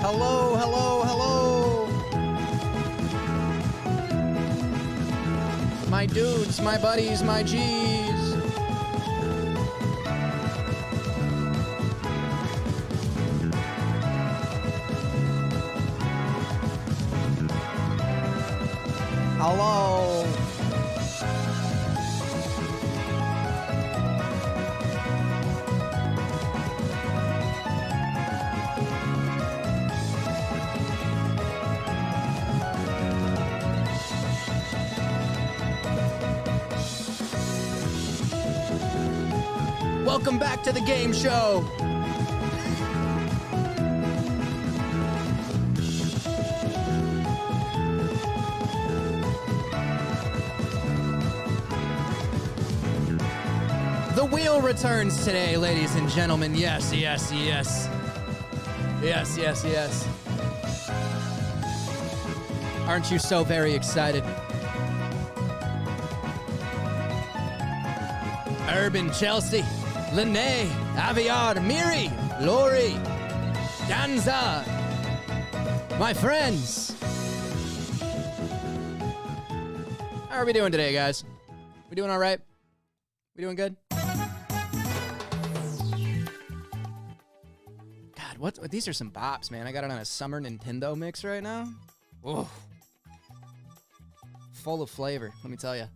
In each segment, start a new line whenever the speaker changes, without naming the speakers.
Hello, hello, hello. My dudes, my buddies, my G's. Hello. Welcome back to the game show. The wheel returns today, ladies and gentlemen. Yes, yes, yes. Yes, yes, yes. Aren't you so very excited? Urban, Chelsea, Lene, Aviar, Miri, Lori, Danza, my friends. How are we doing today, guys? We doing all right? We doing good? God, what? These are some bops, man. I got it on a summer Nintendo mix right now. Whoa. Full of flavor, let me tell you.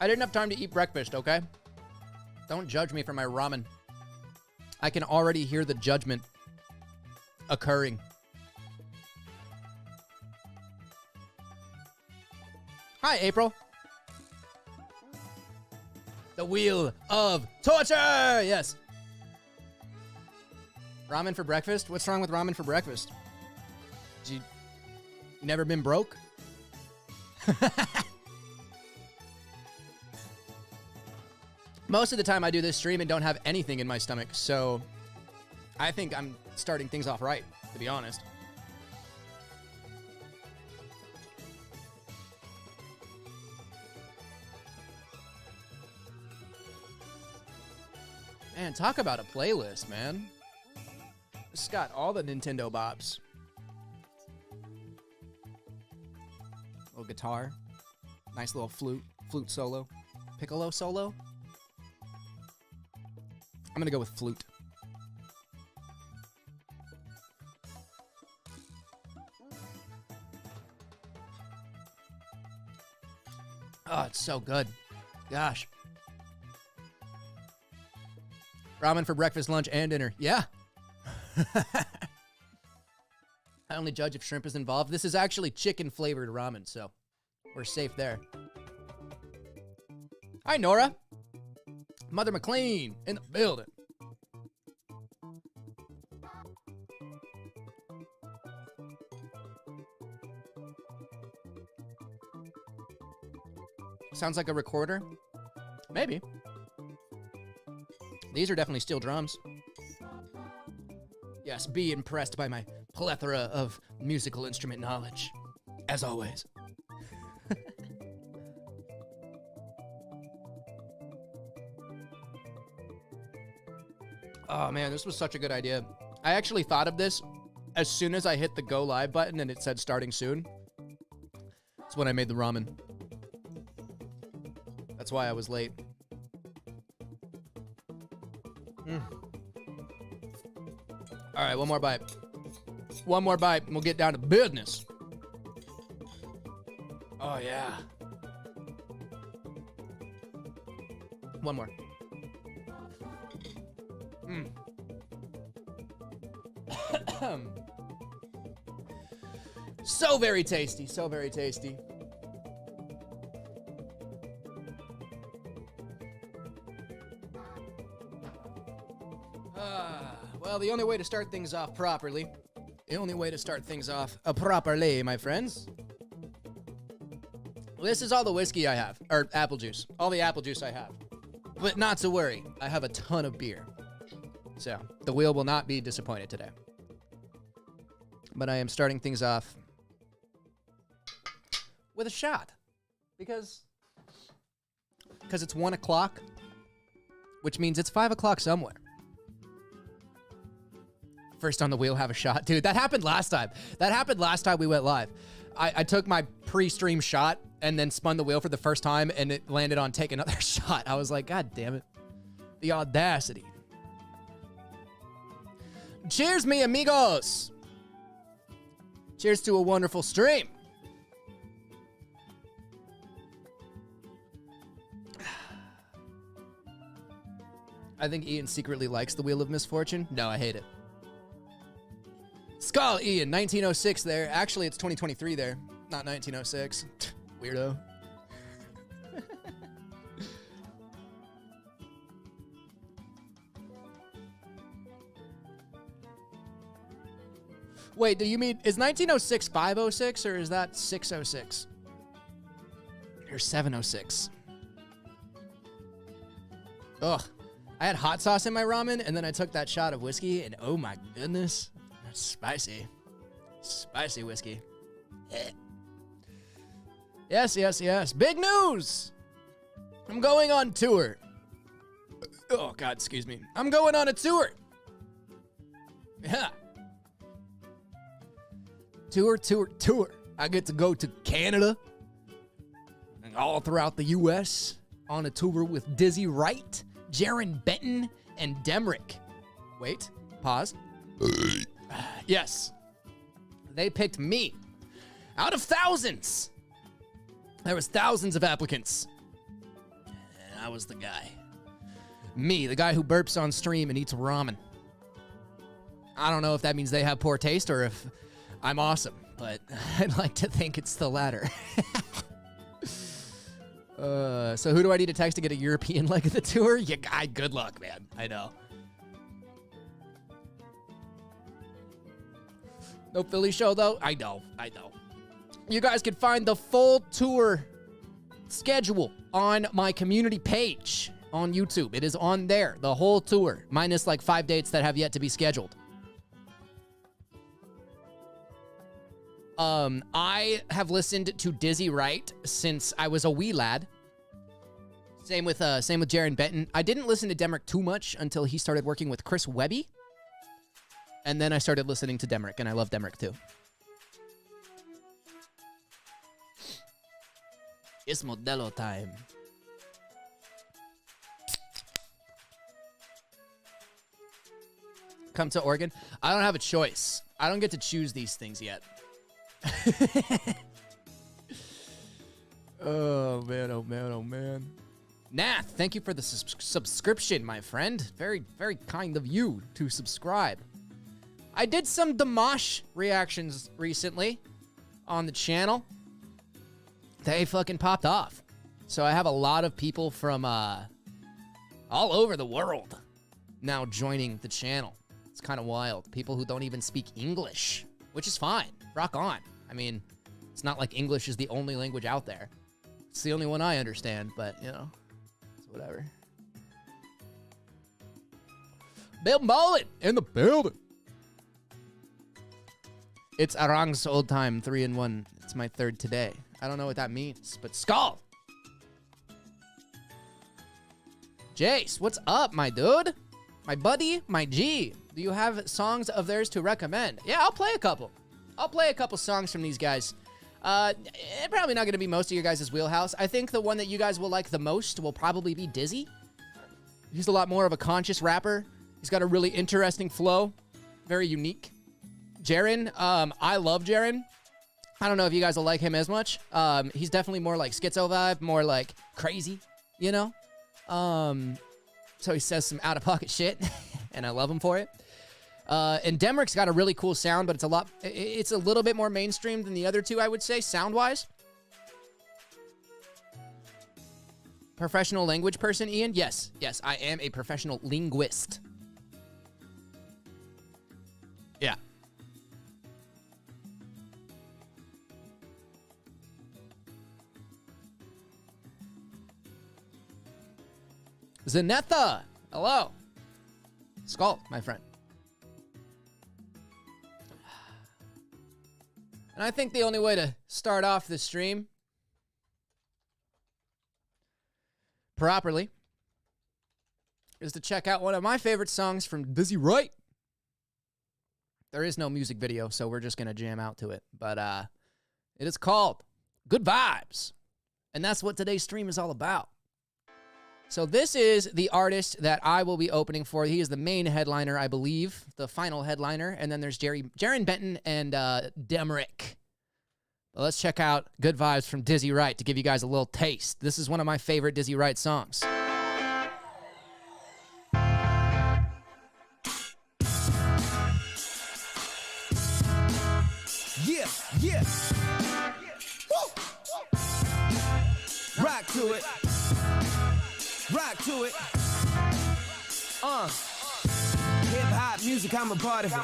I didn't have time to eat breakfast, okay? Don't judge me for my ramen. I can already hear the judgment occurring. Hi, April. The Wheel of Torture! Yes. Ramen for breakfast? What's wrong with ramen for breakfast? You never been broke? Most of the time I do this stream and don't have anything in my stomach, so I think I'm starting things off right, to be honest. Man, talk about a playlist, man. It's got all the Nintendo bops. Little guitar. Nice little flute solo. Piccolo solo. I'm gonna go with flute. Oh, it's so good. Gosh. Ramen for breakfast, lunch, and dinner. Yeah. I only judge if shrimp is involved. This is actually chicken flavored ramen, so we're safe there. Hi, Nora. Mother McLean in the building. Sounds like a recorder. Maybe. These are definitely steel drums. Yes, be impressed by my plethora of musical instrument knowledge, as always. Oh man, this was such a good idea. I actually thought of this as soon as I hit the go live button and it said starting soon. That's when I made the ramen. That's why I was late. All right, one more bite. One more bite and we'll get down to business. Oh yeah. One more. So very tasty, so very tasty. Well, the only way to start things off properly, my friends. This is all the whiskey I have, or apple juice, all the apple juice I have. But not to worry, I have a ton of beer. So, the wheel will not be disappointed today. But I am starting things off with a shot. Because it's 1 o'clock. which means it's 5 o'clock somewhere. First on the wheel, have a shot. Dude, that happened last time. That happened last time we went live. I took my pre-stream shot and then spun the wheel for the first time, and it landed on take another shot. I was like, God damn it. The audacity. Cheers, mi amigos. Cheers to a wonderful stream. I think Ian secretly likes the Wheel of Misfortune. No, I hate it. Skull Ian, 1906 there. Actually, it's 2023 there, not 1906. Weirdo. Wait, do you mean, is 1906 506 or is that 606? Or 706? Ugh. I had hot sauce in my ramen, and then I took that shot of whiskey, and oh my goodness, that's spicy. Spicy whiskey. Yes, yes, yes. Big news! I'm going on tour. Oh, God, excuse me. I'm going on a tour. Yeah. Tour. I get to go to Canada and all throughout the U.S. on a tour with Dizzy Wright, Jaron Benton, and Demrick. Wait, pause. Yes. They picked me out of thousands. There was thousands of applicants. And I was the guy. Me, the guy who burps on stream and eats ramen. I don't know if that means they have poor taste or if I'm awesome, but I'd like to think it's the latter. So who do I need to text to get a European leg of the tour? Yeah, good luck, man. I know. No Philly show, though? I know. You guys can find the full tour schedule on my community page on YouTube. It is on there, the whole tour, minus like 5 dates that have yet to be scheduled. I have listened to Dizzy Wright since I was a wee lad. Same with Jaron Benton. I didn't listen to Demrick too much until he started working with Chris Webby. And then I started listening to Demrick, and I love Demrick too. It's Modelo time. Come to Oregon. I don't have a choice. I don't get to choose these things yet. Oh, man. Nath, thank you for the subscription, my friend. Very, very kind of you to subscribe. I did some Dimash reactions recently on the channel. They fucking popped off. So I have a lot of people from all over the world now joining the channel. It's kind of wild. People who don't even speak English, which is fine. Rock on. I mean, it's not like English is the only language out there. It's the only one I understand, but, you know, it's whatever. Bill Mullen in the building. It's Arang's old time 3-1. It's my third today. I don't know what that means, but Skull. Jace, what's up, my dude? My buddy, my G. Do you have songs of theirs to recommend? Yeah, I'll play a couple. I'll play a couple songs from these guys. Probably not going to be most of your guys' wheelhouse. I think the one that you guys will like the most will probably be Dizzy. He's a lot more of a conscious rapper. He's got a really interesting flow. Very unique. Jaron, I love Jaron. I don't know if you guys will like him as much. He's definitely more like schizo vibe, more like crazy, you know? So he says some out-of-pocket shit, and I love him for it. And Demrick's got a really cool sound, but it's a little bit more mainstream than the other two, I would say, sound-wise. Professional language person, Ian? Yes, I am a professional linguist. Yeah. Zanetha, hello. Skull, my friend. And I think the only way to start off the stream properly is to check out one of my favorite songs from Dizzy Wright. There is no music video, so we're just going to jam out to it. But it is called Good Vibes. And that's what today's stream is all about. So this is the artist that I will be opening for. He is the main headliner, I believe, the final headliner. And then there's Jaron Benton and Demrick. Well, let's check out Good Vibes from Dizzy Wright to give you guys a little taste. This is one of my favorite Dizzy Wright songs.
Yeah, yeah. Woo. Rock to it. Rock to it. Hip-hop music, I'm a part of it.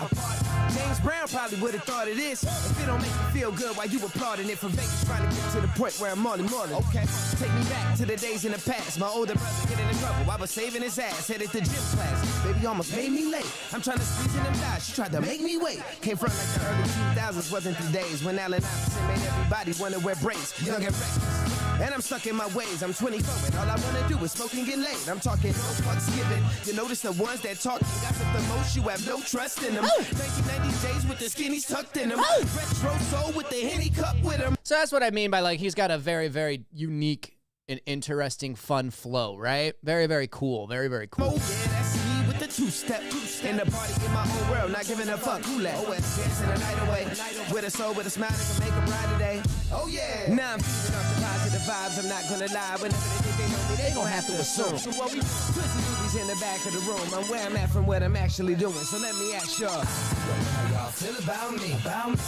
James Brown probably would have thought of this if it don't make you feel good while you applauding it from Vegas, trying to get to the point where I'm Marley Marley. Okay, take me back to the days in the past. My older brother getting in trouble. I was saving his ass, headed to gym class. Baby almost made me late. I'm trying to squeeze in them guys. She tried to make me wait. Came from like the early 2000s, wasn't the days when Allen Iverson made everybody want to wear braids. Young and reckless. And I'm stuck in my ways. I'm 24 and all I wanna do is smoke and get laid. I'm talking no fucks given. You notice the ones that talk and gossip the most, you have no trust in them. 1990s days with the skinnies tucked in them. Retro soul with the Henny cup with them.
So that's what I mean by, like, he's got a very, very unique and interesting, fun flow, right? Very, very cool. Very, very cool.
Oh, yeah, that's me with the two-step. In the party in my own world, not giving a fuck who let. Oh, it's dancing the night away. With a soul, with a smile, that can make a bright today. Oh, yeah. Now I'm feeding off the positive vibes, I'm not gonna lie. Whenever they think they know me, they gon' have to assume. So what we pussy movies in the back of the room. I'm where I'm at from what I'm actually doing. So let me ask y'all. How y'all feel about me? About me?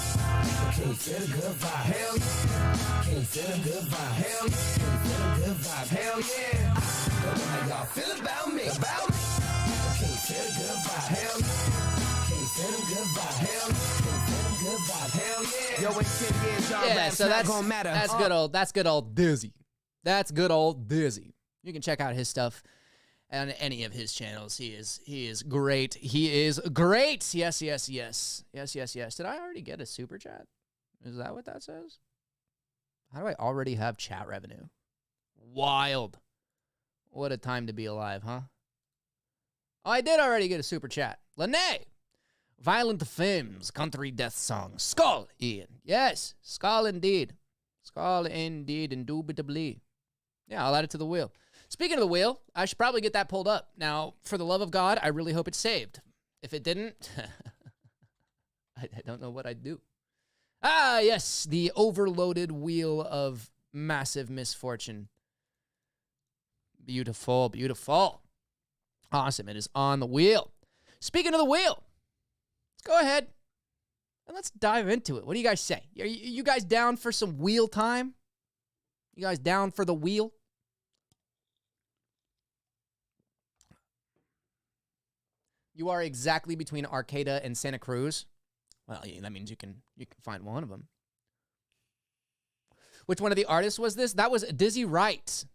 Can you feel the good vibe? Hell yeah. Can you feel the good vibe? Hell yeah. Can you feel the good vibe? Hell yeah. How y'all feel about me? About me? Can you feel the good vibe? Hell yeah. Can you feel the good vibe? Hell yeah. Can you feel the good vibe? Hell yeah. Yo, in 10 years, y'all rap's
so
not gonna matter.
That's good old Dizzy. That's good old Dizzy. You can check out his stuff on any of his channels. He is great. He is great. Yes, yes, yes. Yes, yes, yes. Did I already get a super chat? Is that what that says? How do I already have chat revenue? Wild. What a time to be alive, huh? Oh, I did already get a super chat. Lene. Violent Femmes, country death song. Skull, Ian. Yes, skull indeed. Skull indeed, indubitably. Yeah, I'll add it to the wheel. Speaking of the wheel, I should probably get that pulled up. Now, for the love of God, I really hope it's saved. If it didn't, I don't know what I'd do. Ah, yes, the overloaded wheel of massive misfortune. Beautiful, beautiful. Awesome, it is on the wheel. Speaking of the wheel, let's go ahead and let's dive into it. What do you guys say? Are you guys down for some wheel time? You guys down for the wheel? You are exactly between Arcata and Santa Cruz. Well, yeah, that means you can find one of them. Which one of the artists was this? That was Dizzy Wright.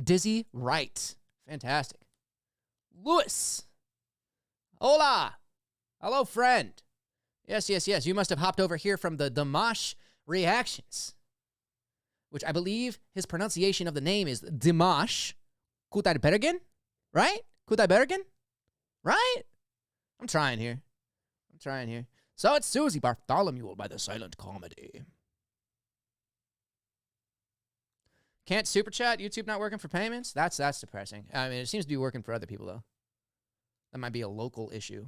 Dizzy Wright. Fantastic. Lewis. Hola. Hello, friend. Yes, yes, yes. You must have hopped over here from the Dimash reactions, which I believe his pronunciation of the name is Dimash Kudaibergen, right? Kudaibergen, right? I'm trying here. So it's Susie Bartholomew by the Silent Comedy. Can't super chat? YouTube not working for payments? That's depressing. I mean, it seems to be working for other people, though. That might be a local issue.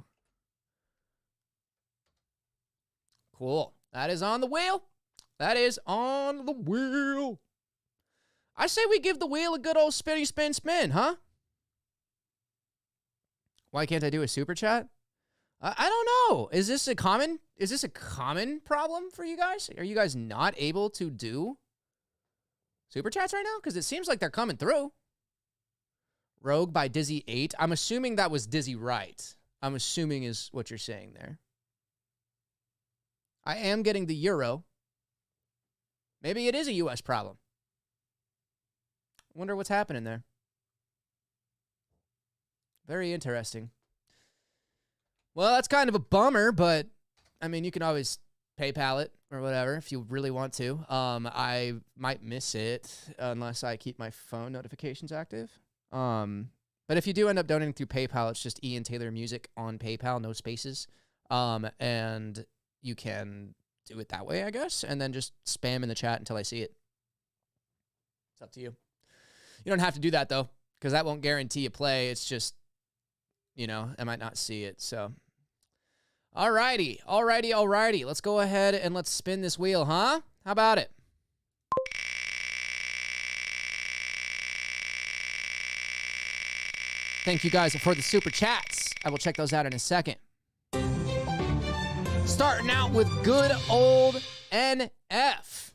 Cool. That is on the wheel. That is on the wheel. I say we give the wheel a good old spinny spin spin, huh? Why can't I do a super chat? I don't know. Is this a common problem for you guys? Are you guys not able to do super chats right now? Because it seems like they're coming through. Rogue by Dizzy 8. I'm assuming that was Dizzy Wright. I'm assuming is what you're saying there. I am getting the euro. Maybe it is a U.S. problem. Wonder what's happening there. Very interesting. Well, that's kind of a bummer, but I mean, you can always PayPal it or whatever if you really want to. I might miss it unless I keep my phone notifications active. But But if you do end up donating through PayPal, it's just Ian Taylor Music on PayPal, no spaces. And you can do it that way, I guess, and then just spam in the chat until I see it. It's up to you. You don't have to do that, though, because that won't guarantee a play. It's just, you know, I might not see it. So, alrighty. Let's go ahead and let's spin this wheel, huh? How about it? Thank you guys for the super chats. I will check those out in a second. Starting out with good old NF.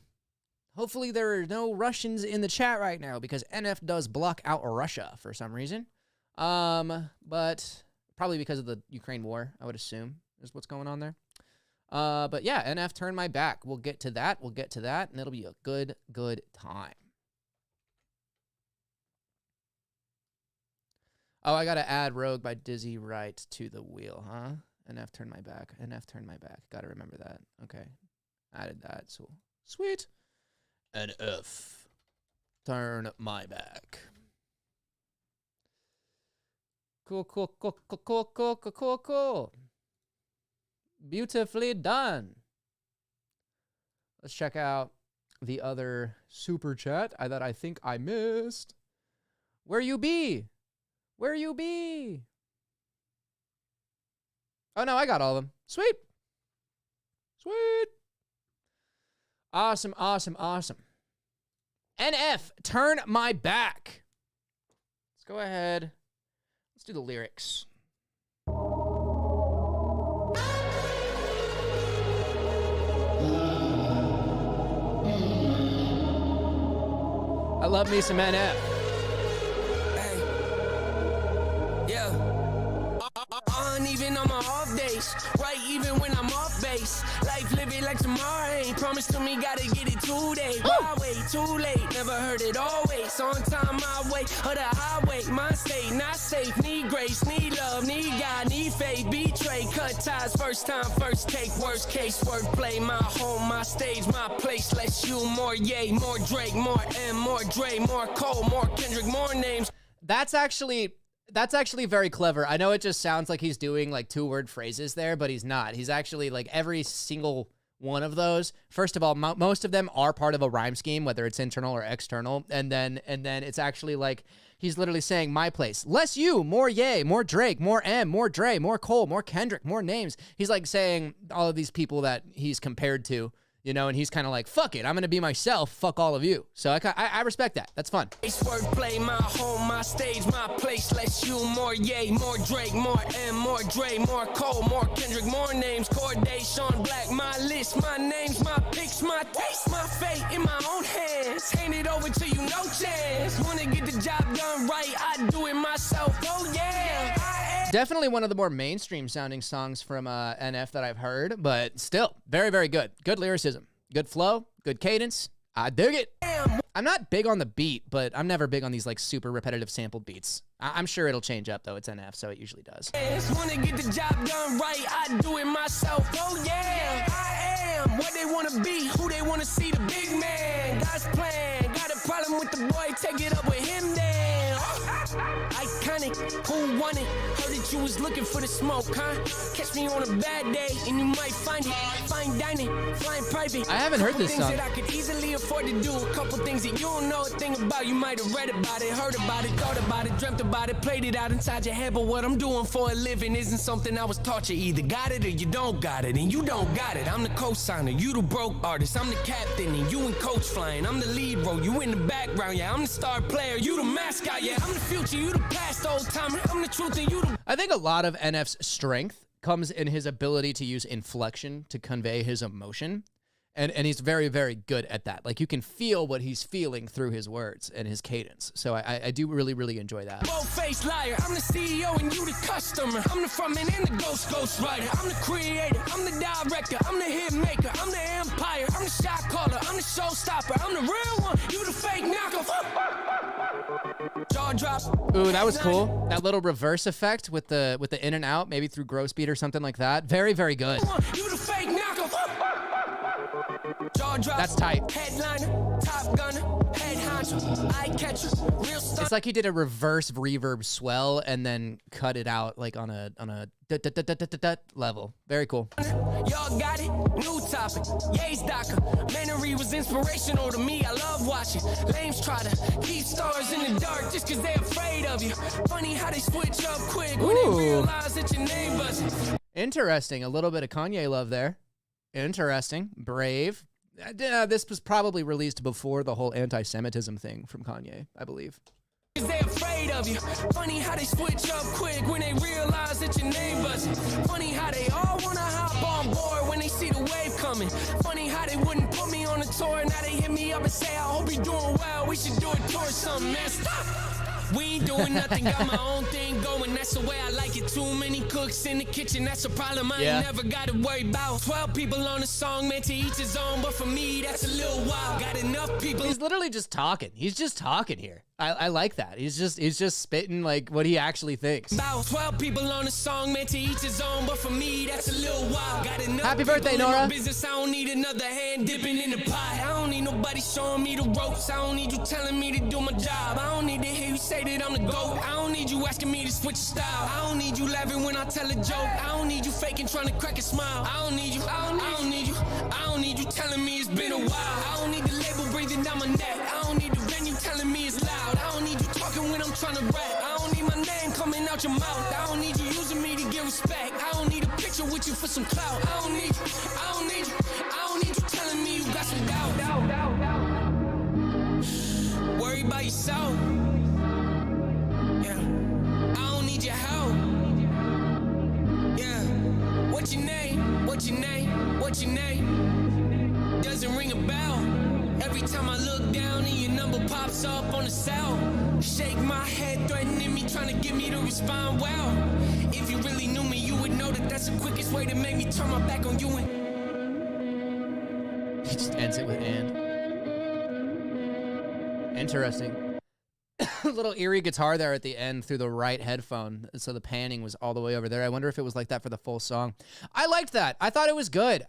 Hopefully there are no Russians in the chat right now because NF does block out Russia for some reason. But probably because of the Ukraine war, I would assume, is what's going on there. But yeah, NF turned my back. We'll get to that, and it'll be a good time. Oh, I got to add Rogue by Dizzy Wright to the wheel, huh? NF turned my back. Got to remember that. Okay. Added that. So sweet. NF turn my back. Cool. Beautifully done. Let's check out the other super chat that I think I missed. Where you be? Oh, no, I got all of them. Sweet. Awesome. NF, turn my back. Let's go ahead. Let's do the lyrics. I love me some NF.
Even on my off days, right? Even when I'm off base, life living like tomorrow ain't promised to me. Gotta get it today. Why wait? Too late. Never heard it always. On time, my way or the highway. My state not safe. Need grace, need love, need God, need faith. Betray, cut ties. First time, first take. Worst case, wordplay. My home, my stage, my place. Less you, more Ye, more Drake, more M, more Dre, more Cole, more Kendrick, more names.
That's actually very clever. I know it just sounds like he's doing like 2-word phrases there, but he's not. He's actually like every single one of those. First of all, most of them are part of a rhyme scheme, whether it's internal or external. And then it's actually like he's literally saying my place. Less you, more Ye, more Drake, more M, more Dre, more Cole, more Kendrick, more names. He's like saying all of these people that he's compared to, you know, and he's kind of like, fuck it, I'm going to be myself, fuck all of you. So I respect that. That's fun.
Wordplay, my home, my stage, my place. Less you, more Ye, more Drake, more M, more Dre, more Cole, more Kendrick, more names. Corday, Sean Black, my list, my names, my picks, my taste, my fate in my own hands. Hand it over to you, no chance. Wanna get the job done right, I do it myself, oh yeah.
Definitely one of the more mainstream sounding songs from NF that I've heard, but still very, very good. Good lyricism, good flow, good cadence. I dig it. I'm not big on the beat, but I'm never big on these like super repetitive sampled beats. I'm sure it'll change up though. It's NF, so it usually does.
Wanna get the job done right, I do it myself, oh yeah. I am what they wanna be, who they wanna see, the big man. God's plan, got a problem with the boy, take it up with him then. Iconic, who won it? Heard that you was looking for the smoke, huh? Catch me on a bad day, and you might find it. Fine dining, flying private.
I haven't heard this song.
Things that I could easily afford to do. A couple things that you don't know a thing about. You might have read about it, heard about it, thought about it, dreamt about it, played it out inside your head. But what I'm doing for a living isn't something I was taught. You either got it or you don't got it, and you don't got it. I'm the co-signer, you the broke artist. I'm the captain, and you and coach flying. I'm the lead role, you in the background. Yeah, I'm the star player, you the mascot. Yeah, I'm the future, you the past, old timer. I'm the truth, and you the...
I think a lot of NF's strength comes in his ability to use inflection to convey his emotion. And he's very, very good at that. Like, you can feel what he's feeling through his words and his cadence. So I do really, really enjoy that.
Bold-faced liar. I'm the CEO and you the customer. I'm the frontman and the ghost writer. I'm the creator. I'm the director. I'm the hit maker. I'm the empire. I'm the shot caller. I'm the showstopper. I'm the real one. You the fake knockoff. Jaw drop.
Ooh, that was cool. That little reverse effect with the in and out, maybe through gross beat or something like that. Very, very good.
You the fake knockoff.
That's tight.
Headliner, top gunner, head honcho, eye catcher, real star.
It's like he did a reverse reverb swell and then cut it out like on a level. Very cool.
Y'all got it. New topic. Ye's documentary was inspirational to me. I love watching. Lames try to keep stars in the dark just cause they're afraid of you. Funny how they switch up quick when they realize that your name buzzing.
Interesting. A little bit of Kanye love there. Interesting. Brave. This was probably released before the whole anti-Semitism thing from Kanye, I believe.
They afraid of you. Funny how they switch up quick when they realize that your name buzzing. Funny how they all wanna hop on board when they see the wave coming. Funny how they wouldn't put me on a tour. Now they hit me up and say, I hope you're doing well. We should do a tour or something, man. Stop. We ain't doing nothing, got my own thing going. That's the way I like it. Too many cooks in the kitchen, that's a problem I ain't never got to worry about. 12 people on a song, man, to each his own. But for me, that's a little wild. Got enough people.
He's literally just talking. He's just talking here. I like that. He's just spitting like what he actually thinks.
About 12 people on a song, man, to each his own. But for me, that's a little wild. Got enough
Happy birthday, Nora.
Business, I don't need another hand dipping in the pot. I don't need nobody showing me the ropes. I don't need you telling me to do my job. I don't need to hear you say that I'm the GOAT. I don't need you asking me to switch your style. I don't need you laughing when I tell a joke. I don't need you faking trying to crack a smile. I don't need you. I don't need you. I don't need you telling me it's been a while. I don't need the label breathing down my neck. I don't need the venue telling me it's loud. I don't need you talking when I'm trying to rap. I don't need my name coming out your mouth. I don't need you using me to get respect. I don't need a picture with you for some clout. I don't need you. I don't need you. I don't need you telling me you got some doubt. Worry about yourself. Yeah. I don't need your help. Yeah. What's your name? What's your name? What's your name? Doesn't ring a bell. Every time I look down and your number pops up on the cell. Shake my head, threatening me, trying to get me to respond well. If you really knew me, you would know that that's the quickest way to make me turn my back on you. And
he just ends it with "and." Interesting. A little eerie guitar there at the end through the right headphone, so the panning was all the way over there. I wonder if it was like that for the full song. I liked that. I thought it was good.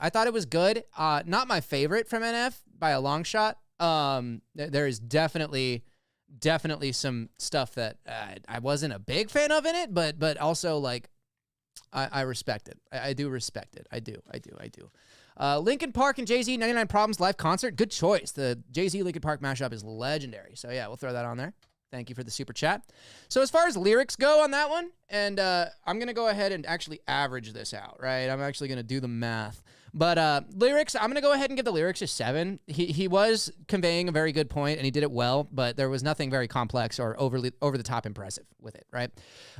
Not my favorite from NF by a long shot. There is definitely some stuff that I wasn't a big fan of in it, but also like I respect it. I do respect it. I do. Linkin Park and Jay-Z 99 Problems live concert. Good choice. The Jay-Z Linkin Park mashup is legendary. So yeah, we'll throw that on there. Thank you for the super chat. So as far as lyrics go on that one, and I'm going to go ahead and actually average this out, right? I'm actually going to do the math. But lyrics, I'm going to go ahead and give the lyrics a 7. He was conveying a very good point, and he did it well, but there was nothing very complex or over-the-top impressive with it, right?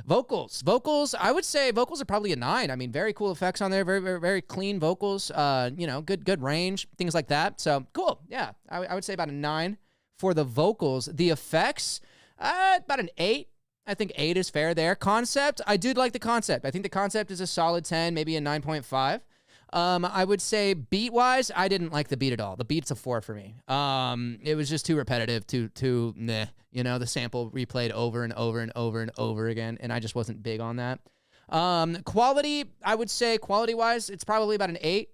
Vocals, I would say vocals are probably a 9. I mean, very cool effects on there, very, very, very clean vocals, good range, things like that. So, cool. Yeah, I would say about a 9 for the vocals. The effects, about an 8. I think 8 is fair there. Concept, I do like the concept. I think the concept is a solid 10, maybe a 9.5. I would say beat-wise, I didn't like the beat at all. The beat's a 4 for me. It was just too repetitive, too meh. You know, the sample replayed over and over and over and over again, and I just wasn't big on that. Quality, I would say quality-wise, it's probably about an 8.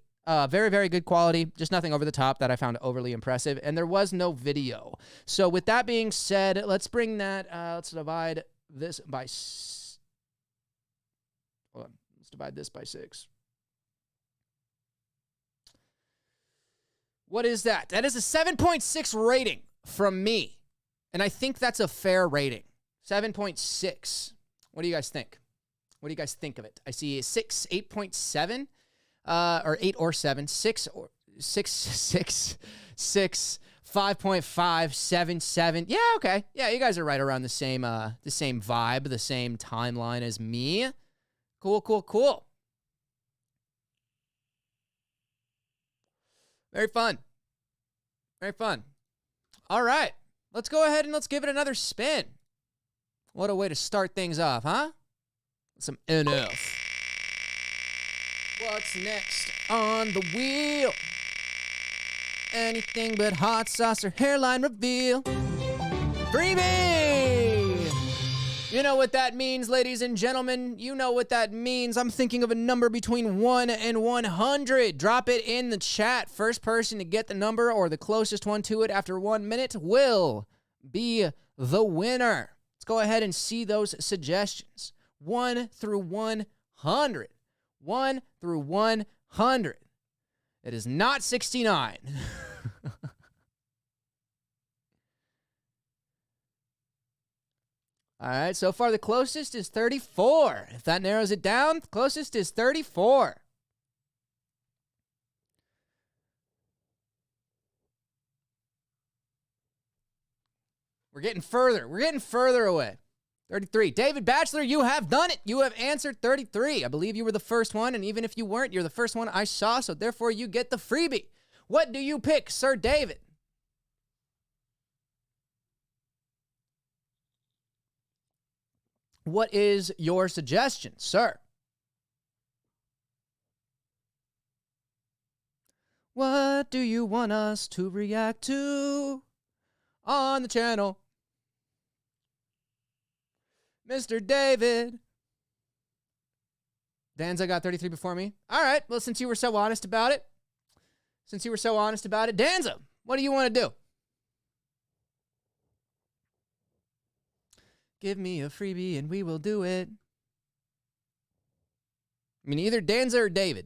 Very, very good quality. Just nothing over the top that I found overly impressive. And there was no video. So with that being said, let's bring that, let's divide this by, hold on, let's divide this by 6. What is that? That is a 7.6 rating from me. And I think that's a fair rating. 7.6. What do you guys think? What do you guys think of it? I see 6, 8.7, or 8 or 7, 6 or 6, 5.5, 7, 7. Yeah, okay. Yeah, you guys are right around the same vibe, the same timeline as me. Cool. Very fun. All right. Let's go ahead and let's give it another spin. What a way to start things off, huh? Some NF. What's next on the wheel? Anything but hot sauce or hairline reveal. Freebie! You know what that means, ladies and gentlemen. You know what that means. I'm thinking of a number between 1 and 100. Drop it in the chat. First person to get the number or the closest one to it after 1 minute will be the winner. Let's go ahead and see those suggestions. 1 through 100. 1 through 100. It is not 69. All right, so far the closest is 34. If that narrows it down, the closest is 34. We're getting further. We're getting further away. 33. David Batchelor, you have done it. You have answered 33. I believe you were the first one, and even if you weren't, you're the first one I saw, so therefore you get the freebie. What do you pick, Sir David? What is your suggestion, sir? What do you want us to react to on the channel? Mr. David. Danza got 33 before me. All right, well, since you were so honest about it, Danza, what do you want to do? Give me a freebie and we will do it. I mean, either Danza or David.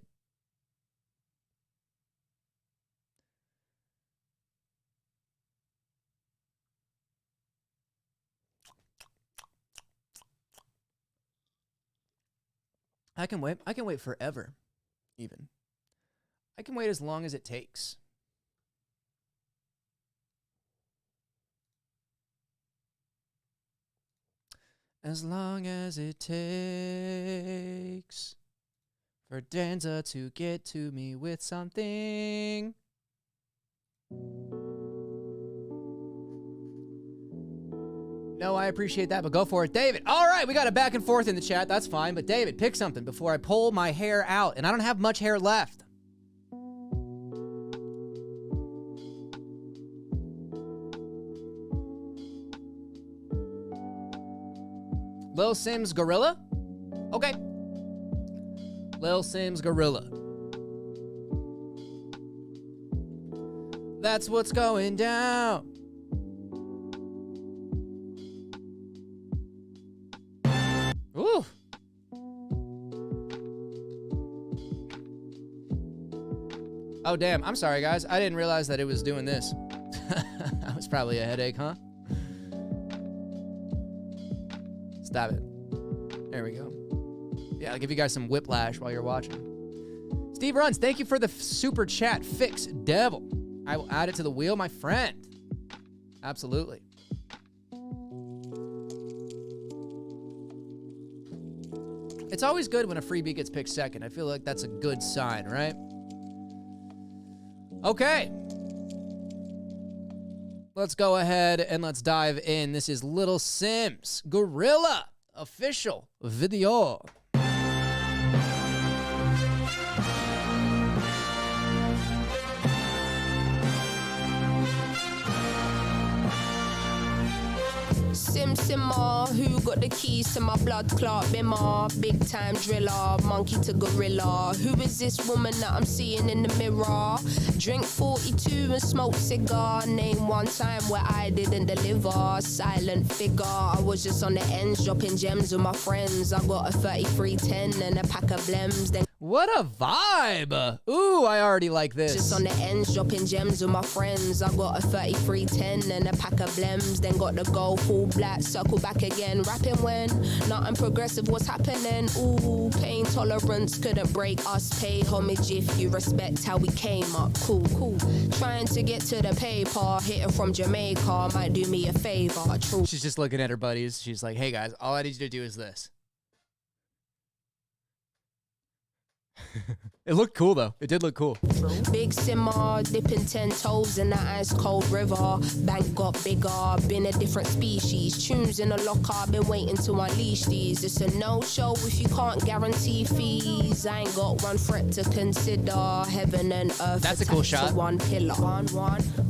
I can wait. I can wait forever, even. I can wait as long as it takes. As long as it takes for Danza to get to me with something. No, I appreciate that, but go for it. David, all right, we got a back and forth in the chat. That's fine, but David, pick something before I pull my hair out, and I don't have much hair left. Lil Sims Gorilla? Okay. Lil Sims Gorilla. That's what's going down. Ooh. Oh, damn. I'm sorry, guys. I didn't realize that it was doing this. That was probably a headache, huh? Stop it. There we go. Yeah, I'll give you guys some whiplash while you're watching. Steve Runs, thank you for the super chat. Fix Devil. I will add it to the wheel, my friend. Absolutely. It's always good when a freebie gets picked second. I feel like that's a good sign, right? Okay. Let's go ahead and let's dive in. This is Little Sims Gorilla official video.
Simmer, who got the keys to my blood clot bimmer? Big time driller, monkey to gorilla. Who is this woman that I'm seeing in the mirror? Drink 42 and smoke cigar. Name one time where I didn't deliver. Silent figure, I was just on the ends dropping gems with my friends. I got a 3310 and a pack of blems. Then
what a vibe. Ooh, I already like this.
just on the ends dropping gems with my friends. I got a 3310 and a pack of blems. Then got the gold full black, circle back again. Rapping when nothing progressive was happening. Ooh, pain tolerance couldn't break us. Pay homage if you respect how we came up. Cool. Trying to get to the paper. Hitting from Jamaica might do me a favor. True.
She's just looking at her buddies. She's like, hey guys, all I need you to do is this. It looked cool though. It did look cool.
Big simmer, dipping 10 toes in the ice cold river. Bank got bigger, been a different species. Tunes in a locker, been waiting to unleash these. It's a no-show if you can't guarantee fees. I ain't got one threat to consider. Heaven and earth.
That's a cool shot.
One pillar. One.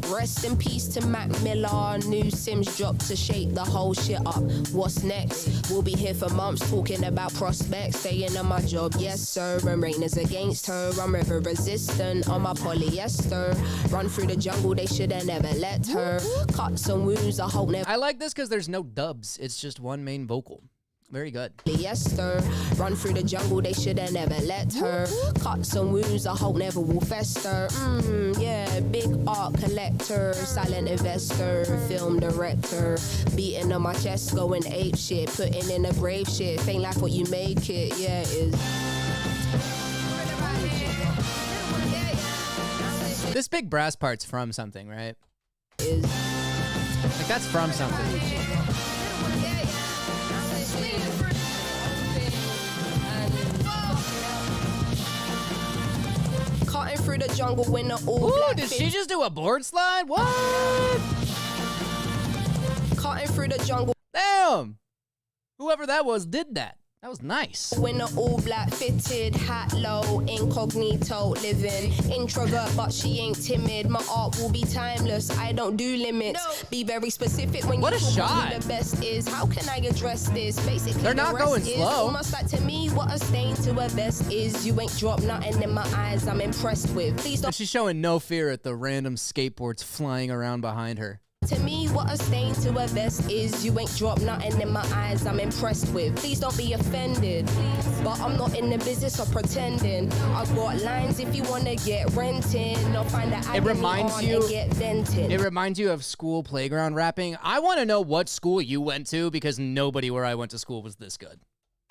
Rest in peace to Mac Miller. New Sims dropped to shake the whole shit up. What's next? We'll be here for months talking about prospects. Staying on my job, yes sir. And rain is against her. I'm river resistant on my polyester. Run through the jungle, they should have never let her. Cuts and wounds, I hope never.
I like this because there's no dubs. It's just one main vocal. Very good.
Polyester. Run through the jungle, they should have never let her. Cuts and wounds, I hope never will fester. Yeah, big art collector, silent investor, film director. Beating on my chest, going ape shit, putting in a brave shit. Ain't like what you make it, yeah, it is.
This big brass part's from something, right?
Is.
Like, that's from something.
Cutting through the jungle in the all
Ooh,
black.
did she just do a board slide? What?
Cutting through the jungle.
Damn. Whoever that was did that. That was nice.
When the all black fitted, hat low, incognito living. Introvert, but she ain't timid. My art will be timeless. I don't do limits. No. Be very specific when
what
you
a
talk
shot.
who the best is. How can I address this? Basically,
they're not
the rest
going
is
slow.
Almost like to me, what a stain to a vest is. You ain't dropped nothing in my eyes. I'm impressed with. Please don't.
And she's showing no fear at the random skateboards flying around behind her.
To me, what a stain to a vest is. You ain't dropped nothing in my eyes. I'm impressed with. Please don't be offended. But I'm not in the business of pretending. I got lines if you wanna get renting. Or find that
It reminds you.
And get venting.
It reminds you of school playground rapping. I want to know what school you went to because nobody where I went to school was this good.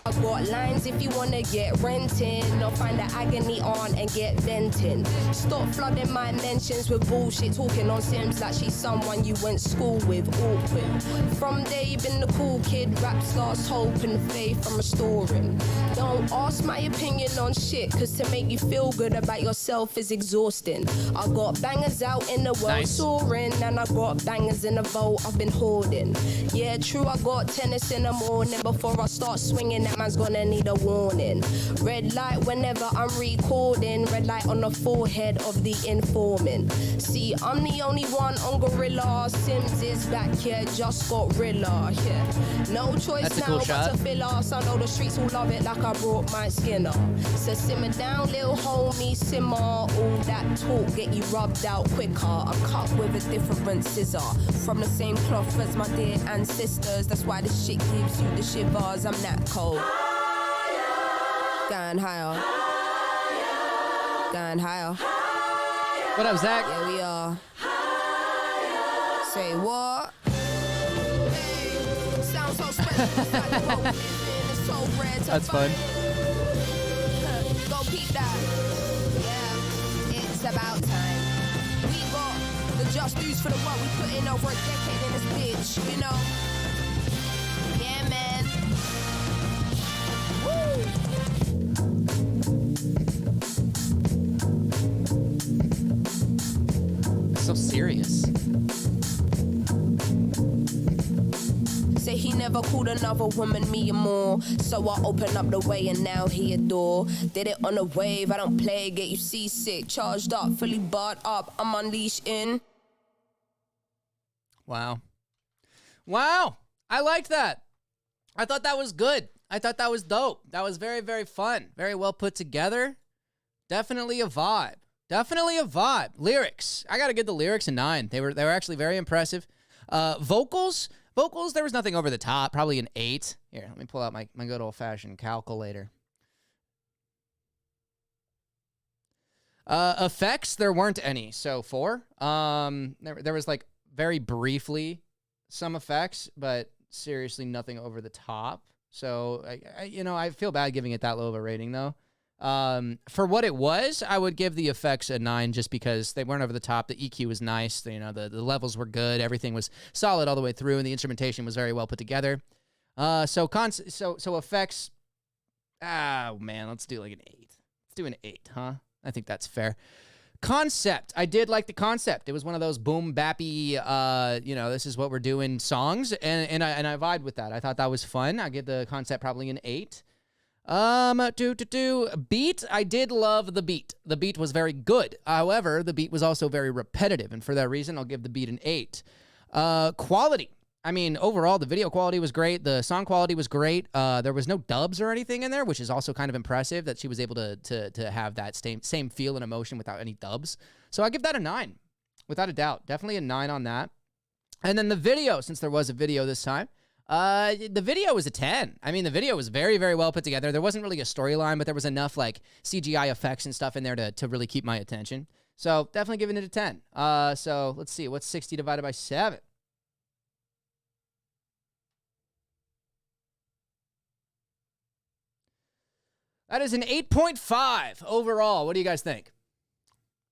I got lines if you wanna get renting. Or find that agony on and get venting. Stop flooding my mentions with bullshit. Talking on Sims like she's someone you went school with. Awkward. From day you been the cool kid. Rap starts hope and faith I'm restoring. Don't ask my opinion on shit. Cause to make you feel good about yourself is exhausting. I got bangers out in the world
Nice.
soaring. And I got bangers in the vault I've been hoarding. Yeah, true, I got tennis in the morning. Before I start swinging, that man's gonna need a warning. Red light whenever I'm recording. Red light on the forehead of the informant. See, I'm the only one on Gorilla. Sims is back here, just got Rilla. Yeah, no choice
That's a
now
cool
but
shot.
to fill us. I know the streets will love it like I brought my Skinner. So simmer down, little homie, simmer. All that talk get you rubbed out quicker. I cut with a different scissor. From the same cloth as my dear ancestors. That's why this shit gives you the shivers. I'm that cold. Going higher. Going higher.
What up, Zach?
Yeah, we are. Say what? Hey, sounds so special.
That's fun.
Go peep that. Yeah, it's about time. We got the just dues for the work we put in over a decade in this bitch, you know? Yeah, man. Woo!
So serious.
Say he never called another woman me more. So I open up the way and now he adore. Did it on a wave, I don't play, get you seasick. Charged up, fully barred up, I'm unleashed in.
Wow. Wow. I liked that. I thought that was good. I thought that was dope. That was very, very fun. Very well put together. Definitely a vibe. Definitely a vibe. Lyrics. I got to give the lyrics a 9. They were actually very impressive. Vocals, there was nothing over the top. Probably an 8. Here, let me pull out my good old-fashioned calculator. Effects, there weren't any. So 4. There was like very briefly some effects, but seriously nothing over the top. So I feel bad giving it that low of a rating though. For what it was, I would give the effects a 9 just because they weren't over the top. The EQ was nice. The levels were good. Everything was solid all the way through, and the instrumentation was very well put together. So effects. Oh man, let's do like an 8. Let's do an 8, huh? I think that's fair. Concept. I did like the concept. It was one of those boom bappy, this is what we're doing songs, and I vibed with that. I thought that was fun. I give the concept probably an 8. Beat. I did love the beat. The beat was very good. However, the beat was also very repetitive, and for that reason, I'll give the beat an 8. Quality. I mean, overall, the video quality was great. The song quality was great. There was no dubs or anything in there, which is also kind of impressive that she was able to have that same feel and emotion without any dubs. So I give that a 9, without a doubt. Definitely a 9 on that. And then the video, since there was a video this time, the video was a 10. I mean, the video was very, very well put together. There wasn't really a storyline, but there was enough like CGI effects and stuff in there to really keep my attention. So definitely giving it a 10. So let's see, what's 60 divided by 7? That is an 8.5 overall. What do you guys think?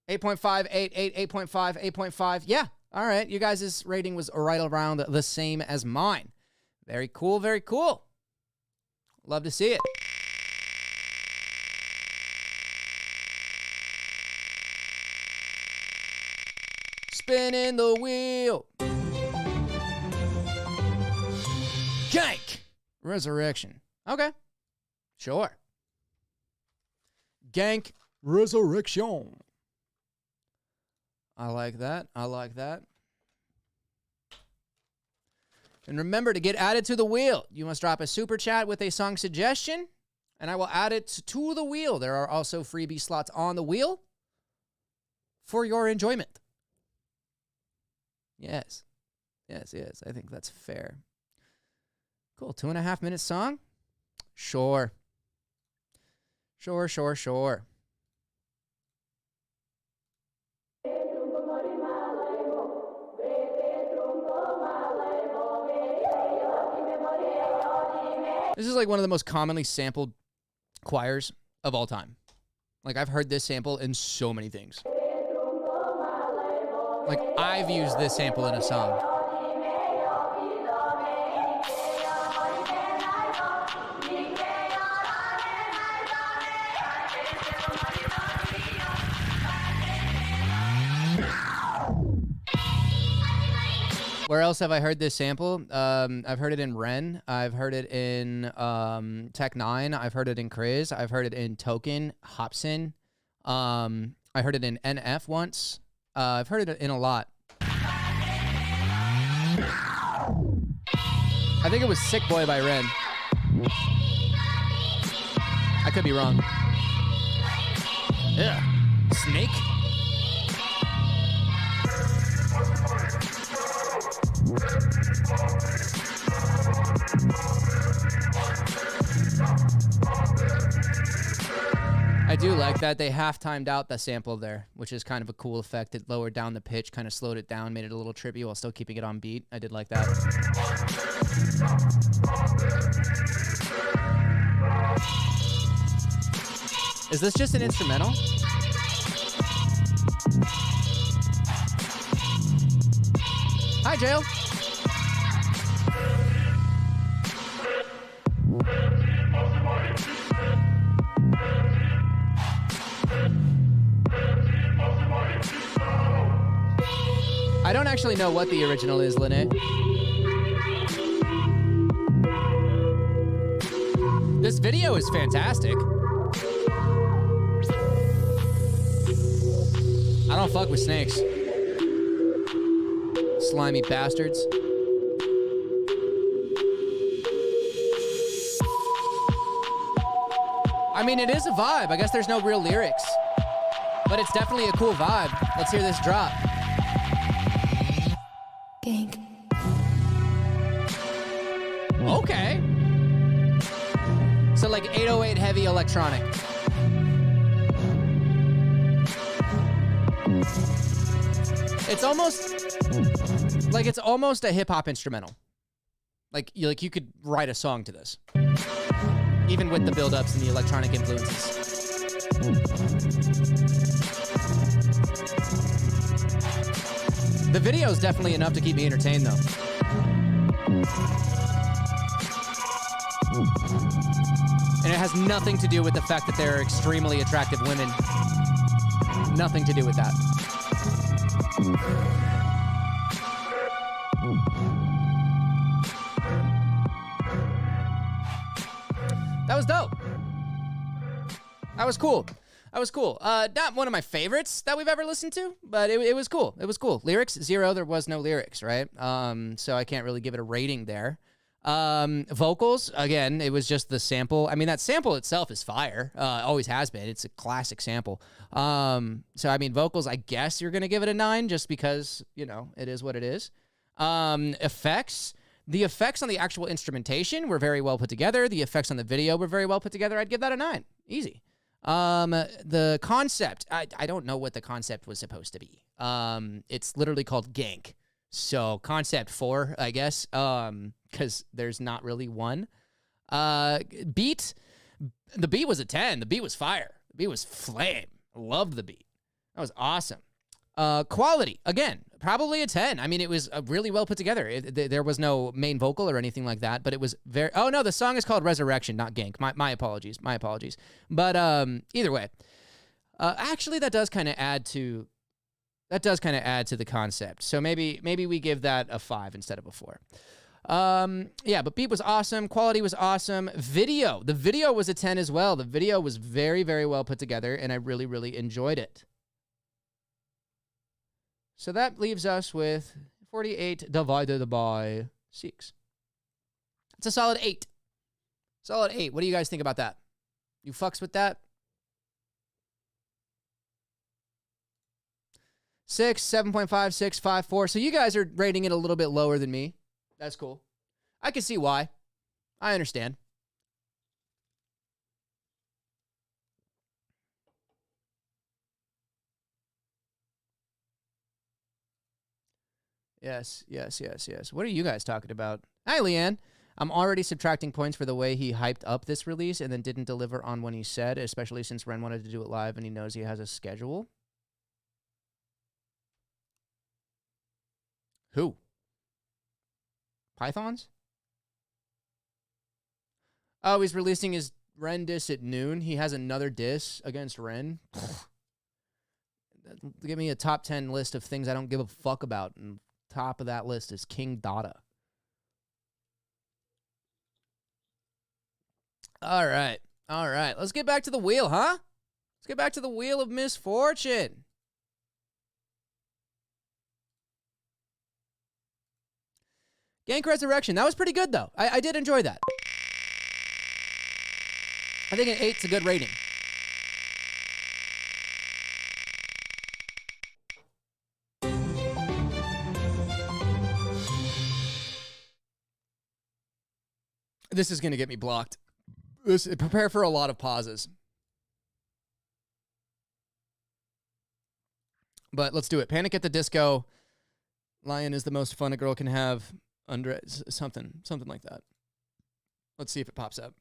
8.5, 8.5, 8.5. Yeah. All right. You guys' rating was right around the same as mine. Very cool. Very cool. Love to see it. Spinning the wheel. Gank. Resurrection. Okay. Sure. Gank Resurrection. I like that. I like that. And remember, to get added to the wheel, you must drop a super chat with a song suggestion, and I will add it to the wheel. There are also freebie slots on the wheel for your enjoyment. Yes. Yes, yes. I think that's fair. Cool. 2.5 minute song? Sure. Sure, sure, sure. This is like one of the most commonly sampled choirs of all time. Like, I've heard this sample in so many things. Like, I've used this sample in a song. Where else have I heard this sample? I've heard it in Ren. I've heard it in Tech 9. I've heard it in Kriz. I've heard it in Token, Hobson. I heard it in NF once. I've heard it in a lot. I think it was Sick Boy by Ren. I could be wrong. Yeah. Snake? I do like that they half-timed out the sample there, which is kind of a cool effect. It lowered down the pitch, kind of slowed it down, made it a little trippy while still keeping it on beat. I did like that. Is this just an instrumental? Hi, Jail. I don't actually know what the original is, Lynette. This video is fantastic. I don't fuck with snakes. Slimy bastards. I mean, it is a vibe. I guess there's no real lyrics. But it's definitely a cool vibe. Let's hear this drop.
Gank.
Okay. So like 808 heavy electronic. It's almost a hip hop instrumental. Like you could write a song to this. Even with the build-ups and the electronic influences. The video is definitely enough to keep me entertained, though. And it has nothing to do with the fact that they're extremely attractive women. Nothing to do with that. That was dope. That was cool. That was cool. Not one of my favorites that we've ever listened to, but it was cool. It was cool. Lyrics, 0. There was no lyrics, right? So I can't really give it a rating there. Vocals, again, it was just the sample. I mean, that sample itself is fire. Always has been. It's a classic sample. So, I mean, vocals, I guess you're going to give it a 9 just because, you know, it is what it is. Effects. The effects on the actual instrumentation were very well put together. The effects on the video were very well put together. I'd give that a 9. Easy. The concept, I don't know what the concept was supposed to be. It's literally called Gank. So concept 4, I guess, because there's not really one. Beat, the beat was a 10. The beat was fire. The beat was flame. Loved the beat. That was awesome. Quality, again, probably a 10. I mean, it was really well put together. There was no main vocal or anything like that, but it was very... Oh, no, the song is called Resurrection, not Gank. My apologies. My apologies. But either way, actually, that does kind of add to the concept. So maybe we give that a 5 instead of a 4. Yeah, but beat was awesome. Quality was awesome. Video. The video was a 10 as well. The video was very, very well put together, and I really, really enjoyed it. So that leaves us with 48 divided by 6. It's a solid 8. Solid 8. What do you guys think about that? You fucks with that? 6, 7.5, 6, 5, 4. So you guys are rating it a little bit lower than me. That's cool. I can see why. I understand. Yes. What are you guys talking about? Hi, Leanne. I'm already subtracting points for the way he hyped up this release and then didn't deliver on when he said, especially since Ren wanted to do it live and he knows he has a schedule. Who? Pythons? Oh, he's releasing his Ren diss at noon. He has another diss against Ren. Give me a top 10 list of things I don't give a fuck about. And top of that list is King Dada. All right. Let's get back to the wheel, huh? Let's get back to the wheel of misfortune. Gank Resurrection. That was pretty good, though. I did enjoy that. I think an 8's a good rating. This is going to get me blocked. Prepare for a lot of pauses. But let's do it. Panic at the Disco. Lion is the most fun a girl can have. Under something like that. Let's see if it pops up.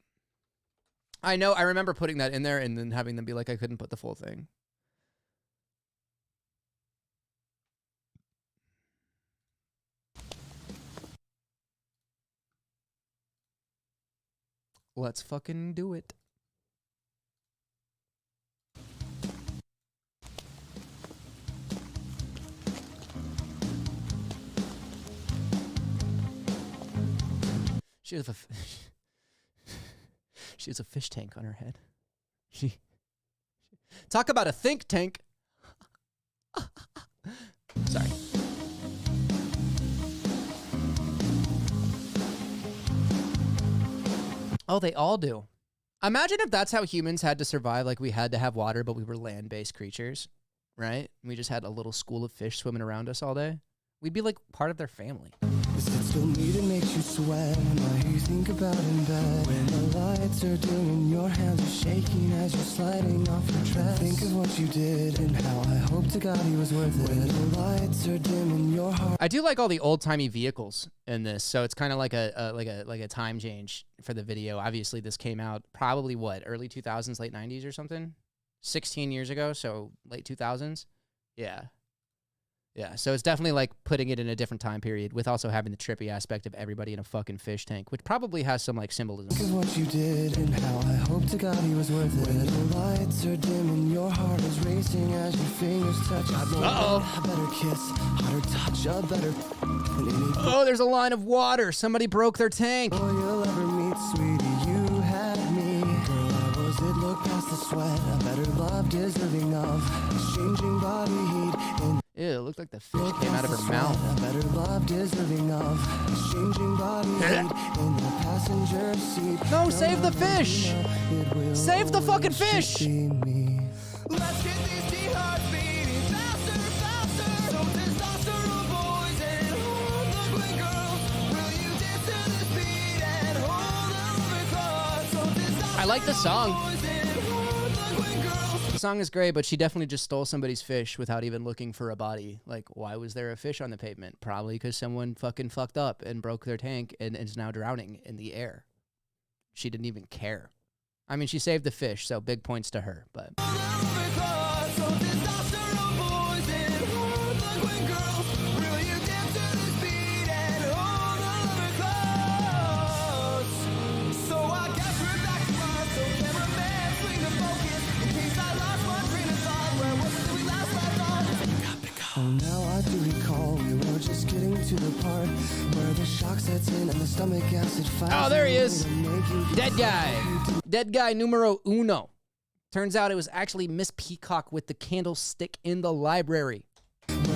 I know, I remember putting that in there and then having them be like, I couldn't put the full thing. Let's fucking do it. She has a fish tank on her head. Talk about a think tank. Sorry. Oh, they all do. Imagine if that's how humans had to survive, like we had to have water, but we were land-based creatures, right? We just had a little school of fish swimming around us all day. We'd be like part of their family.
Still need it makes you sweat. Why you think about in bed when the lights are dim and your hands are shaking as you're sliding off your dress. Think of what you did and how I hope to God he was worth it. When the lights are dim in your heart.
I do like all the old-timey vehicles in this, so it's kind of like a time change for the video. Obviously, this came out probably early 2000s, late 90s or something, 16 years ago. So late 2000s, yeah. So it's definitely like putting it in a different time period with also having the trippy aspect of everybody in a fucking fish tank, which probably has some like symbolism.
Think of what you did and how I hope to God he was worth it. When the lights are dim and your heart is racing as your fingers touch. A better kiss, hotter touch, a better.
Oh, there's a line of water. Somebody broke their tank.
Oh, you'll ever meet, sweetie, you had me. Girl, I was it. Look past past the sweat. A better love deserving of exchanging body heat.
Ew, it looked like the fish came out of her mouth.
A better love deserving of exchanging body heat in the passenger seat.
No, save the fish! Save the fucking fish!
Let's get these T hearts beating faster, faster. So testosterone boys and Harlequin girls, will you dance to this beat and hold on the cause? So
I like the song.
boys and Harlequin girls.
The song is great, but she definitely just stole somebody's fish without even looking for a body. Like, why was there a fish on the pavement? Probably because someone fucking fucked up and broke their tank and is now drowning in the air. She didn't even care. I mean, she saved the fish, so big points to her, but...
Oh, now I do recall we were just getting to the part where the shock sets in and the stomach acid finds.
Oh, there he
a way
is.
to make you get
Dead guy. Dead guy numero uno. Turns out it was actually Miss Peacock with the candlestick in the library.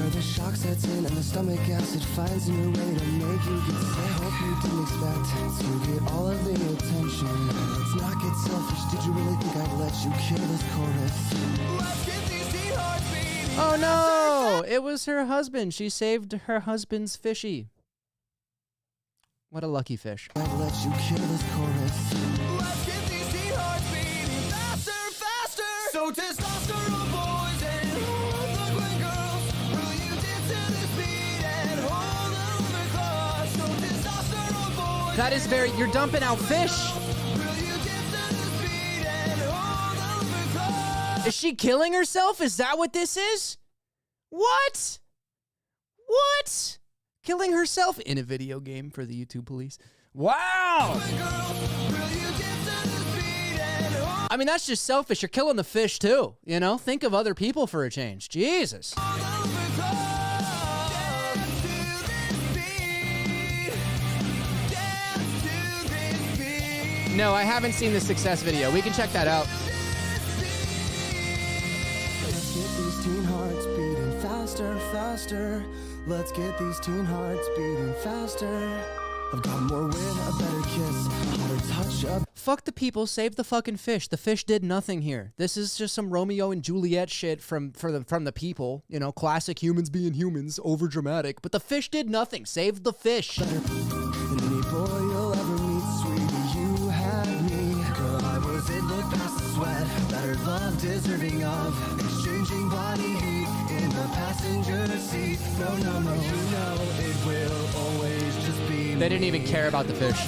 where the shock sets in and the stomach acid finds a new way to make you get sick. I hope you didn't expect to get all of the attention. Let's not get selfish. Did you really think I'd let you kill this chorus? Let's get these teen hearts beating.
Oh no! It was her husband. She saved her husband's fishy. What a lucky fish.
I'd let you kill this chorus. Let's get these teen hearts beating faster, faster. So testosterone boys and Harlequin girls, will you dance to this beat and hold on the cause? So testosterone boys.
That is very... You're dumping out fish.
Will you dance to this beat and hold on the cause?
Is she killing herself? Is that what this is? What? What? Killing herself in a video game for the YouTube police. Wow! I mean, that's just selfish. You're killing the fish, too. You know? Think of other people for a change. Jesus. No, I haven't seen the Success video. We can check that out.
Let's get these teen hearts beating faster, faster. Let's get these teen hearts beating faster. I've got more wit, a better kiss, hotter touch up.
Fuck the people, save the fucking fish. The fish did nothing here. This is just some Romeo and Juliet shit from the people. You know, classic humans being humans, over dramatic. But the fish did nothing. Save the fish.
And any boy you'll ever meet, sweetie, you had me. Girl, I was it, look past the sweat. Better love deserving of exchanging body heat in the passenger seat. No, no, no, you know it will always just be.
They didn't even care about the fish.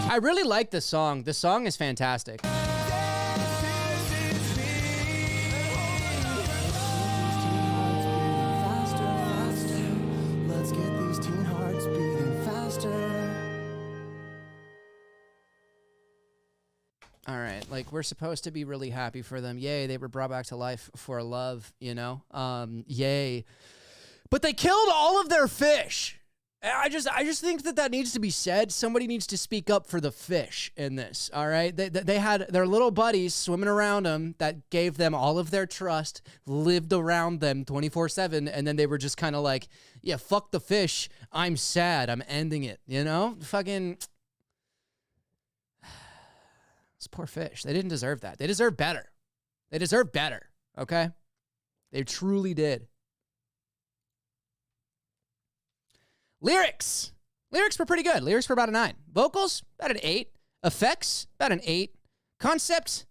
I really like this song. The song is fantastic.
Let's get these teen hearts beating faster.
All right, like we're supposed to be really happy for them. Yay, they were brought back to life for love, you know? Yay. But they killed all of their fish. I just think that needs to be said. Somebody needs to speak up for the fish in this, all right? They had their little buddies swimming around them that gave them all of their trust, lived around them 24/7, and then they were just kind of like, yeah, fuck the fish. I'm sad. I'm ending it, you know? Fucking... It's poor fish. They didn't deserve that. They deserve better. They deserve better, okay? They truly did. Lyrics. Lyrics were pretty good. Lyrics were about a 9. Vocals, about an 8. Effects, about an 8. Concept,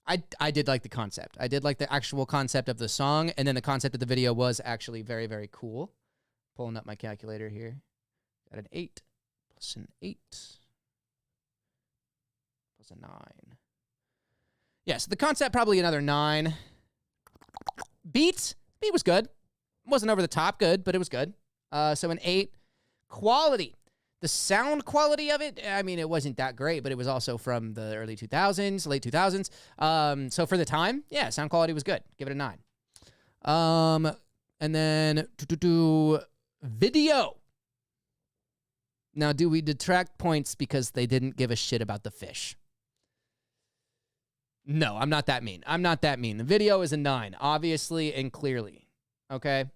I did like the concept. I did like the actual concept of the song, and then the concept of the video was actually very, very cool. Pulling up my calculator here. Got an 8 plus an 8. was a 9. Yes, the concept probably another 9. Beat was good. It wasn't over the top good, but it was good. So an 8. Quality. The sound quality of it, I mean, it wasn't that great, but it was also from the early 2000s, late 2000s. So for the time, yeah, sound quality was good. Give it a 9. And then video. Now, do we detract points because they didn't give a shit about the fish? No, I'm not that mean. I'm not that mean. The video is a 9, obviously and clearly. Okay?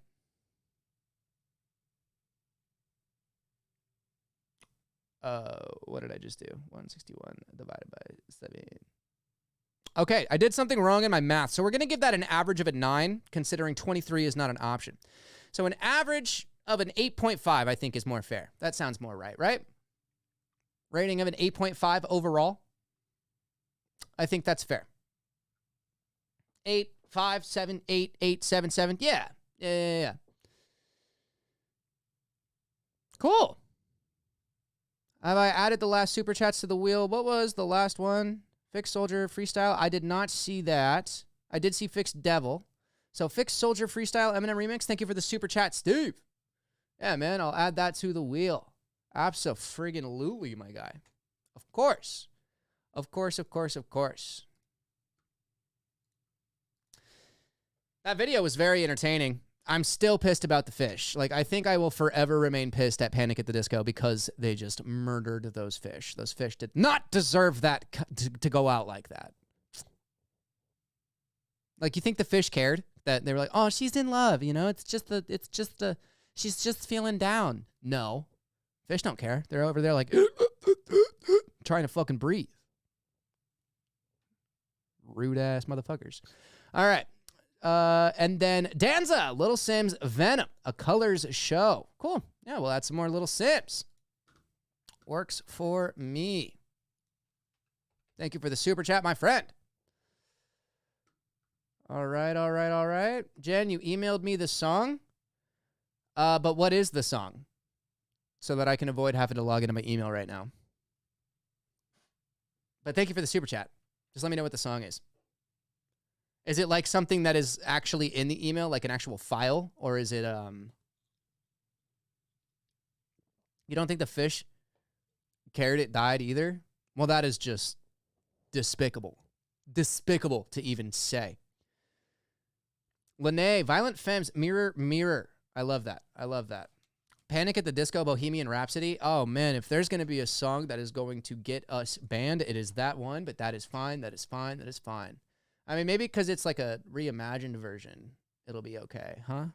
What did I just do? 161 divided by 7. Okay, I did something wrong in my math. So we're going to give that an average of a 9, considering 23 is not an option. So an average of an 8.5, I think, is more fair. That sounds more right? Rating of an 8.5 overall. I think that's fair. 8, 5, 7, 8, 8, 7, 7. Yeah. Cool. Have I added the last super chats to the wheel? What was the last one? Fixed Soldier Freestyle. I did not see that. I did see Fixed Devil. So Fixed Soldier Freestyle Eminem Remix. Thank you for the super chat, Steve. Yeah, man, I'll add that to the wheel. Abso-friggin-lutely, my guy. Of course. Of course. That video was very entertaining. I'm still pissed about the fish. Like, I think I will forever remain pissed at Panic at the Disco because they just murdered those fish. Those fish did not deserve that to go out like that. Like, you think the fish cared? That they were like, oh, she's in love, you know? She's just feeling down. No. Fish don't care. They're over there like, trying to fucking breathe. Rude ass motherfuckers. All right. And then Danza, Little Sims, Venom, A Colors Show. Cool. Yeah, we'll add some more Little Sims. Works for me. Thank you for the super chat, my friend. All right. Jen, you emailed me the song. But what is the song? So that I can avoid having to log into my email right now. But thank you for the super chat. Just let me know what the song is. Is it like something that is actually in the email, like an actual file? Or is it, you don't think the fish cared it died either? Well, that is just despicable. Despicable to even say. Lene, Violent Femmes, Mirror. I love that. Panic at the Disco, Bohemian Rhapsody. Oh, man, if there's going to be a song that is going to get us banned, it is that one, but that is fine. I mean, maybe because it's like a reimagined version, it'll be okay, huh?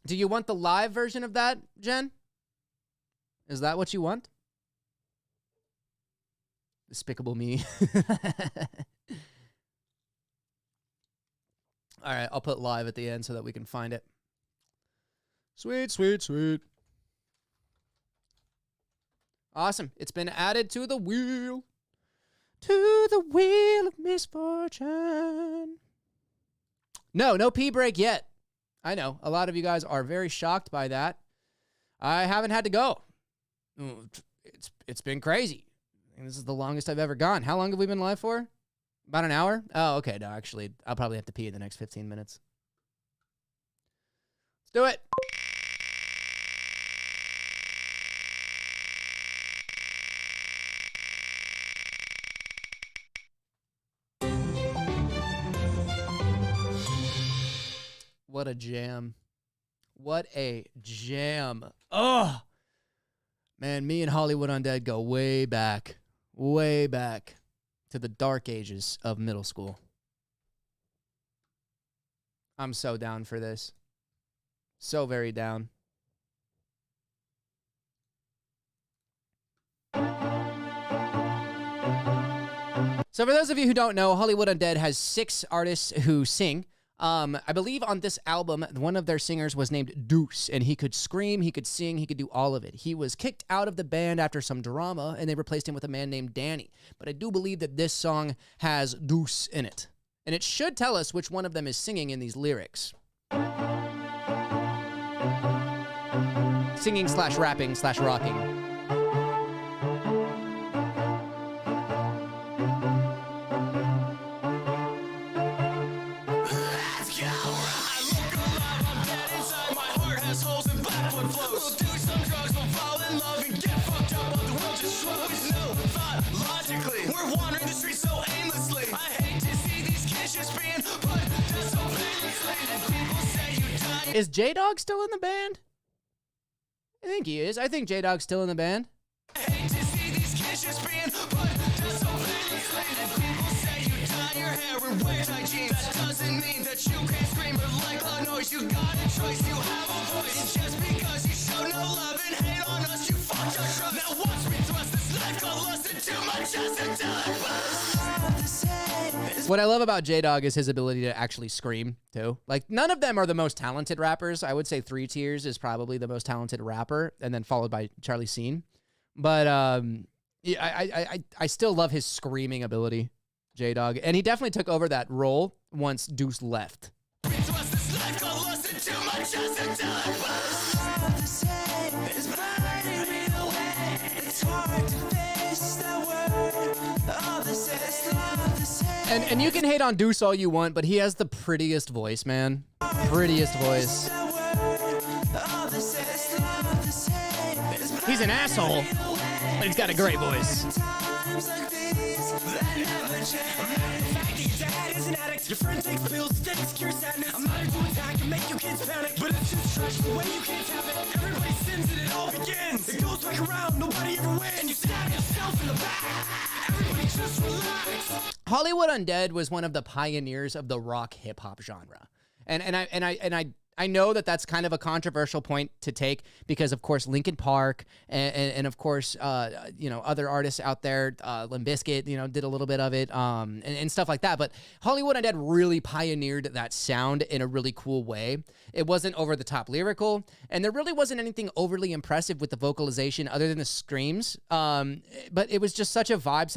Do you want the live version of that, Jen? Is that what you want? Despicable Me. All right, I'll put live at the end so that we can find it. Sweet. Awesome. It's been added to the wheel. To the wheel of misfortune. No pee break yet. I know. A lot of you guys are very shocked by that. I haven't had to go. It's been crazy. This is the longest I've ever gone. How long have we been live for? About an hour? Oh, okay. No, actually, I'll probably have to pee in the next 15 minutes. Let's do it. What a jam. What a jam. Oh, man, me and Hollywood Undead go way back to the dark ages of middle school. I'm so down for this. So very down. So for those of you who don't know, Hollywood Undead has 6 artists who sing. I believe on this album, one of their singers was named Deuce, and he could scream, he could sing, he could do all of it. He was kicked out of the band after some drama, and they replaced him with a man named Danny. But I do believe that this song has Deuce in it. And it should tell us which one of them is singing in these lyrics. Singing /rapping/rocking. Is J-Dog still in the band? I think he is. I think J-Dog's still in the band. What I love about J-Dog is his ability to actually scream, too. Like, none of them are the most talented rappers. I would say 3 Tiers is probably the most talented rapper, and then followed by Charlie Scene. But yeah, I still love his screaming ability, J-Dog. And he definitely took over that role once Deuce left. And you can hate on Deuce all you want, but he has the prettiest voice, man. Prettiest voice. He's an asshole, but he's got a great voice. Your friend takes pills, sticks, cure sadness. I'm not here to attack and make you kids panic, but it's just trash the way you can't have it. Everybody sins and it all begins. It goes back around, nobody ever wins. You stab yourself in the back. Everybody just relax. Hollywood Undead was one of the pioneers of the rock hip hop genre. And I know that that's kind of a controversial point to take because, of course, Linkin Park and of course, other artists out there, Limp Bizkit, did a little bit of it and stuff like that. But Hollywood Undead really pioneered that sound in a really cool way. It wasn't over the top lyrical, and there really wasn't anything overly impressive with the vocalization other than the screams. But it was just such a vibe,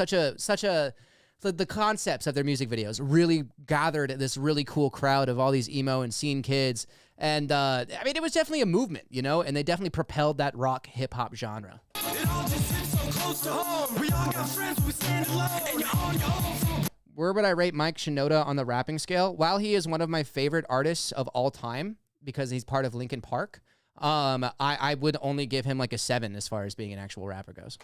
the concepts of their music videos really gathered this really cool crowd of all these emo and scene kids. And, it was definitely a movement, and they definitely propelled that rock hip-hop genre. It all just hits so close to home. We all got friends, we stand alone, and you're on your own. Where would I rate Mike Shinoda on the rapping scale? While he is one of my favorite artists of all time, because he's part of Linkin Park, I would only give him like a 7 as far as being an actual rapper goes.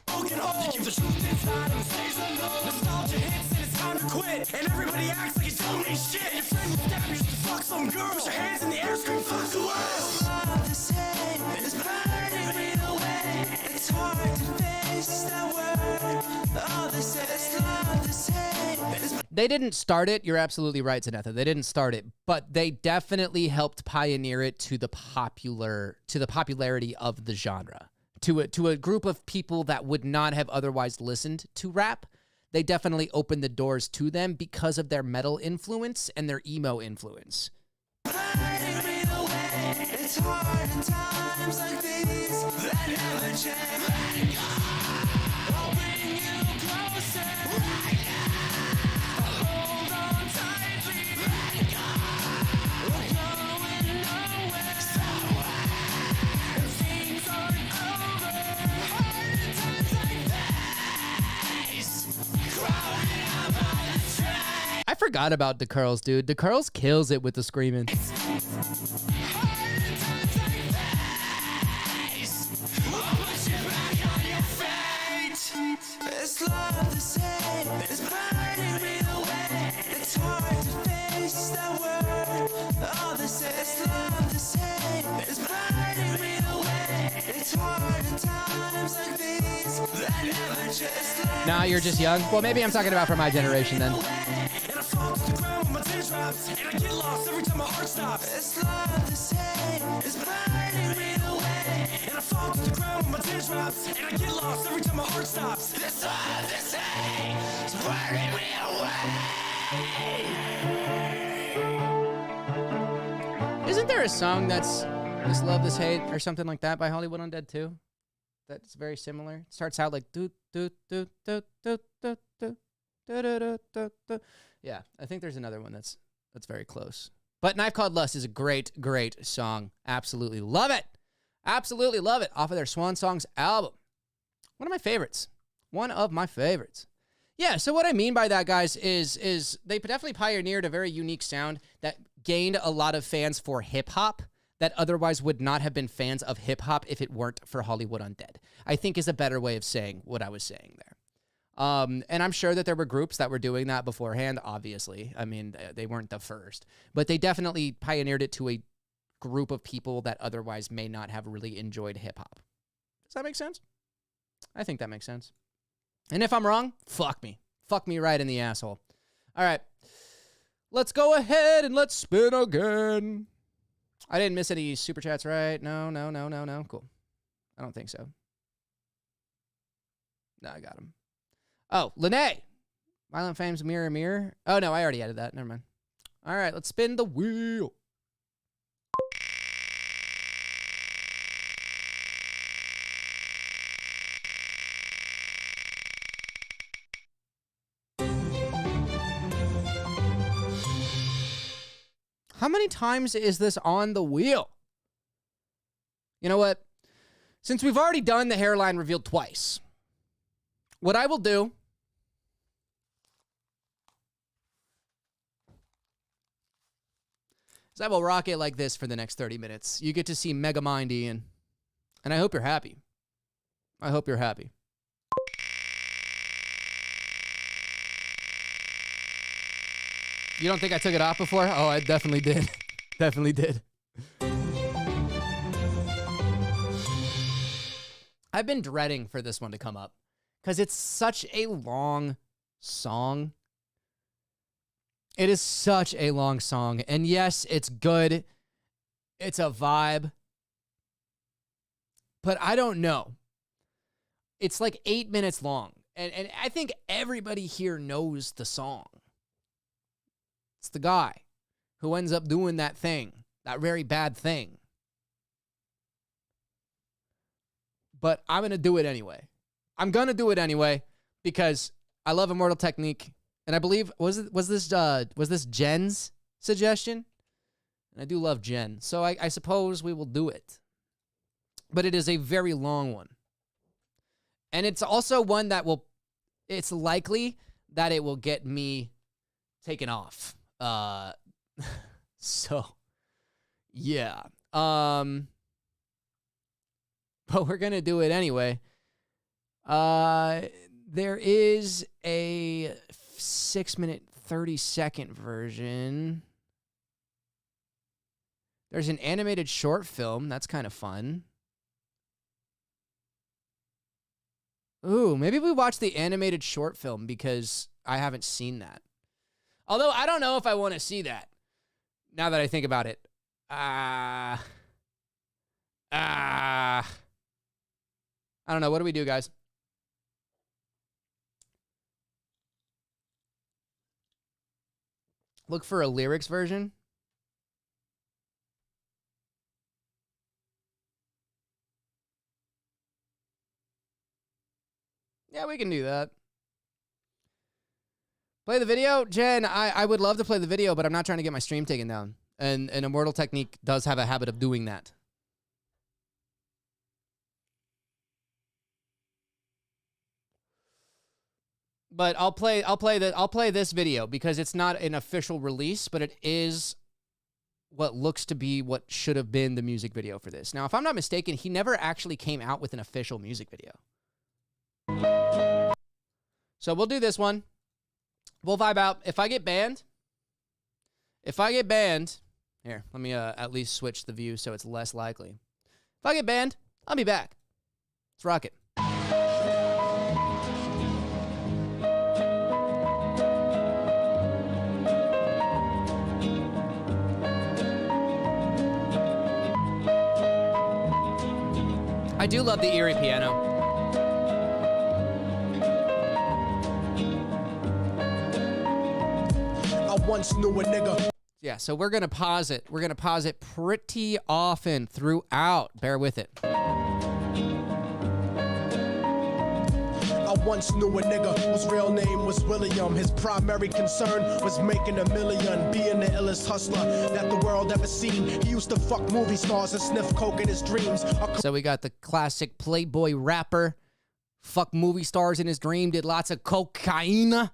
Quit, and everybody acts like it's don't mean shit. Your friend will stab you to fuck some girl. Put your hands in the air, scream fuck the world. Love is hate, it's burning me away. It's hard to face that word. All this is love is hate. They didn't start it. You're absolutely right, Zanetha. They didn't start it, but they definitely helped pioneer it to the popularity of the genre. To a group of people that would not have otherwise listened to rap. They definitely opened the doors to them because of their metal influence and their emo influence. It's hard in times like these that never change. I'll bring you closer. Hold on tightly. We're going nowhere. And things aren't over. Hard in times like these. I forgot about the curls, dude. The curls kills it with the screaming. Nah, you're just young. Well, maybe I'm talking about for my generation then. Isn't there a song that's This Love, This Hate or something like that by Hollywood Undead too? That's very similar. It starts out like do do do do do do do do do do. Yeah, I think there's another one that's very close. But Knife Called Lust is a great, great song. Absolutely love it. Absolutely love it. Off of their Swan Songs album. One of my favorites. One of my favorites. Yeah, so what I mean by that, guys, is they definitely pioneered a very unique sound that gained a lot of fans for hip-hop that otherwise would not have been fans of hip-hop if it weren't for Hollywood Undead, I think is a better way of saying what I was saying there. And I'm sure that there were groups that were doing that beforehand, obviously. I mean, they weren't the first. But they definitely pioneered it to a group of people that otherwise may not have really enjoyed hip hop. Does that make sense? I think that makes sense. And if I'm wrong, fuck me. Fuck me right in the asshole. All right. Let's go ahead and let's spin again. I didn't miss any super chats, right? No. Cool. I don't think so. No, I got him. Oh, Lene. Violent Fame's Mirror Mirror. Oh, no, I already added that. Never mind. All right, let's spin the wheel. How many times is this on the wheel? You know what? Since we've already done the hairline reveal twice, what I will do is I will rock it like this for the next 30 minutes. You get to see Megamind Ian, and I hope you're happy. I hope you're happy. You don't think I took it off before? Oh, I definitely did. Definitely did. I've been dreading for this one to come up because it's such a long song. It is such a long song. And yes, it's good. It's a vibe. But I don't know. It's like 8 minutes long. And I think everybody here knows the song. It's the guy who ends up doing that thing, that very bad thing. But I'm going to do it anyway. I'm going to do it anyway because I love Immortal Technique. And I believe, was this Jen's suggestion? And I do love Jen. So I suppose we will do it. But it is a very long one. And it's also one that it's likely that it will get me taken off. So, yeah. But we're going to do it anyway. There is a 6-minute, 30-second version. There's an animated short film. That's kind of fun. Ooh, maybe we watch the animated short film because I haven't seen that. Although I don't know if I want to see that. Now that I think about it. I don't know. What do we do, guys? Look for a lyrics version. Yeah, we can do that. Play the video? Jen, I would love to play the video, but I'm not trying to get my stream taken down. And Immortal Technique does have a habit of doing that. But I'll play this video because it's not an official release, but it is what looks to be what should have been the music video for this. Now, if I'm not mistaken, he never actually came out with an official music video. So we'll do this one. We'll vibe out. If I get banned, here, let me at least switch the view so it's less likely. If I get banned, I'll be back. Let's rock it. I do love the eerie piano.
Once knew a nigga.
Yeah, so we're going to pause it. We're going to pause it pretty often throughout. Bear with it.
I once knew a nigga whose real name was William. His primary concern was making $1 million, being the illest hustler that the world ever seen. He used to fuck movie stars and sniff coke in his dreams.
So we got the classic Playboy rapper, fuck movie stars in his dream, did lots of cocaine.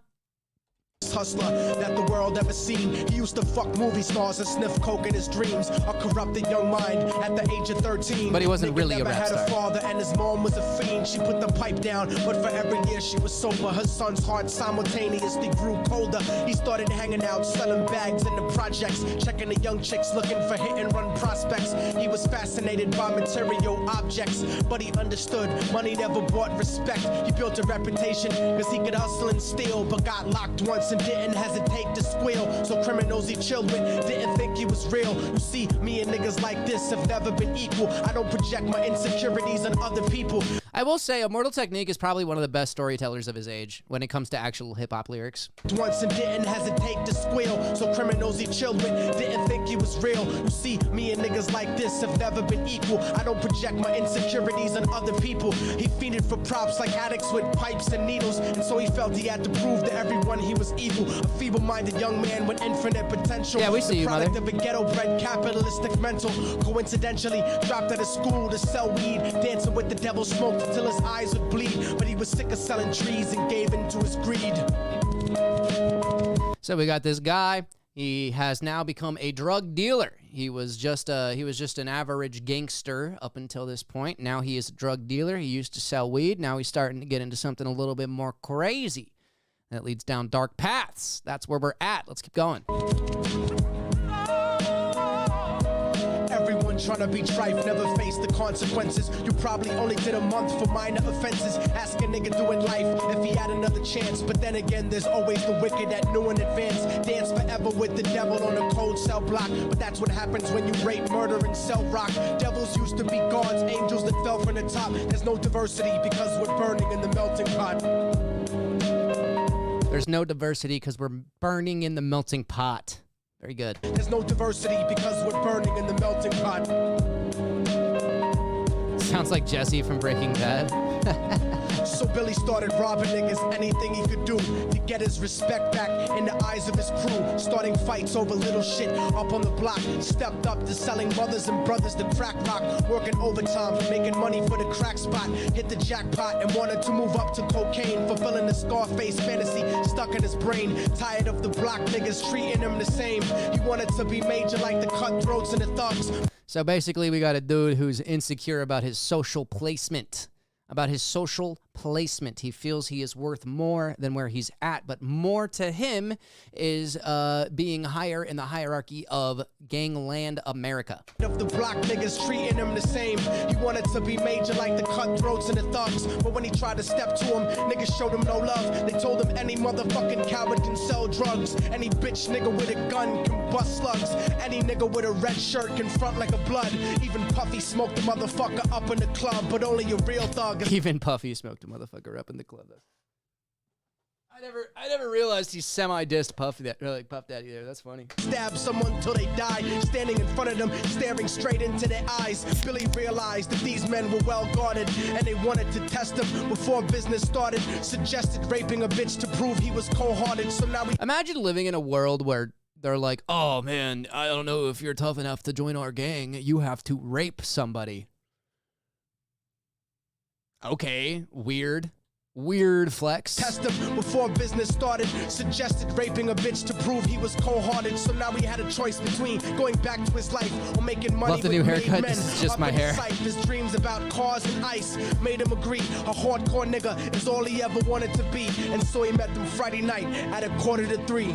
hustler that the world ever seen. He used to fuck movie stars and sniff coke in his dreams. A corrupted young mind at the age of 13.
But he wasn't really a
never
rap
had
star.
a father and his mom was a fiend. She put the pipe down, but for every year she was sober. Her son's heart simultaneously grew colder. He started hanging out, selling bags in the projects, checking the young chicks looking for hit and run prospects. He was fascinated by material objects, but he understood money never bought respect. He built a reputation because he could hustle and steal, but got locked once and didn't hesitate to squeal. So criminals he chilled with didn't think he was real. You see, me and niggas like this have never been equal. I don't project my insecurities on other people.
I will say, Immortal Technique is probably one of the best storytellers of his age when it comes to actual hip-hop lyrics.
Once and didn't hesitate to squeal. So criminals he chilled with didn't think he was real. You see, me and niggas like this have never been equal. I don't project my insecurities on other people. He fiended for props like addicts with pipes and needles, and so he felt he had to prove to everyone he was evil. A feeble-minded young man with infinite potential.
Yeah, we see you, mother.
The product of a ghetto-bred capitalistic mental. Coincidentally, dropped out of school to sell weed, dancing with the devil, smoked until his eyes would bleed. But he was sick of selling trees and gave in to his greed.
So we got this guy. He has now become a drug dealer. He was just an average gangster up until this point. Now he is a drug dealer. He used to sell weed. Now he's starting to get into something a little bit more crazy. That leads down dark paths. That's where we're at. Let's keep going.
Everyone trying to be trife never face the consequences. You probably only did a month for minor offenses. Ask a nigga doing life if he had another chance. But then again, there's always the wicked that knew in advance. Dance forever with the devil on a cold cell block. But that's what happens when you rape, murder, and sell rock. Devils used to be gods, angels that fell from the top. There's no diversity because we're burning in the melting pot.
There's no diversity because we're burning in the melting pot. Very good.
There's no diversity because we're burning in the melting pot.
Sounds like Jesse from Breaking Bad.
So Billy started robbing niggas, anything he could do to get his respect back in the eyes of his crew. Starting fights over little shit up on the block. Stepped up to selling mothers and brothers to crack rock. Working overtime, making money for the crack spot. Hit the jackpot and wanted to move up to cocaine. Fulfilling the Scarface fantasy stuck in his brain. Tired of the block niggas treating him the same. He wanted to be major like the cutthroats and the thugs.
So basically, we got a dude who's insecure about his social placement. He feels he is worth more than where he's at, but more to him is being higher in the hierarchy of gangland America.
Of the block niggas treating him the same. He wanted to be major like the cutthroats and the thugs. But when he tried to step to him, niggas showed him no love. They told him any motherfucking coward can sell drugs. Any bitch nigga with a gun can bust slugs. Any nigga with a red shirt can front like a blood. Even Puffy smoked the motherfucker up in the club, but only a real thug.
Even Puffy smoked a motherfucker up in the club. I never realized he semi-dissed Puff Daddy there. That's funny.
Stab someone till they die, standing in front of them, staring straight into their eyes. Billy realized that these men were well guarded, and they wanted to test him before business started. Suggested raping a bitch to prove he was cold-hearted. So now we
imagine living in a world where they're like, "Oh man, I don't know if you're tough enough to join our gang. You have to rape somebody." Okay, weird flex.
Test him before business started. Suggested raping a bitch to prove he was cold-hearted. So now he had a choice between going back to his life or making money.
Love the
with
new
made
haircut.
men.
This is just
Up
my
in his
hair.
sight, his dreams about cars and ice made him agree. A hardcore nigga is all he ever wanted to be. And so he met them Friday night at 2:45.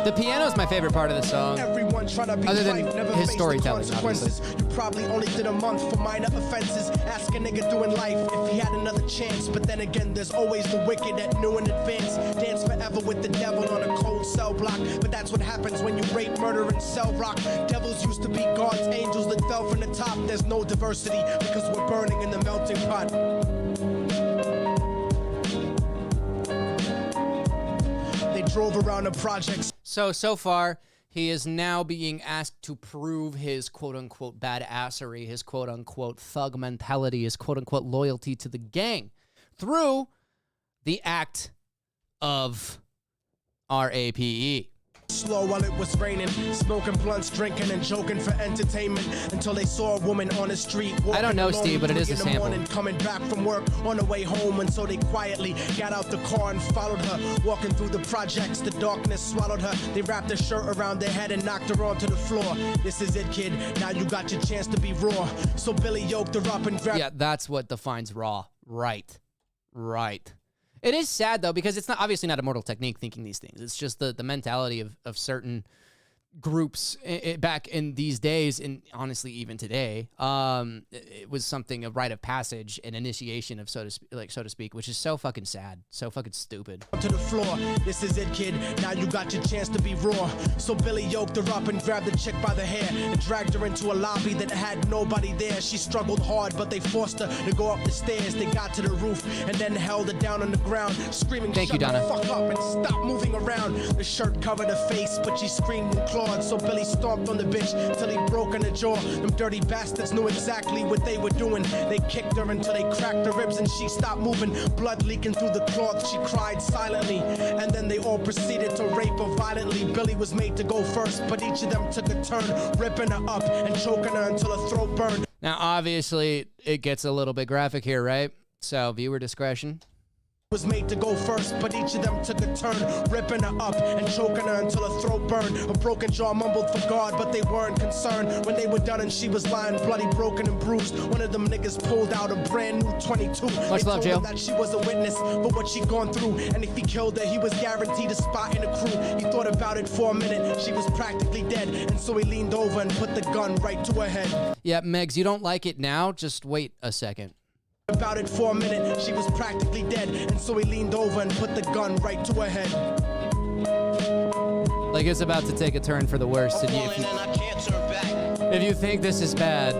The piano is my favorite part of the song.
Everyone trying to be
Other than
life, never
his
face
storytelling,
the consequences. You probably only did a month for minor offenses. Ask a nigga doing life if he had another chance. But then again, there's always the wicked that knew in advance. Dance forever with the devil on a cold cell block. But that's what happens when you rape, murder, and sell rock. Devils used to be gods, angels that fell from the top. There's no diversity because we're burning in the melting pot. They drove around the projects.
So far, he is now being asked to prove his quote-unquote badassery, his quote-unquote thug mentality, his quote-unquote loyalty to the gang through the act of RAPE.
slow while it was raining, smoking blunts, drinking and joking for entertainment until they saw a woman on the street.
I don't know, Steve, but it is a sample.
Morning, coming back from work on the way home, and so they quietly got out the car and followed her. Walking through the projects, the darkness swallowed her. They wrapped her shirt around their head and knocked her onto the floor. This is it, kid. Now you got your chance to be raw. So Billy yoked her up and grabbed.
Yeah, that's what defines raw. Right. It is sad, though, because it's not obviously not Immortal Technique thinking these things. It's just the mentality of certain groups back in these days, and honestly even today. It was something, a rite of passage, an initiation of so to speak, which is so fucking sad, so fucking stupid.
To the floor. This is it, kid. Now you got your chance to be raw. So Billy yoked her up and grabbed the chick by the hair and dragged her into a lobby that had nobody there. She struggled hard, but they forced her to go up the stairs. They got to the roof and then held her down on the ground, screaming,
"Thank you,
shut
Donna.
the fuck up and stop moving around." The shirt covered her face, but she screamed and clawed. So Billy stomped on the bitch till he broke in her jaw. Them dirty bastards knew exactly what they were doing. They kicked her until they cracked her ribs and she stopped moving. Blood leaking through the cloth, she cried silently. And then they all proceeded to rape her violently. Billy was made to go first, but each of them took a turn, ripping her up and choking her until her throat burned.
Now, obviously, it gets a little bit graphic here, right? So, viewer discretion.
Was made to go first, but each of them took a turn, ripping her up and choking her until her throat burned. Her broken jaw mumbled for God, but they weren't concerned. When they were done and she was lying bloody, broken and bruised, one of them niggas pulled out a brand new 22.
Much love, Joe.
That she was a witness for what she'd gone through, and if he killed her, he was guaranteed a spot in the crew. He thought about it for a minute. She was practically dead, and so he leaned over and put the gun right to her head.
Yeah, Megs, you don't like it now? Just wait a second.
About it for a minute, she was practically dead, and so he leaned over and put the gun right to her head.
Like it's about to take a turn for the worse, and if you think this is bad.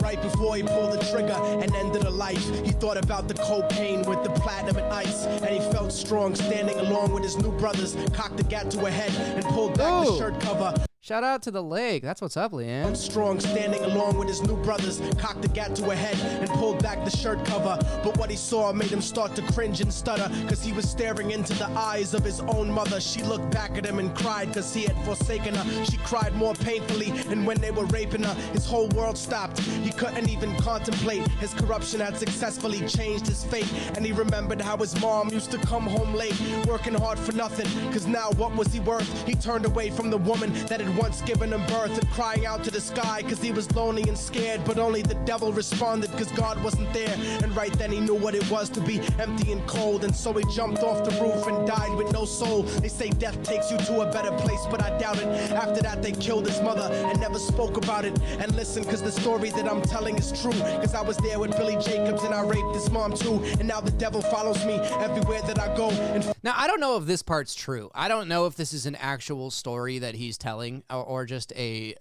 Right before he pulled the trigger and ended her life, he thought about the cocaine with the platinum and ice, and he felt strong standing along with his new brothers, cocked the gat to her head and pulled back the shirt cover.
Shout out to the lake. That's what's up, Leanne.
Strong standing along with his new brothers, cocked the gat to her head and pulled back the shirt cover. But what he saw made him start to cringe and stutter, cause he was staring into the eyes of his own mother. She looked back at him and cried cause he had forsaken her. She cried more painfully, and when they were raping her, his whole world stopped. He couldn't even contemplate. His corruption had successfully changed his fate, and he remembered how his mom used to come home late, working hard for nothing, cause now what was he worth? He turned away from the woman that had once given him birth and crying out to the sky cause he was lonely and scared, but only the devil responded cause God wasn't there. And right then he knew what it was to be empty and cold, and so he jumped off the roof and died with no soul. They say death takes you to a better place, but I doubt it. After that they killed his mother and never spoke about it. And listen, cause the story that I'm telling is true, cause I was there with Billy Jacobs and I raped his mom too, and now the devil follows me everywhere that I go. And
now, I don't know if this part's true. I don't know if this is an actual story that he's telling, or just a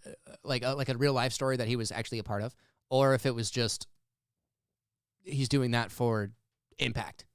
real life story that he was actually a part of, or if it was just he's doing that for impact.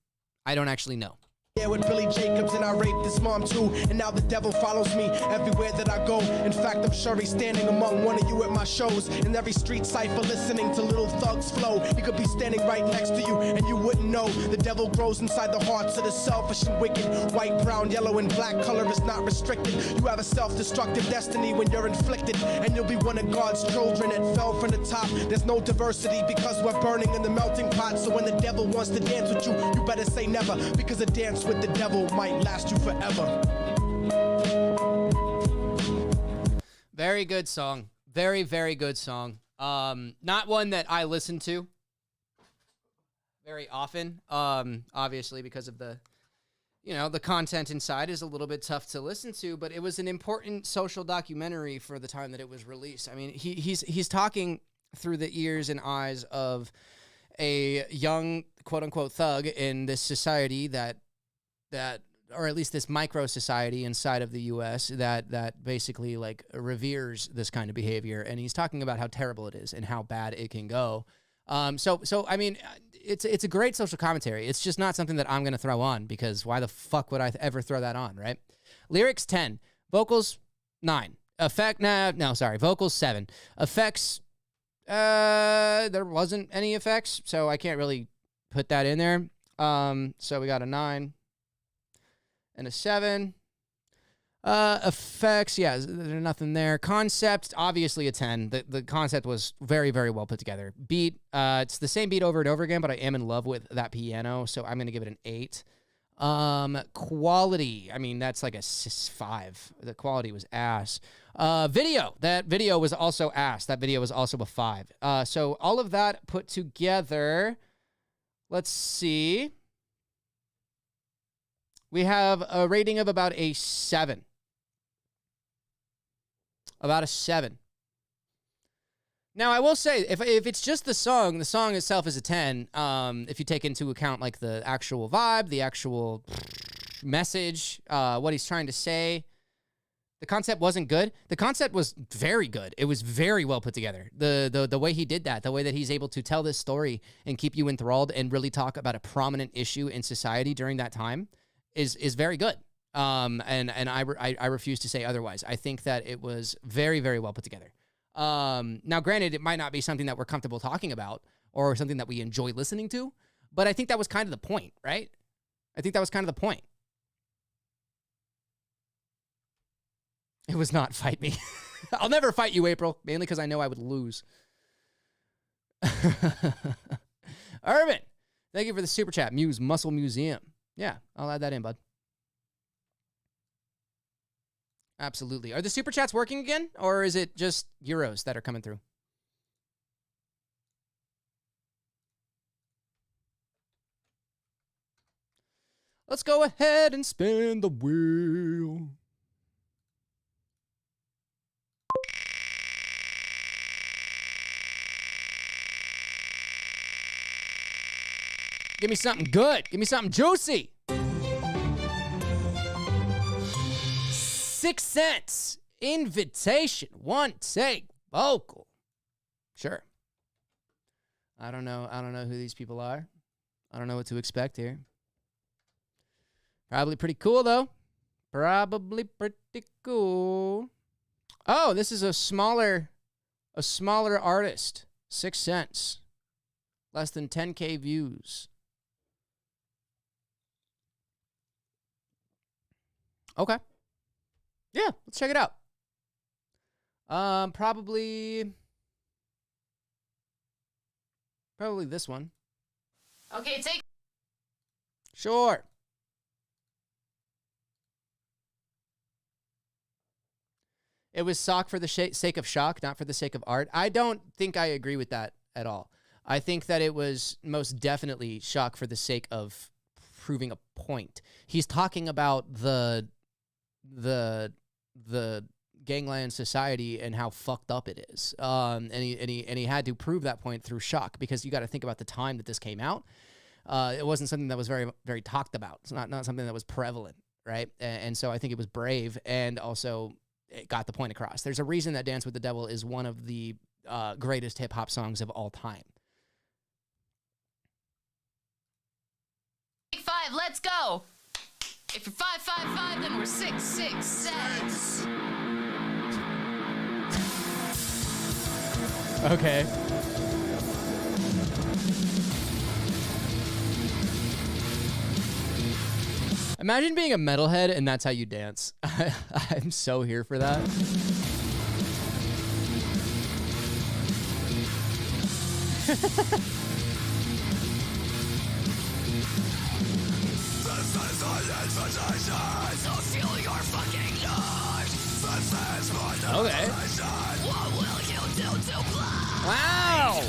I don't actually know.
Yeah, with Billy Jacobs and I raped his mom too, and now the devil follows me everywhere that I go. In fact, I'm sure he's standing among one of you at my shows, in every street cipher listening to Little Thugs flow. He could be standing right next to you and you wouldn't know. The devil grows inside the hearts of the selfish and wicked. White, brown, yellow, and black color is not restricted. You have a self-destructive destiny when you're inflicted, and you'll be one of God's children that fell from the top. There's no diversity because we're burning in the melting pot. So when the devil wants to dance with you, you better say never, because a dance with the devil might last you forever.
Very good song. Very, very good song. Not one that I listen to very often. Obviously because of the content inside is a little bit tough to listen to, but it was an important social documentary for the time that it was released. I mean, he's talking through the ears and eyes of a young quote unquote thug in this society that or at least this micro society inside of the U.S. that basically like reveres this kind of behavior, and he's talking about how terrible it is and how bad it can go. So I mean, it's a great social commentary. It's just not something that I'm gonna throw on, because why the fuck would I ever throw that on, right? Lyrics 10, vocals 9, vocals 7, effects. There wasn't any effects, so I can't really put that in there. So we got a 9. and a 7. Effects, yeah, there's nothing there. Concept, obviously a 10. The concept was very, very well put together. Beat, it's the same beat over and over again, but I am in love with that piano, so I'm going to give it an 8. Quality, I mean, that's like a 5. The quality was ass. Video, that video was also ass. That video was also a 5. So all of that put together, let's see. We have a rating of about a 7. About a 7. Now, I will say, if it's just the song itself is a 10. If you take into account like the actual vibe, the actual message, what he's trying to say, the concept wasn't good. The concept was very good. It was very well put together. The way he did that, the way that he's able to tell this story and keep you enthralled and really talk about a prominent issue in society during that time is very good. And I refuse to say otherwise. I think that it was very, very well put together. Now, granted, it might not be something that we're comfortable talking about or something that we enjoy listening to, but I think that was kind of the point, right? I think that was kind of the point. It was not fight me. I'll never fight you, April, mainly because I know I would lose. Urban, thank you for the super chat. Muse Muscle Museum. Yeah, I'll add that in, bud. Absolutely. Are the super chats working again, or is it just euros that are coming through? Let's go ahead and spin the wheel. Give me something good. Give me something juicy. 6 cents. Invitation. One take. Vocal. Sure. I don't know who these people are. I don't know what to expect here. Probably pretty cool, though. Probably pretty cool. Oh, this is a smaller artist. 6 cents. Less than 10K views. Okay. Yeah, let's check it out. Probably this one.
Okay, take.
Sure. It was sock for the sake of shock, not for the sake of art. I don't think I agree with that at all. I think that it was most definitely shock for the sake of proving a point. He's talking about the gangland society and how fucked up it is. And he had to prove that point through shock, because you got to think about the time that this came out. It wasn't something that was very, very talked about. It's not something that was prevalent, right? And so I think it was brave, and also it got the point across. There's a reason that Dance with the Devil is one of the greatest hip hop songs of all time.
Take 5, let's go. If you're 555, then we're 666.
Okay. Imagine being a metalhead and that's how you dance. I'm so here for that. Okay.
What will you do to blood?
Wow.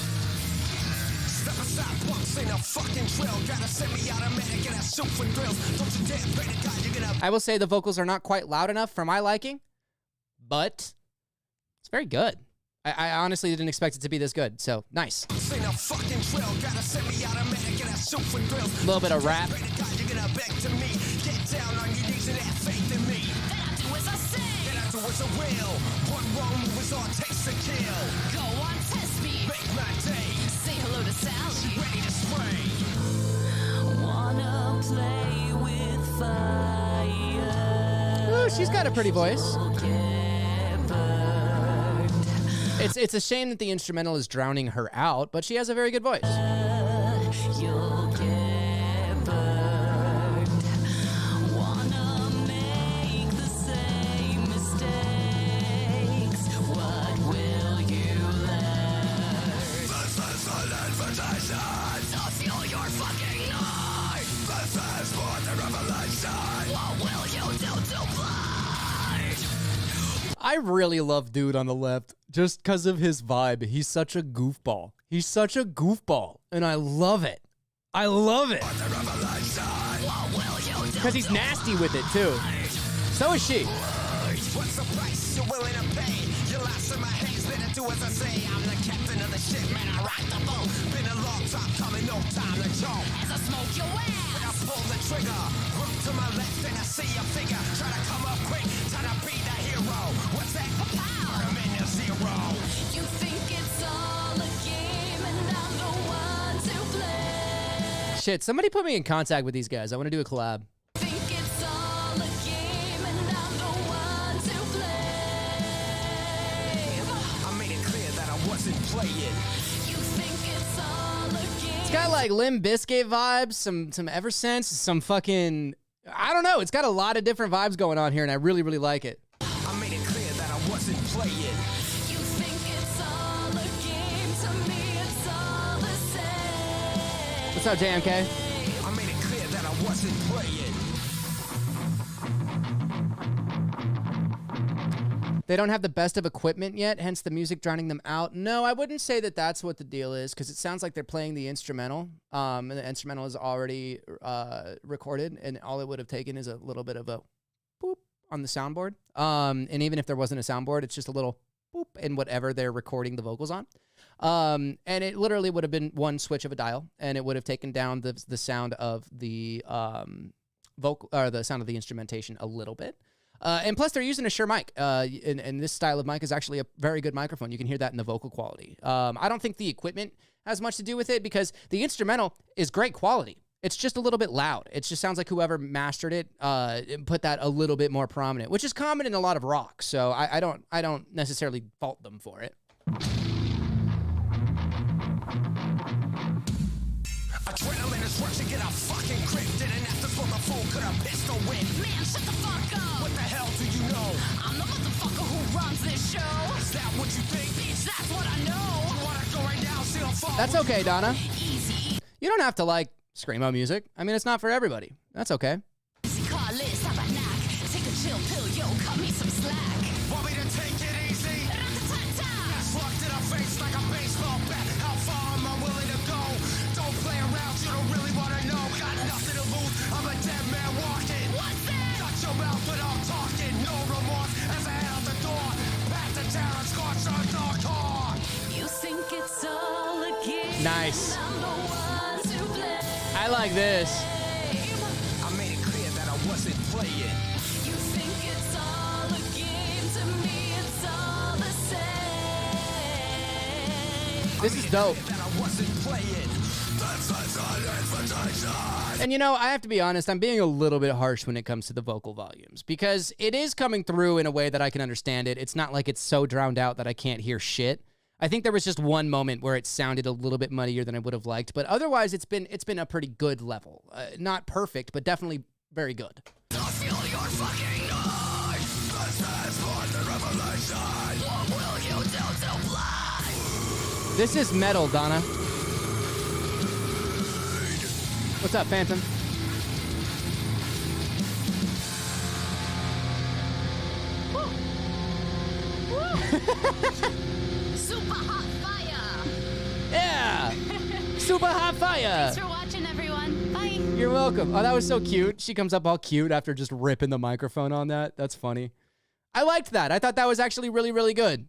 Step aside, punks ain't a fucking drill. Gotta send me out a man, get a shoot for drills. Don't you dare pray to God, you're gonna.
I will say the vocals are not quite loud enough for my liking, but it's very good. I honestly didn't expect it to be this good, so nice. A little bit of rap.
Go on, test me.
Make my day.
Say hello to Sally.
Ready to spray.
Wanna play with fire.
Ooh, she's got a pretty voice. It's a shame that the instrumental is drowning her out, but she has a very good voice.
You'll get burned. Wanna
I really love Dude on the Left just because of his vibe. He's such a goofball. He's such a goofball, and I love it. I love it. Because he's nasty with it, too. So is she.
What's the price you're willing to pay? Your last in my hands, better do as I say. I'm the captain of the ship, man, I ride the boat. Been a long time coming, no time to joke.
As I smoke your ass.
When I pull the trigger, look to my left and I see a figure. Try to come up quick, try to be the hero. What's that?
Pow!
I'm in a zero.
You think it's all a game and I'm the one to play.
Shit, somebody put me in contact with these guys. I want to do a collab.
Think it's all a game and I'm the one to play.
I made it clear that I wasn't playing.
You think it's all a game.
It's got like Limp Bizkit vibes, some Eversense, some fucking... I don't know. It's got a lot of different vibes going on here, and I really, really like it.
I made it clear that I wasn't playing.
You think it's all a game, to me it's all the same.
What's up, JMK?
I made it clear that I wasn't playing.
They don't have the best of equipment yet, hence the music drowning them out. No, I wouldn't say that that's what the deal is, because it sounds like they're playing the instrumental, and the instrumental is already recorded, and all it would have taken is a little bit of a boop on the soundboard. And even if there wasn't a soundboard, it's just a little boop in whatever they're recording the vocals on. And it literally would have been one switch of a dial, and it would have taken down the sound of the vocal, or the sound of the instrumentation a little bit. And plus, they're using a Shure mic, and this style of mic is actually a very good microphone. You can hear that in the vocal quality. I don't think the equipment has much to do with it because the instrumental is great quality. It's just a little bit loud. It just sounds like whoever mastered it put that a little bit more prominent, which is common in a lot of rock. So I don't necessarily fault them for it.
Adrenaline is rushing, get a fucking grip. Didn't have to pull the phone, could have pistol whip.
Man, shut the fuck up.
What the hell do you know?
I'm the motherfucker who runs this show.
Is that what you think?
Bitch, that's what I know.
You wanna go right now, see how far?
That's okay, Donna.
Easy.
You don't have to like screamo music. I mean, it's not for everybody. That's okay.
Easy car list, how about knock? Take a chill pill, yo, cut me some slack.
Want me to take it easy?
Ra-ta-ta-ta.
Slugged in her face like a baseball bat. How far am I willing to go? Don't play around, you don't really wanna know. Got nothing to lose, I'm a dead man walking.
What's that?
Shut your mouth when I'm talking. No remorse as I head out the door. Back to Terrence, scorched our dark car.
You think it's all a game?
Nice.
I'm the one to play.
I like this.
I made it clear that I wasn't playing.
You think it's all a game? To me, it's all the same.
This is dope.
That I wasn't playing.
And you know, I have to be honest, I'm being a little bit harsh when it comes to the vocal volumes because it is coming through in a way that I can understand it. It's not like it's so drowned out that I can't hear shit. I think there was just one moment where it sounded a little bit muddier than I would have liked, but otherwise it's been a pretty good level. Not perfect, but definitely very good. This is metal, Donna. What's up, Phantom?
Super hot fire.
Yeah! Super hot fire!
Thanks for watching, everyone. Bye.
You're welcome. Oh, that was so cute. She comes up all cute after just ripping the microphone on that. That's funny. I liked that. I thought that was actually really, really good.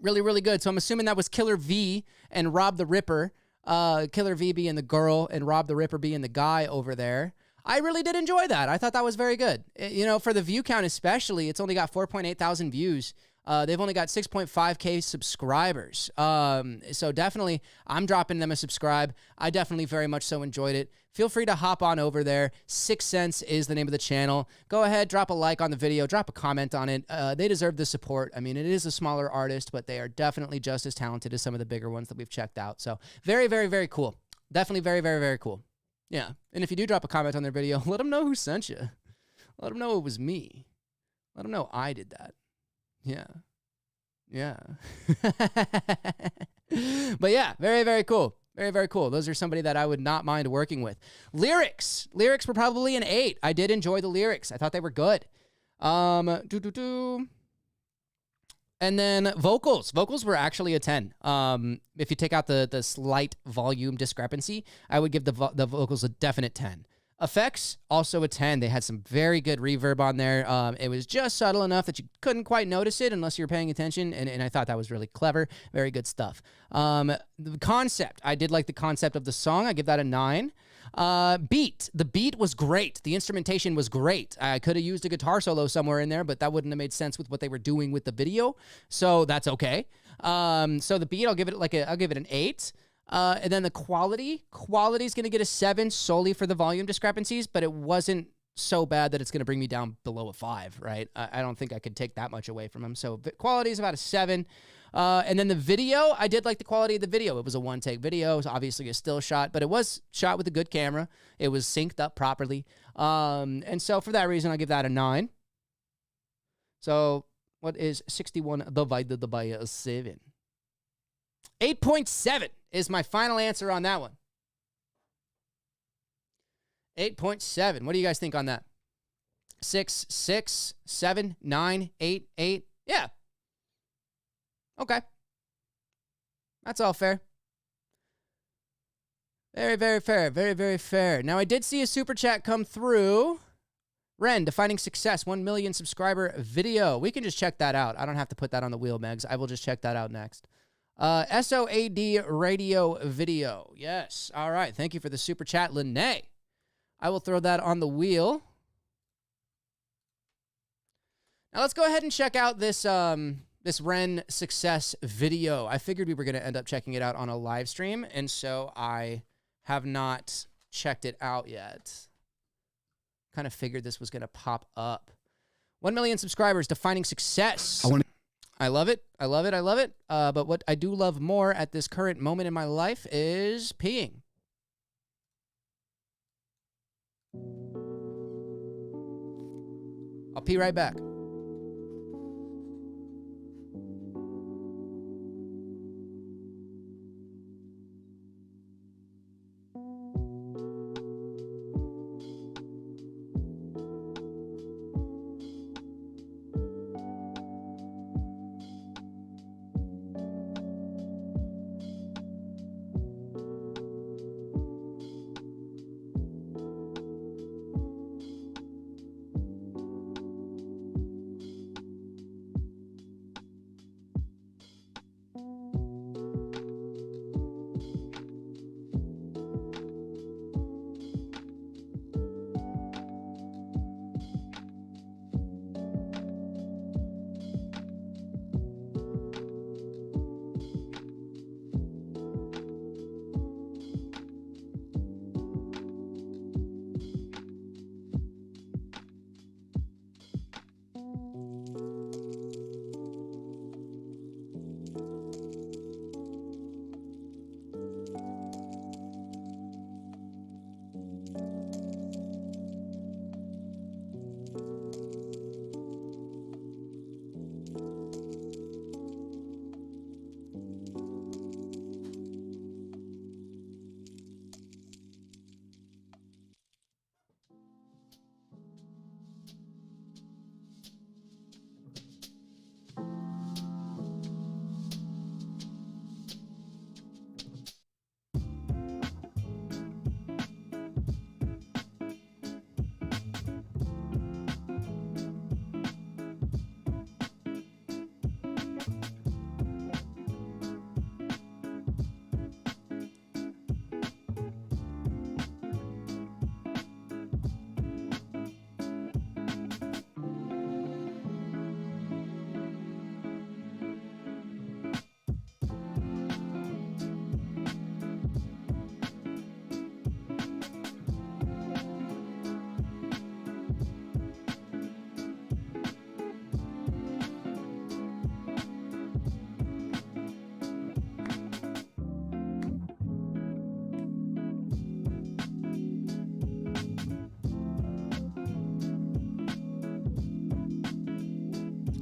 Really, really good. So I'm assuming that was Killer V and Rob the Ripper. Killer V being the girl and Rob the Ripper being the guy over there. I really did enjoy that. I thought that was very good. You know, for the view count especially, it's only got 4.8 thousand views. They've only got 6.5K subscribers. So definitely, I'm dropping them a subscribe. I definitely very much so enjoyed it. Feel free to hop on over there. 6 Cents is the name of the channel. Go ahead, drop a like on the video, drop a comment on it. They deserve the support. I mean, it is a smaller artist, but they are definitely just as talented as some of the bigger ones that we've checked out. So very, very, very cool. Definitely very, very, very cool. Yeah. And if you do drop a comment on their video, let them know who sent you. Let them know it was me. Let them know I did that. Yeah. Yeah. But yeah, very, very cool. Very, very cool. Those are somebody that I would not mind working with. Lyrics. Lyrics were probably an 8. I did enjoy the lyrics. I thought they were good. And then vocals. Vocals were actually a 10. If you take out the slight volume discrepancy, I would give the vocals a definite 10. Effects, also a 10. They had some very good reverb on there. It was just subtle enough that you couldn't quite notice it unless you were paying attention, and I thought that was really clever. Very good stuff. The concept, I did like the concept of the song. I give that a 9. Beat. The beat was great. The instrumentation was great. I could have used a guitar solo somewhere in there, but that wouldn't have made sense with what they were doing with the video. So that's okay. So the beat, I'll give it an 8. And then the quality is going to get a 7 solely for the volume discrepancies, but it wasn't so bad that it's going to bring me down below a 5, right? I don't think I could take that much away from him. So quality is about a 7. And then the video, I did like the quality of the video. It was a one-take video. It was obviously a still shot, but it was shot with a good camera. It was synced up properly. And so for that reason, I'll give that a 9. So what is 61 divided by 7? 8.7 is my final answer on that one. 8.7. What do you guys think on that? 6, 6, 7, 9, 8, 8. Yeah. Okay. That's all fair. Very, very fair. Very, very fair. Now, I did see a super chat come through. Ren, Defining Success, 1 million subscriber video. We can just check that out. I don't have to put that on the wheel, Megs. I will just check that out next. SOAD radio video. Yes. All right. Thank you for the super chat, Lene. I will throw that on the wheel. Now let's go ahead and check out this this Ren Success video. I figured we were going to end up checking it out on a live stream, and so I have not checked it out yet. Kind of figured this was going to pop up. 1 million subscribers, Defining Success. I love it. I love it. I love it. But what I do love more at this current moment in my life is peeing. I'll pee right back.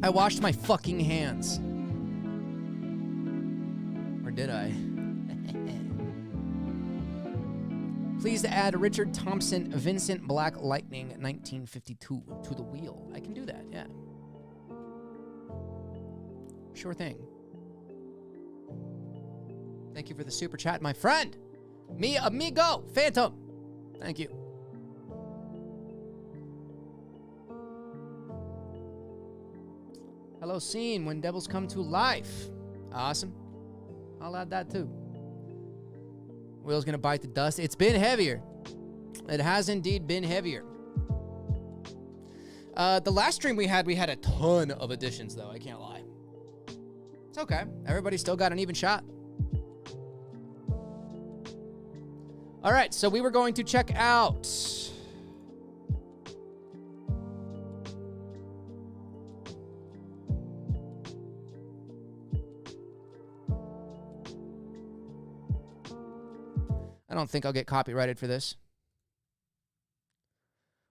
I washed my fucking hands. Or did I? Please add Richard Thompson, Vincent Black Lightning, 1952 to the wheel. I can do that, yeah. Sure thing. Thank you for the super chat, my friend. Mi amigo, Phantom. Thank you. Hello, scene. When devils come to life. Awesome. I'll add that too. Will's gonna bite the dust. It's been heavier. It has indeed been heavier. The last stream we had a ton of additions, though. I can't lie. It's okay. Everybody still got an even shot. All right, so we were going to check out. I don't think I'll get copyrighted for this.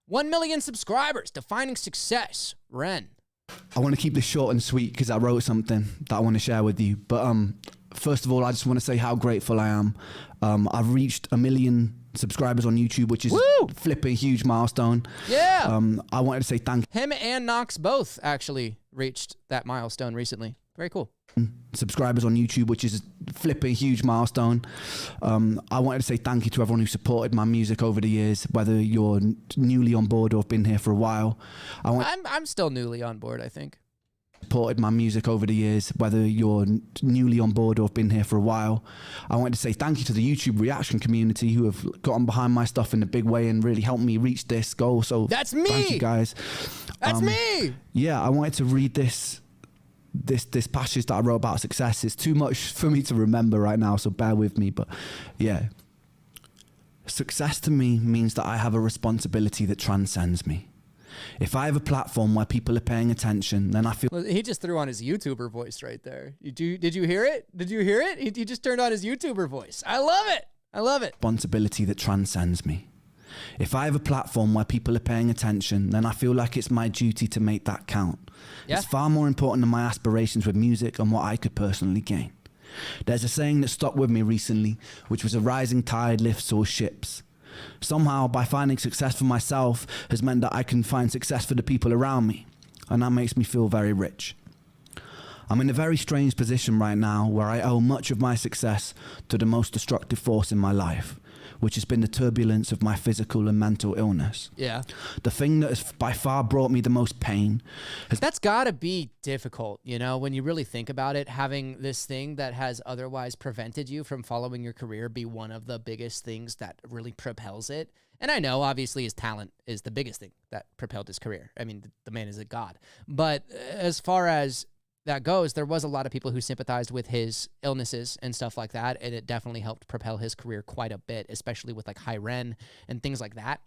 1 million subscribers, defining success. Ren.
I want to keep this short and sweet because I wrote something that I want to share with you. But first of all, I just want to say how grateful I am. I've reached 1 million subscribers on YouTube, which is
Woo!
flipping huge milestone.
Yeah.
I wanted to say thank
Him and Knox both actually reached that milestone recently. Very cool.
subscribers on YouTube, which is a flipping huge milestone. I wanted to say thank you to everyone who supported my music over the years, whether you're newly on board or have been here for a while.
I'm still newly on board, I think.
Supported my music over the years, whether you're newly on board or have been here for a while. I wanted to say thank you to the YouTube reaction community who have gotten behind my stuff in a big way and really helped me reach this goal. So
that's me.
Thank you guys.
That's me.
Yeah, I wanted to read this passage that I wrote about success. It's too much for me to remember right now, so bear with me. But yeah, success to me means that I have a responsibility that transcends me. If I have a platform where people are paying attention, then I feel...
Well, he just threw on his YouTuber voice right there. Did you hear it? Did you hear it? He just turned on his YouTuber voice. I love it. I love it.
Responsibility that transcends me. If I have a platform where people are paying attention, then I feel like it's my duty to make that count.
Yeah.
It's far more important than my aspirations with music and what I could personally gain. There's a saying that stuck with me recently, which was a rising tide lifts all ships. Somehow, by finding success for myself has meant that I can find success for the people around me, and that makes me feel very rich. I'm in a very strange position right now where I owe much of my success to the most destructive force in my life, which has been the turbulence of my physical and mental illness.
Yeah.
The thing that has by far brought me the most pain has...
That's got to be difficult, you know, when you really think about it, having this thing that has otherwise prevented you from following your career be one of the biggest things that really propels it. And I know, obviously, his talent is the biggest thing that propelled his career. I mean, the man is a god. But as far as that goes, there was a lot of people who sympathized with his illnesses and stuff like that, and it definitely helped propel his career quite a bit, especially with like High Ren and things like that.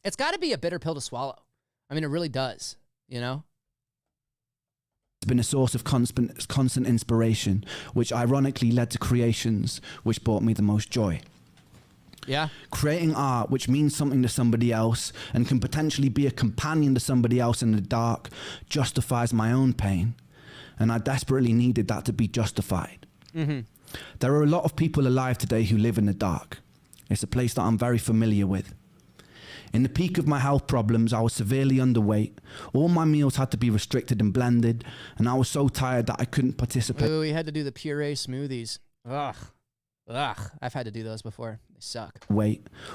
It's got to be a bitter pill to swallow. I mean, it really does, you know?
It's been a source of constant inspiration, which ironically led to creations which brought me the most joy.
Yeah.
Creating art, which means something to somebody else and can potentially be a companion to somebody else in the dark, justifies my own pain. And I desperately needed that to be justified.
Mm-hmm.
There are a lot of people alive today who live in the dark. It's a place that I'm very familiar with. In the peak of my health problems, I was severely underweight. All my meals had to be restricted and blended, and I was so tired that I couldn't participate.
Ooh, we had to do the puree smoothies. Ugh. I've had to do those before. They suck.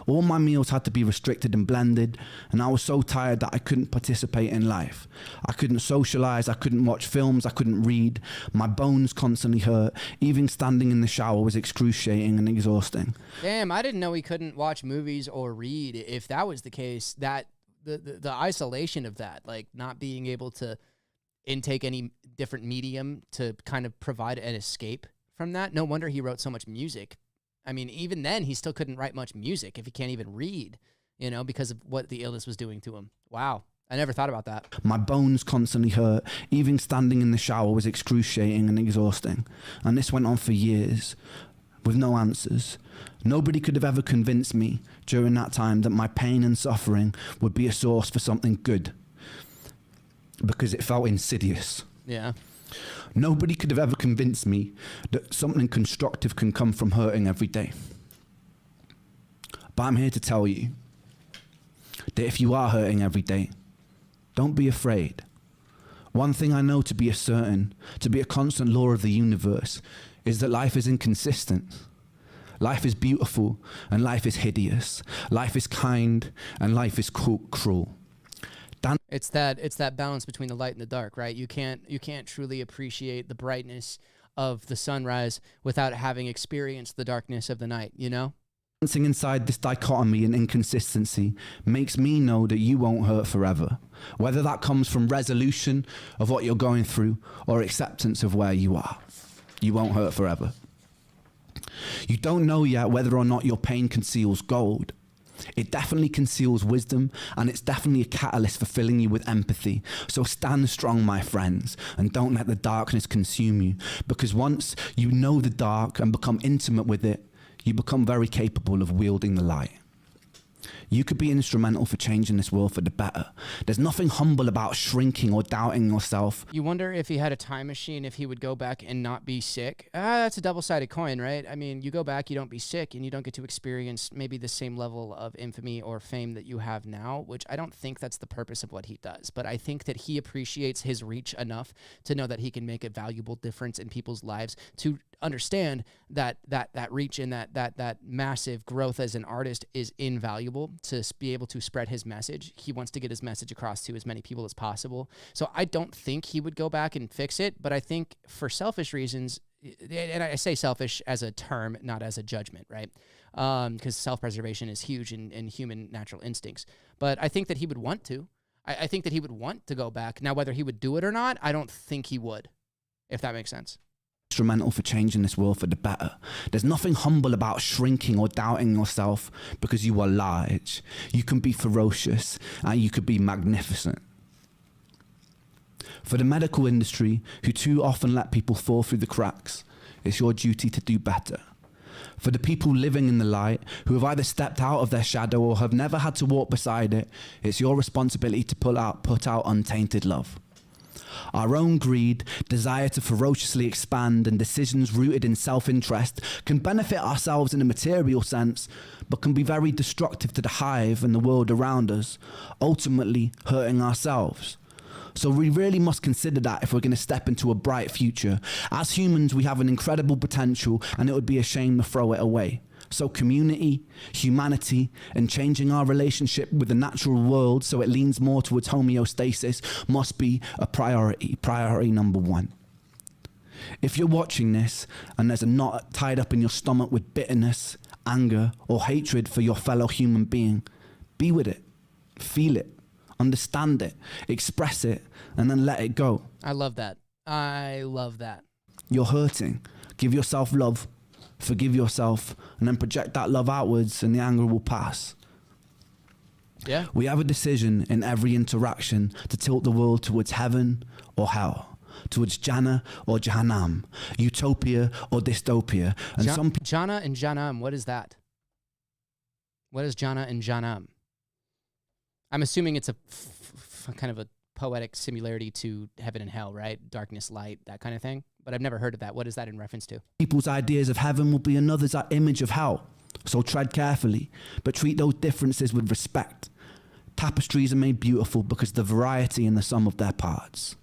All my meals had to be restricted and blended, and I was so tired that I couldn't participate in life. I couldn't socialize, I couldn't watch films, I couldn't read. My bones constantly hurt. Even standing in the shower was excruciating and exhausting.
Damn, I didn't know he couldn't watch movies or read. If that was the case, that the isolation of that, like not being able to intake any different medium to kind of provide an escape from that. No wonder he wrote so much music. I mean, even then, he still couldn't write much music if he can't even read, you know, because of what the illness was doing to him. Wow. I never thought about that.
My bones constantly hurt. Even standing in the shower was excruciating and exhausting. And this went on for years with no answers. Nobody could have ever convinced me during that time that my pain and suffering would be a source for something good, because it felt insidious.
Yeah.
Nobody could have ever convinced me that something constructive can come from hurting every day. But I'm here to tell you that if you are hurting every day, don't be afraid. One thing I know to be a certain, to be a constant law of the universe, is that life is inconsistent. Life is beautiful and life is hideous. Life is kind and life is cruel.
It's that balance between the light and the dark, right? You can't truly appreciate the brightness of the sunrise without having experienced the darkness of the night, you know?
Dancing inside this dichotomy and inconsistency makes me know that you won't hurt forever. Whether that comes from resolution of what you're going through or acceptance of where you are, you won't hurt forever. You don't know yet whether or not your pain conceals gold. It definitely conceals wisdom, and it's definitely a catalyst for filling you with empathy. So stand strong, my friends, and don't let the darkness consume you, because once you know the dark and become intimate with it, you become very capable of wielding the light. You could be instrumental for changing this world for the better. There's nothing humble about shrinking or doubting yourself.
You wonder if he had a time machine, if he would go back and not be sick. That's a double-sided coin, right? I mean, you go back, you don't be sick, and you don't get to experience maybe the same level of infamy or fame that you have now, which I don't think that's the purpose of what he does. But I think that he appreciates his reach enough to know that he can make a valuable difference in people's lives, to understand that reach and that massive growth as an artist is invaluable to be able to spread his message. He wants to get his message across to as many people as possible. So I don't think he would go back and fix it, but I think for selfish reasons, and I say selfish as a term, not as a judgment, right? Because self-preservation is huge in human natural instincts. But I think that he would want to. I think that he would want to go back. Now, whether he would do it or not, I don't think he would, if that makes sense.
Instrumental for changing this world for the better. There's nothing humble about shrinking or doubting yourself, because you are large. You can be ferocious and you could be magnificent. For the medical industry, who too often let people fall through the cracks, it's your duty to do better. For the people living in the light, who have either stepped out of their shadow or have never had to walk beside it, it's your responsibility to put out untainted love. Our own greed, desire to ferociously expand, and decisions rooted in self-interest can benefit ourselves in a material sense, but can be very destructive to the hive and the world around us, ultimately hurting ourselves. So we really must consider that if we're going to step into a bright future. As humans, we have an incredible potential, and it would be a shame to throw it away. So community, humanity, and changing our relationship with the natural world so it leans more towards homeostasis must be a priority number one. If you're watching this and there's a knot tied up in your stomach with bitterness, anger, or hatred for your fellow human being, be with it, feel it, understand it, express it, and then let it go.
I love that. I love that.
You're hurting. Give yourself love. Forgive yourself, and then project that love outwards, and the anger will pass.
Yeah.
We have a decision in every interaction to tilt the world towards heaven or hell, towards Jannah or Jahannam, utopia or dystopia. And
Jannah and Jahannam, what is that? What is Jannah and Jahannam? I'm assuming it's a kind of a poetic similarity to heaven and hell, right? Darkness, light, that kind of thing. But I've never heard of that. What is that in reference to?
People's ideas of heaven will be another's image of hell. So tread carefully, but treat those differences with respect. Tapestries are made beautiful because of the variety in the sum of their parts.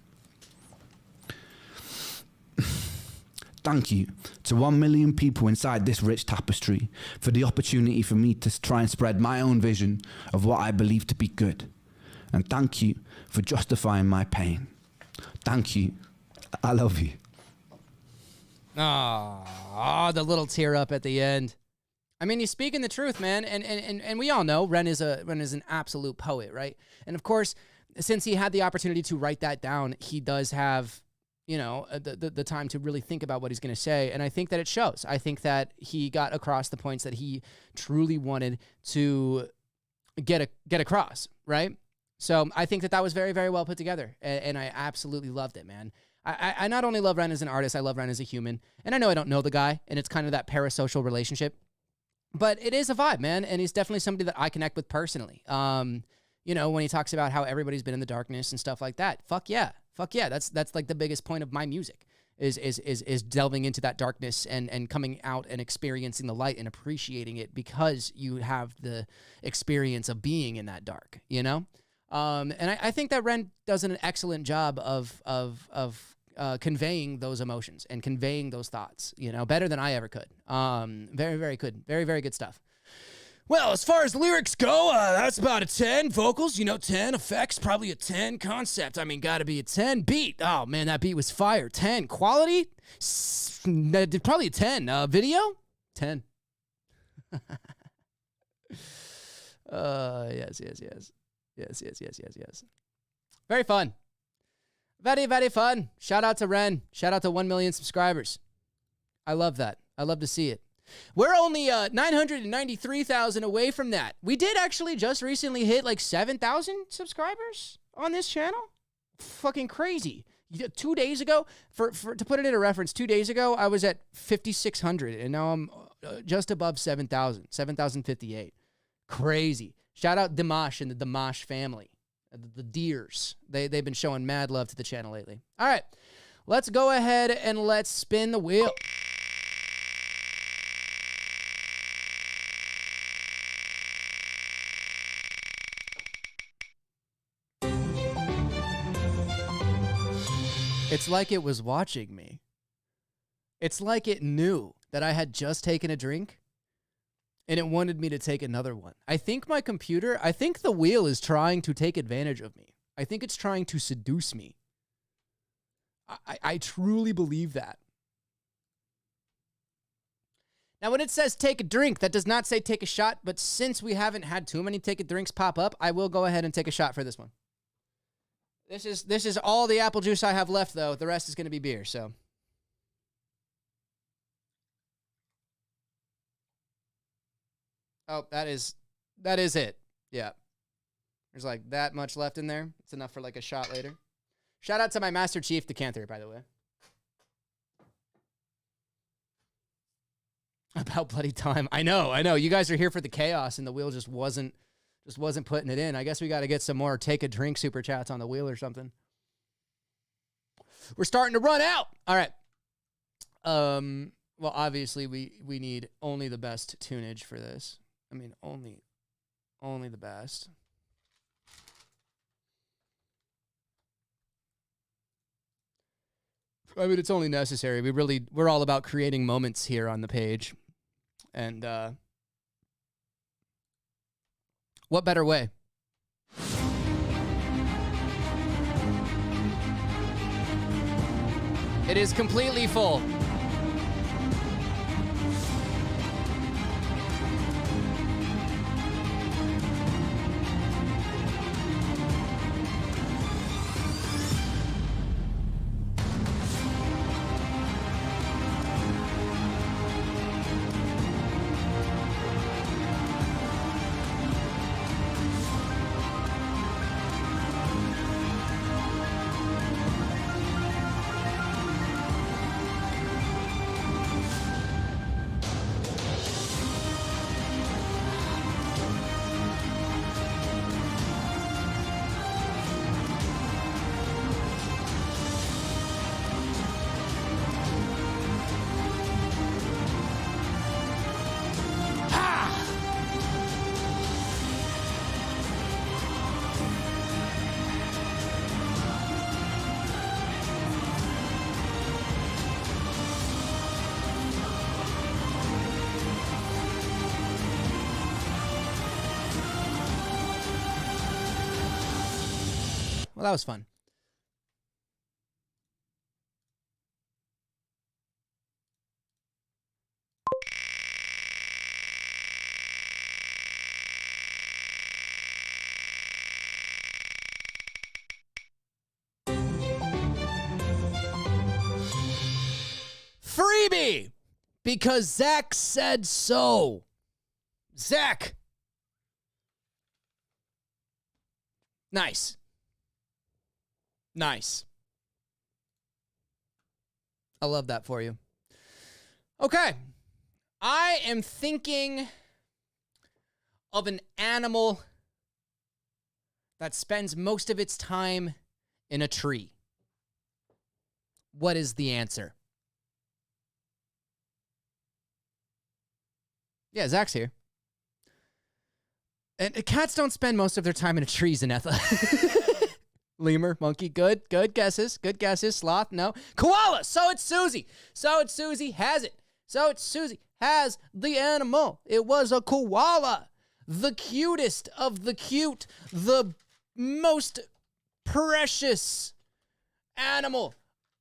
Thank you to 1 million people inside this rich tapestry for the opportunity for me to try and spread my own vision of what I believe to be good. And thank you for justifying my pain. Thank you. I love you.
Oh, the little tear up at the end. I mean, he's speaking the truth, man. And we all know Ren is an absolute poet, right? And of course, since he had the opportunity to write that down, he does have, the time to really think about what he's going to say. And I think that it shows. I think that he got across the points that he truly wanted to get across, right? So I think that was very, very well put together. And I absolutely loved it, man. I not only love Ren as an artist, I love Ren as a human. And I know I don't know the guy, and it's kind of that parasocial relationship. But it is a vibe, man, and he's definitely somebody that I connect with personally. When he talks about how everybody's been in the darkness and stuff like that, fuck yeah. That's like the biggest point of my music is delving into that darkness and coming out and experiencing the light and appreciating it because you have the experience of being in that dark, And I think that Ren does an excellent job of conveying those emotions and conveying those thoughts, you know, better than I ever could. Very, very good. Very, very good stuff. Well, as far as lyrics go, that's about a 10. Vocals, 10. Effects, probably a 10. Concept, gotta be a 10. Beat, oh man, that beat was fire. 10. Quality, probably a 10. Video, 10. Yes. Very fun. Very, very fun. Shout out to Ren. Shout out to 1 million subscribers. I love that. I love to see it. We're only 993,000 away from that. We did actually just recently hit like 7,000 subscribers on this channel. Fucking crazy. 2 days ago, to put it into reference, 2 days ago, I was at 5,600, and now I'm just above 7,000, 7,058. Crazy. Shout out Dimash and the Dimash family, the Deers. They've been showing mad love to the channel lately. All right, let's go ahead and let's spin the wheel. It's like it was watching me. It's like it knew that I had just taken a drink and it wanted me to take another one. I think the wheel is trying to take advantage of me. I think it's trying to seduce me. I truly believe that. Now, when it says take a drink, that does not say take a shot, but since we haven't had too many take a drinks pop up, I will go ahead and take a shot for this one. This is all the apple juice I have left, though. The rest is going to be beer, so. Oh, that is it. Yeah. There's like that much left in there. It's enough for like a shot later. Shout out to my Master Chief decanter, by the way. About bloody time. I know. You guys are here for the chaos, and the wheel just wasn't putting it in. I guess we got to get some more take a drink super chats on the wheel or something. We're starting to run out. All right. Well, obviously we need only the best tunage for this. Only the best. It's only necessary. We're all about creating moments here on the page. And what better way? It is completely full. Well, that was fun. Freebie! Because Zach said so. Zach! Nice. Nice. I love that for you. Okay. I am thinking of an animal that spends most of its time in a tree. What is the answer? Yeah, Zach's here. And cats don't spend most of their time in trees, Anetha. Lemur, monkey, good guesses. Good guesses. Sloth, no. Koala, so it's Susie. So it's Susie has it. So it's Susie has the animal. It was a koala. The cutest of the cute. The most precious animal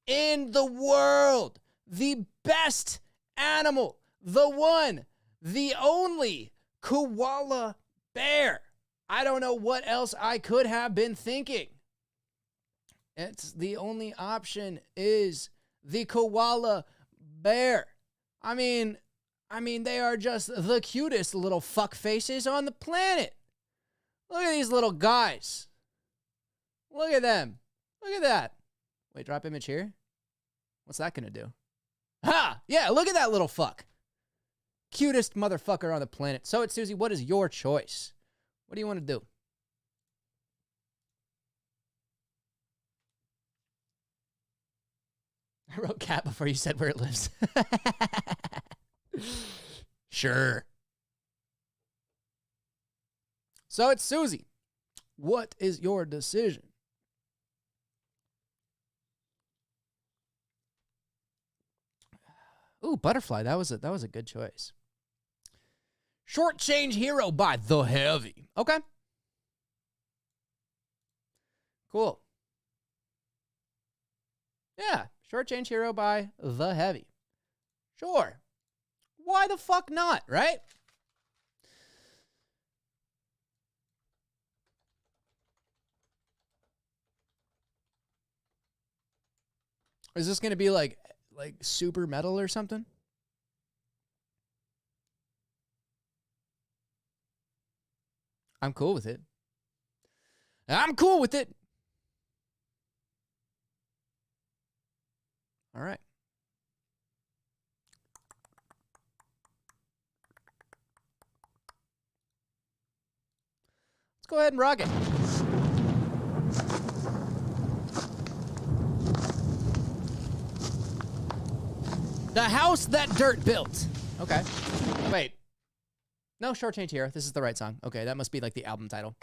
in the world. The best animal. The one. The only koala bear. I don't know what else I could have been thinking. It's the only option is the koala bear. I mean, they are just the cutest little fuck faces on the planet. Look at these little guys. Look at them. Look at that. Wait, drop image here? What's that gonna do? Ha! Yeah, look at that little fuck. Cutest motherfucker on the planet. So it's Susie, what is your choice? What do you want to do? I wrote cat before you said where it lives. Sure. So it's Susie. What is your decision? Ooh, butterfly. That was a good choice. Short Change Hero by The Heavy. Okay. Cool. Yeah. Short Change Hero by The Heavy. Sure. Why the fuck not, right? Is this going to be like super metal or something? I'm cool with it. I'm cool with it. All right. Let's go ahead and rock it. The House That Dirt Built. Okay. Wait. No, Short Change Hero. This is the right song. Okay, that must be like the album title.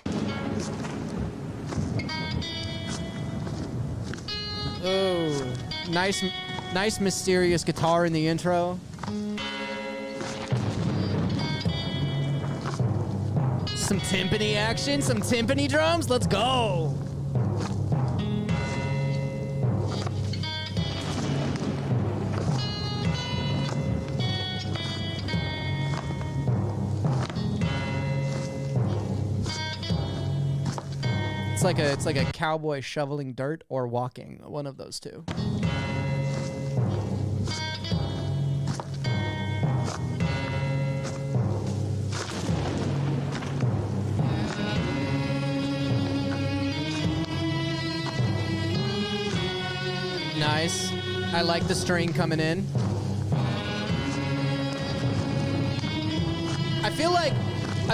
Oh, nice mysterious guitar in the intro. Some timpani action, some timpani drums. Let's go. It's like a cowboy shoveling dirt or walking, one of those two. Nice. I like the string coming in. I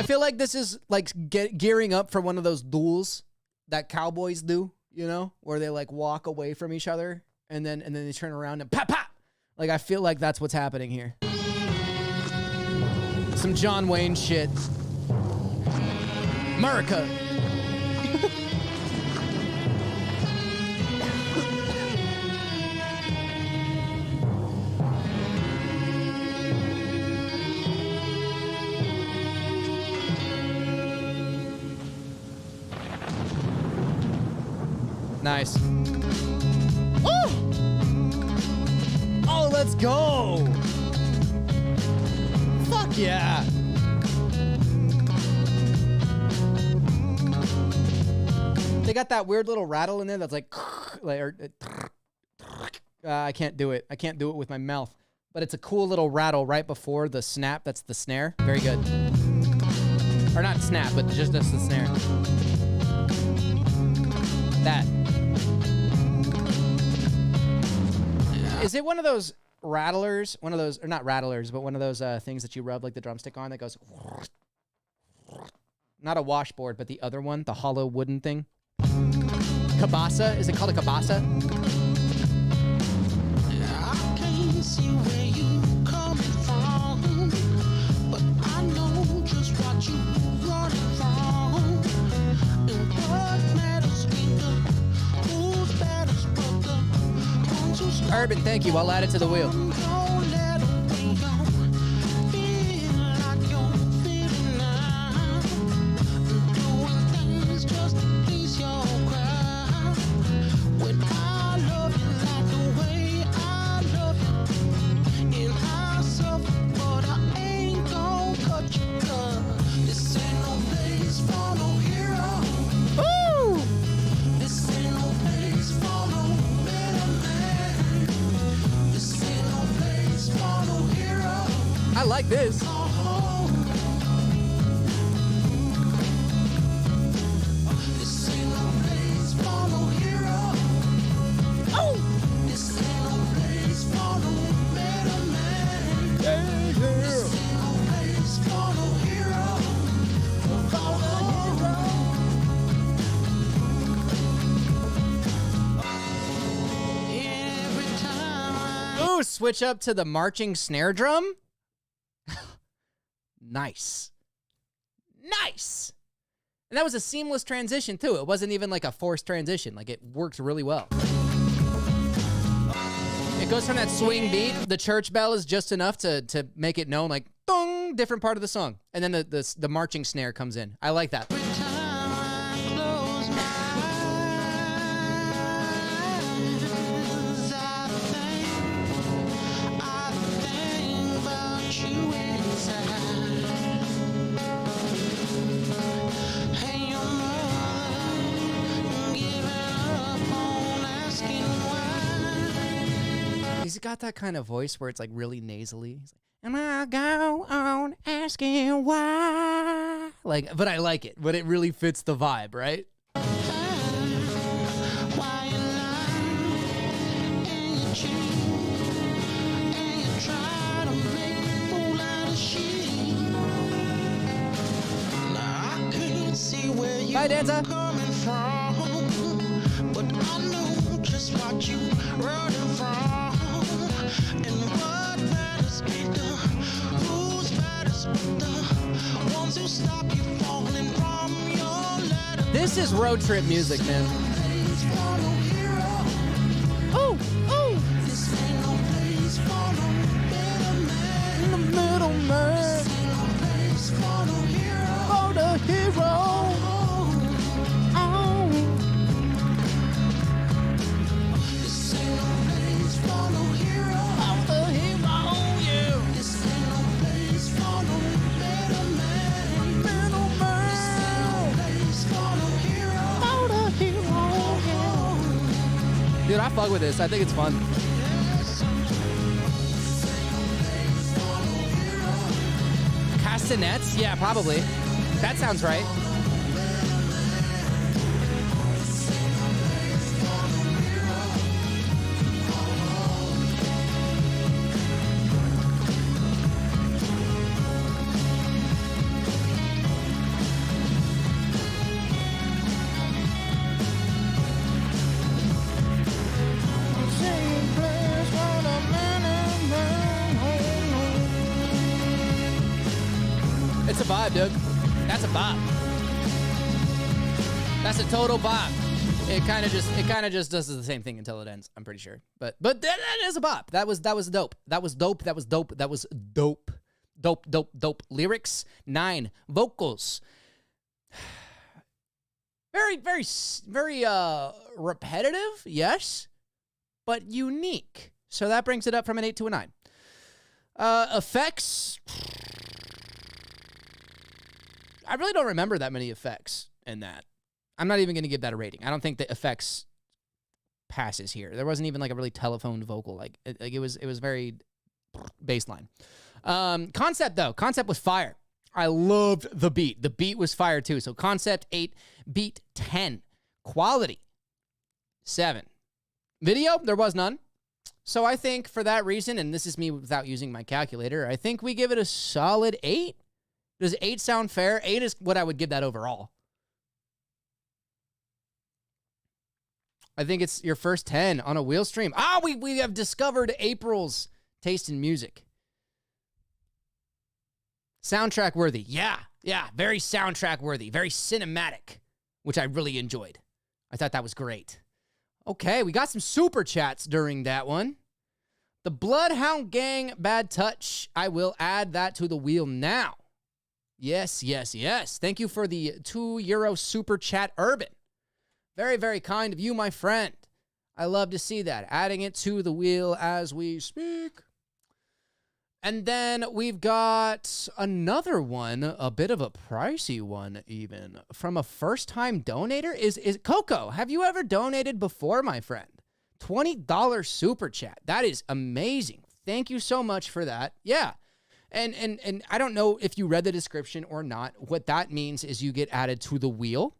feel like this is like gearing up for one of those duels that cowboys do, you know, where they like walk away from each other and then they turn around and pop pop. Like I feel like that's what's happening here. Some John Wayne shit. America. Nice. Oh, let's go. Fuck yeah. They got that weird little rattle in there that's like I can't do it. I can't do it with my mouth. But it's a cool little rattle right before the snap. That's the snare. Very good. Or not snap, but just the snare. That. Is it one of those rattlers? One of those, or not rattlers, but one of those things that you rub like the drumstick on that goes... Not a washboard, but the other one, the hollow wooden thing. Kabasa? Is it called a kabasa?
I can't see where you coming from, but I know just what you running from.
Urban, thank you. I'll add it to the wheel.
Don't let it be gone. Feel like you're feeling now. Doing things just to please your crowd. When I love you like the way I love you. And I suffer, but I ain't gon' cut you, 'cause this ain't no place for no hero.
Woo!
This ain't no place for no better man. This ain't no place for no hero.
I like this.
This ain't no place for no hero. Oh! This ain't no place for no better man. This ain't no place for no hero. For the hero. Every time I
Ooh, switch up to the marching snare drum. Nice. Nice. And that was a seamless transition, too. It wasn't even like a forced transition. Like, it worked really well. It goes from that swing beat. The church bell is just enough to make it known, like, dong, different part of the song. And then the marching snare comes in. I like that.
Every time I close my eyes, I think about you inside. And your mother giving up on asking why.
He's got that kind of voice where it's like really nasally. He's like, and I go on asking why. Like, but I like it. But it really fits the vibe, right?
Why you lie and you cheat and you try to make a fool out of shit. Now I couldn't see where you
Bye, Danza.
coming from, but I know just what you running from. And what matters is who's matters the ones who stop you falling from your ladder.
This is road trip music, man.
Place for no hero.
Ooh, ooh.
This ain't no place for no better man.
In the middle, man.
This ain't no place for no hero.
For the hero. Oh.
This ain't no place for no hero.
For the hero, yeah.
This ain't no place for no better man.
Middle
This ain't no
man.
place for no hero.
For the hero, yeah. Dude, I fuck with this. I think it's fun. Castanets? Yeah, probably. That sounds right. It's a vibe, dude. That's a bop. That's a total bop. It kind of just does the same thing until it ends. I'm pretty sure, but that is a bop. That was dope. That was dope. That was dope. That was dope. Dope. Lyrics 9, vocals. Very repetitive, yes, but unique. So that brings it up from an 8 to a 9. Effects. I really don't remember that many effects in that. I'm not even going to give that a rating. I don't think the effects passes here. There wasn't even like a really telephoned vocal. Like it was very baseline. Concept though. Concept was fire. I loved the beat. The beat was fire too. So concept 8, beat 10. Quality 7. Video, there was none. So I think for that reason, and this is me without using my calculator, I think we give it a solid 8. Does 8 sound fair? 8 is what I would give that overall. I think it's your first 10 on a wheel stream. We have discovered April's taste in music. Soundtrack worthy. Yeah, very soundtrack worthy. Very cinematic, which I really enjoyed. I thought that was great. Okay, we got some super chats during that one. The Bloodhound Gang Bad Touch. I will add that to the wheel now. Yes, yes, yes. Thank you for the €2 super chat, Urban. Very, very kind of you, my friend. I love to see that. Adding it to the wheel as we speak. And then we've got another one, a bit of a pricey one even, from a first-time donator. Is Coco, have you ever donated before, my friend? $20 super chat. That is amazing. Thank you so much for that. Yeah. And I don't know if you read the description or not. What that means is you get added to the wheel.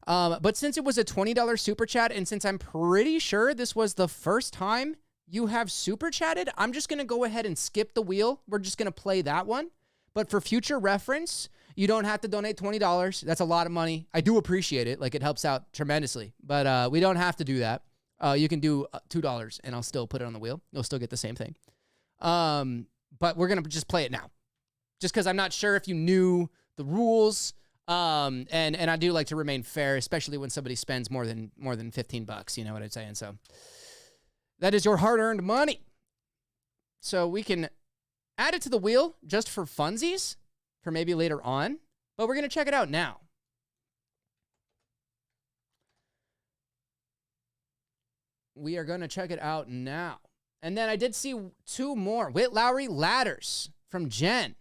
But since it was a $20 super chat, and since I'm pretty sure this was the first time you have super chatted, I'm just going to go ahead and skip the wheel. We're just going to play that one. But for future reference, you don't have to donate $20. That's a lot of money. I do appreciate it. Like, it helps out tremendously. But we don't have to do that. You can do $2, and I'll still put it on the wheel. You'll still get the same thing. But we're going to just play it now. Just because I'm not sure if you knew the rules. And I do like to remain fair, especially when somebody spends more than $15. You know what I'm saying? So that is your hard-earned money. So we can add it to the wheel just for funsies, for maybe later on. But we're going to check it out now. We are going to check it out now. And then I did see 2 more. Whit Lowry Ladders from Jen.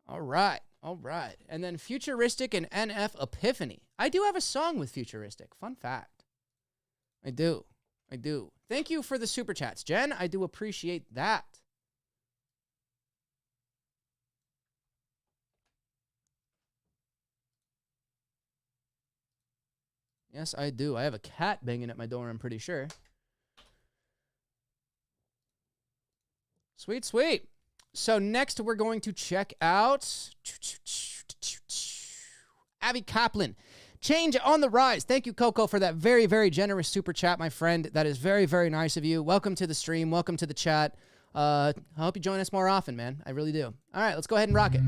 All right. All right. And then Futuristic and NF Epiphany. I do have a song with Futuristic. Fun fact. I do. Thank you for the super chats, Jen. I do appreciate that. Yes, I do. I have a cat banging at my door, I'm pretty sure. Sweet, sweet. So next we're going to check out Abby Kaplan. Change on the rise. Thank you, Coco, for that very, very generous super chat, my friend. That is very, very nice of you. Welcome to the stream. Welcome to the chat. I hope you join us more often, man. I really do. All right, let's go ahead and rock it.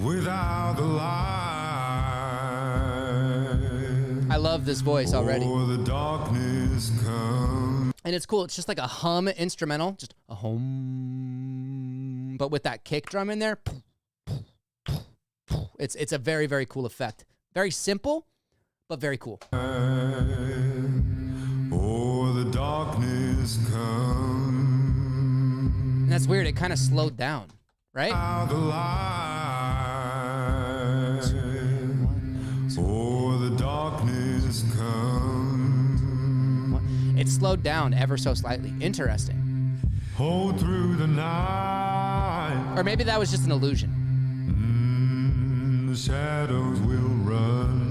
Without the light,
I love this voice already.
or the darkness comes.
And it's cool. It's just like a hum instrumental. Just a hum. But with that kick drum in there. It's a very, very cool effect. Very simple, but very cool.
Or the darkness comes.
And that's weird. It kind of slowed down, right?
Without the light, or the darkness comes.
It slowed down ever so slightly. Interesting.
Hold through the night.
Or maybe that was just an illusion.
The shadows will run.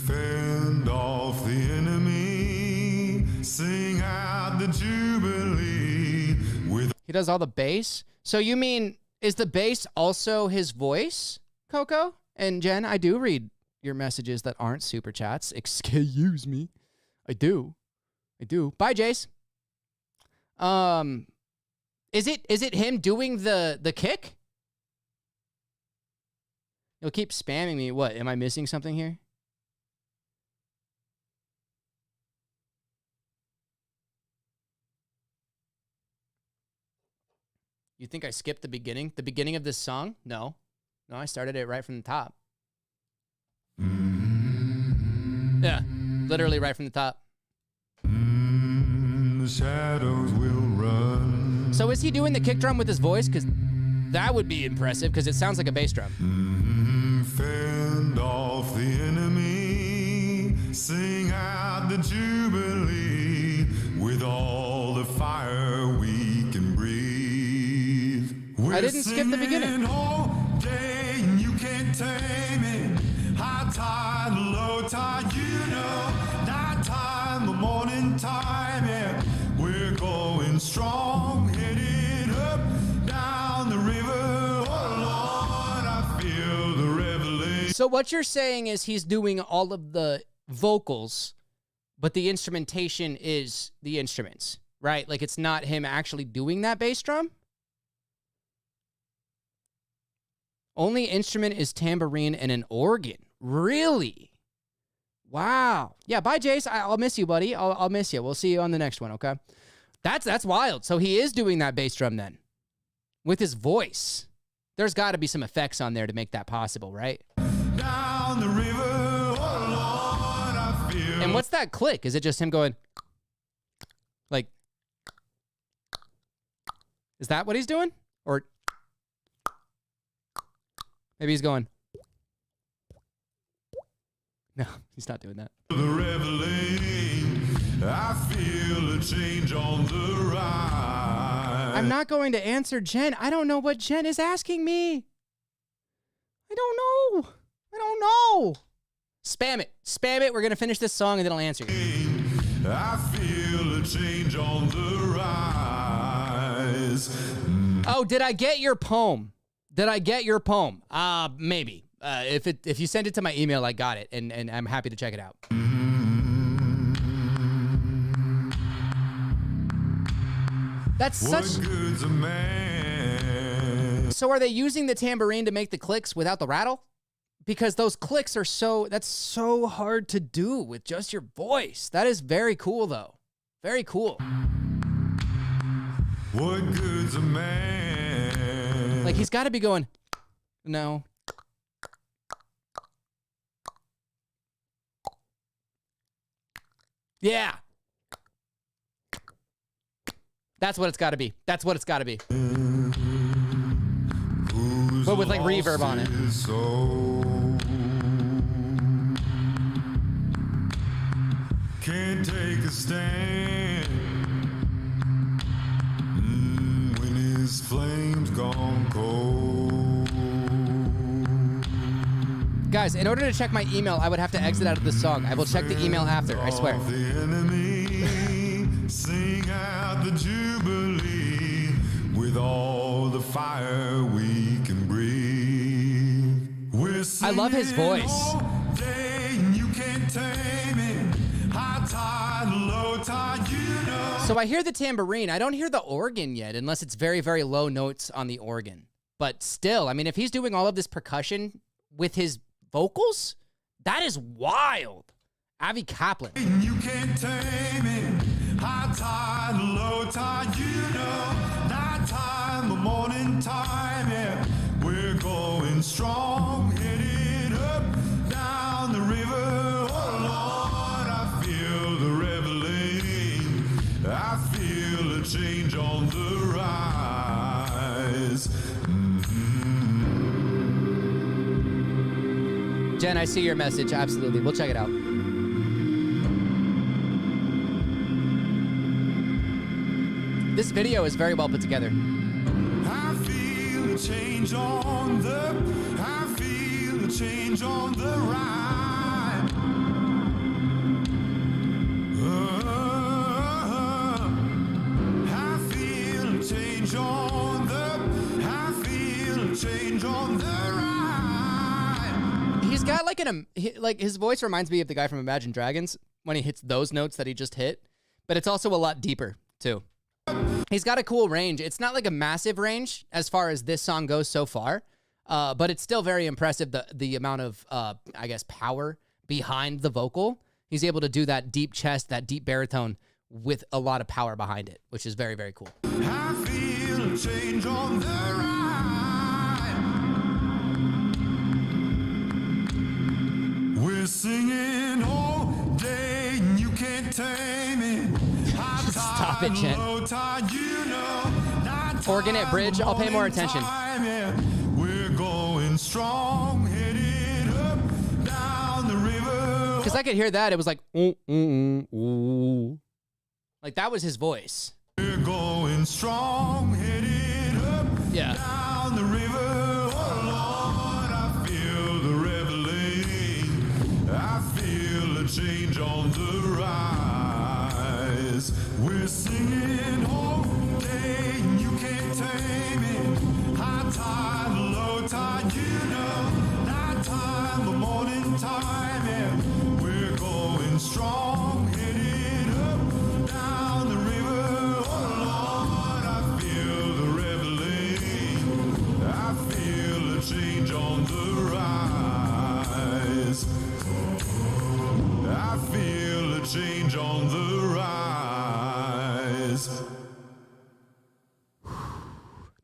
Fend off the enemy. Sing out the jubilee. With
He does all the bass. So you mean, is the bass also his voice, Coco? And Jen, I do read your messages that aren't super chats. Excuse me. I do. Bye, Jace. Is it him doing the kick? You'll keep spamming me. What? Am I missing something here? You think I skipped the beginning? The beginning of this song? No, I started it right from the top. Yeah, literally right from the top.
the shadows will run.
So is he doing the kick drum with his voice? Because that would be impressive, because it sounds like a bass drum.
Fend off the enemy, sing out the jubilee, with all the fire we can breathe.
I didn't skip the beginning.
Singing all day and you can't tame it. High tide, low tide, you know. Night time, the morning time, yeah. We're going strong, heading up, down the river. Oh Lord, I feel the revelation.
So what you're saying is he's doing all of the vocals, but the instrumentation is the instruments, right? Like it's not him actually doing that bass drum? Only instrument is tambourine and an organ. Really? Wow. Yeah, bye, Jace. I'll miss you, buddy. I'll miss you. We'll see you on the next one, okay? That's wild. So he is doing that bass drum then with his voice. There's got to be some effects on there to make that possible, right?
Down the river, oh Lord, I feel.
And what's that click? Is it just him going like, is that what he's doing? Or maybe he's going, no, he's not doing that.
The reveling, I feel a change on the rise.
I'm not going to answer Jen. I don't know what Jen is asking me. I don't know. Spam it. We're going to finish this song and then I'll answer you.
I feel a change on the rise.
Oh, did I get your poem? Maybe. If you send it to my email, I got it, and I'm happy to check it out. That's
What
such.
good's a man?
So are they using the tambourine to make the clicks without the rattle? Because those clicks are that's so hard to do with just your voice. That is very cool, though. Very cool.
What good's a man?
Like he's got to be going. No. Yeah. That's what it's got to be. But with like reverb on it.
Can't take a stand when his flames gone cold.
Guys, in order to check my email, I would have to exit out of this song. I will check the email after, I swear.
Of the enemy, sing out the jubilee with all the fire we can breathe. We're
I love his voice.
all day and you can't tame it. High tide, low tide, you know.
So I hear the tambourine. I don't hear the organ yet, unless it's very, very low notes on the organ. But still, I mean, if he's doing all of this percussion with his vocals, that is wild. Avi Kaplan.
You can't tame it. High tide, low tide, you know. Night time, the morning time, yeah. We're going strong, headed up, down the river. Oh Lord, I feel the reveling. I feel a change on the rise.
Jen, I see your message. Absolutely. We'll check it out. This video is very well put together.
I feel a change on the, I feel a change on the ride. I feel a change on the, I feel a change on the ride.
He's got like like his voice reminds me of the guy from Imagine Dragons when he hits those notes that he just hit, but it's also a lot deeper too. He's got a cool range. It's not like a massive range as far as this song goes so far, but it's still very impressive, the amount of, I guess, power behind the vocal. He's able to do that deep chest, that deep baritone with a lot of power behind it, which is very, very cool.
I feel a change on the ride. We're singing all day and you can't tame it.
Stop it, Jen. Organ at bridge, I'll pay more attention.
We're going strong, headed up, down the river.
Because I could hear that. It was like, ooh, ooh, ooh. Like that was his voice.
We're going strong, headed up,
Yeah.
down the river. Oh Lord, I feel the reveling. I feel a change on the rise. We're singing all day, and you can't tame it. High tide, low tide, you know. Night time, the morning time, yeah. We're going strong, headed up, down the river. Oh Lord, I feel the reveling.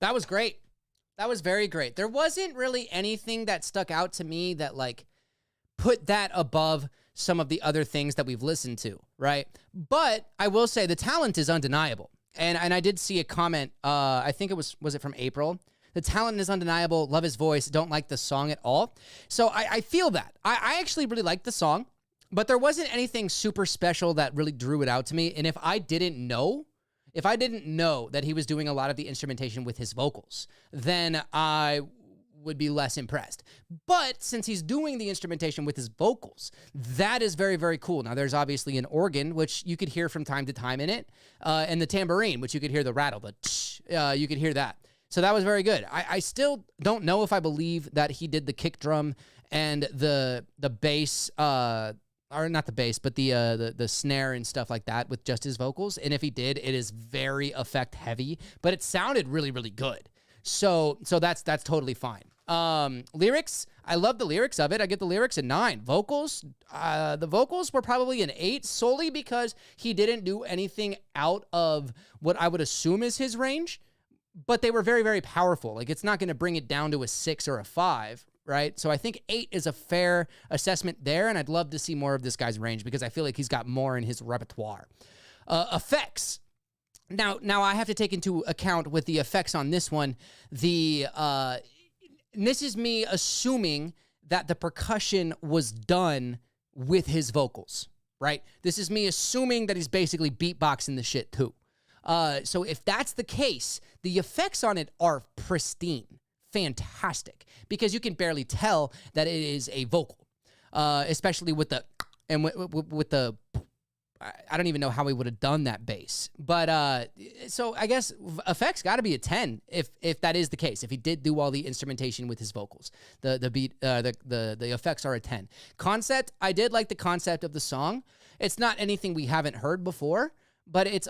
That was great. That was very great. There wasn't really anything that stuck out to me that like put that above some of the other things that we've listened to, right? But I will say the talent is undeniable. And I did see a comment, I think it was it from April? The talent is undeniable, love his voice, don't like the song at all. So I feel that. I actually really liked the song, but there wasn't anything super special that really drew it out to me. And if I didn't know that he was doing a lot of the instrumentation with his vocals, then I would be less impressed. But since he's doing the instrumentation with his vocals, that is very, very cool. Now, there's obviously an organ, which you could hear from time to time in it, and the tambourine, which you could hear the rattle, the tsh, you could hear that. So that was very good. I still don't know if I believe that he did the kick drum and the bass, or not the bass, but the snare and stuff like that with just his vocals. And if he did, it is very effect heavy, but it sounded really, really good. So that's totally fine. Lyrics, I love the lyrics of it. I get the lyrics a 9. Vocals, the vocals were probably an 8 solely because he didn't do anything out of what I would assume is his range, but they were very, very powerful. Like, it's not going to bring it down to a 6 or a 5, right? So I think 8 is a fair assessment there, and I'd love to see more of this guy's range because I feel like he's got more in his repertoire. Effects. Now I have to take into account with the effects on this one, and this is me assuming that the percussion was done with his vocals, right? This is me assuming that he's basically beatboxing the shit too. So if that's the case, the effects on it are pristine, fantastic, because you can barely tell that it is a vocal, especially with the, and with the, I don't even know how we would have done that bass, but so I guess effects got to be a 10 if that is the case. If he did do all the instrumentation with his vocals, the beat, the effects are a 10. Concept, I did like the concept of the song. It's not anything we haven't heard before, but it's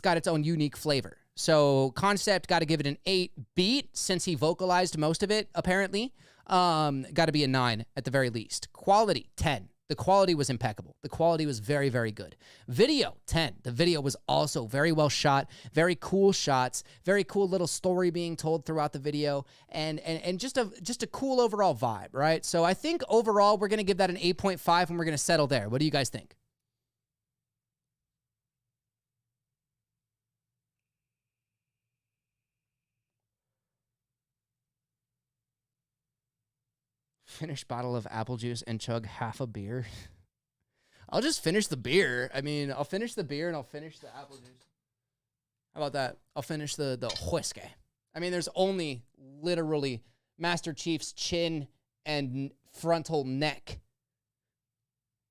got its own unique flavor. So concept, got to give it an 8. Beat, since he vocalized most of it, apparently, got to be a 9 at the very least. Quality, 10. The quality was impeccable. The quality was very, very good. Video, 10. The video was also very well shot, very cool shots, very cool little story being told throughout the video, and just a cool overall vibe, right? So I think overall we're going to give that an 8.5, and we're going to settle there. What do you guys think? Finish bottle of apple juice and chug half a beer. I'll just finish the beer. I mean, I'll finish the beer and I'll finish the apple juice. How about that? I'll finish the whiskey. I mean, there's only literally Master Chief's chin and frontal neck.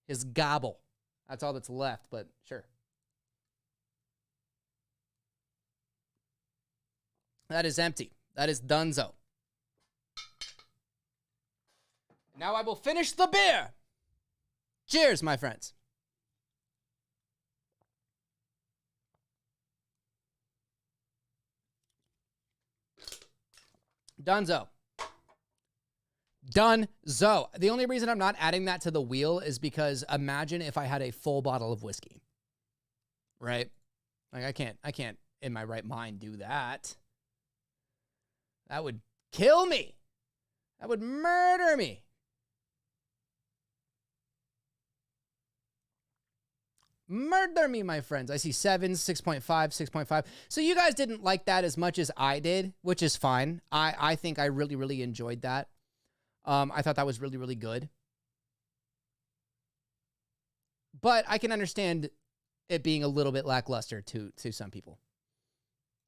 His gobble. That's all that's left, but sure. That is empty. That is donezo. Now I will finish the beer. Cheers, my friends. Dunzo. Dunzo. The only reason I'm not adding that to the wheel is because imagine if I had a full bottle of whiskey. Right? Like I can't in my right mind do that. That would kill me. That would murder me. Murder me, my friends. I see 7s, 6.5, 6.5. So you guys didn't like that as much as I did, which is fine. I think I really, really enjoyed that. I thought that was really, really good. But I can understand it being a little bit lackluster to some people.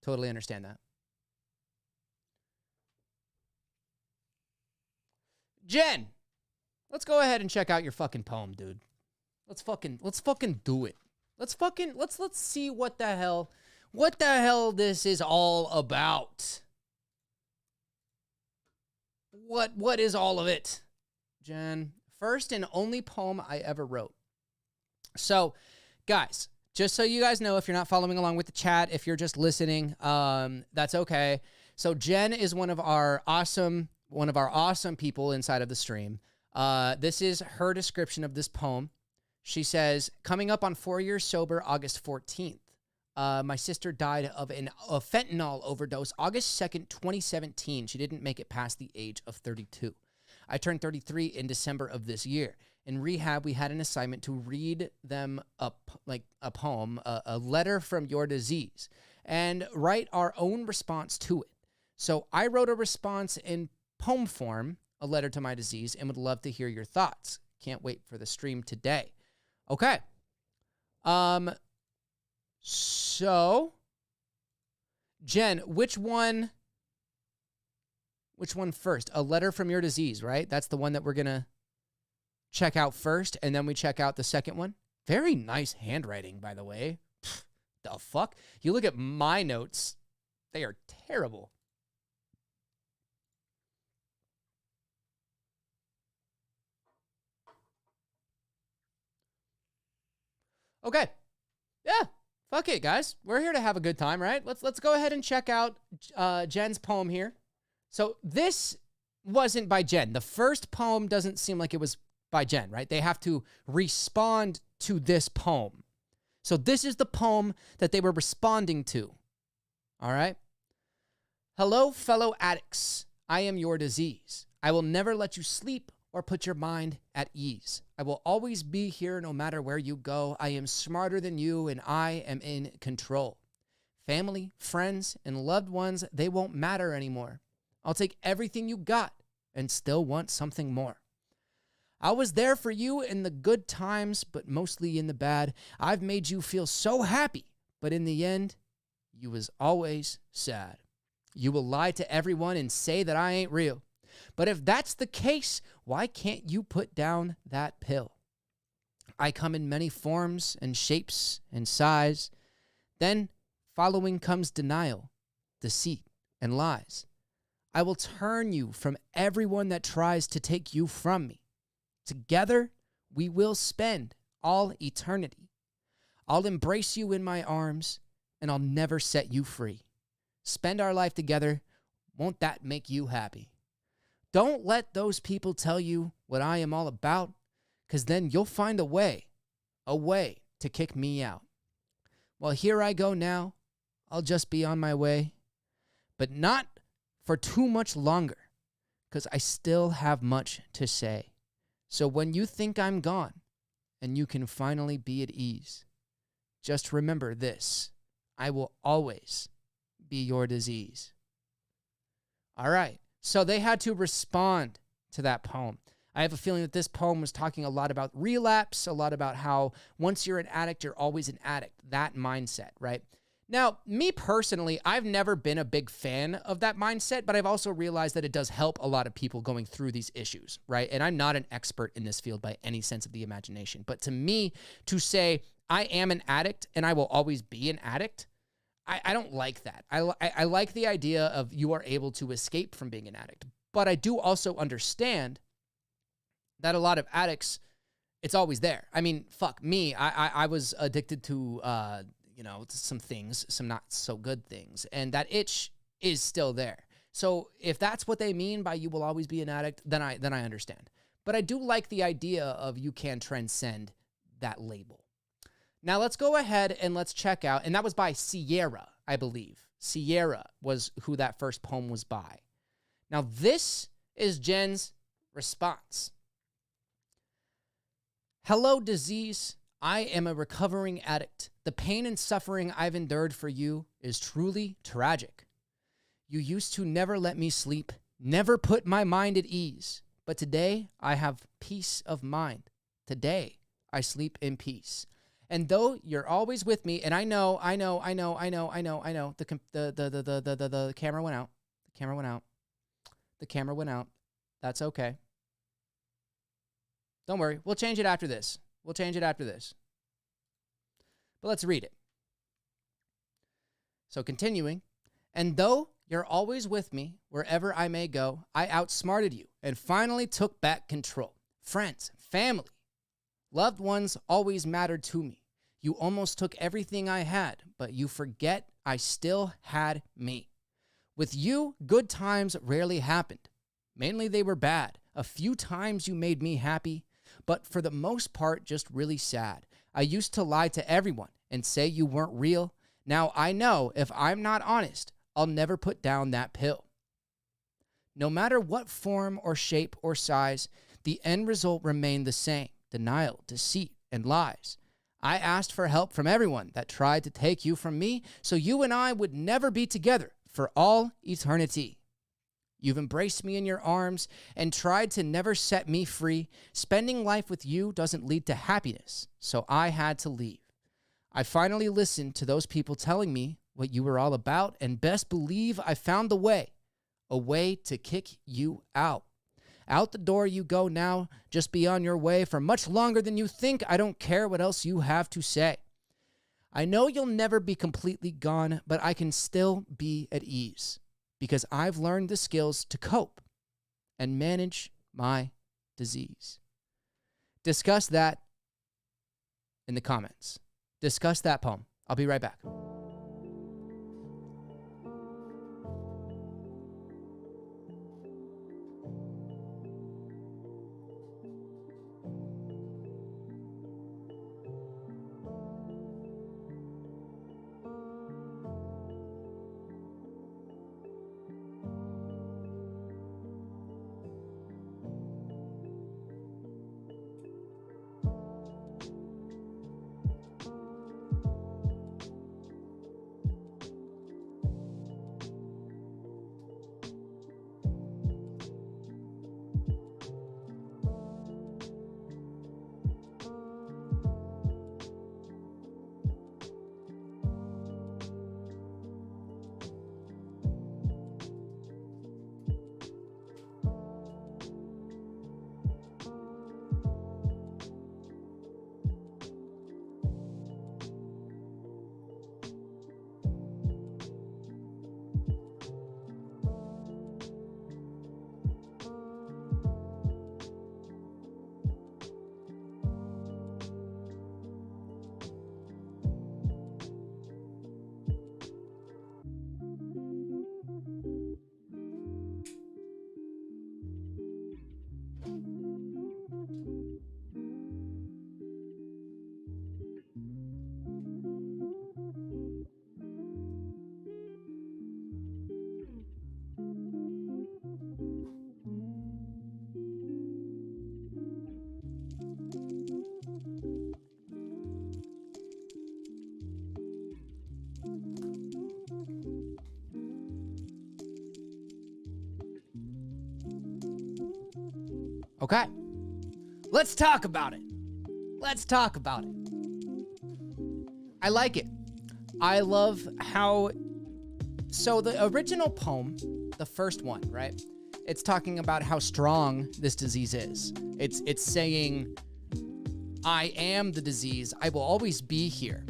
Totally understand that. Jen, let's go ahead and check out your fucking poem, dude. Let's fucking do it. Let's see what the hell this is all about. What is all of it? Jen, first and only poem I ever wrote. So, guys, just so you guys know, if you're not following along with the chat, if you're just listening, that's okay. So Jen is one of our awesome people inside of the stream. This is her description of this poem. She says, coming up on 4 years sober, August 14th. My sister died of a fentanyl overdose August 2nd, 2017. She didn't make it past the age of 32. I turned 33 in December of this year. In rehab, we had an assignment to read them a poem, a letter from your disease, and write our own response to it. So I wrote a response in poem form, a letter to my disease, and would love to hear your thoughts. Can't wait for the stream today. Okay. So, Jen, which one first? A letter from your disease, right? That's the one that we're going to check out first, and then we check out the second one. Very nice handwriting, by the way. Pfft, the fuck? You look at my notes, they are terrible. Okay. Yeah. Fuck it, guys. We're here to have a good time, right? Let's go ahead and check out Jen's poem here. So this wasn't by Jen. The first poem doesn't seem like it was by Jen, right? They have to respond to this poem. So this is the poem that they were responding to. All right? Hello, fellow addicts. I am your disease. I will never let you sleep or put your mind at ease. I will always be here no matter where you go. I am smarter than you and I am in control. Family, friends, and loved ones, they won't matter anymore. I'll take everything you got and still want something more. I was there for you in the good times, but mostly in the bad. I've made you feel so happy, but in the end, you was always sad. You will lie to everyone and say that I ain't real. But if that's the case, why can't you put down that pill? I come in many forms and shapes and size. Then following comes denial, deceit, and lies. I will turn you from everyone that tries to take you from me. Together, we will spend all eternity. I'll embrace you in my arms, and I'll never set you free. Spend our life together. Won't that make you happy? Don't let those people tell you what I am all about, because then you'll find a way to kick me out. Well, here I go now. I'll just be on my way, but not for too much longer, because I still have much to say. So when you think I'm gone and you can finally be at ease, just remember this. I will always be your disease. All right. So they had to respond to that poem. I have a feeling that this poem was talking a lot about relapse, a lot about how once you're an addict, you're always an addict. That mindset, right? Now, me personally, I've never been a big fan of that mindset, but I've also realized that it does help a lot of people going through these issues, right? And I'm not an expert in this field by any sense of the imagination. But to me, to say I am an addict and I will always be an addict, I don't like that. I like the idea of you are able to escape from being an addict. But I do also understand that a lot of addicts, it's always there. I mean, fuck me. I was addicted to, some things, some not so good things. And that itch is still there. So if that's what they mean by you will always be an addict, then I understand. But I do like the idea of you can transcend that label. Now let's go ahead and let's check out, and that was by Sierra, I believe. Sierra was who that first poem was by. Now this is Jen's response. Hello, disease. I am a recovering addict. The pain and suffering I've endured for you is truly tragic. You used to never let me sleep, never put my mind at ease. But today I have peace of mind. Today I sleep in peace. And though you're always with me, and I know, the camera went out. The camera went out. That's okay. Don't worry. We'll change it after this. But let's read it. So continuing, and though you're always with me wherever I may go, I outsmarted you and finally took back control. Friends, family, loved ones always mattered to me. You almost took everything I had, but you forget I still had me. With you, good times rarely happened. Mainly they were bad. A few times you made me happy, but for the most part, just really sad. I used to lie to everyone and say you weren't real, Now I know if I'm not honest, I'll never put down that pill. No matter what form or shape or size, the end result remained the same: denial, deceit, and lies. I asked for help from everyone that tried to take you from me, so you and I would never be together for all eternity. You've embraced me in your arms and tried to never set me free. Spending life with you doesn't lead to happiness, so I had to leave. I finally listened to those people telling me what you were all about, and best believe I found a way to kick you out. Out the door you go now. Just be on your way for much longer than you think. I don't care what else you have to say. I know you'll never be completely gone, but I can still be at ease because I've learned the skills to cope and manage my disease. Discuss that in the comments. Discuss that poem. I'll be right back. Okay, let's talk about it. Let's talk about it. I like it. I love how, so the original poem, the first one, right? It's talking about how strong this disease is. It's saying, I am the disease. I will always be here.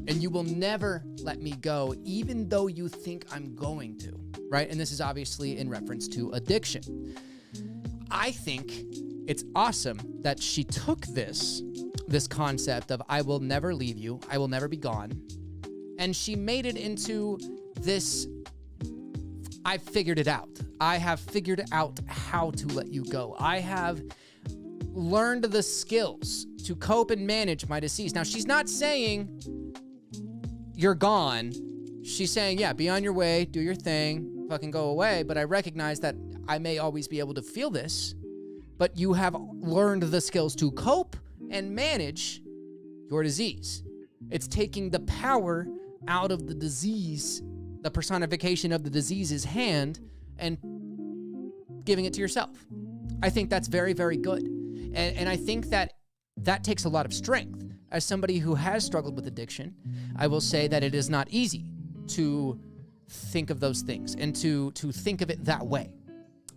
And you will never let me go, even though you think I'm going to, right? And this is obviously in reference to addiction. I think it's awesome that she took this concept of I will never leave you, I will never be gone, and she made it into this, I figured it out. I have figured out how to let you go. I have learned the skills to cope and manage my disease. Now, she's not saying you're gone. She's saying, yeah, be on your way, do your thing, fucking go away, but I recognize that I may always be able to feel this, but you have learned the skills to cope and manage your disease. It's taking the power out of the disease, the personification of the disease's hand, and giving it to yourself. I think that's very, very good. And I think that takes a lot of strength. As somebody who has struggled with addiction, I will say that it is not easy to think of those things and to think of it that way.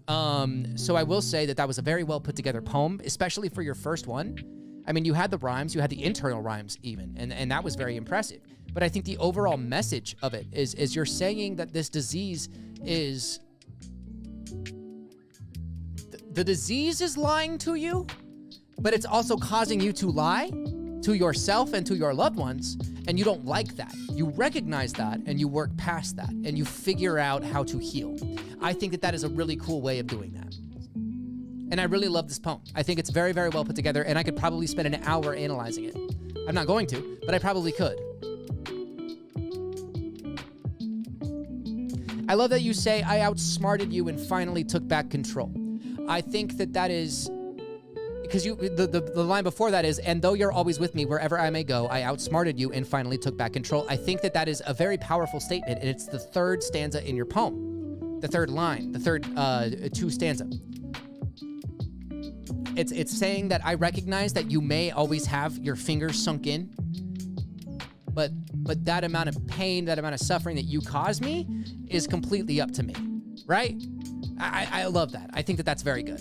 So I will say that was a very well put together poem, especially for your first one. I mean, you had the rhymes, you had the internal rhymes even, and that was very impressive. But I think the overall message of it is you're saying that this disease is, the disease is lying to you, but it's also causing you to lie to yourself and to your loved ones, and you don't like that. You recognize that, and you work past that, and you figure out how to heal. I think that is a really cool way of doing that. And I really love this poem. I think it's very, very well put together, and I could probably spend an hour analyzing it. I'm not going to, but I probably could. I love that you say, I outsmarted you and finally took back control. I think that is, because the line before that is, and though you're always with me wherever I may go, I outsmarted you and finally took back control. I think that is a very powerful statement, and it's the third stanza in your poem. The third line, the third two stanza. It's saying that I recognize that you may always have your fingers sunk in, but that amount of pain, that amount of suffering that you caused me is completely up to me, right? I love that. I think that that's very good.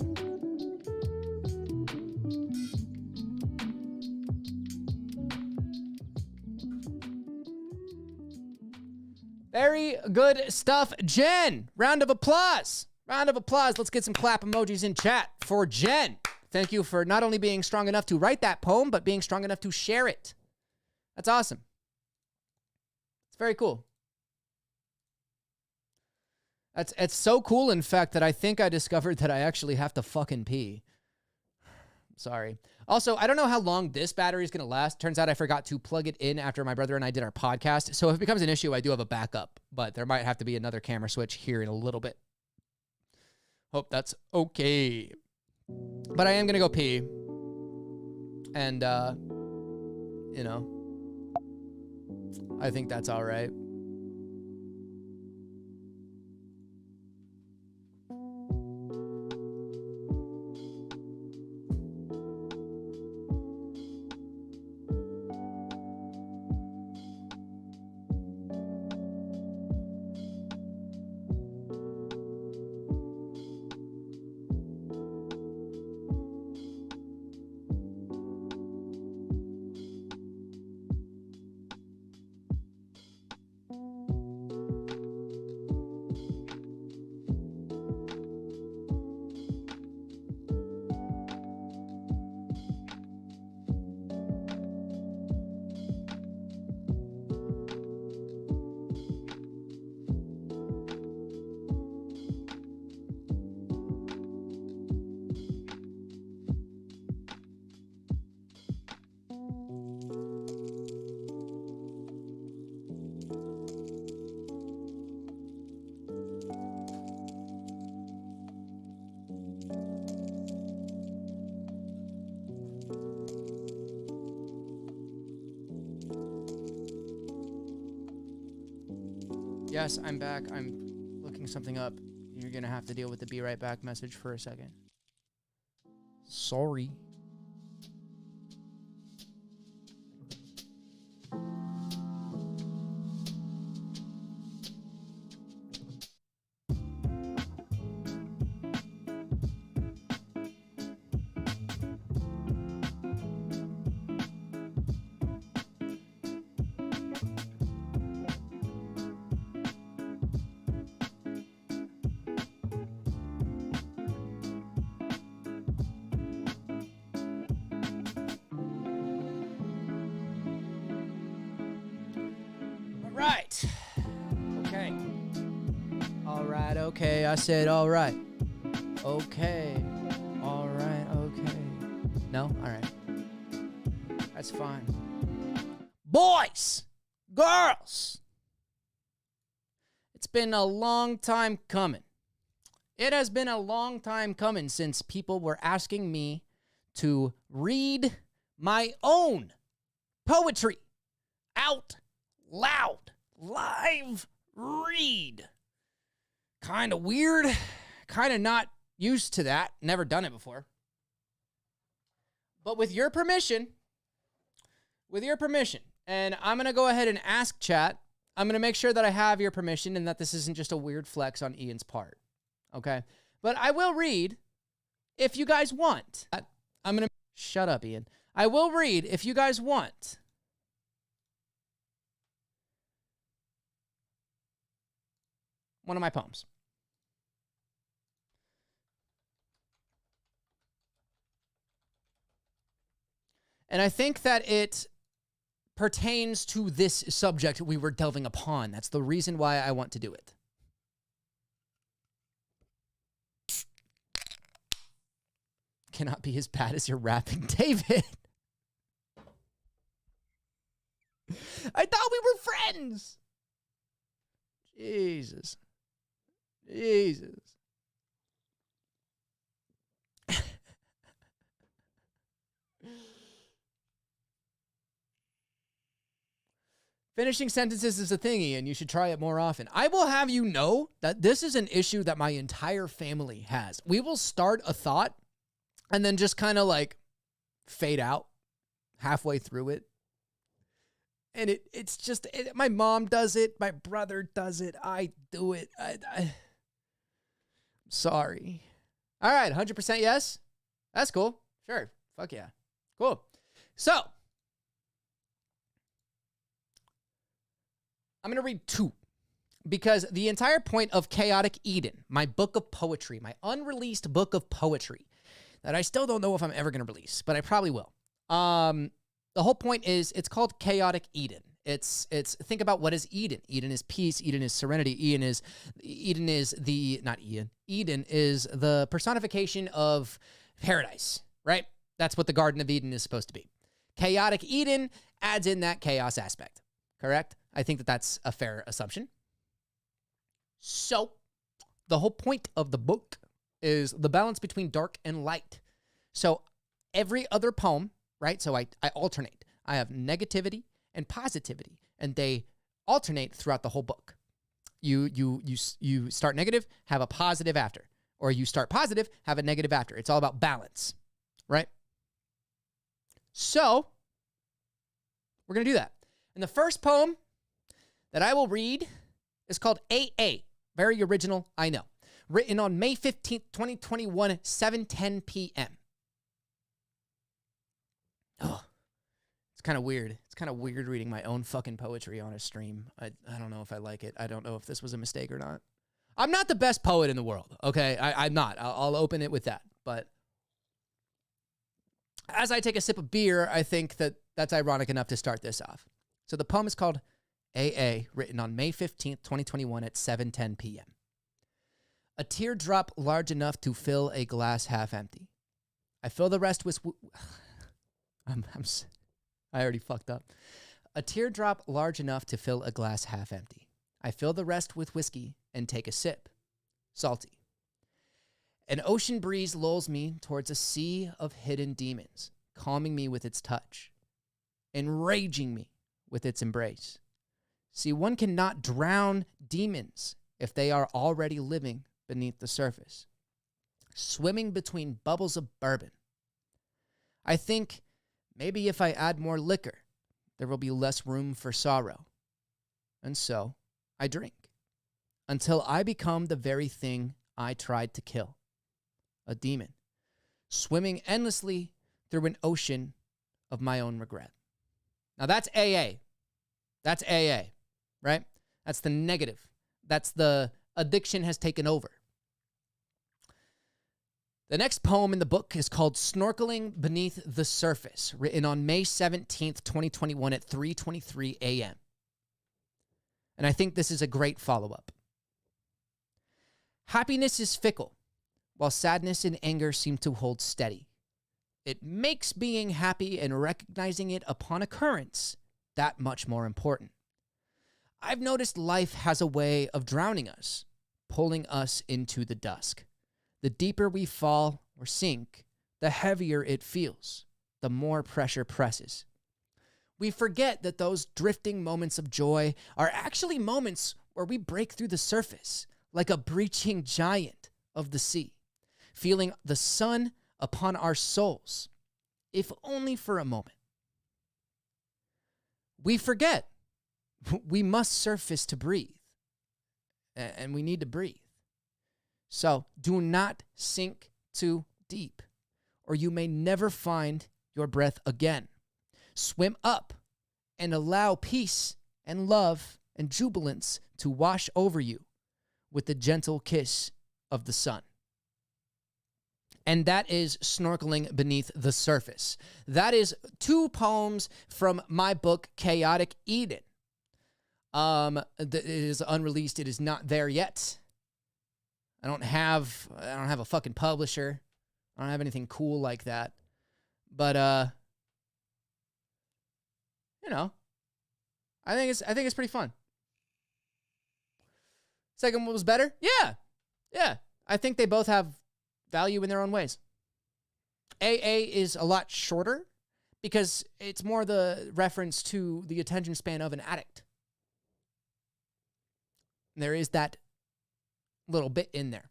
Very good stuff, Jen. Round of applause. Round of applause. Let's get some clap emojis in chat for Jen. Thank you for not only being strong enough to write that poem, but being strong enough to share it. That's awesome. It's very cool. It's so cool, in fact, that I think I discovered that I actually have to fucking pee. Sorry. Also, I don't know how long this battery is going to last. Turns out I forgot to plug it in after my brother and I did our podcast. So if it becomes an issue, I do have a backup, but there might have to be another camera switch here in a little bit. Hope that's okay. But I am going to go pee. And, you know, I think that's all right. Yes, I'm back. I'm looking something up. You're going to have to deal with the be right back message for a second. Sorry. Right. Okay. All right, okay. I said all right. Okay. All right, okay. No? All right. That's fine. Boys! Girls! It's been a long time coming. It has been a long time coming since people were asking me to read my own poetry out loud. Live read. Kind of weird. Kind of not used to that. Never done it before. But with your permission, and I'm going to go ahead and ask chat. I'm going to make sure that I have your permission and that this isn't just a weird flex on Ian's part. Okay? But I will read if you guys want. I'm going to... Shut up, Ian. I will read if you guys want. One of my poems. And I think that it pertains to this subject we were delving upon. That's the reason why I want to do it. Cannot be as bad as your rapping, David. I thought we were friends. Jesus. Jesus. Finishing sentences is a thingy, and you should try it more often. I will have you know that this is an issue that my entire family has. We will start a thought and then just kind of like fade out halfway through it. And it's just, my mom does it. My brother does it. I do it. I'm sorry. All right, 100% yes? That's cool. Sure. Fuck yeah. Cool. So, I'm going to read 2 because the entire point of Chaotic Eden, my book of poetry, my unreleased book of poetry that I still don't know if I'm ever going to release, but I probably will. The whole point is it's called Chaotic Eden. It's think about what is Eden. Eden is peace. Eden is serenity. Eden is the personification of paradise, right? That's what the Garden of Eden is supposed to be. Chaotic Eden adds in that chaos aspect, correct? I think that that's a fair assumption. So, the whole point of the book is the balance between dark and light. So, every other poem, right? So, I alternate. I have negativity and positivity, and they alternate throughout the whole book. You start negative, have a positive after. Or you start positive, have a negative after. It's all about balance, right? So, we're going to do that. And the first poem that I will read is called AA. Very original, I know. Written on May 15th, 2021 at 7:10 p.m. Oh, it's kind of weird. It's kind of weird reading my own fucking poetry on a stream. I don't know if I like it. I don't know if this was a mistake or not. I'm not the best poet in the world, okay? I'm not. I'll open it with that. But as I take a sip of beer, I think that that's ironic enough to start this off. So the poem is called AA, written on May 15th, 2021 at 7:10 p.m. A teardrop large enough to fill a glass half empty. I fill the rest with... I already fucked up. A teardrop large enough to fill a glass half empty. I fill the rest with whiskey and take a sip. Salty. An ocean breeze lulls me towards a sea of hidden demons, calming me with its touch, enraging me with its embrace. See, one cannot drown demons if they are already living beneath the surface, swimming between bubbles of bourbon. I think maybe if I add more liquor, there will be less room for sorrow. And so I drink until I become the very thing I tried to kill, a demon, swimming endlessly through an ocean of my own regret. Now that's AA. That's AA, right? That's the negative. That's the addiction has taken over. The next poem in the book is called Snorkeling Beneath the Surface, written on May 17th, 2021 at 3:23 a.m. And I think this is a great follow-up. Happiness is fickle, while sadness and anger seem to hold steady. It makes being happy and recognizing it upon occurrence that much more important. I've noticed life has a way of drowning us, pulling us into the dusk. The deeper we fall or sink, the heavier it feels, the more pressure presses. We forget that those drifting moments of joy are actually moments where we break through the surface like a breaching giant of the sea, feeling the sun upon our souls, if only for a moment. We forget we must surface to breathe, and we need to breathe. So do not sink too deep, or you may never find your breath again. Swim up and allow peace and love and jubilance to wash over you with the gentle kiss of the sun. And that is Snorkeling Beneath the Surface. That is 2 poems from my book, Chaotic Eden. It is unreleased. It is not there yet. I don't have a fucking publisher. I don't have anything cool like that. But you know, I think it's pretty fun. Second one was better? Yeah. Yeah, I think they both have value in their own ways. AA is a lot shorter because it's more the reference to the attention span of an addict. There is that little bit in there.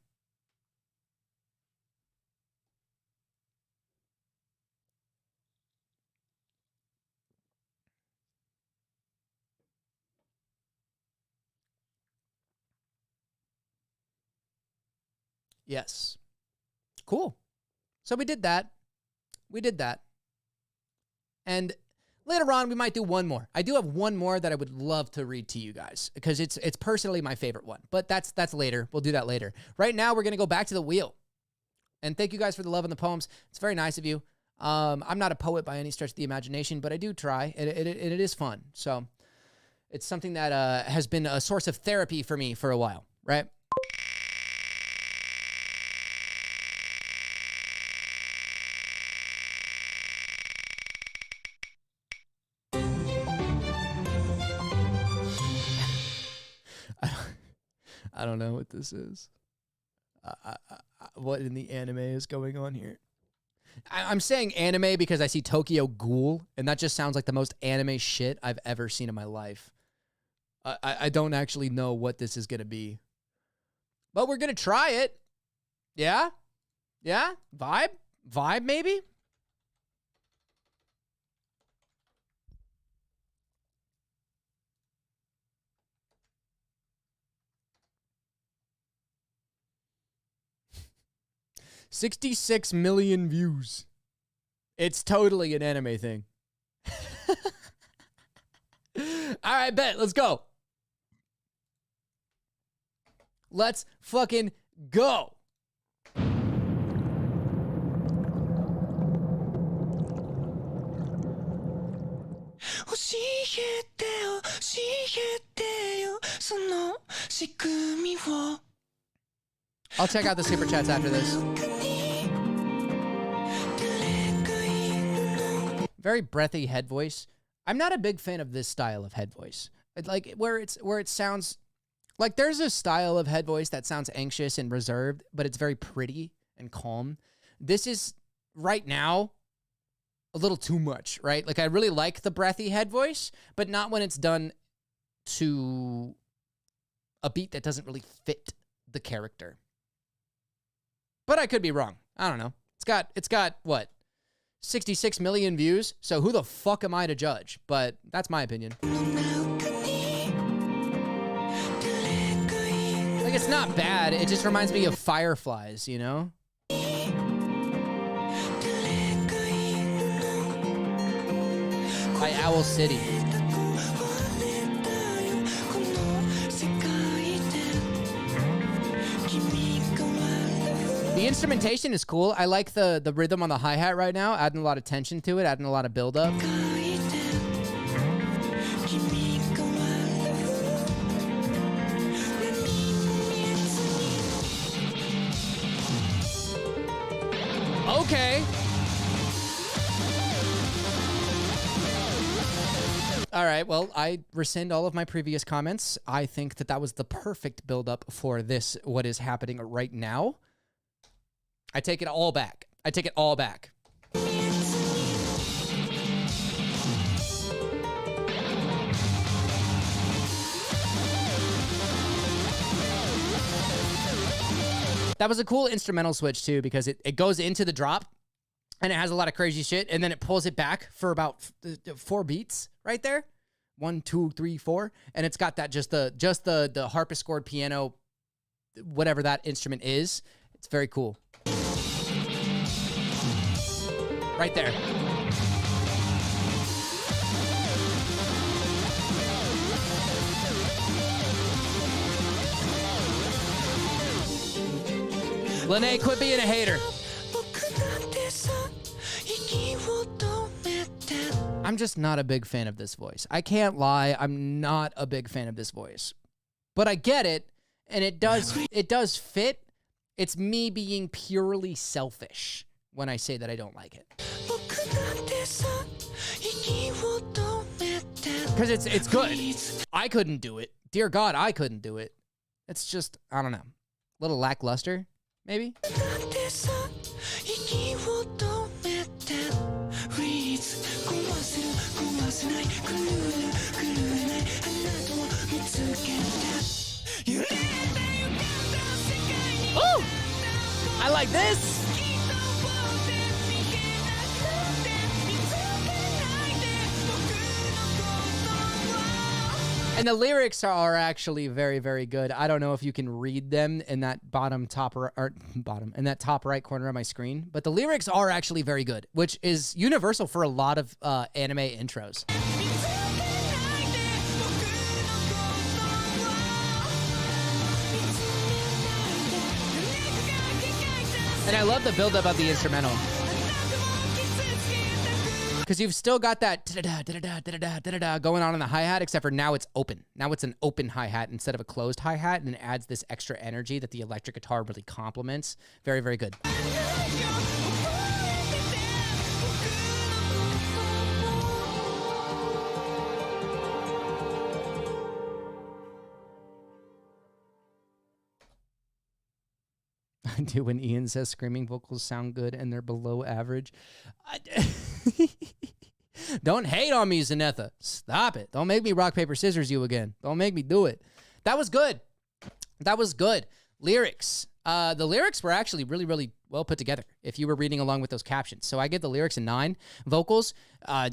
Yes. Cool. So we did that. And later on, we might do one more. I do have one more that I would love to read to you guys because it's personally my favorite one. But that's later. We'll do that later. Right now, we're going to go back to the wheel. And thank you guys for the love and the poems. It's very nice of you. I'm not a poet by any stretch of the imagination, but I do try. It is fun. So it's something that has been a source of therapy for me for a while, right? I don't know what this is. What in the anime is going on here? I'm saying anime because I see Tokyo Ghoul, and that just sounds like the most anime shit I've ever seen in my life. I don't actually know what this is going to be. But we're going to try it. Yeah? Yeah? Vibe? Vibe, maybe? $66 million views. It's totally an anime thing. All right, bet. Let's go. Let's fucking go. I'll check out the super chats after this. Very breathy head voice. I'm not a big fan of this style of head voice. Like where it sounds like there's a style of head voice that sounds anxious and reserved, but it's very pretty and calm. This is right now a little too much, right? Like I really like the breathy head voice, but not when it's done to a beat that doesn't really fit the character. But I could be wrong. I don't know. It's got what? 66 million views. So who the fuck am I to judge? But that's my opinion. Like it's not bad. It just reminds me of Fireflies, you know? By Owl City. The instrumentation is cool. I like the rhythm on the hi-hat right now, adding a lot of tension to it, adding a lot of build-up. Okay. All right, well, I rescind all of my previous comments. I think that was the perfect build-up for this, what is happening right now. I take it all back. I take it all back. That was a cool instrumental switch, too, because it goes into the drop, and it has a lot of crazy shit, and then it pulls it back for about 4 beats right there. 1, 2, 3, 4. And it's got that just the harpsichord piano, whatever that instrument is. It's very cool. Right there. Lene, quit being a hater. I'm just not a big fan of this voice. I can't lie. I'm not a big fan of this voice. But I get it, and it does fit. It's me being purely selfish when I say that I don't like it. Because it's good. I couldn't do it. Dear God, I couldn't do it. It's just, I don't know. little lackluster, maybe. Ooh! I like this. And the lyrics are actually very, very good. I don't know if you can read them in that top right corner of my screen, but the lyrics are actually very good, which is universal for a lot of anime intros. And I love the buildup of the instrumental. Because you've still got that da-da-da, going on in the hi-hat, except for now it's open. Now it's an open hi-hat instead of a closed hi-hat, and it adds this extra energy that the electric guitar really complements. Very, very good. I do when Ian says screaming vocals sound good and they're below average. Don't hate on me, Zanetha. Stop it. Don't make me rock, paper, scissors you again. Don't make me do it. That was good. That was good. Lyrics. The lyrics were actually really, really well put together if you were reading along with those captions. So I give the lyrics a 9. Vocals, a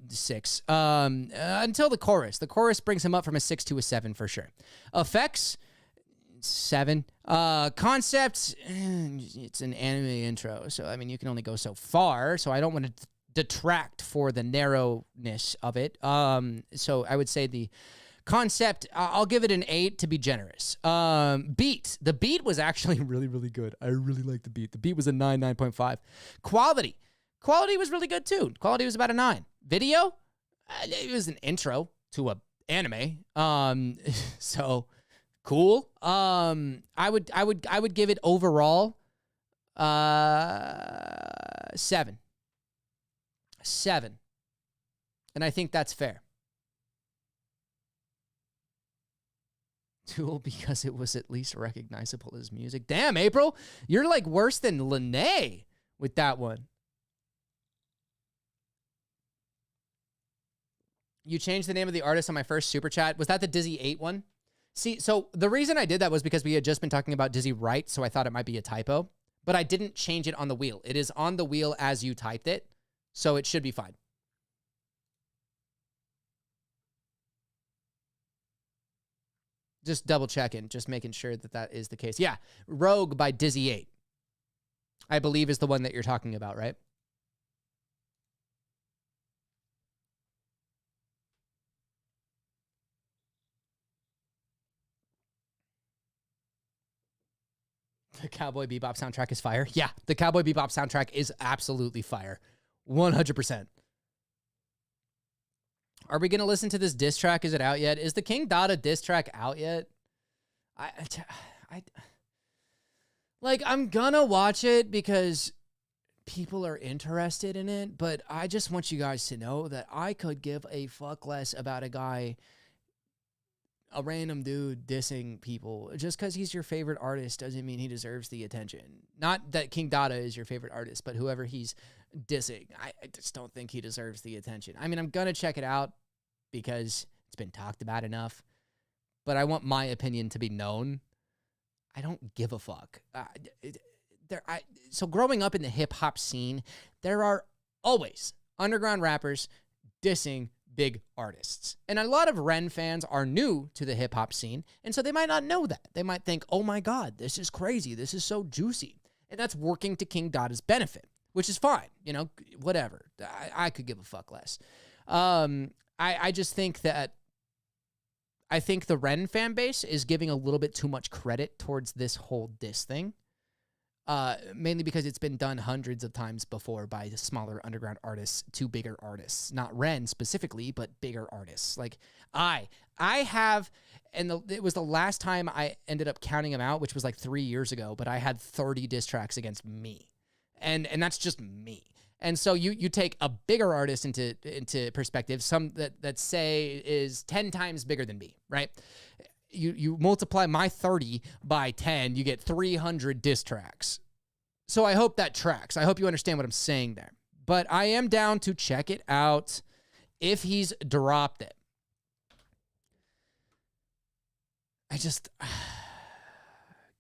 6. Until the chorus. The chorus brings him up from a 6 to a 7 for sure. Effects, 7. Concept, it's an anime intro. So, I mean, you can only go so far. So I don't want to detract for the narrowness of it. So I would say the concept, I'll give it an 8 to be generous. Beat. The beat was actually really, really good. I really like the beat. The beat was a 9, 9.5. Quality. Quality was really good too. Quality was about a 9. Video, it was an intro to a anime. So cool. I would give it overall 7. 7. And I think that's fair. Tool because it was at least recognizable as music. Damn, April, you're like worse than Lene with that one. You changed the name of the artist on my first super chat. Was that the Dizzy 8 one? See, so the reason I did that was because we had just been talking about Dizzy Wright, so I thought it might be a typo, but I didn't change it on the wheel. It is on the wheel as you typed it, so it should be fine. Just double checking, just making sure that that is the case. Yeah, Rogue by Dizzy 8, I believe is the one that you're talking about, right? The Cowboy Bebop soundtrack is fire. Yeah, the Cowboy Bebop soundtrack is absolutely fire. 100%. Are we going to listen to this diss track? Is it out yet? Is the King Dada diss track out yet? I'm going to watch it because people are interested in it, but I just want you guys to know that I could give a fuck less about a guy, a random dude dissing people. Just because he's your favorite artist doesn't mean he deserves the attention. Not that King Dada is your favorite artist, but whoever he's dissing, I just don't think he deserves the attention. I mean, I'm going to check it out because it's been talked about enough, but I want my opinion to be known. I don't give a fuck. So growing up in the hip-hop scene, there are always underground rappers dissing big artists. And a lot of Ren fans are new to the hip-hop scene, and so they might not know that. They might think, oh my God, this is crazy. This is so juicy. And that's working to King Dada's benefit, which is fine. You know, whatever. I could give a fuck less. I just think that I think the Ren fan base is giving a little bit too much credit towards this whole diss thing. Mainly because it's been done hundreds of times before by the smaller underground artists to bigger artists. Not Ren specifically, but bigger artists. Like I have, and it was the last time I ended up counting them out, which was like 3 years ago, but I had 30 diss tracks against me. And that's just me. And so you take a bigger artist into perspective, some that say is 10 times bigger than me, right? you multiply my 30 by 10, you get 300 diss tracks. So I hope that tracks. I hope you understand what I'm saying there. But I am down to check it out if he's dropped it. I just...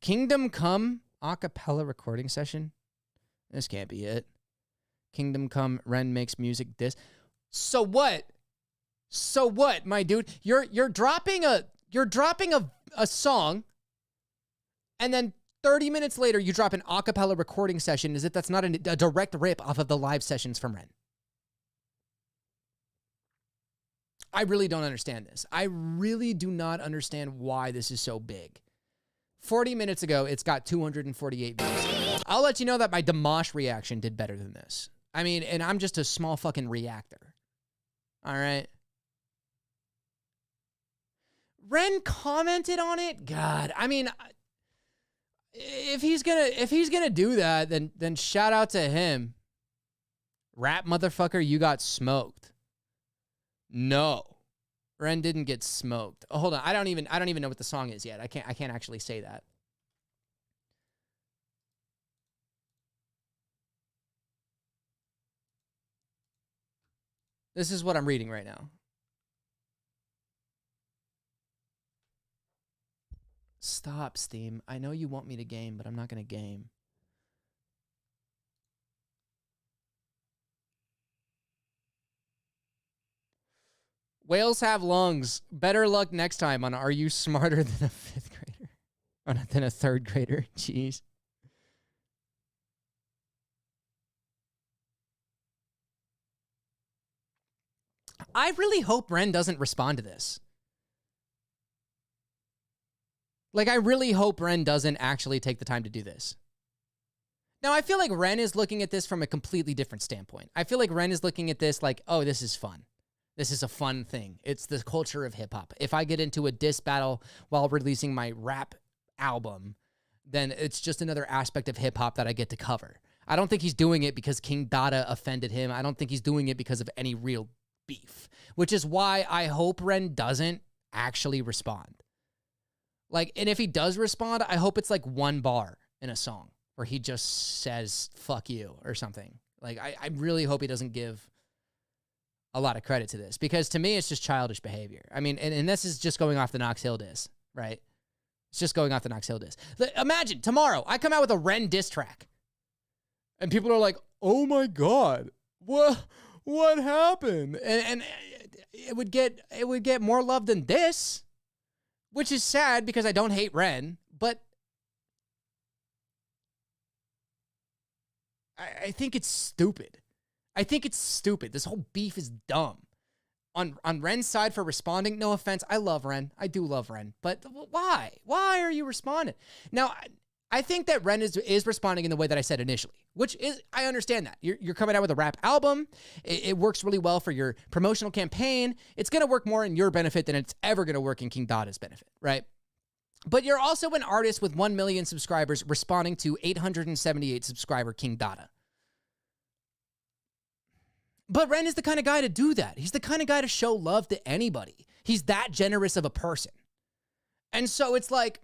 Kingdom Come acapella recording session? This can't be it. Kingdom Come, Ren makes music diss. So what? So what, my dude? You're dropping a song, and then 30 minutes later you drop an acapella recording session as if that's not a direct rip off of the live sessions from Ren. I really don't understand this. I really do not understand why this is so big. 40 minutes ago, it's got 248 views. I'll let you know that my Dimash reaction did better than this. I mean, and I'm just a small fucking reactor. All right. Ren commented on it. God, I mean, if he's gonna do that, then shout out to him. Rap motherfucker, you got smoked. No, Ren didn't get smoked. Oh, hold on, I don't even know what the song is yet. I can't actually say that. This is what I'm reading right now. Stop, Steam. I know you want me to game, but I'm not going to game. Whales have lungs. Better luck next time on Are You Smarter Than a Fifth Grader? Or than a third grader? Jeez. I really hope Ren doesn't respond to this. Like, I really hope Ren doesn't actually take the time to do this. Now, I feel like Ren is looking at this from a completely different standpoint. I feel like Ren is looking at this like, oh, this is fun. This is a fun thing. It's the culture of hip-hop. If I get into a diss battle while releasing my rap album, then it's just another aspect of hip-hop that I get to cover. I don't think he's doing it because King Dada offended him. I don't think he's doing it because of any real beef, which is why I hope Ren doesn't actually respond. Like, and if he does respond, I hope it's like one bar in a song where he just says, fuck you or something. Like, I really hope he doesn't give a lot of credit to this, because to me, it's just childish behavior. I mean, and this is just going off the Knox Hill diss, right? It's just going off the Knox Hill diss. Imagine tomorrow I come out with a Ren diss track and people are like, oh my God, what happened? And it would get more love than this. Which is sad because I don't hate Ren, but I think it's stupid. I think it's stupid. This whole beef is dumb. On Ren's side for responding, no offense, I love Ren. I do love Ren. But why? Why are you responding? Now, I think that Ren is responding in the way that I said initially, which is, I understand that. You're coming out with a rap album. It works really well for your promotional campaign. It's going to work more in your benefit than it's ever going to work in King Dada's benefit, right? But you're also an artist with 1 million subscribers responding to 878 subscriber King Dada. But Ren is the kind of guy to do that. He's the kind of guy to show love to anybody. He's that generous of a person. And so it's like,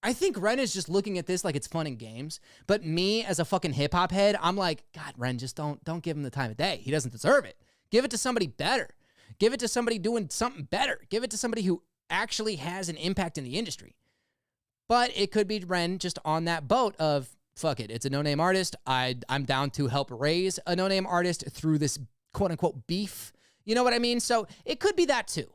I think Ren is just looking at this like it's fun and games. But me, as a fucking hip-hop head, I'm like, God, Ren, just don't give him the time of day. He doesn't deserve it. Give it to somebody better. Give it to somebody doing something better. Give it to somebody who actually has an impact in the industry. But it could be Ren just on that boat of, fuck it, it's a no-name artist. I'm down to help raise a no-name artist through this quote-unquote beef. You know what I mean? So it could be that too.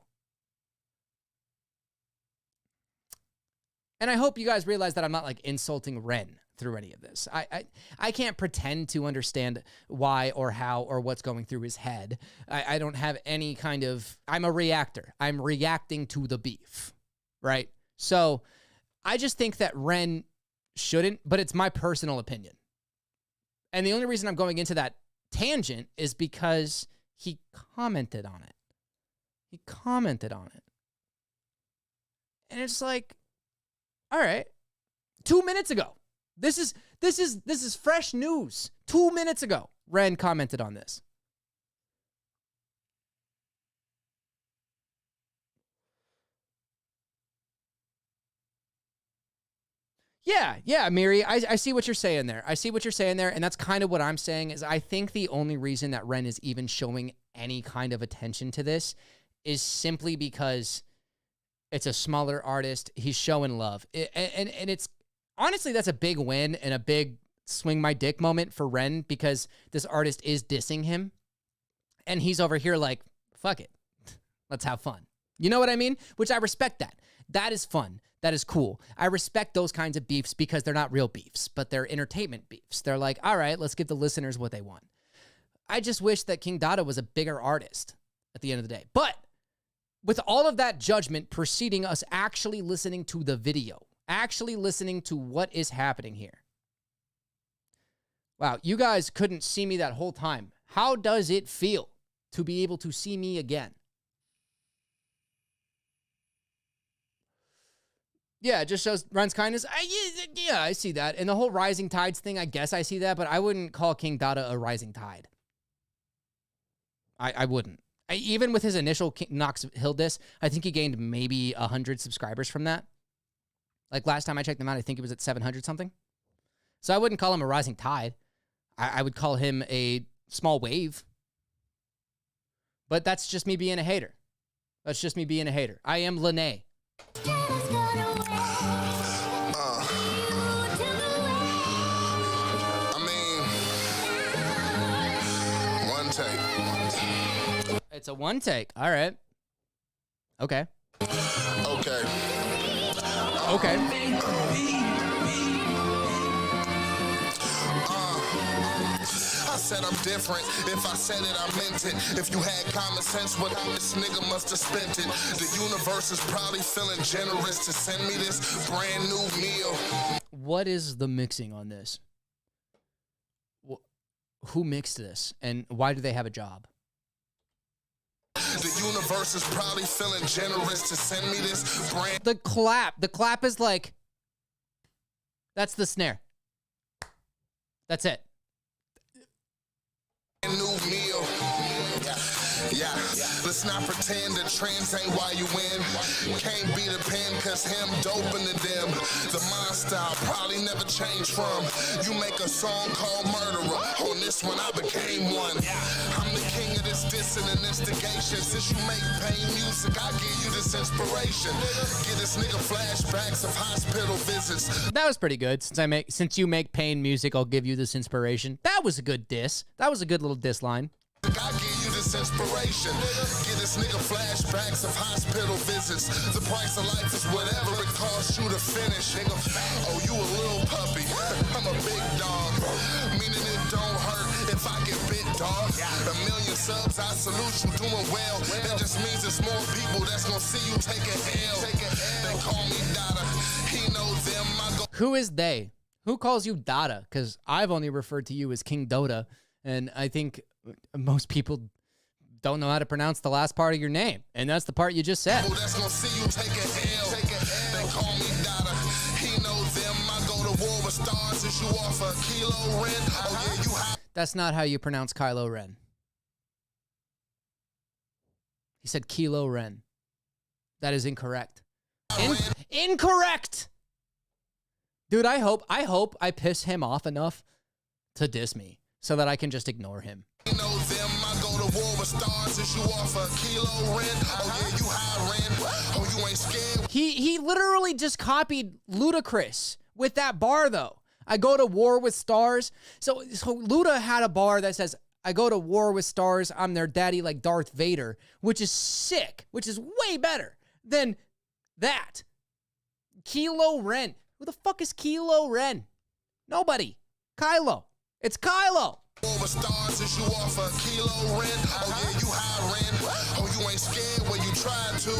And I hope you guys realize that I'm not like insulting Ren through any of this. I can't pretend to understand why or how or what's going through his head. I don't have any kind of, I'm a reactor. I'm reacting to the beef, right? So I just think that Ren shouldn't, but it's my personal opinion. And the only reason I'm going into that tangent is because he commented on it. He commented on it. And it's like, all right, 2 minutes ago. This is fresh news. 2 minutes ago, Ren commented on this. Yeah, Miri, I see what you're saying there. I see what you're saying there, and that's kind of what I'm saying is I think the only reason that Ren is even showing any kind of attention to this is simply because it's a smaller artist. He's showing love. And it's honestly, that's a big win and a big swing my dick moment for Ren because this artist is dissing him. And he's over here like, fuck it. Let's have fun. You know what I mean? Which I respect that. That is fun. That is cool. I respect those kinds of beefs because they're not real beefs, but they're entertainment beefs. They're like, all right, let's give the listeners what they want. I just wish that King Dada was a bigger artist at the end of the day. But with all of that judgment preceding us actually listening to the video, actually listening to what is happening here. Wow, you guys couldn't see me that whole time. How does it feel to be able to see me again? Yeah, it just shows Ren's kindness. I see that. And the whole rising tides thing, I guess I see that, but I wouldn't call King Dada a rising tide. I wouldn't. Even with his initial Knox Hill diss, I think he gained maybe 100 subscribers from that. Like last time I checked him out, I think it was at 700 something. So I wouldn't call him a rising tide. I would call him a small wave. But that's just me being a hater. That's just me being a hater. I am Lene. It's a one take. All right. Okay.
Okay. I said I'm different. If I said it, I meant it. If you had common sense, what this nigga must have spent it. The universe is probably feeling generous to send me this brand new meal.
What is the mixing on this? Who mixed this? And why do they have a job?
The universe is probably feeling generous to send me this brand.
The clap is like, that's the snare. That's it.
New meal. Yeah, let's not pretend that trends ain't why you win. Can't be the pen cause him doping to them. The mind style probably never changed from. You make a song called Murderer. On this one I became one. I'm the king of this dissing and instigation. Since you make pain music, I give you this inspiration. Get this nigga flashbacks of hospital visits.
That was pretty good. Since you make pain music, I'll give you this inspiration. That was a good diss. That was a good little diss line.
I give you this inspiration. Get this nigga flashbacks of hospital visits. The price of life is whatever it costs you to finish, nigga. Oh, you a little puppy. I'm a big dog. Meaning it don't hurt if I get bit, dog. 1 million subs, I salute you doing well. That just means there's more people that's gonna see you take a L. They call me Dada. He knows them.
Who is they? Who calls you Dada? Because I've only referred to you as King Dota, and I think most people don't know how to pronounce the last part of your name, and that's the part you just said.
That's gonna see you take a L. They call me Dada. He knows them. I go to war with stars as you offer Kilo Ren. Oh yeah, you high.
That's not how you pronounce Kylo Ren. He said Kilo Ren. That is incorrect. Incorrect. Dude, I hope I piss him off enough to diss me so that I can just ignore him.
You know them, I go to war with stars as you offer Kilo Ren. Oh yeah, you high Ren. Oh, you ain't scared.
He literally just copied Ludacris with that bar though. I go to war with stars. So Luda had a bar that says, I go to war with stars, I'm their daddy like Darth Vader, which is sick, which is way better than that. Kilo Ren. Who the fuck is Kilo Ren? Nobody. Kylo. It's Kylo.
Over stars as you offer Kilo Ren. Oh yeah, you high Ren. Oh, you ain't scared when you try to.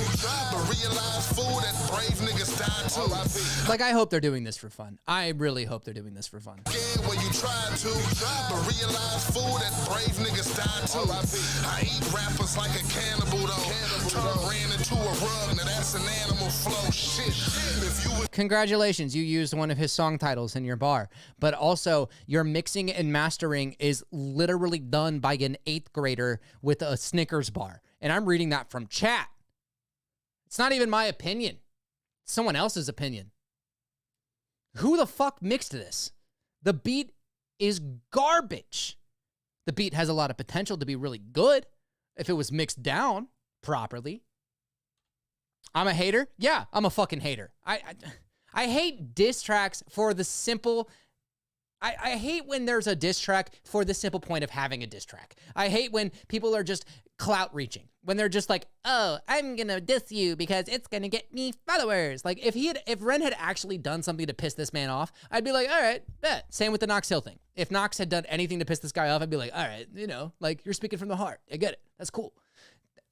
But realize fool that brave niggas die too.
Like, I hope they're doing this for fun. I really hope they're doing this for fun.
Scared when you try to. But realize fool that brave niggas die too. I eat rappers like a cannibal though. Turn Ren into a rug. Now that's an animal flow. Shit. If you would.
Congratulations, you used one of his song titles in your bar. But also, your mixing and mastering is literally done by an 8th grader with a Snickers bar. And I'm reading that from chat. It's not even my opinion. It's someone else's opinion. Who the fuck mixed this? The beat is garbage. The beat has a lot of potential to be really good if it was mixed down properly. I'm a hater? Yeah, I'm a fucking hater. I hate diss tracks for the simple... I hate when there's a diss track for the simple point of having a diss track. I hate when people are just clout reaching. When they're just like, oh, I'm gonna diss you because it's gonna get me followers. Like, if Ren had actually done something to piss this man off, I'd be like, all right, bet. Same with the Nox Hill thing. If Nox had done anything to piss this guy off, I'd be like, all right, you know, like, you're speaking from the heart. I get it. That's cool.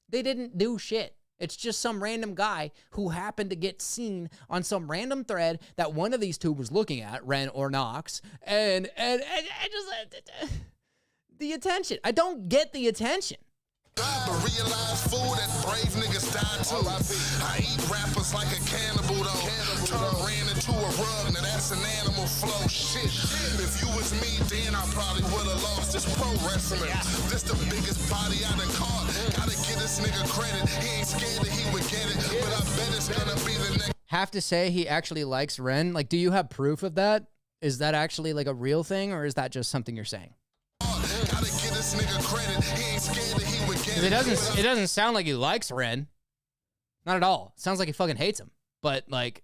They didn't do shit. It's just some random guy who happened to get seen on some random thread that one of these two was looking at, Ren or Nox, and just the attention. I don't get the attention.
But realize fool that brave niggas die too. I eat rappers like a cannibal though. Turn ran into a rug, now that's an animal flow. Shit. If you was me, then I probably would have lost this pro wrestling. This the biggest body I done caught. Gotta give this nigga credit. He ain't scared that he would get it, but I bet it's gonna be the next.
Have to say he actually likes Ren. Like, do you have proof of that? Is that actually like a real thing, or is that just something you're saying?
Gotta give this nigga credit. He ain't scared that he would get it.
It doesn't sound like he likes Ren. Not at all. It sounds like he fucking hates him. But like,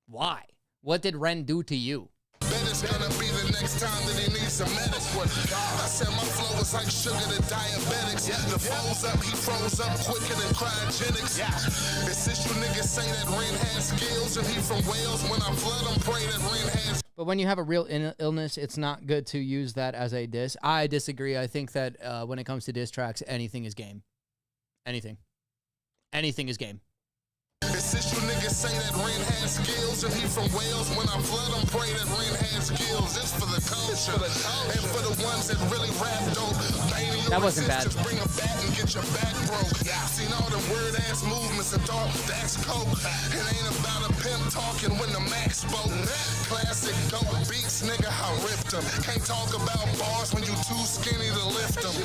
why? What did Ren do to you?
Bet it's gonna be the next time that he needs some medics. I said my flow is like sugar to diabetics. The flow's up, he froze up quicker than cryogenics. It's since you niggas say that Ren has skills and he from Wales. When I flood him, pray that Ren has.
But when you have a real illness, it's not good to use that as a diss. I disagree. I think that when it comes to diss tracks, anything is game. Anything. Anything is game.
It's since you niggas say that Ren has skills and he from Wales. When I flood him, pray that Ren has skills. It's for the culture. And for the ones that really rap dope.
That wasn't bad.
Just bring a bat and get your back broke. Seen all them weird ass movements and thought that's coke. It ain't about a pimp talking when the Max spoke. Classic dope beats, nigga, I ripped them. Can't talk about bars when you too skinny to lift them.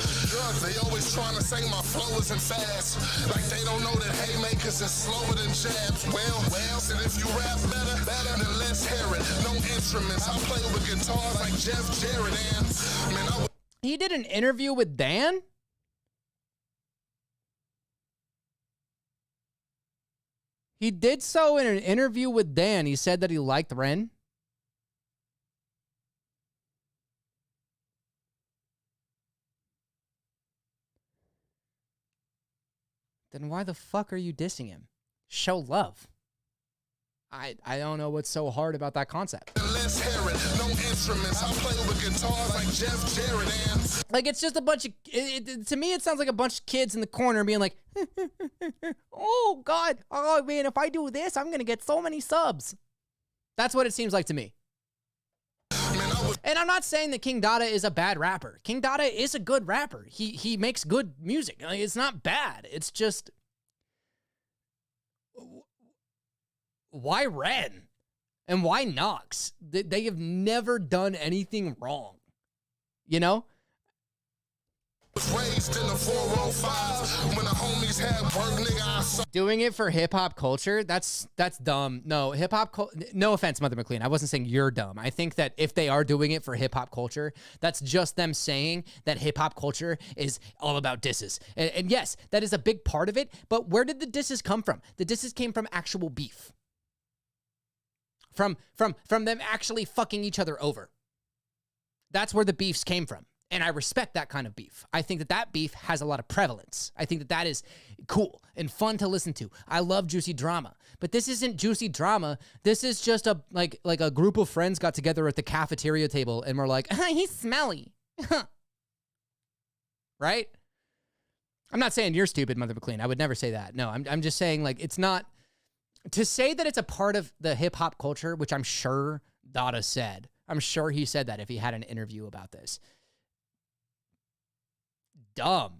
They always trying to say my flow isn't fast. Like they don't know that haymakers is slower than jabs. Well, said if you rap better, then let's hear it. No instruments, I play with guitars like Jeff Jarrett. And man,
He did an interview with Dan? He did so in an interview with Dan. He said that he liked Ren. Then why the fuck are you dissing him? Show love. I don't know what's so hard about that concept.
let's hear it. No instruments, I play with guitars like Jeff Jarrett. And
like, it's just a bunch of, to me, it sounds like a bunch of kids in the corner being like, oh, God, oh, man, if I do this, I'm going to get so many subs. That's what it seems like to me. And I'm not saying that King Dada is a bad rapper. King Dada is a good rapper. He makes good music. Like, it's not bad. It's just, why Ren? And why Nox? They have never done anything wrong. You know?
raised in the 405 when the homies had work, nigga. I saw
Doing it for hip hop culture, that's dumb. No, hip hop no offense, Mother McLean. I wasn't saying you're dumb. I think that if they are doing it for hip hop culture, that's just them saying that hip hop culture is all about disses. And yes, that is a big part of it, but where did the disses come from? The disses came from actual beef. From them actually fucking each other over. That's where the beefs came from. And I respect that kind of beef. I think that beef has a lot of prevalence. I think that is cool and fun to listen to. I love juicy drama. But this isn't juicy drama. This is just a like a group of friends got together at the cafeteria table and were like, he's smelly. Right? I'm not saying you're stupid, Mother McLean. I would never say that. No, I'm just saying, like, it's not to say that it's a part of the hip hop culture, which I'm sure Dada said. I'm sure he said that if he had an interview about this. Dumb.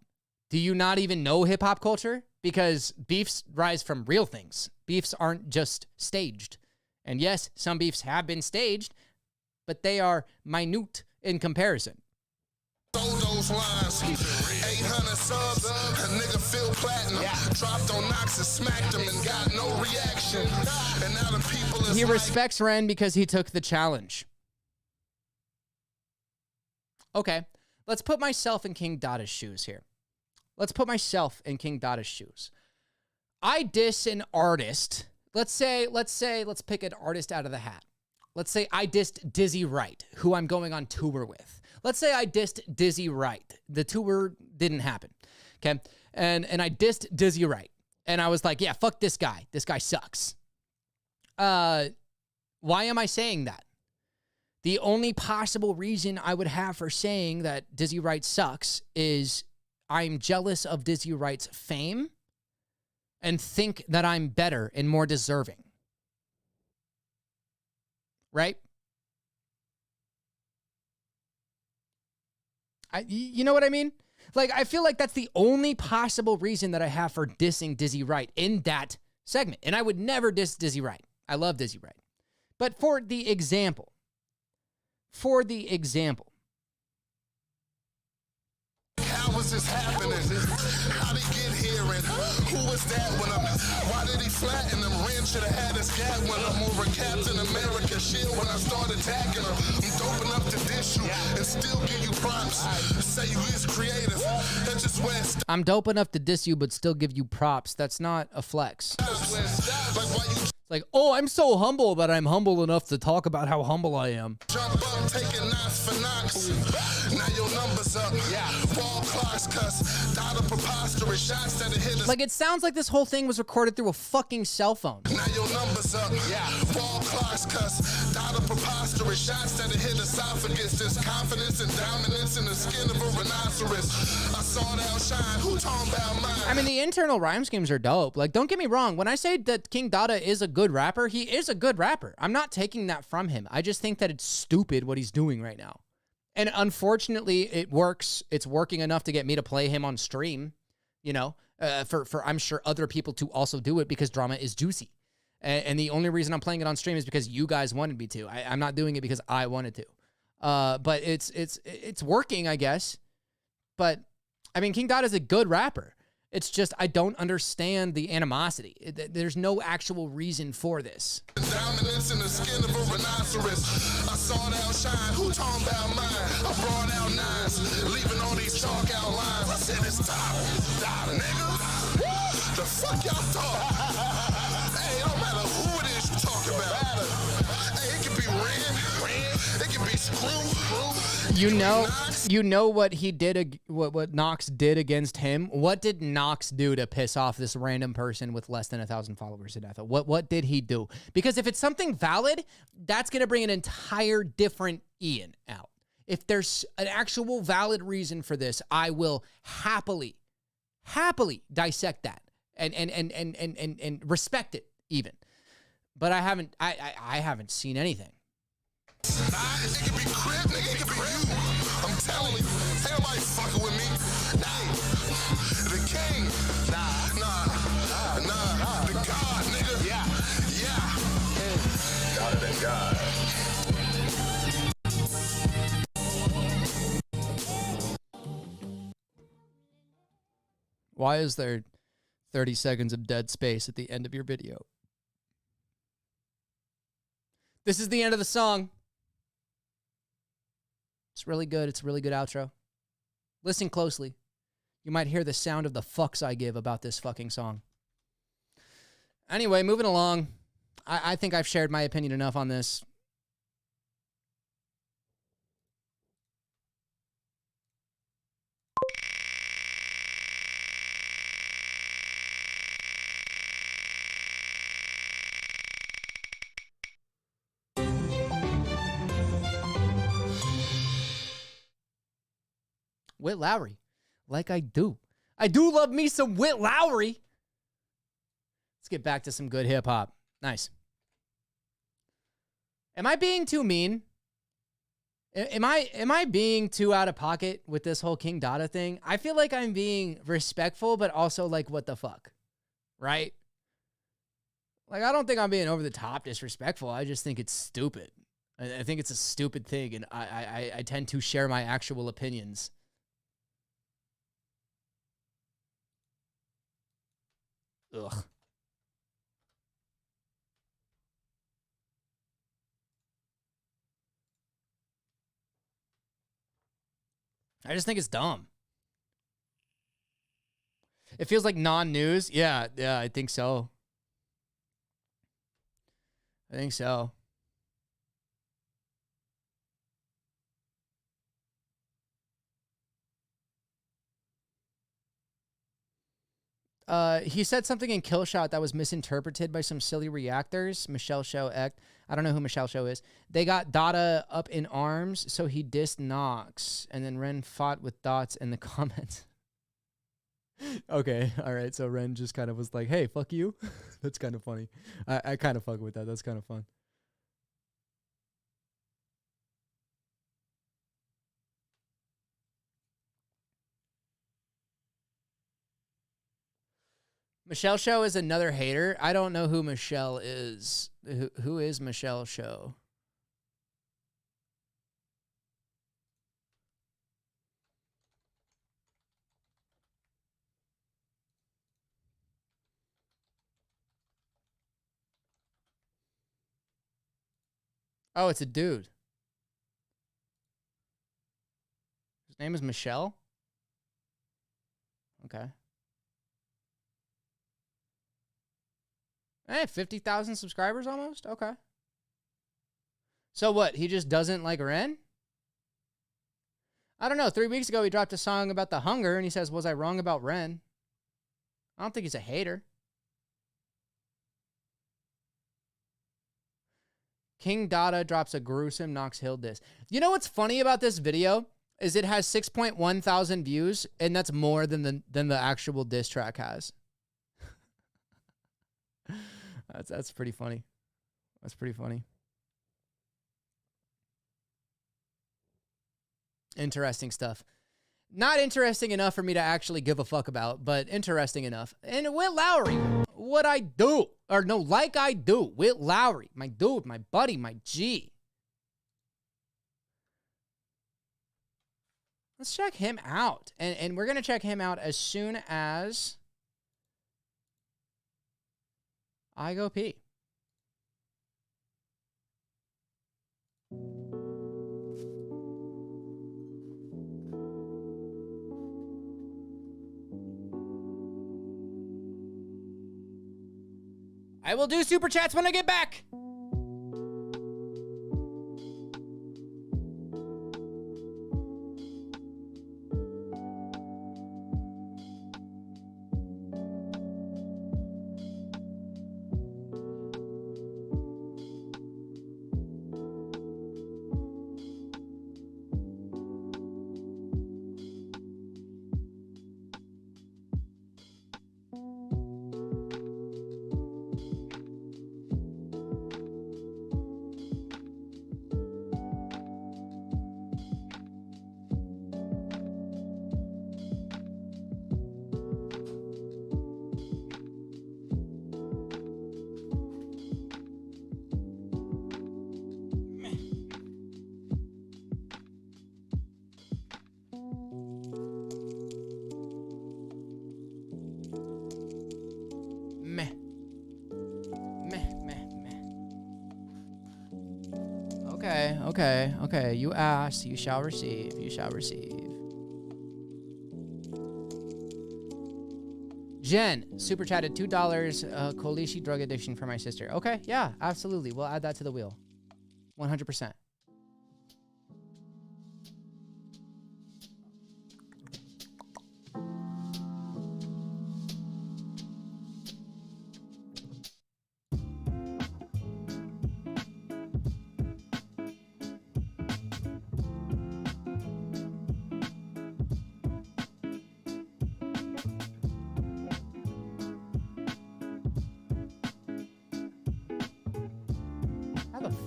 Do you not even know hip hop culture? Because beefs rise from real things. Beefs aren't just staged. And yes, some beefs have been staged, but they are minute in comparison.
those punchlines. 800 subs, a nigga feel platinum. Dropped on Knox and smacked him and got no reaction. And now the people is
He
like,
respects Ren because he took the challenge. Okay, let's put myself in King Dada's shoes here. Let's put myself in King Dada's shoes. I diss an artist. Let's pick an artist out of the hat. Let's say I dissed Dizzy Wright, who I'm going on tour with. Let's say I dissed Dizzy Wright. The tour didn't happen. Okay. And I dissed Dizzy Wright. And I was like, yeah, fuck this guy. This guy sucks. Why am I saying that? The only possible reason I would have for saying that Dizzy Wright sucks is I'm jealous of Dizzy Wright's fame and think that I'm better and more deserving. Right? You know what I mean? Like, I feel like that's the only possible reason that I have for dissing Dizzy Wright in that segment. And I would never diss Dizzy Wright. I love Dizzy Wright. But for the example,
how was this happening? How'd he get here? And who was that when why did he flatten him? Ren should have had his gat when I'm over Captain America shit when I started attacking him. I'm dope enough to dish you and still give you props. Say you is creative. That's just west.
I'm dope enough to diss you, but still give you props. That's not a flex.
Like why you
Like, oh, I'm so humble, but I'm humble enough to talk about how humble I am.
jump up, taking knots for knocks. Now your numbers up. Ball clocks cuss. Data preposterous shots that hit us.
Like, it sounds like this whole thing was recorded through a fucking cell phone.
Now your numbers up. Ball clocks cuss. Data preposterous shots that hit esophagus. There's confidence and dominance in the skin of a rhinoceros. I saw that shine. Who talking about mine?
I mean, the internal rhyme schemes are dope. Like, don't get me wrong. When I say that King Dada is a good rapper, he is a good rapper. I'm not taking that from him. I just think that it's stupid what he's doing right now. And unfortunately, it works. It's working enough to get me to play him on stream, you know, for I'm sure other people to also do it because drama is juicy. And the only reason I'm playing it on stream is because you guys wanted me to. I'm not doing it because I wanted to. But it's working, I guess. But I mean, King Dada is a good rapper. It's just I don't understand the animosity. There's no actual reason for this.
Dominance in the skin of a rhinoceros. I saw that shine. Who talking about mine? I brought out nines, leaving all these chalk out lines. I said it's time, nigga. The fuck y'all talk? Hey, it don't matter who it is you talk about. Hey, it could be Ren. It could be Screw.
You know what he did, what Nox did against him? What did Nox do to piss off this random person with less than 1,000 followers in Ethel? What did he do? Because if it's something valid, that's going to bring an entire different Ian out. If there's an actual valid reason for this, I will happily dissect that and respect it even. But I haven't seen anything.
It could be Crip, nigga, it could be you. I'm telling you, ain't nobody fucking with me. Nah, the king. Nah, the god, nigga. Yeah. Gotta than God.
Why is there 30 seconds of dead space at the end of your video? This is the end of the song. It's really good. It's a really good outro. Listen closely. You might hear the sound of the fucks I give about this fucking song. Anyway, moving along. I think I've shared my opinion enough on this. Whit Lowry, like I do. I do love me some Whit Lowry. Let's get back to some good hip hop. Nice. Am I being too mean? Am I being too out of pocket with this whole King Dada thing? I feel like I'm being respectful, but also like, what the fuck? Right? Like, I don't think I'm being over the top disrespectful. I just think it's stupid. I think it's a stupid thing, and I tend to share my actual opinions Ugh. I just think it's dumb. It feels like non-news. Yeah, I think so. I think so. He said something in Killshot that was misinterpreted by some silly reactors. Michelle Show Echt. I don't know who Michelle Show is. They got Dada up in arms, so he dissed Nox, and then Ren fought with Dots in the comments. Okay, all right. So Ren just kind of was like, "Hey, fuck you." That's kind of funny. I kind of fuck with that. That's kind of fun. Michelle Show is another hater. I don't know who Michelle is. Who is Michelle Show? Oh, it's a dude. His name is Michelle? Okay. Hey, 50,000 subscribers almost? Okay. So what? He just doesn't like Ren? I don't know. 3 weeks ago, he dropped a song about the hunger, and he says, was I wrong about Ren? I don't think he's a hater. King Dada drops a gruesome Knox Hill diss. You know what's funny about this video? Is it has 6.1 thousand views, and that's more than the actual diss track has. That's pretty funny. That's pretty funny. Interesting stuff. Not interesting enough for me to actually give a fuck about, but interesting enough. And Whit Lowry, what I do, or no, like I do. Whit Lowry, my dude, my buddy, my G. Let's check him out. And we're going to check him out as soon as I go pee. I will do super chats when I get back. Okay. You asked, you shall receive. You shall receive. Jen, super chatted $2. Kolishi drug addiction for my sister. Okay, yeah, absolutely. We'll add that to the wheel. 100%.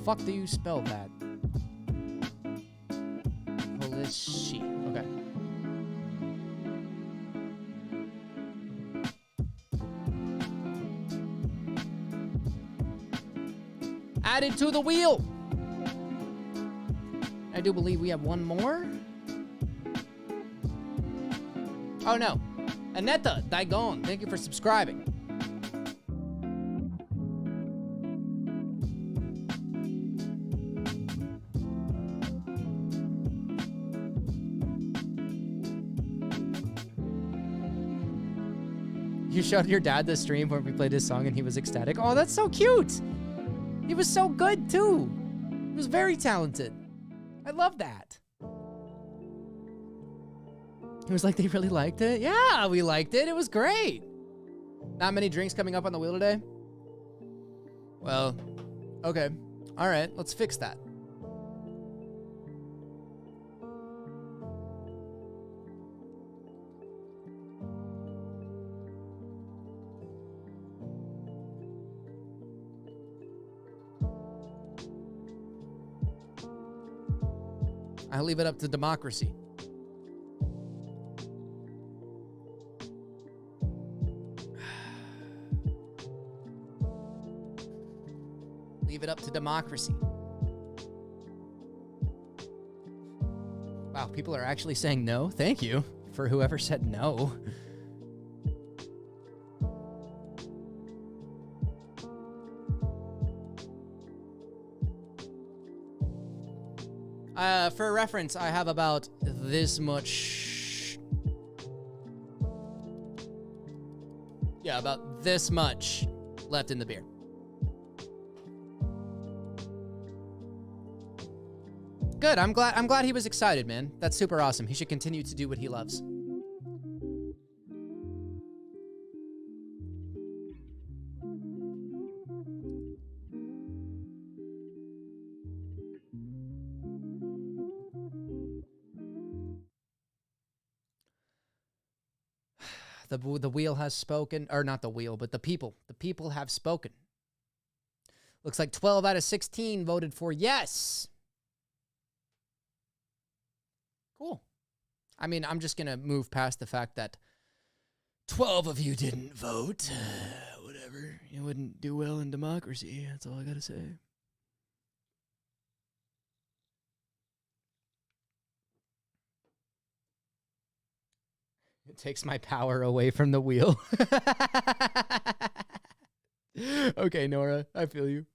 Fuck do you spell that? Kolishi. Okay. Added to the wheel. I do believe we have one more. Oh no. Aneta Daigon, thank you for subscribing. You showed your dad the stream where we played his song and he was ecstatic. Oh, that's so cute. He was so good too. He was very talented. I love that. He was like, they really liked it? Yeah, we liked it. It was great. Not many drinks coming up on the wheel today? Well, okay. All right, let's fix that. I leave it up to democracy. Leave it up to democracy. Wow, people are actually saying no. Thank you for whoever said no. For reference, I have about this much. Yeah, about this much left in the beer. Good. I'm glad he was excited, man. That's super awesome. He should continue to do what he loves. The wheel has spoken, or not the wheel, but the people. The people have spoken. Looks like 12 out of 16 voted for yes. Cool. I mean, I'm just going to move past the fact that 12 of you didn't vote. Whatever. You wouldn't do well in democracy. That's all I got to say. It takes my power away from the wheel. Okay, Nora, I feel you.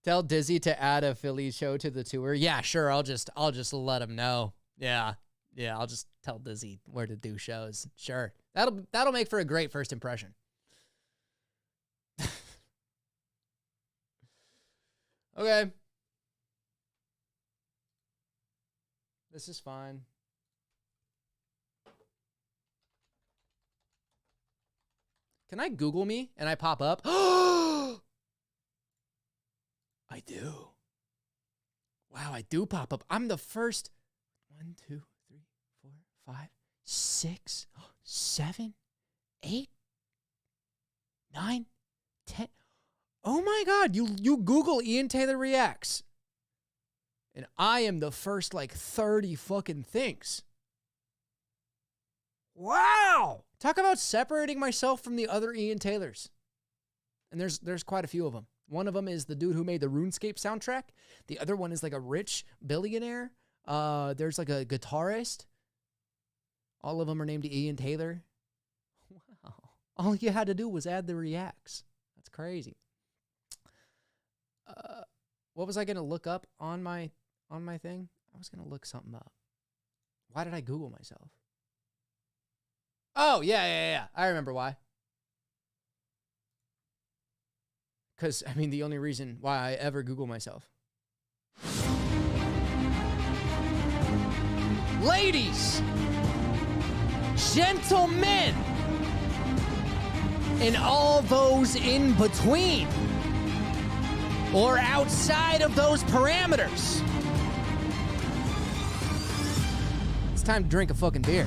Tell Dizzy to add a Philly show to the tour. Yeah, sure. I'll just let him know. Yeah. I'll just tell Dizzy where to do shows. Sure. That'll make for a great first impression. Okay. This is fine. Can I Google me and I pop up? I do. Wow, I do pop up. I'm the first. 1, 2, 3, 4, 5, 6, 7, 8, 9, 10. Oh my God, you Google Ian Taylor Reacts. And I am the first 30 fucking things. Wow! Talk about separating myself from the other Ian Taylors. And there's quite a few of them. One of them is the dude who made the RuneScape soundtrack. The other one is a rich billionaire. There's a guitarist. All of them are named Ian Taylor. Wow. All you had to do was add the reacts. That's crazy. What was I going to look up on my thing? I was going to look something up. Why did I Google myself? Oh, yeah. I remember why. Because, the only reason why I ever Google myself. Ladies, gentlemen, and all those in between, or outside of those parameters, it's time to drink a fucking beer.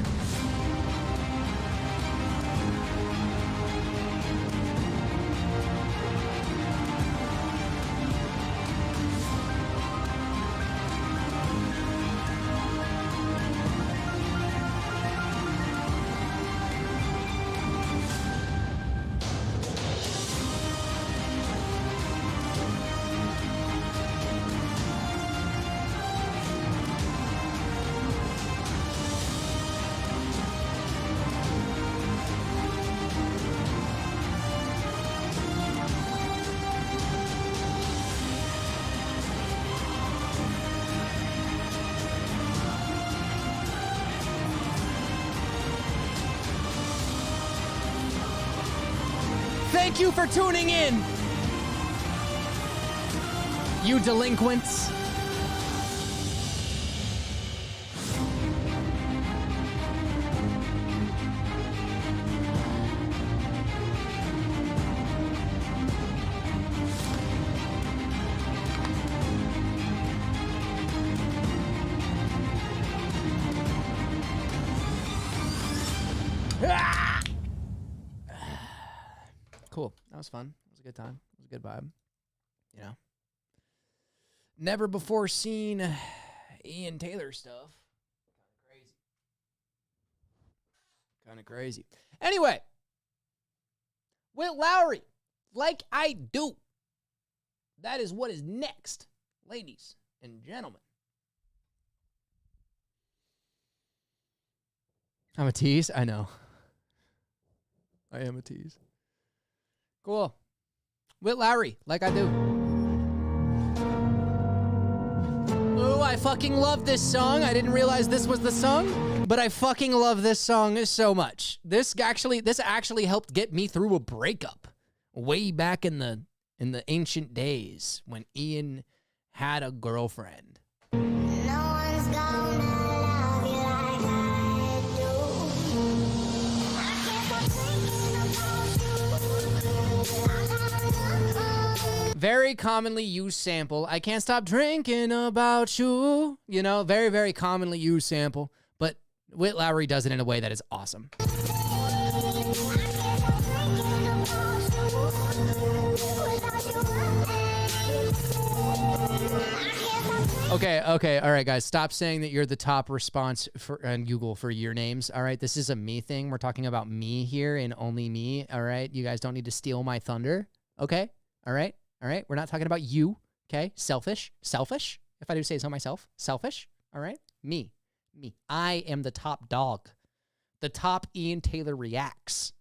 Thank you for tuning in, you delinquents. Ah! Cool. That was fun. It was a good time. It was a good vibe. You know, never before seen Ian Taylor stuff. Kind of crazy. Anyway, Will Lowry, like I do. That is what is next, ladies and gentlemen. I'm a tease. I know. I am a tease. Cool. Will Lowry, like I do. Oh, I fucking love this song. I didn't realize this was the song, but I fucking love this song so much. This actually helped get me through a breakup way back in the ancient days when Ian had a girlfriend.
No one's gonna love you like I do. I can't stop thinking about you.
Very commonly used sample. I can't stop drinking about you. You know, very, very commonly used sample. But Whit Lowry does it in a way that is awesome. Okay, all right, guys, stop saying that you're the top response on Google for your names, all right? This is a me thing. We're talking about me here and only me, all right? You guys don't need to steal my thunder, okay? All right? We're not talking about you, okay? Selfish, if I do say so myself. Selfish, all right? Me. I am the top dog. The top Ian Taylor reacts.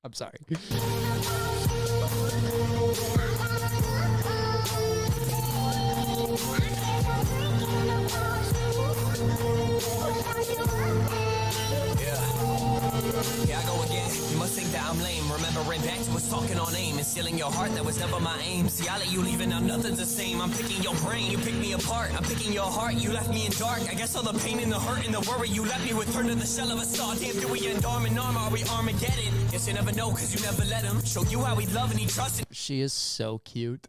I'm sorry.
Here I go again. You must think that I'm lame. Remembering back to us talking on aim and stealing your heart. That was never my aim. See, I let you leave and now nothing's the same. I'm picking your brain. You pick me apart. I'm picking your heart. You left me in dark. I guess all the pain and the hurt and the worry you left me with turned to the shell of a star. Damn, do we end arm in arm? Are we Armageddon? Guess you never know because you never let him show you how he love and he trusted.
She is so cute.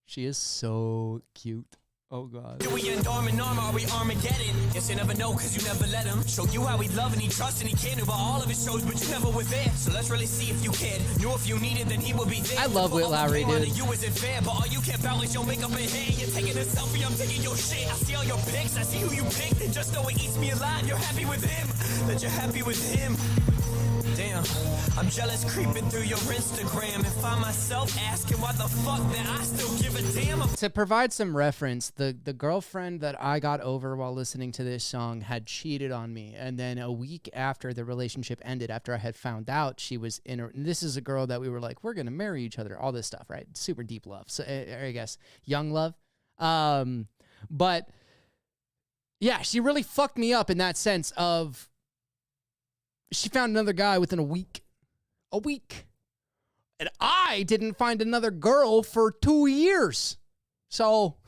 She is so cute. Oh, God.
Do we end arm in arm? Are we Armageddon? Guess you never know because you never let him show you how he love and he trust and he cared about all of his shows, but you never were there. So let's really see if you cared. Knew if you needed, then he would be there.
I love Whit Lowry, dude.
You isn't fair, but all you care about is your makeup and hair. You're taking a selfie, I'm taking your shit. I see all your pics, I see who you picked, and just know it eats me alive. You're happy with him, that you're happy with him. Damn, I'm jealous creeping through your Instagram and find myself asking why the fuck that I still give a damn.
To provide some reference, the girlfriend that I got over while listening to this song had cheated on me. And then a week after the relationship ended, after I had found out she was in a, and this is a girl that we were like, we're going to marry each other, all this stuff, right? Super deep love. So I guess young love. But yeah, she really fucked me up in that sense of, she found another guy within a week. And I didn't find another girl for 2 years. So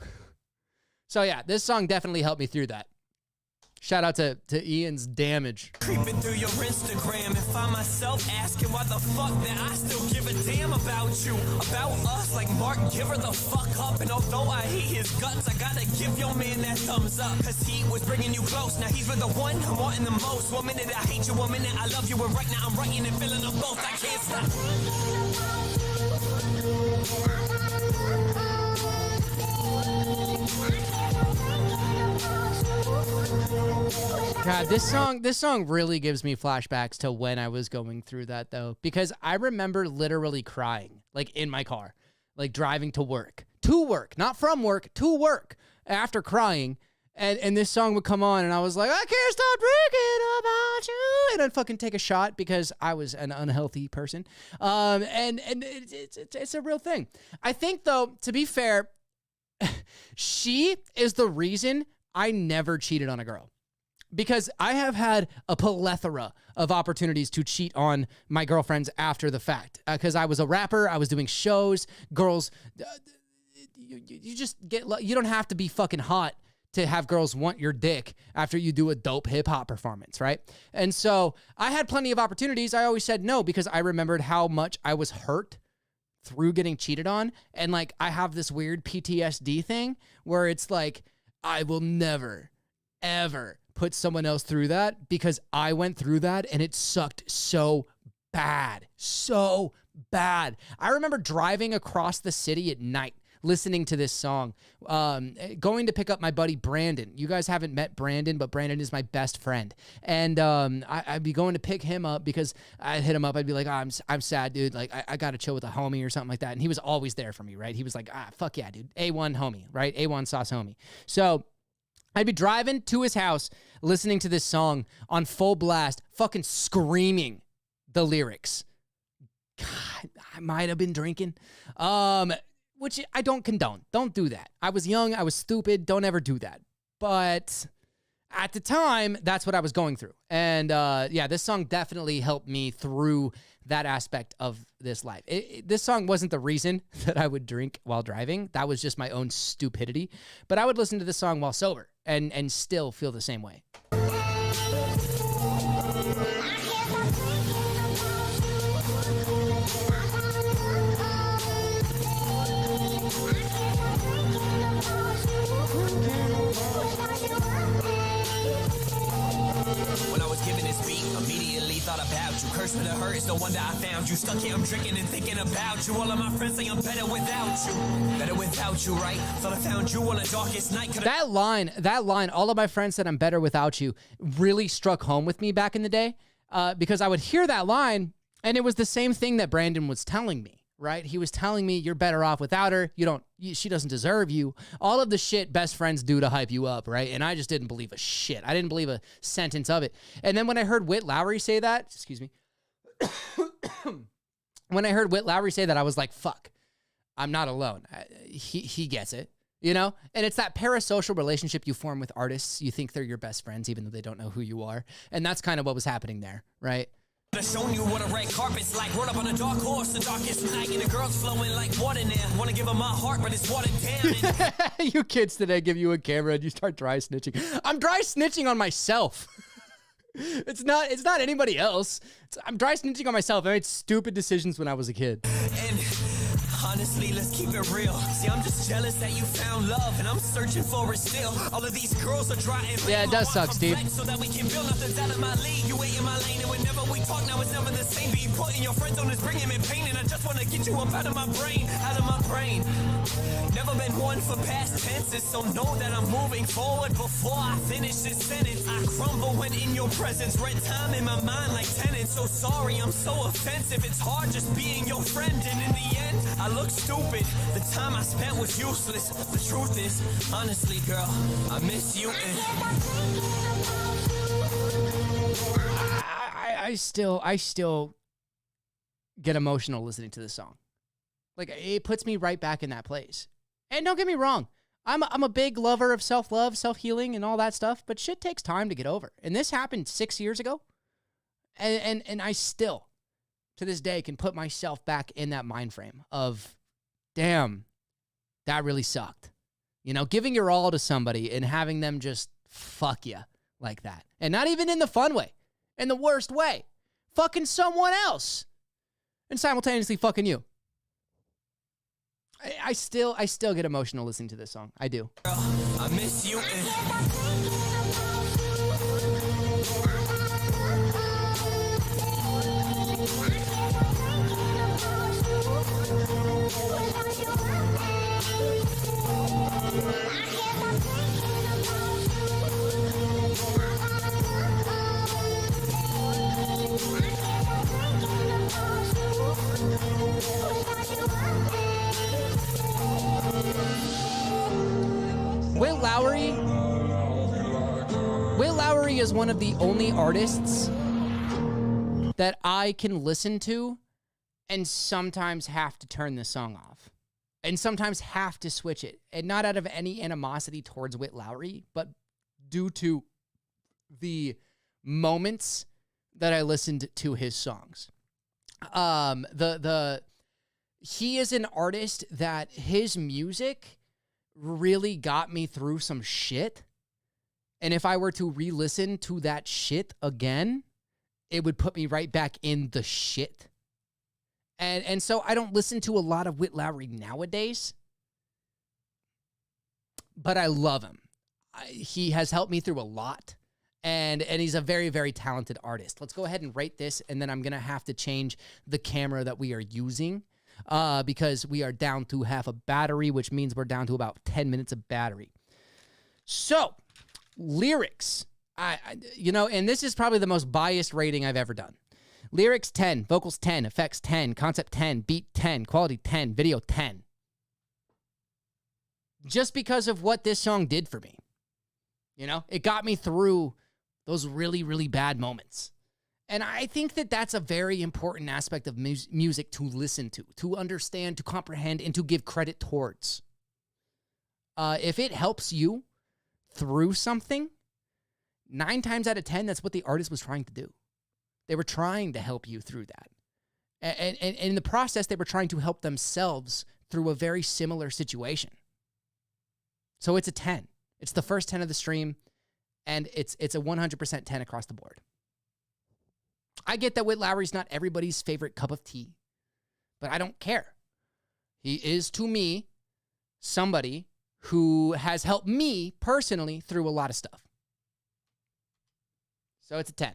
yeah, this song definitely helped me through that. Shout out to Ian's Damage.
Creeping through your Instagram and find myself asking why the fuck that I still give a damn about you, about us. Like Mark, give her the fuck up. And although I hate his guts, I gotta give your man that thumbs up. Cause he was bringing you close. Now he's with the one I'm wanting the most. 1 minute I hate you, 1 minute I love you. And right now I'm writing and feeling them both. I can't stop.
God, this song really gives me flashbacks to when I was going through that, though, because I remember literally crying, like in my car, like driving to work, not from work, to work, after crying, and this song would come on, and I was like, I can't stop drinking about you, and I'd fucking take a shot because I was an unhealthy person, and it's a real thing. I think, though, to be fair, she is the reason I never cheated on a girl. because I have had a plethora of opportunities to cheat on my girlfriends after the fact. Because I was a rapper, I was doing shows, girls. You just get. You don't have to be fucking hot to have girls want your dick after you do a dope hip hop performance, right? And so I had plenty of opportunities. I always said no because I remembered how much I was hurt through getting cheated on. And like, I have this weird PTSD thing where it's like, I will never, ever put someone else through that because I went through that and it sucked so bad. So bad. I remember driving across the city at night listening to this song, going to pick up my buddy Brandon. You guys haven't met Brandon, but Brandon is my best friend. And I'd be going to pick him up because I'd hit him up. I'd be like, oh, I'm sad, dude. Like, I got to chill with a homie or something like that. And he was always there for me, right? He was like, fuck yeah, dude. A1 homie, right? A1 sauce homie. So I'd be driving to his house, listening to this song on full blast, fucking screaming the lyrics. God, I might have been drinking. Which I don't condone. Don't do that. I was young. I was stupid. Don't ever do that. But at the time, that's what I was going through. And yeah, this song definitely helped me through that aspect of this life. This song wasn't the reason that I would drink while driving. That was just my own stupidity. But I would listen to this song while sober and still feel the same way.
When I was given this beat, immediately thought about you. Cursed with a hurt, it's no wonder I found you. Stuck here, I'm drinking and thinking about you. All of my friends say I'm better without you. Better without you, right? Thought I found you on the darkest night.
That line, all of my friends said I'm better without you, really struck home with me back in the day. Because I would hear that line, and it was the same thing that Brandon was telling me. Right? He was telling me you're better off without her. She doesn't deserve you. All of the shit best friends do to hype you up, right? And I just didn't believe a shit. I didn't believe a sentence of it. And then when I heard Whit Lowry say that, excuse me. When I heard Whit Lowry say that, I was like, fuck, I'm not alone. He gets it, you know? And it's that parasocial relationship you form with artists. You think they're your best friends, even though they don't know who you are. And that's kind of what was happening there, right?
I've shown you what a red carpet's like. Rode up on a dark horse, the darkest night, and the girls flowing like water now. Wanna give her my heart, but it's watered down.
You kids today give you a camera and you start dry snitching. I'm dry snitching on myself. It's not anybody else. I'm dry snitching on myself. I made stupid decisions when I was a kid.
And honestly, let's keep it real. See, I'm just jealous that you found love, and I'm searching for it still. All of these girls are dry and
yeah, it does suck, Steve.
So that we can build nothing's out of my league. You ain't in my lane, and whenever we talk, now it's never the same. Be putting your friends on is bringing me pain, and I just want to get you up out of my brain, out of my brain. Never been one for past tenses, so know that I'm moving forward. Before I finish this sentence, I crumble when in your presence. Red time in my mind like tenants. So sorry, I'm so offensive. It's hard just being your friend, and in the end, I look stupid. The time I spent was useless. The truth is, honestly, girl, I miss you. And
I still get emotional listening to this song. Like, it puts me right back in that place. And don't get me wrong, I'm a big lover of self-love, self-healing, and all that stuff, but shit takes time to get over. And this happened 6 years ago, and I still, to this day, can put myself back in that mind frame of, damn, that really sucked. You know, giving your all to somebody and having them just fuck you like that. And not even in the fun way, in the worst way. Fucking someone else. And simultaneously fucking you. I still get emotional listening to this song. I do.
girl, I miss you. And
Will Lowry is one of the only artists that I can listen to and sometimes have to turn the song off and sometimes have to switch it, and not out of any animosity towards Whit Lowry, but due to the moments that I listened to his songs. He is an artist that his music really got me through some shit. And if I were to re-listen to that shit again, it would put me right back in the shit. And so I don't listen to a lot of Whit Lowry nowadays, but I love him. He has helped me through a lot, and he's a very, very talented artist. Let's go ahead and rate this, and then I'm going to have to change the camera that we are using because we are down to half a battery, which means we're down to about 10 minutes of battery. So, lyrics. And this is probably the most biased rating I've ever done. Lyrics 10, vocals 10, effects 10, concept 10, beat 10, quality 10, video 10. Just because of what this song did for me. It got me through those really, really bad moments. And I think that that's a very important aspect of music to listen to understand, to comprehend, and to give credit towards. If it helps you through something, 9 times out of 10, that's what the artist was trying to do. They were trying to help you through that. And in the process, they were trying to help themselves through a very similar situation. So it's a 10. It's the first 10 of the stream, and it's a 100% 10 across the board. I get that Whit Lowry's not everybody's favorite cup of tea, but I don't care. He is, to me, somebody who has helped me personally through a lot of stuff. So it's a 10.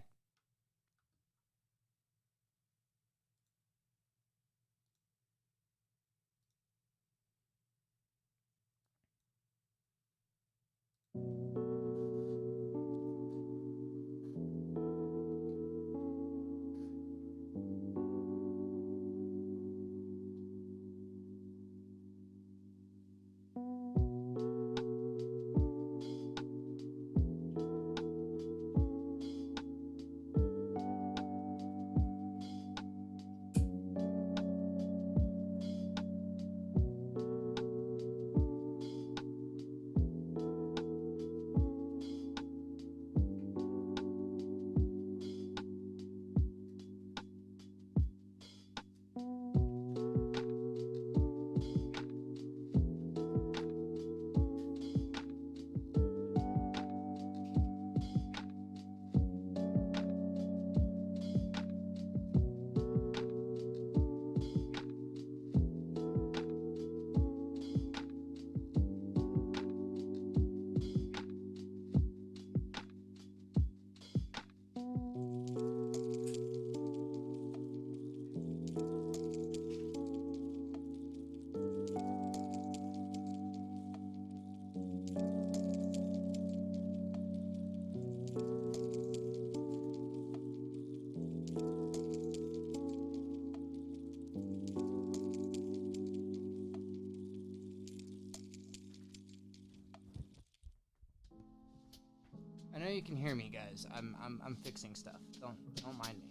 I know you can hear me, guys. I'm fixing stuff. Don't mind me.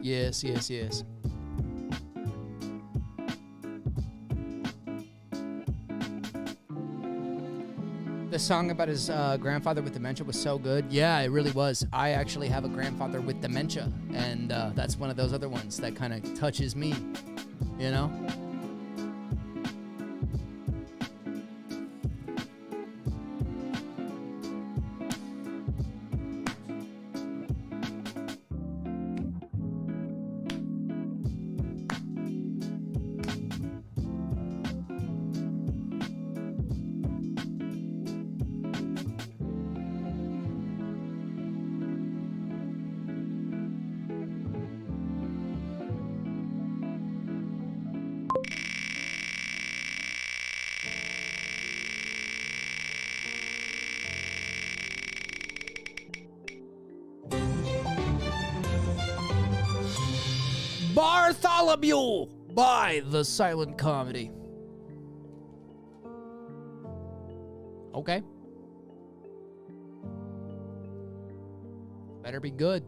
Yes, yes, yes. The song about his grandfather with dementia was so good. Yeah, it really was. I actually have a grandfather with dementia, and that's one of those other ones that kind of touches me, you know? Bartholomew by The Silent Comedy. Okay. Better be good.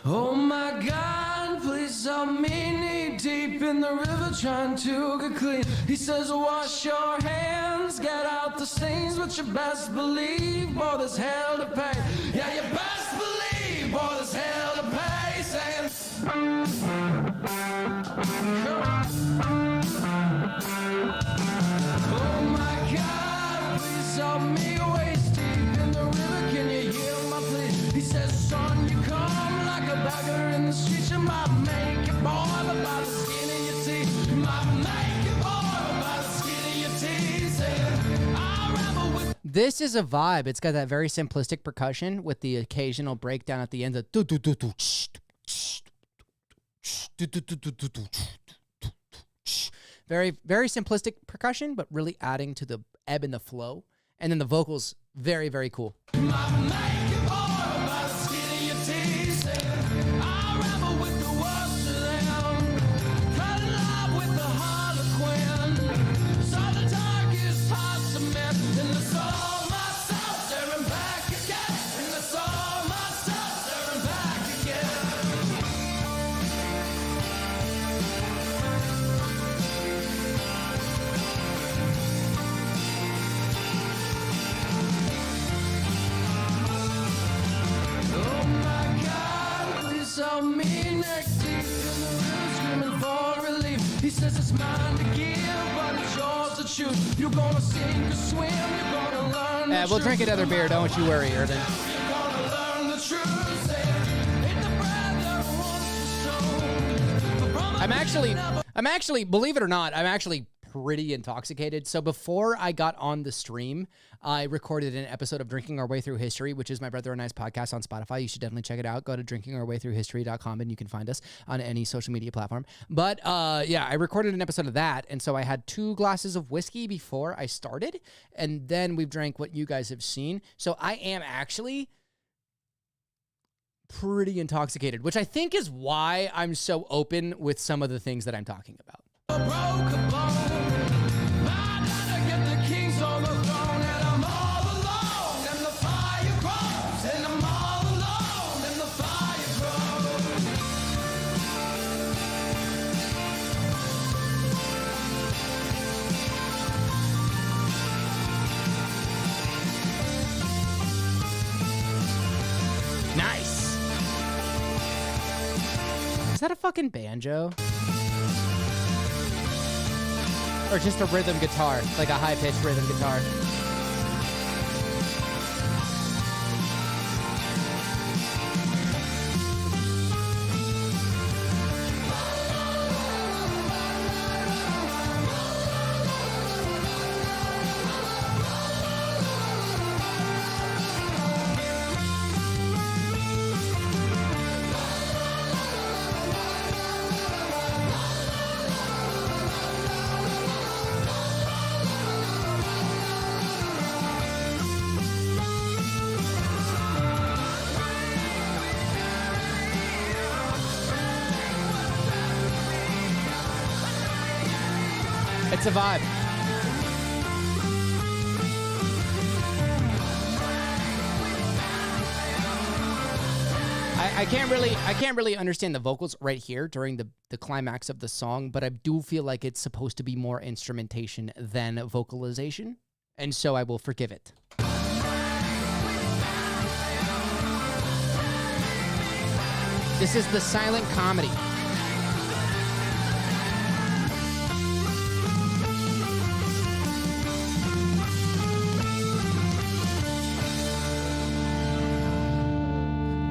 Oh my God, please help me knee deep in the river trying to get clean. He says, wash your hands, get out the stains, but you best believe, boy, there's hell to pay. Yeah, you best believe, boy, there's hell to pay. Saying, oh my God, please help me waist deep in the river. Can you hear my plea? He says, son, you come like a beggar in the streets. You might make it, boy, but by the skin of your teeth. You might make it, boy, but by the skin of your teeth. Saying, I ramble with.
This is a vibe. It's got that very simplistic percussion with the occasional breakdown at the end of do do do do. Very, very simplistic percussion, but really adding to the ebb and the flow. And then the vocals, very, very cool. He says it's mine to give, but it's yours to choose. You're gonna sink or swim, you're gonna learn the We'll drink another beer, don't you worry, Irvin.
You're gonna learn the truth. Say, hit the bread that wants to show.
I'm actually, believe it or not, I'm actually pretty intoxicated. So before I got on the stream, I recorded an episode of Drinking Our Way Through History, which is my brother and I's podcast on Spotify. You should definitely check it out. Go to drinkingourwaythroughhistory.com and you can find us on any social media platform. But yeah, I recorded an episode of that. And so I had 2 glasses of whiskey before I started. And then we've drank what you guys have seen. So I am actually pretty intoxicated, which I think is why I'm so open with some of the things that I'm talking about. Nice. Is that a fucking banjo? Or just a rhythm guitar, like a high-pitched rhythm guitar? It's a vibe. I can't really understand the vocals right here during the climax of the song, but I do feel like it's supposed to be more instrumentation than vocalization, and so I will forgive it. This is the silent comedy.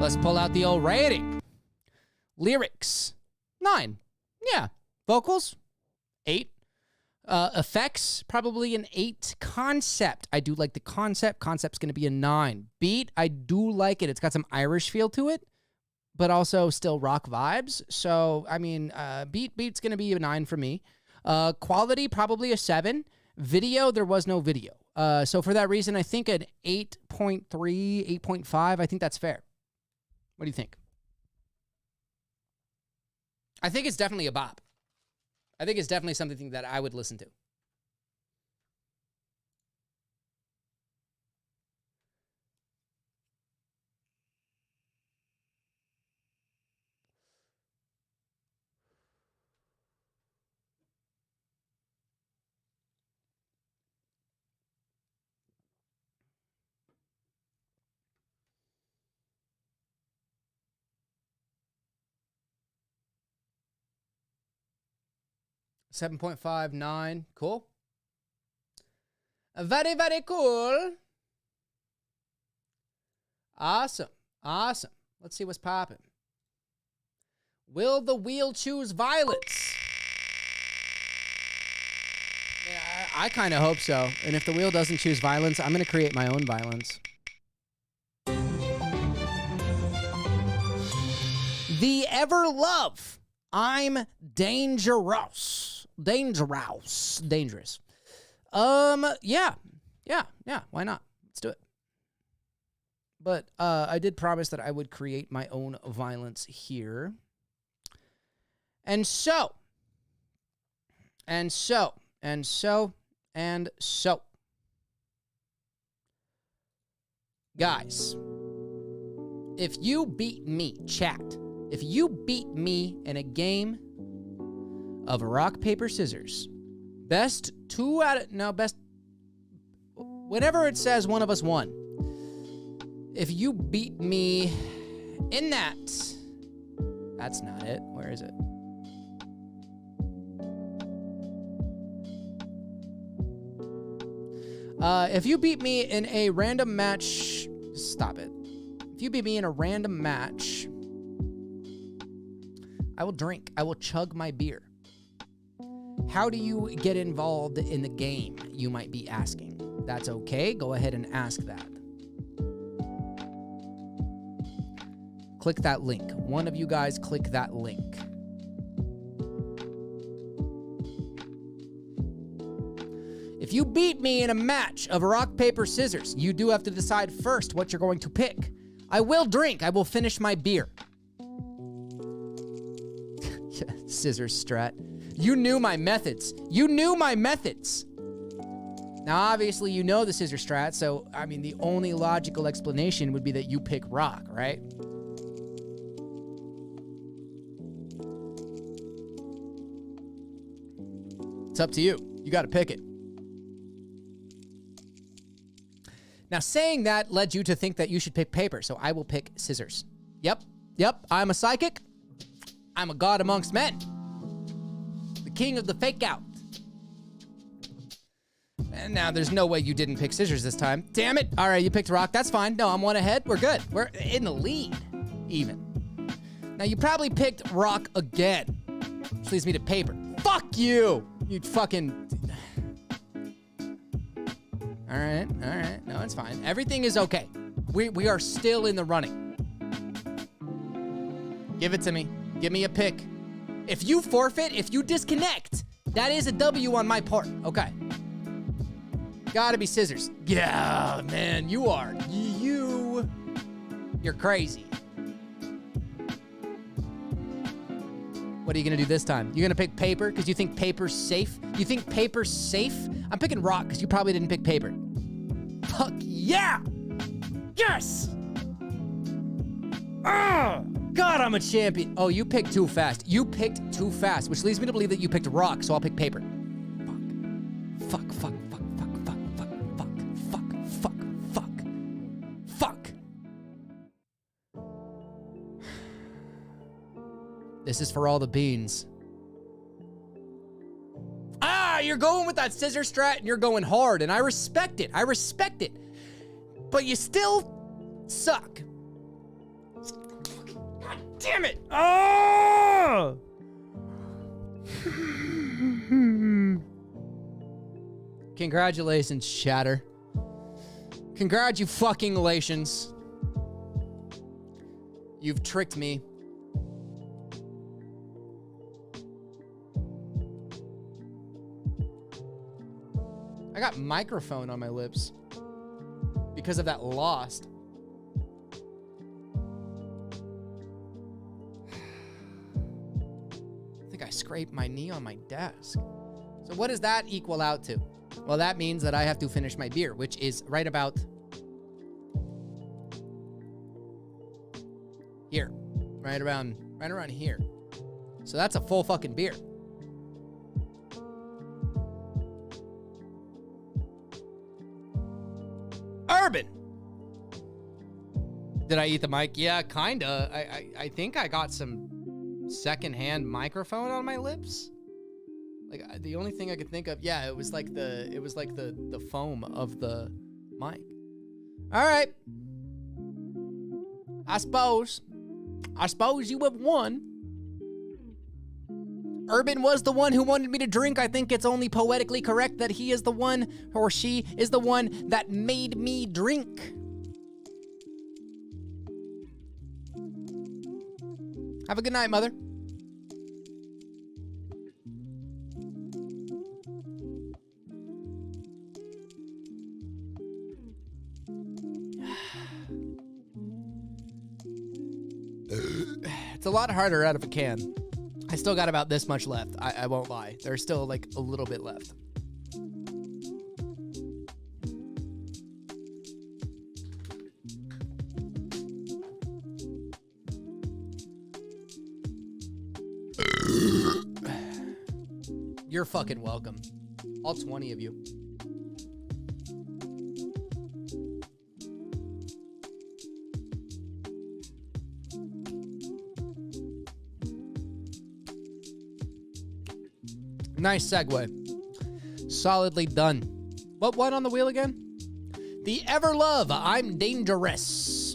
Let's pull out the old rating. Lyrics, 9. Yeah. Vocals, 8. Effects, probably an 8. Concept, I do like the concept. Concept's going to be a 9. Beat, I do like it. It's got some Irish feel to it, but also still rock vibes. So, I mean, beat's going to be a 9 for me. Quality, probably a 7. Video, there was no video. So for that reason, I think an 8.3, 8.5, I think that's fair. What do you think? I think it's definitely a bop. I think it's definitely something that I would listen to. $7.59, cool. Very, very cool. Awesome. Awesome. Let's see what's popping. Will the wheel choose violence? Yeah, I kind of hope so. And if the wheel doesn't choose violence, I'm going to create my own violence. The ever love. I'm dangerous. Dangerous. Yeah. Why not? Let's do it. But I did promise that I would create my own violence here. And so. Guys, if you beat me, chat, if you beat me in a game of rock, paper, scissors, whenever it says one of us won, if you beat me in that's not it. Where is it? If you beat me in a random match, stop it. If you beat me in a random match, I will drink. I will chug my beer. How do you get involved in the game, you might be asking? That's okay. Go ahead and ask that. Click that link. One of you guys click that link. If you beat me in a match of rock, paper, scissors, you do have to decide first what you're going to pick. I will drink. I will finish my beer. Scissors strat. You knew my methods. Now, obviously, you know the scissor strat, so, I mean, the only logical explanation would be that you pick rock, right? It's up to you. You got to pick it. Now, saying that led you to think that you should pick paper, so I will pick scissors. Yep, I'm a psychic. I'm a god amongst men. The king of the fake out. And now there's no way you didn't pick scissors this time. Damn it. All right, you picked rock. That's fine. No, I'm one ahead. We're good. We're in the lead, even. Now, you probably picked rock again, which leads me to paper. Fuck you. You fucking... All right. No, it's fine. Everything is okay. We are still in the running. Give it to me. Give me a pick. If you forfeit, if you disconnect, that is a W on my part. Okay. Gotta be scissors. Yeah, man, you're crazy. What are you gonna do this time? You're gonna pick paper because you think paper's safe? You think paper's safe? I'm picking rock because you probably didn't pick paper. Fuck yeah! Yes! God, I'm a champion. Oh, you picked too fast. Which leads me to believe that you picked rock, so I'll pick paper. Fuck. This is for all the beans. You're going with that scissor strat and you're going hard, and I respect it. But you still suck. God damn it. Oh! Congratulations, chatter. Congratulations. You've tricked me. I got microphone on my lips because of that Lost. I think I scraped my knee on my desk. So what does that equal out to? Well, that means that I have to finish my beer, which is right about here. Right around here. So that's a full fucking beer. Urban. Did I eat the mic? Yeah, kinda. I think I got some secondhand microphone on my lips. Like the only thing I could think of, yeah, it was like the foam of the mic. All right. I suppose you have won. Urban was the one who wanted me to drink. I think it's only poetically correct that he is the one, or she is the one that made me drink. Have a good night, mother. It's a lot harder out of a can. I still got about this much left. I won't lie. There's still like a little bit left. You're fucking welcome. All 20 of you. Nice segue. Solidly done. What won on the wheel again? The Everlove, I'm Dangerous.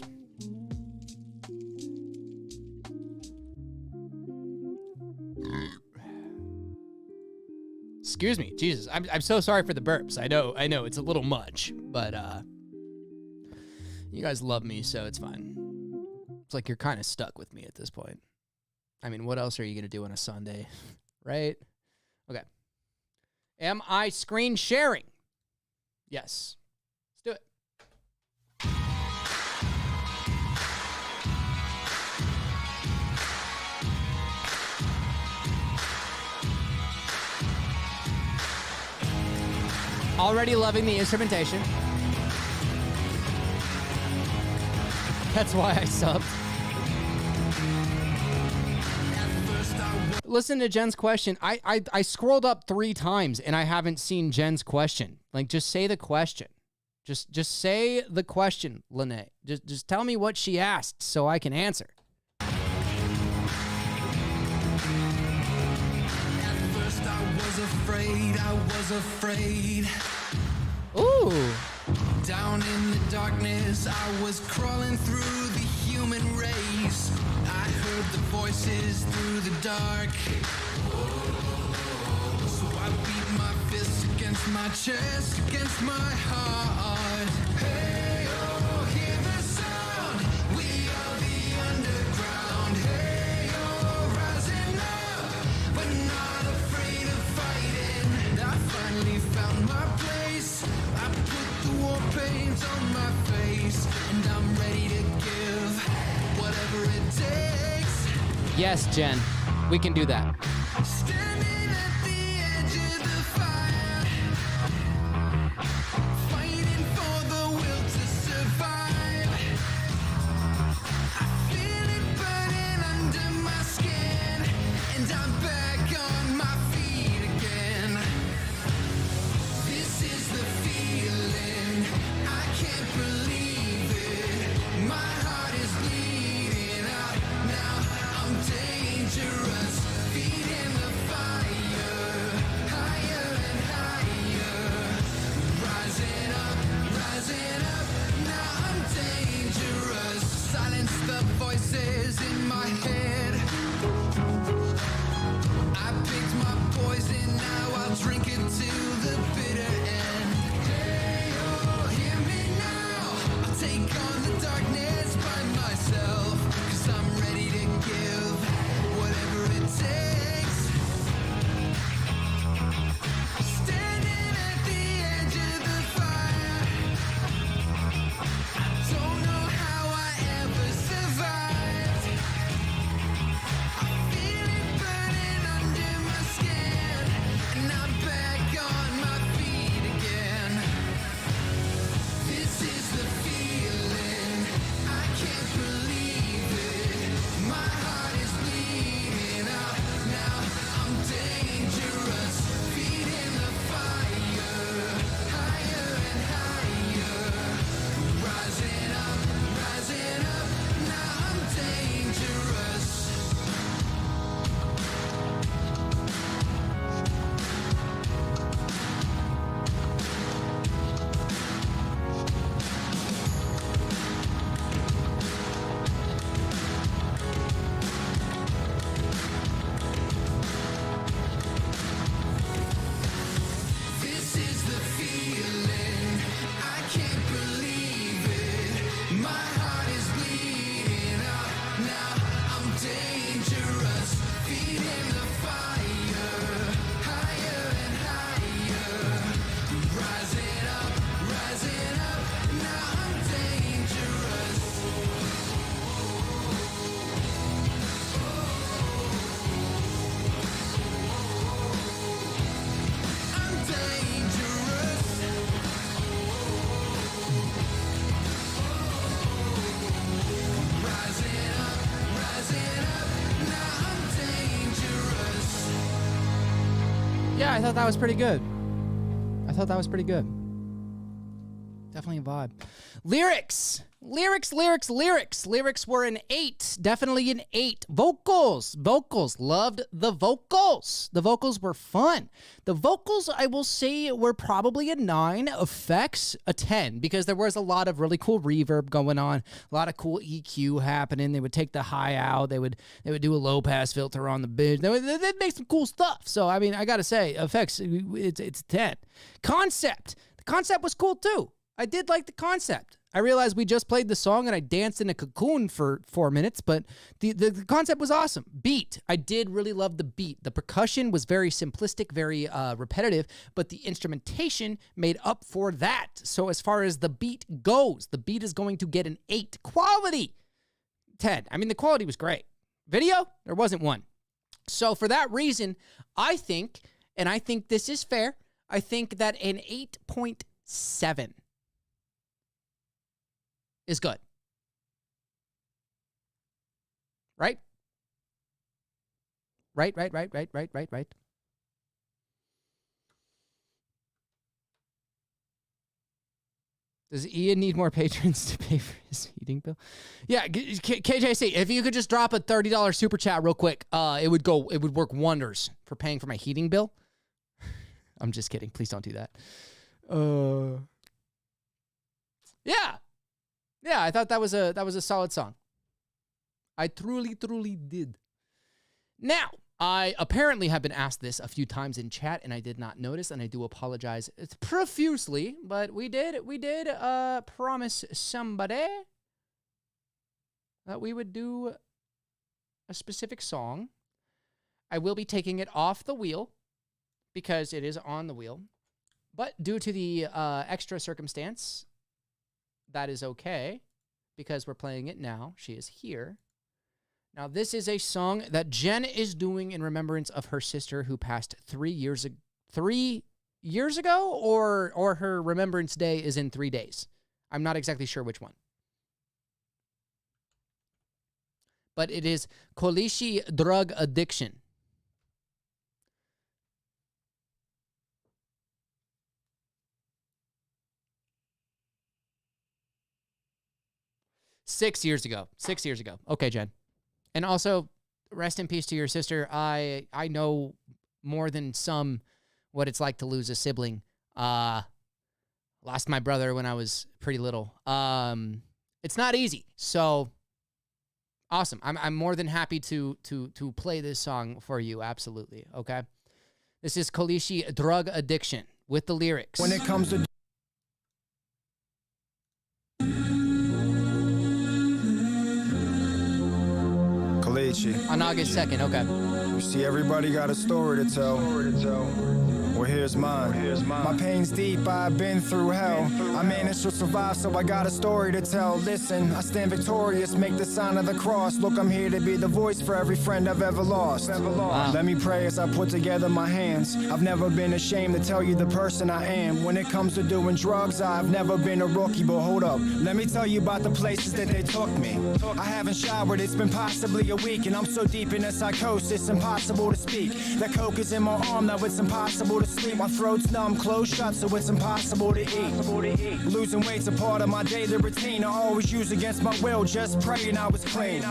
Excuse me. Jesus, I'm so sorry for the burps. I know, it's a little much, but you guys love me, so it's fine. It's like you're kind of stuck with me at this point. I mean, what else are you going to do on a Sunday, right? Okay. Am I screen sharing? Yes. Let's do it. Already loving the instrumentation. That's why I subbed. Listen to Jen's question. I scrolled up 3 times and I haven't seen Jen's question. Like, just say the question. Just say the question, Lene. Just tell me what she asked so I can answer.
At first I was afraid.
Ooh.
Down in the darkness, I was crawling through the human race. I heard the voices through the dark. So I beat my fist against my chest, against my heart. Hey, oh, hear the sound. We are the underground. Hey, oh, rising up, but not afraid of fighting. I finally found my place. I put the war paint on my face, and I'm ready to give whatever it takes.
Yes, Jen. We can do that.
Standing at the edge of the fire, fighting for the will to survive. I feel it burning under my skin, and I'm back on my feet again. This is the feeling, I can't believe it. My heart is bleeding out now. I'm dangerous, feet in the fire.
Yeah, I thought that was pretty good. Definitely a vibe. Lyrics were an 8. Definitely an 8. Vocals. Loved the vocals. The vocals were fun. The vocals, I will say, were probably a 9. Effects, a 10, because there was a lot of really cool reverb going on, a lot of cool EQ happening. They would take the high out. They would do a low pass filter on the bridge. They'd make some cool stuff. So, I mean, I got to say, effects, it's a 10. Concept. The concept was cool, too. I did like the concept. I realized we just played the song and I danced in a cocoon for 4 minutes, but the concept was awesome. Beat. I did really love the beat. The percussion was very simplistic, very repetitive, but the instrumentation made up for that. So as far as the beat goes, the beat is going to get an 8. Quality, 10. I mean, the quality was great. Video, there wasn't one. So for that reason, I think this is fair, I think that an 8.7 is good. Right? Right. Does Ian need more patrons to pay for his heating bill? Yeah, KJC, if you could just drop a $30 super chat real quick, it would work wonders for paying for my heating bill. I'm just kidding. Please don't do that. Yeah, I thought that was a solid song. I truly did. Now, I apparently have been asked this a few times in chat, and I did not notice, and I do apologize profusely, but we did promise somebody that we would do a specific song. I will be taking it off the wheel because it is on the wheel, but due to the extra circumstance, that is okay, because we're playing it now. She is here. Now, this is a song that Jen is doing in remembrance of her sister who passed 3 years ago. 3 years ago, or her remembrance day is in 3 days. I'm not exactly sure which one. But it is Kolishi Drug Addiction. Six years ago. Okay, Jen. And also, rest in peace to your sister. I know more than some what it's like to lose a sibling. Lost my brother when I was pretty little. It's not easy. So awesome. I'm more than happy to play this song for you. Absolutely. Okay. This is Kolishi Drug Addiction with the lyrics.
When it comes to
on August 2nd, okay.
You see, everybody got a story to tell. Well, here's mine. My pain's deep, I've been through hell. I managed to survive, so I got a story to tell. Listen, I stand victorious, make the sign of the cross. Look, I'm here to be the voice for every friend I've ever lost.
Wow.
Let me pray as I put together my hands. I've never been ashamed to tell you the person I am. When it comes to doing drugs, I've never been a rookie, but hold up. Let me tell you about the places that they took me. I haven't showered, it's been possibly a week, and I'm so deep in a psychosis, impossible to speak. That coke is in my arm, now it's impossible to sleep. My throat's numb, closed shut, so it's impossible to eat. Losing weight's a part of my daily routine. I always use against my will, just praying I was clean.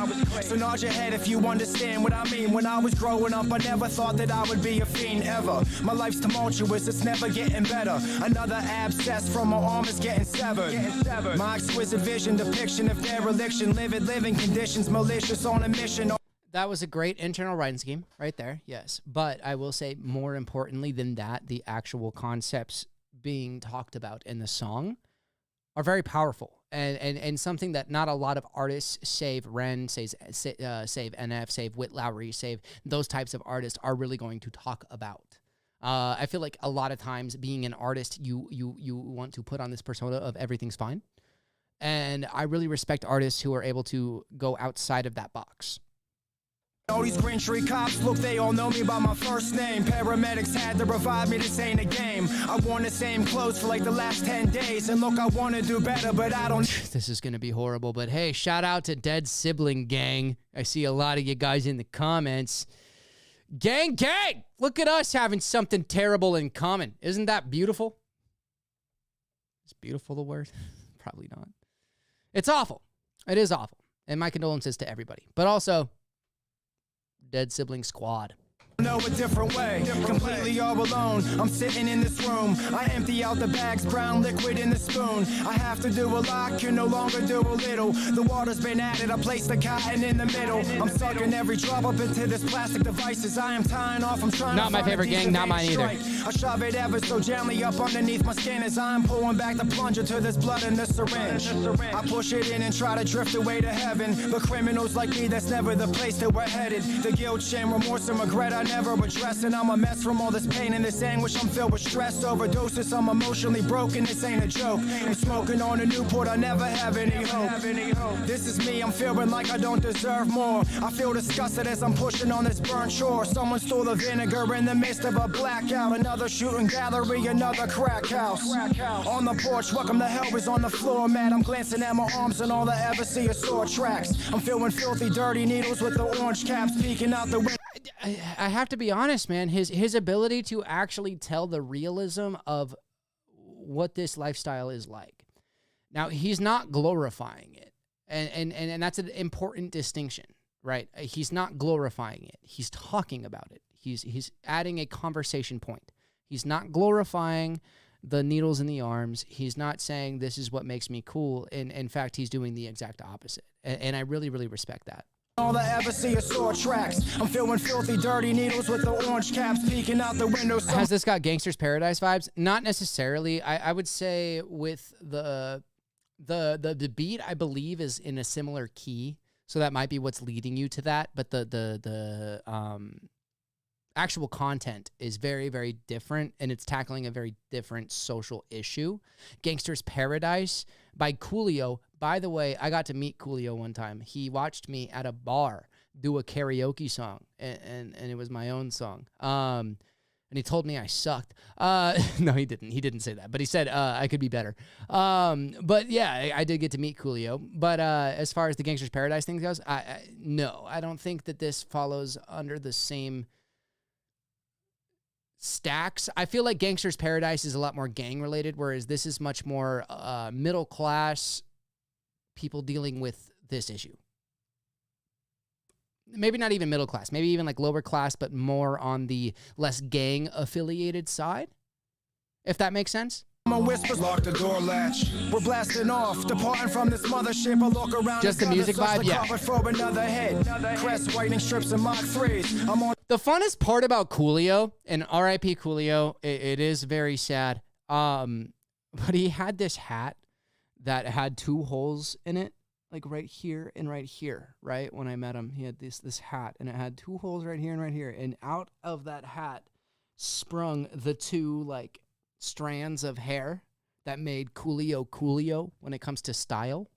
So nod your head if you understand what I mean. When I was growing up, I never thought that I would be a fiend ever. My life's tumultuous, it's never getting better. Another abscess from my arm is getting severed. My exquisite vision, depiction of dereliction, livid living conditions, malicious on a mission.
That was a great internal writing scheme right there, yes. But I will say, more importantly than that, the actual concepts being talked about in the song are very powerful and something that not a lot of artists, save Ren, save NF, save Whit Lowry, save those types of artists, are really going to talk about. I feel like a lot of times being an artist, you want to put on this persona of everything's fine. And I really respect artists who are able to go outside of that box.
All these Green Street cops, look, they all know me by my first name. Paramedics had to revive me, this ain't a game. I worn the same clothes for like the last 10 days. And look, I want to do better, but I don't...
This is going to be horrible, but hey, shout out to Dead Sibling Gang. I see a lot of you guys in the comments. Gang, gang! Look at us having something terrible in common. Isn't that beautiful? Is beautiful the word? Probably not. It's awful. It is awful. And my condolences to everybody. But also, Dead Sibling Squad.
know a different way, completely all alone. I'm sitting in this room, I empty out the bags, brown liquid in the spoon. I have to do a lot, can no longer do a little. The water's been added, I place the cotton in the middle. I'm sucking every drop up into this plastic devices. I am tying off, I'm trying
not
to
my
find a
favorite gang,
decent
not mine either.
strike. I shove it ever so gently up underneath my skin as I'm pulling back the plunger to this blood in the syringe. I push it in and try to drift away to heaven, but criminals like me, that's never the place that we're headed. The guilt, shame, remorse, and regret I never address. And I'm a mess from all this pain and this anguish. I'm filled with stress, overdoses. I'm emotionally broken. This ain't a joke. I'm smoking on a Newport. I never have any hope. This is me. I'm feeling like I don't deserve more. I feel disgusted as I'm pushing on this burnt shore. Someone stole the vinegar in the midst of a blackout. Another shooting gallery, another crack house. On the porch, welcome to hell is on the floor, man. I'm glancing at my arms and all I ever see are sore tracks. I'm feeling filthy, dirty needles with the orange caps peeking out the window.
I have to be honest, man. His ability to actually tell the realism of what this lifestyle is like. Now, he's not glorifying it. And that's an important distinction, right? He's not glorifying it. He's talking about it. He's adding a conversation point. He's not glorifying the needles in the arms. He's not saying this is what makes me cool. And in fact, he's doing the exact opposite. And I really, really respect that.
All I ever see are sore tracks. I'm feeling filthy, dirty needles with the orange caps peeking out the window.
Has this got Gangster's Paradise vibes? Not necessarily. I would say with the beat, I believe, is in a similar key, so that might be what's leading you to that. But the actual content is very, very different, and it's tackling a very different social issue. Gangster's Paradise by Coolio. By the way, I got to meet Coolio one time. He watched me at a bar do a karaoke song, and it was my own song. And he told me I sucked. No, he didn't. He didn't say that, but he said I could be better. But yeah, I did get to meet Coolio. But as far as the Gangster's Paradise thing goes, no, I don't think that this follows under the same stacks. I feel like Gangster's Paradise is a lot more gang related, whereas this is much more middle class people dealing with this issue. Maybe not even middle class, maybe even like lower class, but more on the less gang affiliated side, if that makes sense.
Whispers, lock the door latch. We're blasting off, departing from this mothership. I look around.
Just the music vibe, yeah.
For another head. Crest whitening strips and Mach 3s. I'm on.
The funnest part about Coolio, and R.I.P. Coolio, it is very sad. But he had this hat that had two holes in it, like right here and right here, right? When I met him, he had this hat, and it had two holes right here and right here. And out of that hat sprung the two, like, strands of hair that made Coolio when it comes to style.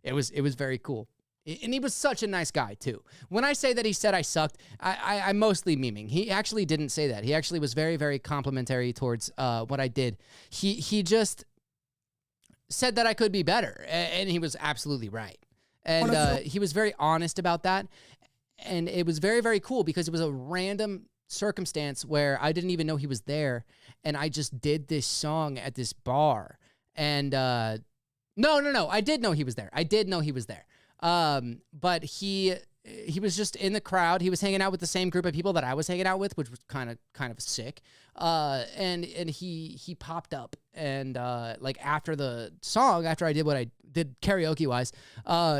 It was very cool. And he was such a nice guy, too. When I say that he said I sucked, I'm mostly memeing. He actually didn't say that. He actually was very, very complimentary towards what I did. He just said that I could be better, and he was absolutely right. And he was very honest about that. And it was very, very cool because it was a random circumstance where I didn't even know he was there, and I just did this song at this bar. And no, I did know he was there. I did know he was there. But he was just in the crowd. He was hanging out with the same group of people that I was hanging out with, which was kind of sick. And he popped up, and like after the song, after I did what I did karaoke wise,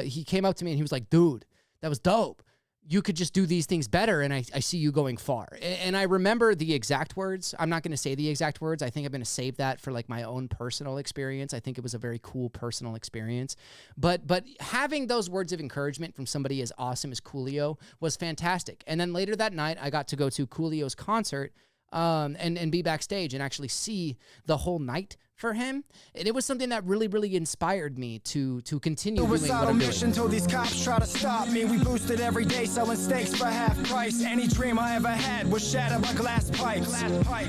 he came up to me and he was like, "Dude, that was dope. You could just do these things better, and I see you going far." And I remember the exact words. I'm not going to say the exact words. I think I'm going to save that for like my own personal experience. I think it was a very cool personal experience. But having those words of encouragement from somebody as awesome as Coolio was fantastic. And then later that night, I got to go to Coolio's concert and be backstage and actually see the whole night for him, and it was something that really, really inspired me to continue doing what
Suicidal
I'm
mission
doing.
till these cops try to stop me. We boosted every day, selling steaks for half price. Any dream I ever had was shattered by glass pipes.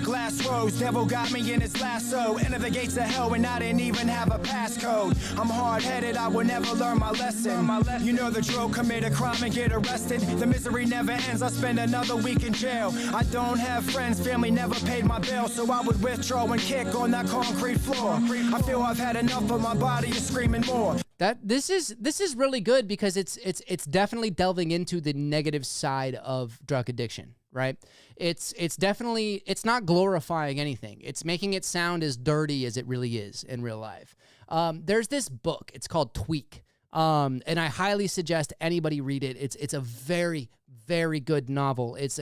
Glass rose, devil got me in his lasso. Enter the gates of hell and I didn't even have a passcode. I'm hard-headed, I will never learn my lesson. You know the drill, commit a crime and get arrested. The misery never ends, I spend another week in jail. I don't have friends, family never paid my bill, so I would withdraw and kick on that concrete floor. I feel I've had enough, but my body is screaming more.
This is really good because it's definitely delving into the negative side of drug addiction, right? It's definitely, it's not glorifying anything. It's making it sound as dirty as it really is in real life. There's this book. It's called Tweak. And I highly suggest anybody read it. It's a very, very good novel. It's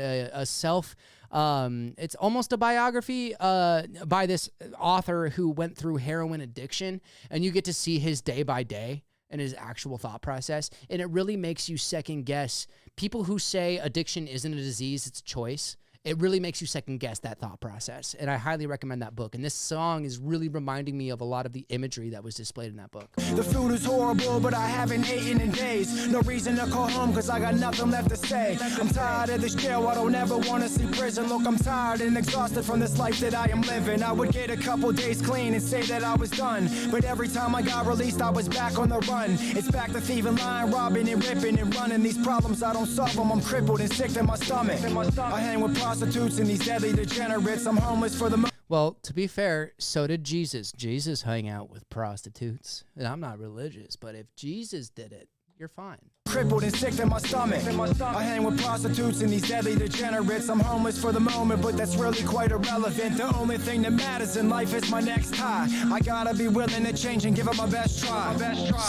it's almost a biography by this author who went through heroin addiction, and you get to see his day by day and his actual thought process. And it really makes you second guess people who say addiction isn't a disease, it's a choice. It really makes you second guess that thought process. And I highly recommend that book. And this song is really reminding me of a lot of the imagery that was displayed in that book.
The food is horrible, but I haven't eaten in days. No reason to call home, cause I got nothing left to say. I'm tired of this jail, I don't ever wanna see prison. Look, I'm tired and exhausted from this life that I am living. I would get a couple days clean and say that I was done. But every time I got released, I was back on the run. It's back to thieving, lying, robbing, and ripping and running. These problems, I don't solve them, I'm crippled and sick to my stomach. I hang with prostitutes and these deadly degenerates. I'm homeless for the
Well, to be fair, so did Jesus. Jesus hung out with prostitutes. And I'm not religious, but if Jesus did it, you're fine.
crippled and sick to my stomach. I hang with prostitutes and these deadly degenerates. I'm homeless for the moment, but that's really quite irrelevant. The only thing that matters in life is my next high. I gotta be willing to change and give it my best try.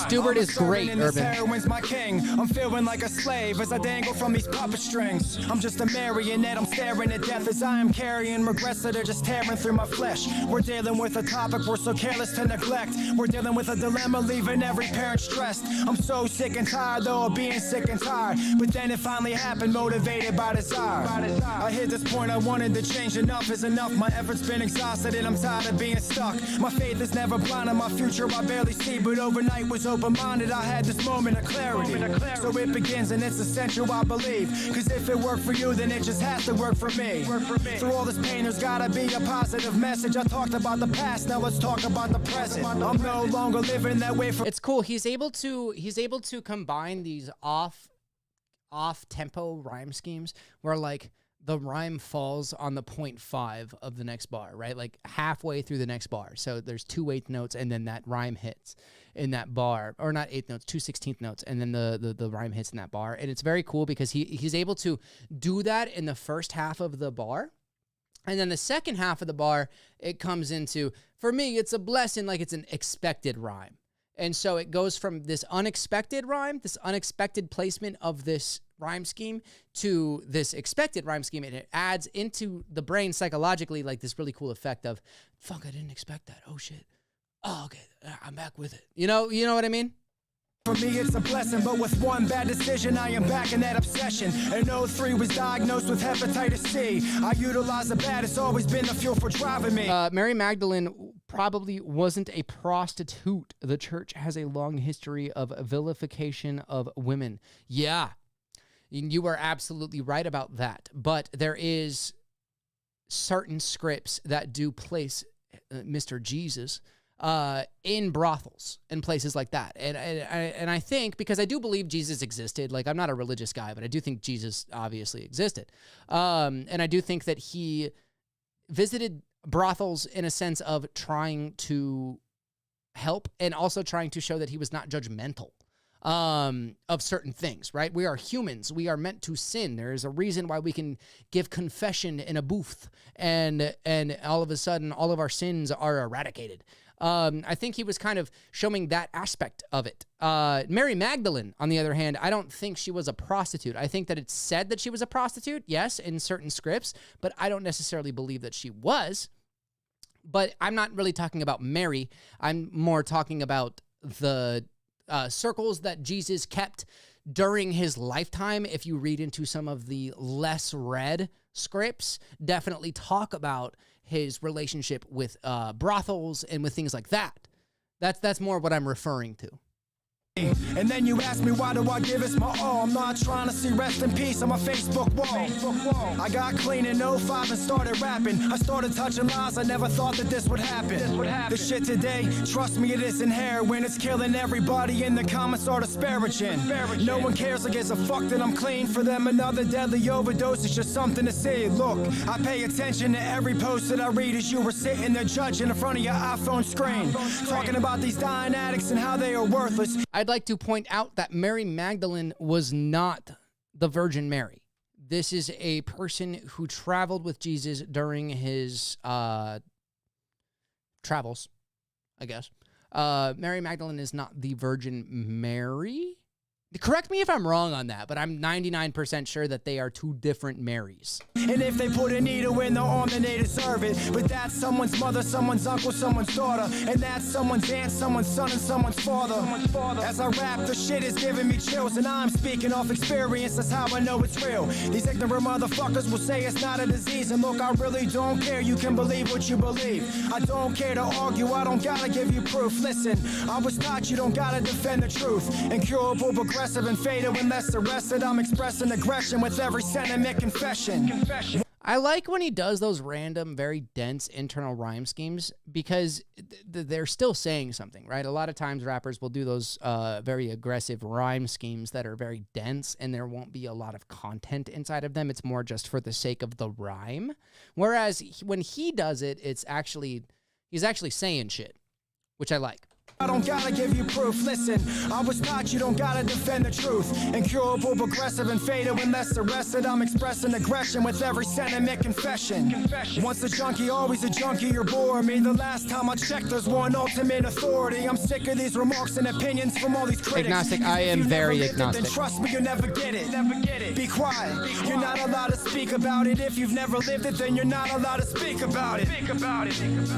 Stewart is great,
and this
Urban.
heroin's my king. I'm feeling like a slave as I dangle from these puppet strings. I'm just a marionette, I'm staring at death as I am carrying regrets that are just tearing through my flesh. We're dealing with a topic we're so careless to neglect. We're dealing with a dilemma, leaving every parent stressed. I'm so sick and tired though of being sick and tired. But then it finally happened, motivated by desire. I hit this point, I wanted to change. Enough is enough, my efforts been exhausted and I'm tired of being stuck. My faith is never blind and my future I barely see. But overnight was open-minded, I had this moment of clarity. So it begins and it's essential, I believe. Cause if it worked for you, then it just has to work for me. Through all this pain, there's gotta be a positive message. I talked about the past, now let's talk about the present. I'm no longer living that way for.
It's cool. He's able to combine these off tempo rhyme schemes where like the rhyme falls on the 0.5 of the next bar, right? Like halfway through the next bar. So there's 2 eighth notes and then that rhyme hits in that bar, or not eighth notes, 2 16th notes, and then the rhyme hits in that bar. And it's very cool because he's able to do that in the first half of the bar. And then the second half of the bar, it comes into, for me, it's a blessing, like it's an expected rhyme. And so it goes from this unexpected rhyme, this unexpected placement of this rhyme scheme to this expected rhyme scheme. And it adds into the brain psychologically like this really cool effect of, fuck, I didn't expect that. Oh, shit. Oh, okay. I'm back with it. You know what I mean?
For me, it's a blessing, but with one bad decision, I am back in that obsession. In 03, was diagnosed with hepatitis C. I utilize the bad, it's always been the fuel for driving me.
Mary Magdalene probably wasn't a prostitute. The church has a long history of vilification of women. Yeah, you are absolutely right about that. But there is certain scripts that do place Mr. Jesus in brothels and places like that. And I think, because I do believe Jesus existed, like I'm not a religious guy, but I do think Jesus obviously existed. And I do think that he visited brothels in a sense of trying to help and also trying to show that he was not judgmental of certain things, right? We are humans. We are meant to sin. There is a reason why we can give confession in a booth and all of a sudden all of our sins are eradicated. I think he was kind of showing that aspect of it. Mary Magdalene, on the other hand, I don't think she was a prostitute. I think that it's said that she was a prostitute, yes, in certain scripts, but I don't necessarily believe that she was. But I'm not really talking about Mary. I'm more talking about the circles that Jesus kept during his lifetime. If you read into some of the less read scripts definitely talk about his relationship with brothels and with things like that. That's more what I'm referring to.
And then you ask me, why do I give this my all? I'm not trying to see rest in peace on my Facebook wall. I got clean in 05 and started rapping. I started touching lies, I never thought that this would happen. This shit today, trust me, it isn't heroin. It's killing everybody in the comments are disparaging. No one cares or gives a fuck that I'm clean. For them, another deadly overdose is just something to see. Look, I pay attention to every post that I read as you were sitting there judging in front of your iPhone screen. Talking about these dying addicts and how they are worthless.
I'd like to point out that Mary Magdalene was not the Virgin Mary. This is a person who traveled with Jesus during his travels, I guess. Mary Magdalene is not the Virgin Mary. Correct me if I'm wrong on that, but I'm 99% sure that they are two different Marys.
And if they put a needle in their arm, then they deserve it. But that's someone's mother, someone's uncle, someone's daughter. And that's someone's aunt, someone's son, and someone's father. As I rap, the shit is giving me chills. And I'm speaking off experience, that's how I know it's real. These ignorant motherfuckers will say it's not a disease. And look, I really don't care, you can believe what you believe. I don't care to argue, I don't gotta give you proof. Listen, I was taught you don't gotta defend the truth. Incurable, aggressive and fatal unless arrested. I'm expressing aggression with every sentiment confession.
I like when he does those random, very dense internal rhyme schemes because they're still saying something, right? A lot of times rappers will do those very aggressive rhyme schemes that are very dense and there won't be a lot of content inside of them. It's more just for the sake of the rhyme. Whereas when he does it, he's actually saying shit, which I like.
I don't gotta give you proof. Listen, I was taught you don't gotta defend the truth. Incurable, aggressive, and fatal unless arrested. I'm expressing aggression with every sentiment confession. Once a junkie, always a junkie, you're boring me. The last time I checked, there's one ultimate authority. I'm sick of these remarks and opinions from all these critics.
Agnostic, I am very agnostic.
Then trust me, you'll never get it. Be quiet. You're not allowed to speak about it. If you've never lived it, then you're not allowed to speak about it.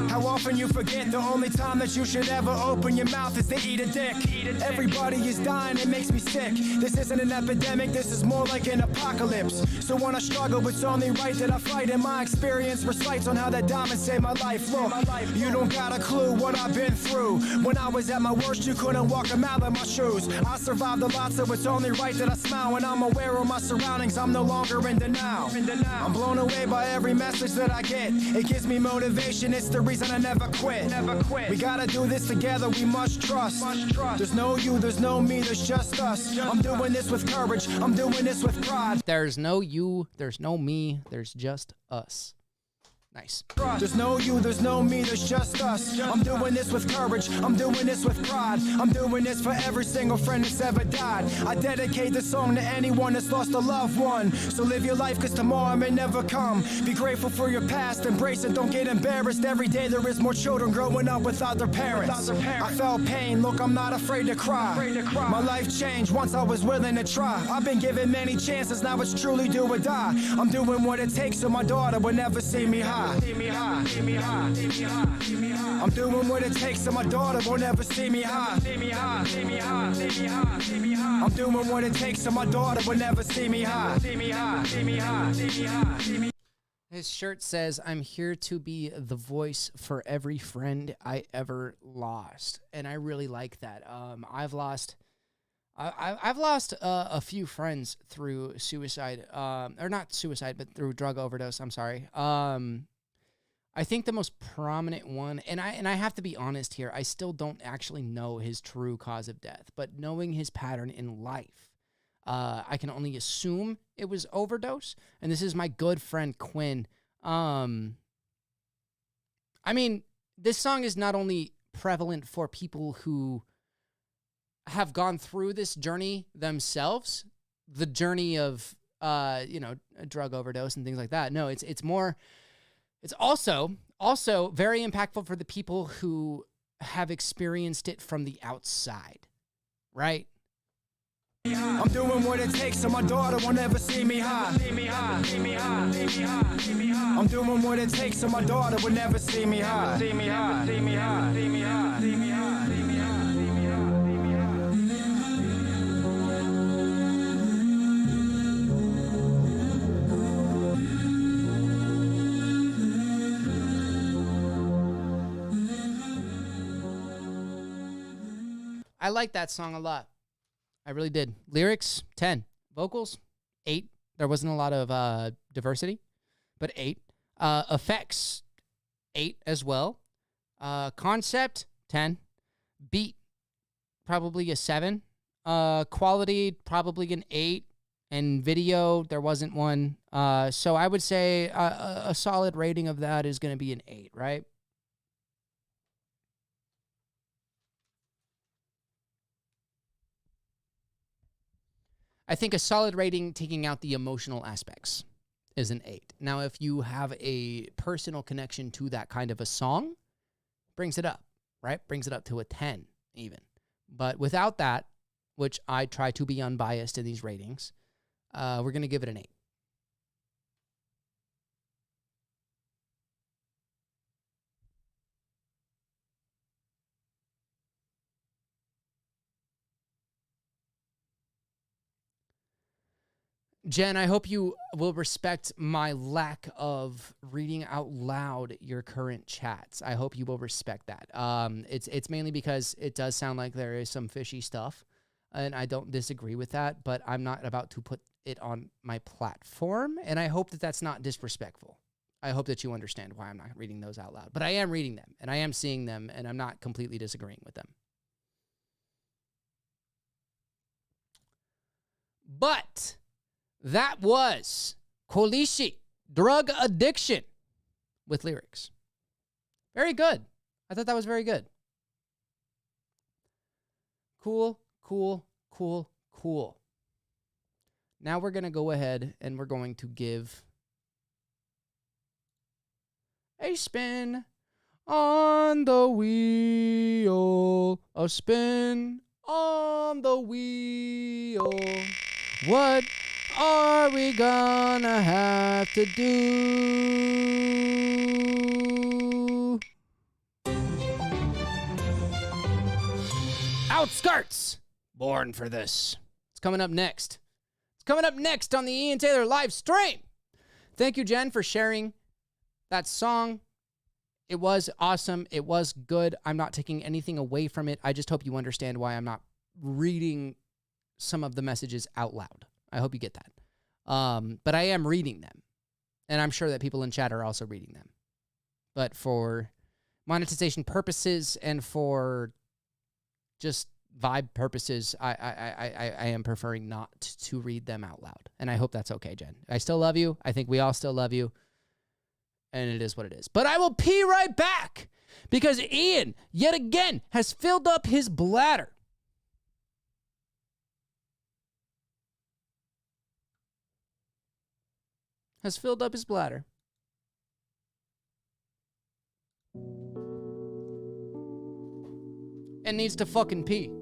How often you forget the only time that you should ever open your mouth is to eat a dick. Everybody is dying, it makes me sick. This isn't an epidemic, this is more like an apocalypse. So when I struggle, it's only right that I fight. And my experience recites on how that diamond saved my life. Look, you don't got a clue what I've been through. When I was at my worst, you couldn't walk a mile in my shoes. I survived a lot, so it's only right that I smile. When I'm aware of my surroundings, I'm no longer in denial. I'm blown away by every message that I get. It gives me motivation, it's the reason I never quit. We gotta do this together, we must trust. There's no you, there's no me, there's just us. I'm doing this with courage, I'm doing this with pride.
There's no you, there's no me, there's just us. Nice.
There's no you, there's no me, there's just us. I'm doing this with courage, I'm doing this with pride. I'm doing this for every single friend that's ever died. I dedicate this song to anyone that's lost a loved one. So live your life, cause tomorrow may never come. Be grateful for your past, embrace it, don't get embarrassed. Every day there is more children growing up without their parents. I felt pain, look, I'm not afraid to cry. My life changed once I was willing to try. I've been given many chances, now it's truly do or die. I'm doing what it takes so my daughter will never see me high. I'm doing what it takes so my daughter will never see me high. I'm doing what it takes so my daughter will never see me high.
His shirt says, "I'm here to be the voice for every friend I ever lost." And I really like that. I've lost a few friends through suicide, or not suicide, but through drug overdose. I'm sorry. I think the most prominent one, and I have to be honest here, I still don't actually know his true cause of death, but knowing his pattern in life, I can only assume it was overdose. And this is my good friend Quinn. I mean, this song is not only prevalent for people who have gone through this journey themselves, the journey of a drug overdose and things like that. No, it's also very impactful for the people who have experienced it from the outside, right?
I'm doing what it takes so my daughter will never see me high. I'm doing what it takes so my daughter will never see me high.
I like that song a lot. I really did. Lyrics, 10. Vocals, 8. There wasn't a lot of diversity, but 8. Effects, 8 as well. Concept, 10. Beat, probably a 7. Quality, probably an 8. And video, there wasn't one. So I would say a solid rating of that is going to be an 8, right? I think a solid rating, taking out the emotional aspects, is an 8. Now, if you have a personal connection to that kind of a song, brings it up, right? Brings it up to a 10 even. But without that, which I try to be unbiased in these ratings, we're going to give it an 8. Jen, I hope you will respect my lack of reading out loud your current chats. I hope you will respect that. It's mainly because it does sound like there is some fishy stuff, and I don't disagree with that, but I'm not about to put it on my platform, and I hope that that's not disrespectful. I hope that you understand why I'm not reading those out loud. But I am reading them, and I am seeing them, and I'm not completely disagreeing with them. But that was Kolishi, Drug Addiction, with lyrics. Very good. I thought that was very good. Cool, cool, cool, cool. Now we're going to go ahead and we're going to give a spin on the wheel. A spin on the wheel. What are we gonna have to do? Outskirts! Born for this. It's coming up next. It's coming up next on the Ian Taylor live stream. Thank you, Jen, for sharing that song. It was awesome. It was good. I'm not taking anything away from it. I just hope you understand why I'm not reading some of the messages out loud. I hope you get that. But I am reading them. And I'm sure that people in chat are also reading them. But for monetization purposes and for just vibe purposes, I am preferring not to read them out loud. And I hope that's okay, Jen. I still love you. I think we all still love you. And it is what it is. But I will pee right back because Ian, yet again, has filled up his bladder. Has filled up his bladder. And needs to fucking pee.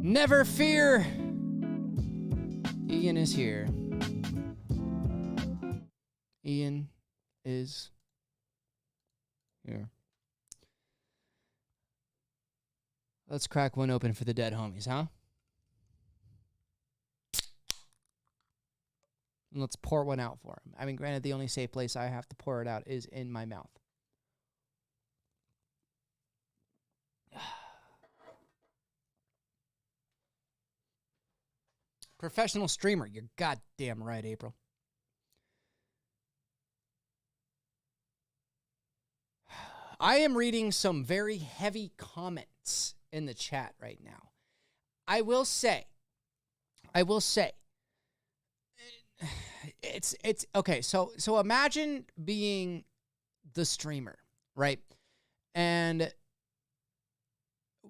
Never fear. Ian is here. Ian is here. Let's crack one open for the dead homies, huh? And let's pour one out for him. I mean, granted, the only safe place I have to pour it out is in my mouth. Professional streamer. You're goddamn right, April. I am reading some very heavy comments in the chat right now. I will say, it's okay. So imagine being the streamer, right? And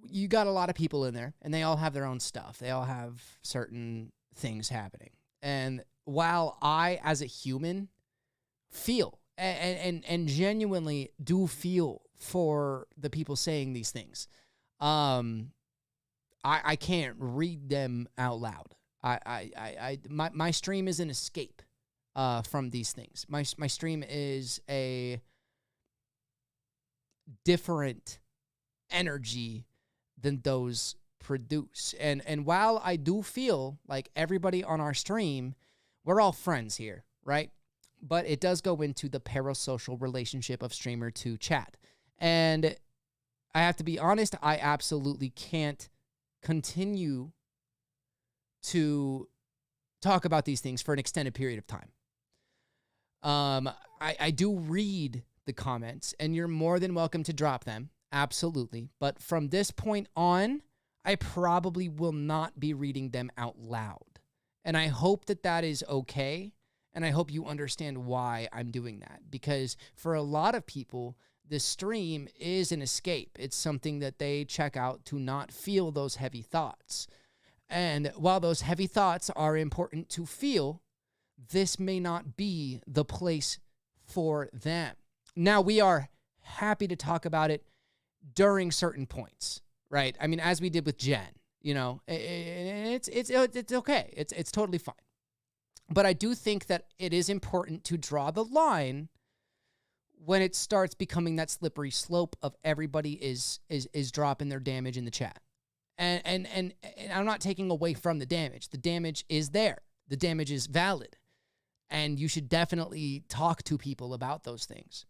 you got a lot of people in there, and they all have their own stuff. They all have certain things happening. And while I, as a human, feel and genuinely do feel for the people saying these things, I can't read them out loud. My stream is an escape from these things. My stream is a different energy than those produce. And while I do feel like everybody on our stream, we're all friends here, right? But it does go into the parasocial relationship of streamer to chat. And I have to be honest, I absolutely can't continue to talk about these things for an extended period of time. I do read the comments, and you're more than welcome to drop them. Absolutely. But from this point on, I probably will not be reading them out loud. And I hope that that is okay. And I hope you understand why I'm doing that. Because for a lot of people, the stream is an escape. It's something that they check out to not feel those heavy thoughts. And while those heavy thoughts are important to feel, this may not be the place for them. Now, we are happy to talk about it during certain points, right? I mean, as we did with Jen, you know, it's okay. It's totally fine. But I do think that it is important to draw the line when it starts becoming that slippery slope of everybody is dropping their damage in the chat. And I'm not taking away from the damage. The damage is there. The damage is valid. And you should definitely talk to people about those things.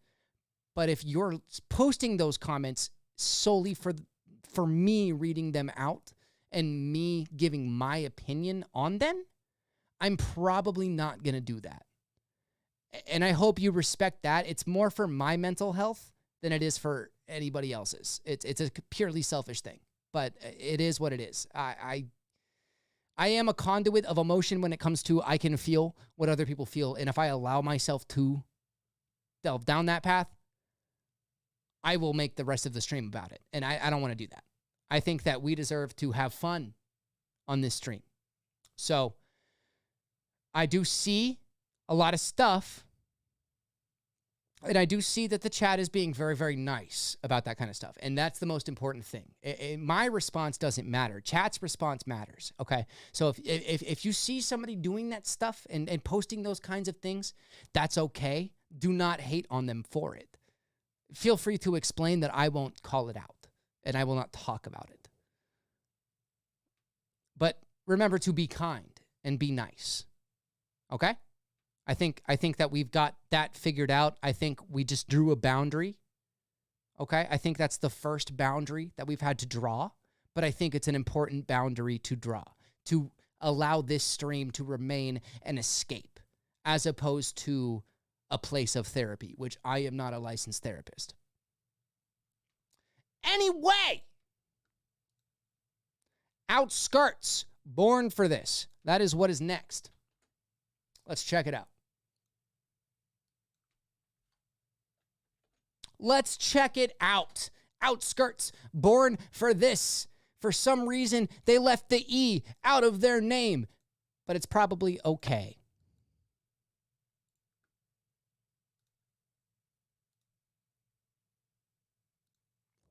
But if you're posting those comments solely for me reading them out and me giving my opinion on them, I'm probably not going to do that. And I hope you respect that. It's more for my mental health than it is for anybody else's. It's a purely selfish thing, but it is what it is. I am a conduit of emotion when it comes to I can feel what other people feel. And if I allow myself to delve down that path, I will make the rest of the stream about it. And I don't want to do that. I think that we deserve to have fun on this stream. So I do see a lot of stuff, and I do see that the chat is being very, very nice about that kind of stuff. And that's the most important thing. My response doesn't matter. Chat's response matters, okay? So if you see somebody doing that stuff and posting those kinds of things, that's okay. Do not hate on them for it. Feel free to explain that I won't call it out, and I will not talk about it. But remember to be kind and be nice, okay? I think that we've got that figured out. I think we just drew a boundary. Okay? I think that's the first boundary that we've had to draw, but I think it's an important boundary to draw to allow this stream to remain an escape as opposed to a place of therapy, which I am not a licensed therapist. Anyway, Outskirts, Born for This. That is what is next. Let's check it out. Let's check it out. Outskirts, Born for This. For some reason, they left the E out of their name, but it's probably okay.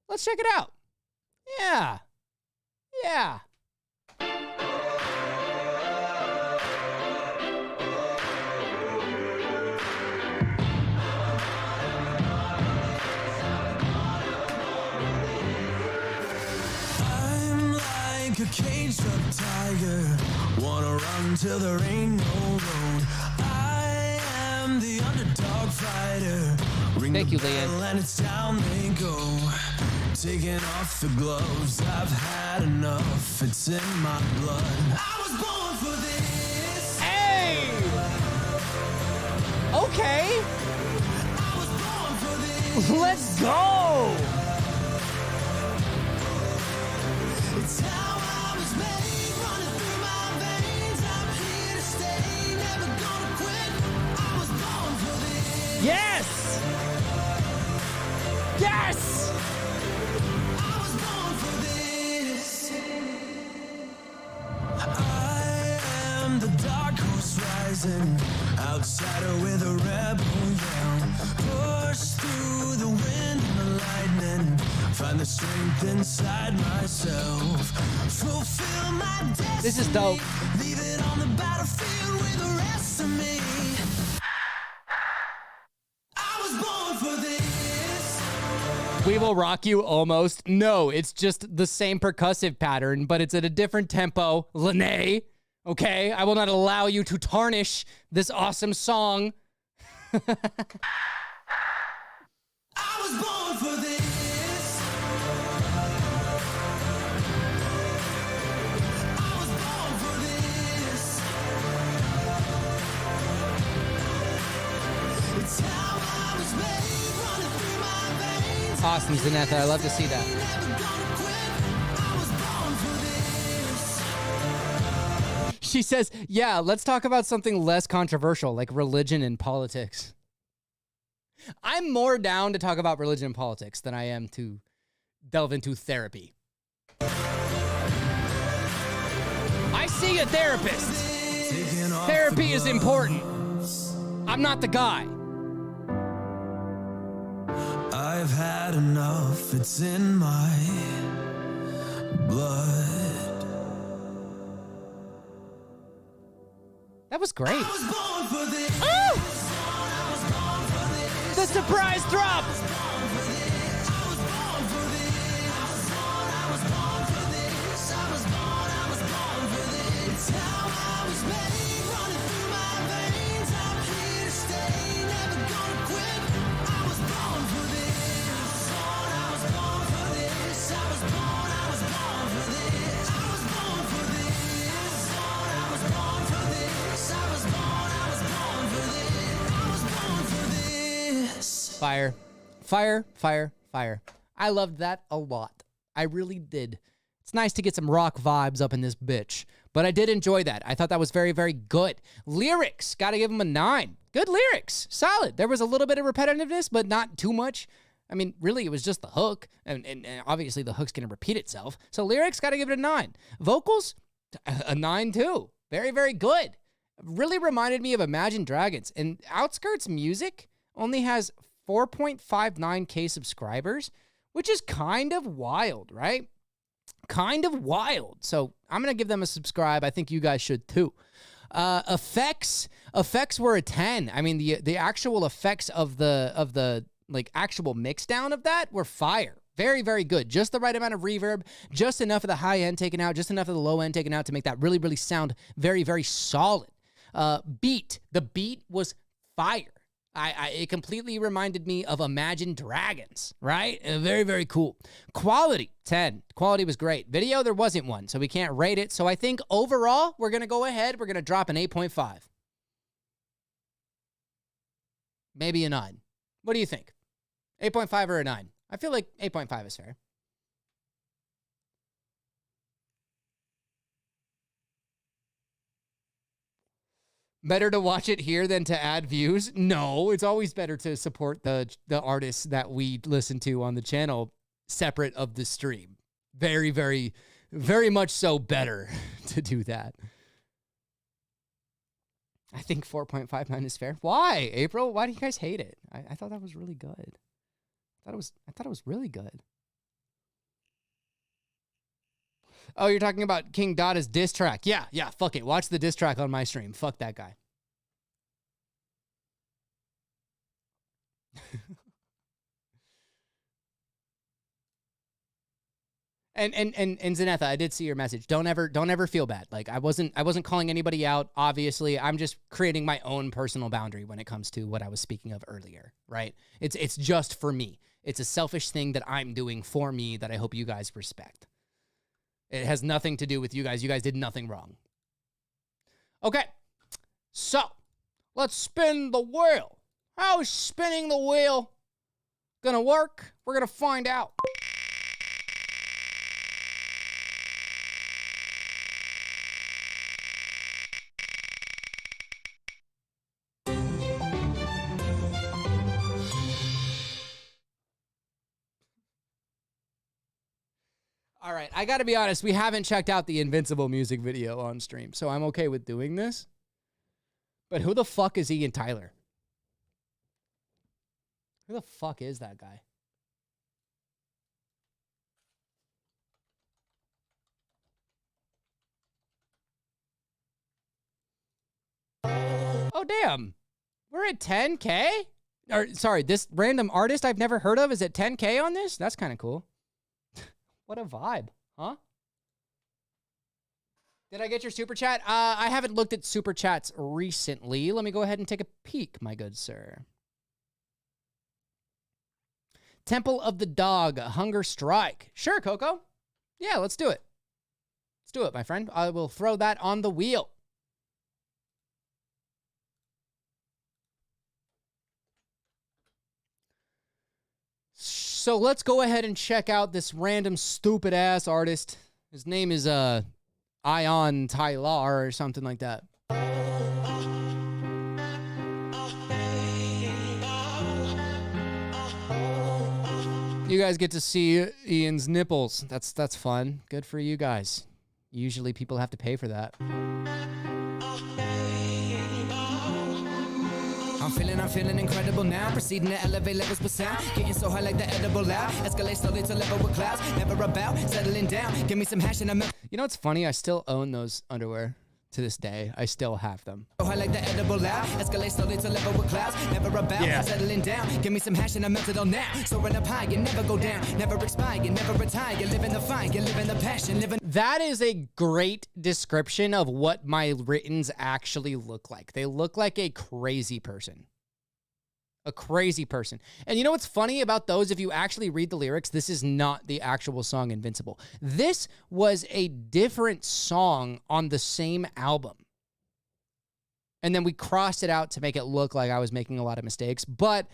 Let's check it out. Yeah.
until there ain't no road. I am the underdog fighter. Ring
Thank
the
you,
bell
Leanne.
and it's down they go. Taking off the gloves, I've had enough. It's in my blood. I was born for this.
Hey! Okay.
I was born for this.
Let's go.
It's how I was made, running through my veins. I'm here to stay, never gonna quit. I was born for this.
Yes. Yes.
I was born for this. I am the dark horse rising, outsider with a rebel yell. Push through the wind and the lightning, find the strength inside myself. Fulfill my destiny.
This is dope.
Leave it on the battlefield with the rest of me. I was born for this.
We Will Rock You almost. No, it's just the same percussive pattern, but it's at a different tempo. Lene, okay? I will not allow you to tarnish this awesome song.
I was born for this. I was born for this. It's how I was made, running through my veins.
Awesome, Zanetha. I love to see that.
Never gonna quit. I was born for this.
She says, yeah, let's talk about something less controversial, like religion and politics. I'm more down to talk about religion and politics than I am to delve into therapy. I see a therapist.
Taking off
Therapy
the
is
gloves.
important. I'm not the guy.
I've had enough, it's in my blood.
That was great.
I was born for this.
Oh! The surprise drop.
It's how I was made, running through my veins. I'm here to stay, never gonna quit. I was born for this. I was born for this. I was born for this. I was born for this. I was born for this. I was born for this. I was born for this.
Fire. Fire, fire, fire. I loved that a lot. I really did. It's nice to get some rock vibes up in this bitch. But I did enjoy that. I thought that was very, very good. Lyrics, gotta give them a 9. Good lyrics. Solid. There was a little bit of repetitiveness, but not too much. I mean, really, it was just the hook. And obviously, the hook's gonna repeat itself. So lyrics, gotta give it a 9. Vocals, a 9 too. Very, very good. Really reminded me of Imagine Dragons. And Outskirts Music only has 4.59K subscribers, which is kind of wild, right? Kind of wild. So I'm going to give them a subscribe. I think you guys should too. Effects were a 10. I mean, the actual effects of the like actual mix down of that were fire. Very, very good. Just the right amount of reverb, just enough of the high end taken out, just enough of the low end taken out to make that really, really sound very, very solid. Beat. The beat was fire. It completely reminded me of Imagine Dragons, right? Very, very cool. Quality, 10. Quality was great. Video, there wasn't one, so we can't rate it. So I think overall, we're going to go ahead. We're going to drop an 8.5. Maybe a 9. What do you think? 8.5 or a 9? I feel like 8.5 is fair. Better to watch it here than to add views? No, it's always better to support the artists that we listen to on the channel separate of the stream. Very, very, very much so better to do that. I think 4.59 is fair. Why, April? Why do you guys hate it? I thought that was really good. I thought it was really good. Oh, you're talking about King Dada's diss track. Yeah, fuck it. Watch the diss track on my stream. Fuck that guy. And Zenetha, I did see your message. Don't ever feel bad. Like I wasn't calling anybody out. Obviously, I'm just creating my own personal boundary when it comes to what I was speaking of earlier, right? It's just for me. It's a selfish thing that I'm doing for me that I hope you guys respect. It has nothing to do with you guys. You guys did nothing wrong. Okay. So, let's spin the wheel. How is spinning the wheel gonna work? We're gonna find out. All right, I got to be honest. We haven't checked out the Invincible music video on stream, so I'm okay with doing this. But who the fuck is Ian Tyler? Who the fuck is that guy? Oh, damn. We're at 10K? Or, sorry, this random artist I've never heard of is at 10K on this? That's kind of cool. What a vibe, huh? Did I get your super chat? I haven't looked at super chats recently. Let me go ahead and take a peek, my good sir. Temple of the Dog, Hunger Strike. Sure, Coco. Yeah, let's do it. Let's do it, my friend. I will throw that on the wheel. So let's go ahead and check out this random stupid ass artist. His name is Ion Tyler or something like that. You guys get to see Ian's nipples. That's fun. Good for you guys. Usually people have to pay for that.
I'm feeling incredible now. Proceeding to elevate levels with sound. Getting so high like the edible loud. Escalate slowly to level with clouds. Never about settling down. Give me some hash and I'm.
You know what's funny? I still own those underwear to this day. I still have them.
So high like the edible loud. Escalate slowly to level with clouds. Never about settling down. Give me some hash and I'm melted on now. Soaring up high, you never go down. Never expire, you never retire. You live in the fire, you live in the passion.
That is a great description of what my writtens actually look like. They look like a crazy person. A crazy person. And you know what's funny about those? If you actually read the lyrics, this is not the actual song Invincible. This was a different song on the same album. And then we crossed it out to make it look like I was making a lot of mistakes. But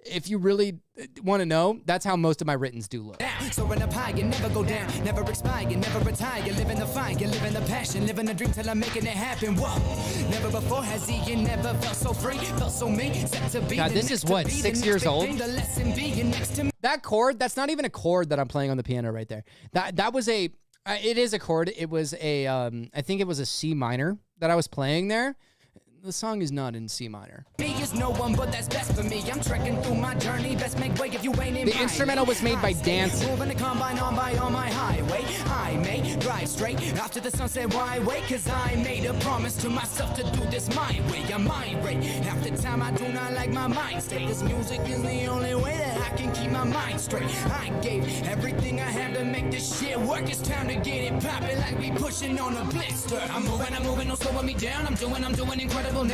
if you really want to know, that's how most of my writtens do look.
So run up high, you never go down, never expire, you never retire, you live in the fire, you live in the passion, living the dream till I'm making it happen. Whoa, never before has Ian never felt so free, felt so me, set to be.
God, this is what, 6 years old? That chord, that's not even a chord that I'm playing on the piano right there. That was a, it is a chord. It was a, I think it was a C minor that I was playing there. The song is not in C minor.
No one, but that's best for me. I'm trekking through my journey. Best make way if you ain't in
the instrumental was made by Dancing.
Moving the combine on my highway. I may drive straight after the sunset. Why wait? Cause I made a promise to myself to do this my way. I'm my way. Half the time I do not like my mind state. This music is the only way that I can keep my mind straight. I gave everything I had to make this shit work. It's time to get it poppin' like we pushing on a blister. I'm moving, no slowing me down. I'm doing incredible.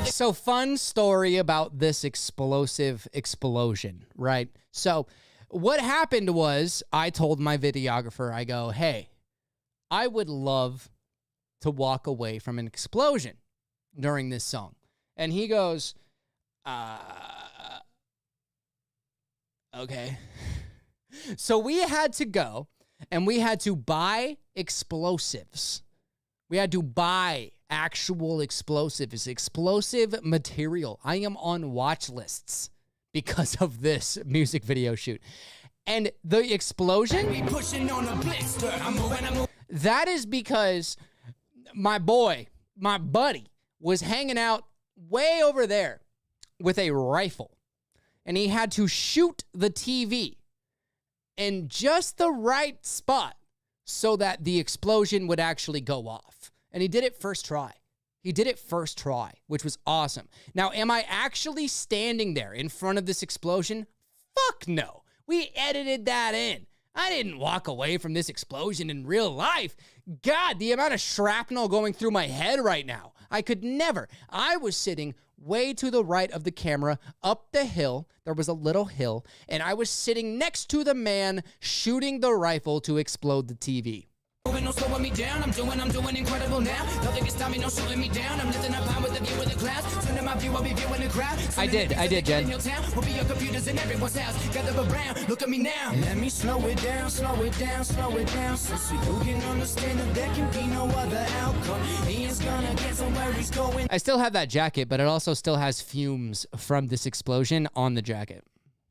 So fun story about this explosive explosion, right? So what happened was I told my videographer, I go, hey, I would love to walk away from an explosion during this song. And he goes, okay. So we had to go and we had to buy explosives. We had to buy actual explosives, explosive material. I am on watch lists because of this music video shoot. And the explosion, that is because my buddy, was hanging out way over there with a rifle. And he had to shoot the TV in just the right spot so that the explosion would actually go off. And he did it first try. Which was awesome. Now, am I actually standing there in front of this explosion? Fuck no. We edited that in. I didn't walk away from this explosion in real life. God, the amount of shrapnel going through my head right now. I could never. I was sitting way to the right of the camera, up the hill. There was a little hill, and I was sitting next to the man shooting the rifle to explode the TV.
Moving, no slowing me down. I'm doing incredible now. Nothing can stop me, no slowing me down. I'm lifting up high with the view of the clouds. Soon in my view, I'll be viewing the crowd.
I did, Jen.
We'll be your computers in everyone's house. Gather around, look at me now.
Let me slow it down, slow it down, slow it down. So you can understand that there can be no other outcome. He is gonna get somewhere he's going.
I still have that jacket, but it also still has fumes from this explosion on the jacket.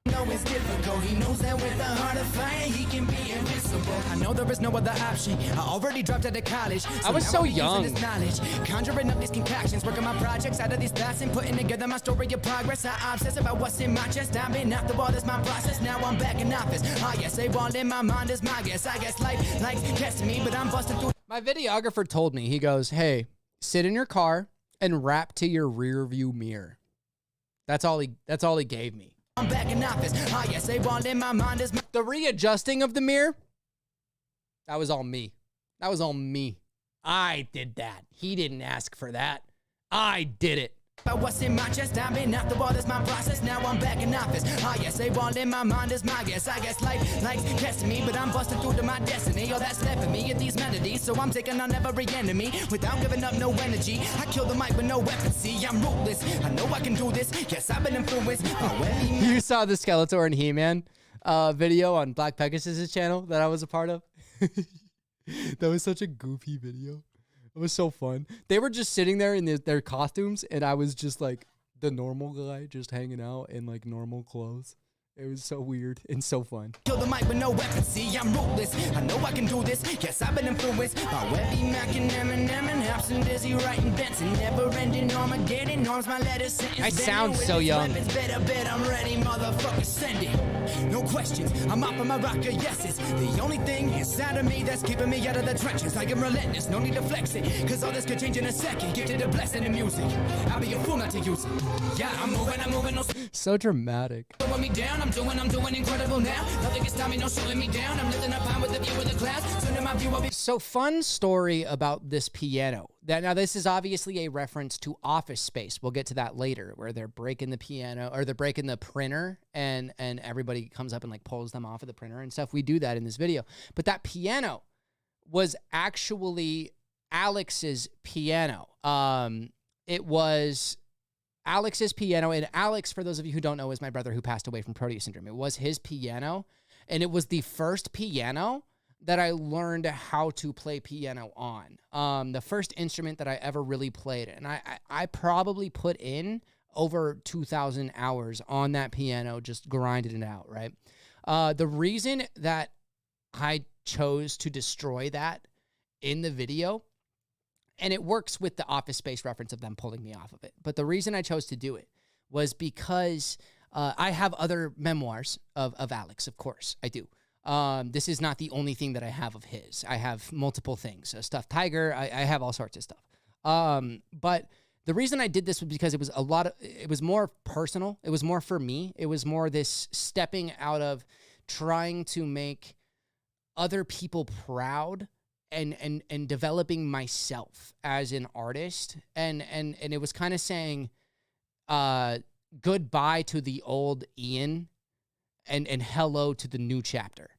No, it's difficult. He knows that with the heart of fire, he can be invincible.
I know there is no other option. I already dropped out of college.
I was
now
so
I'll be using
young.
this knowledge, conjuring up these concoctions, working my projects out of these thoughts and putting together my story of progress. I obsess about what's in my chest. I've been after all this my process. Now I'm back in office. Ah, yes, a ball in my mind is my guess. I guess life likes testing me, but I'm busting through.
My videographer told me, he goes, hey, sit in your car and rap to your rear view mirror. That's all he gave me.
I'm back in office. Ah, yes, a ball in my mind is my.
The readjusting of the mirror, that was all me. That was all me. I did that. He didn't ask for that. I did it.
About what's in my chest, I've been after all this my process. Now I'm back in office. Ah, yes, a ball in my mind is my guess. I guess life likes testing me, but I'm busting through to my destiny. All that's left for me are these melodies, so I'm taking on every enemy without giving up no energy. I kill the mic with no weapon. See, I'm ruthless. I know I can do this. Yes, I've been influenced by Wendy.
You saw the Skeletor and He-Man video on Black Pegasus' channel that I was a part of. That was such a goofy video. It was so fun. They were just sitting there in their costumes, and I was just like the normal guy, just hanging out in like normal clothes. It was so weird and so fun.
Kill the mic with no weapon. See, I'm ruthless. I know I can do this. Yes, I've been influenced by Webby, Mac, and Eminem, and Hobson, Dizzy, Wright, and Benson. Never-ending Armageddon. Norms, my letters, sentence.
I sound so young.
Better bet I'm ready, motherfucker. Send it. No questions. I'm up on my rocker yeses. The only thing inside of me that's keeping me out of the trenches. I am relentless. No need to flex it. Cause all this could change in a second. Gifted a blessing in music. I'll be a fool not to use it. Yeah, I'm moving. No
So dramatic.
slowing me down. I'm doing incredible now. Nothing can stop me, no slowing me down. I'm lifting up high with the view of the clouds. Soon in my view, I'll be.
So fun story about this piano. Now this is obviously a reference to Office Space. We'll get to that later, where they're breaking the piano or they're breaking the printer, and everybody comes up and like pulls them off of the printer and stuff. We do that in this video. But that piano was actually Alex's piano. It was Alex's piano, and Alex, for those of you who don't know, is my brother who passed away from Proteus syndrome. It was his piano, and it was the first piano that I learned how to play piano on. The first instrument that I ever really played, and I probably put in over 2,000 hours on that piano, just grinding it out, right? The reason that I chose to destroy that in the video, and it works with the Office Space reference of them pulling me off of it. But the reason I chose to do it was because I have other memoirs of Alex, of course. I do. This is not the only thing that I have of his. I have multiple things. A stuffed tiger. I have all sorts of stuff. But the reason I did this was because it was more personal. It was more for me. It was more this stepping out of trying to make other people proud and developing myself as an artist. And it was kind of saying goodbye to the old Ian and hello to the new chapter.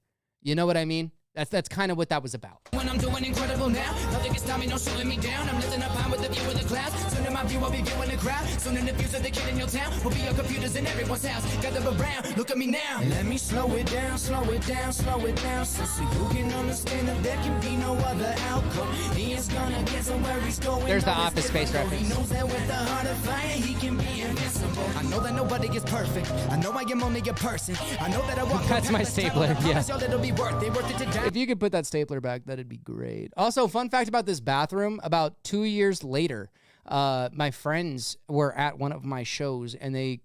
You know what I mean? That's kind of what that was about.
When I'm doing incredible now, nothing can stop me, no slowing me down. I'm lifting up high with the view of the clouds. Soon in my view, I'll be viewing the crowd. Soon in the views of the kid in your town. We'll be your computers in everyone's house. Gather around, look at me now.
Let me slow it down, slow it down, slow it down. So you can understand that there can be no other outcome. He is gonna get somewhere he's going.
There's the
No, it's
Office Space
difficult.
reference.
He knows that with the heart of fire, he can be invincible.
I know that nobody is perfect. I know I am only a person. I know that I walk.
That's my stapler, yeah.
Y'all, it'll be worth it to die.
If you could put that stapler back, that'd be great. Also, fun fact about this bathroom, about 2 years later, my friends were at one of my shows and they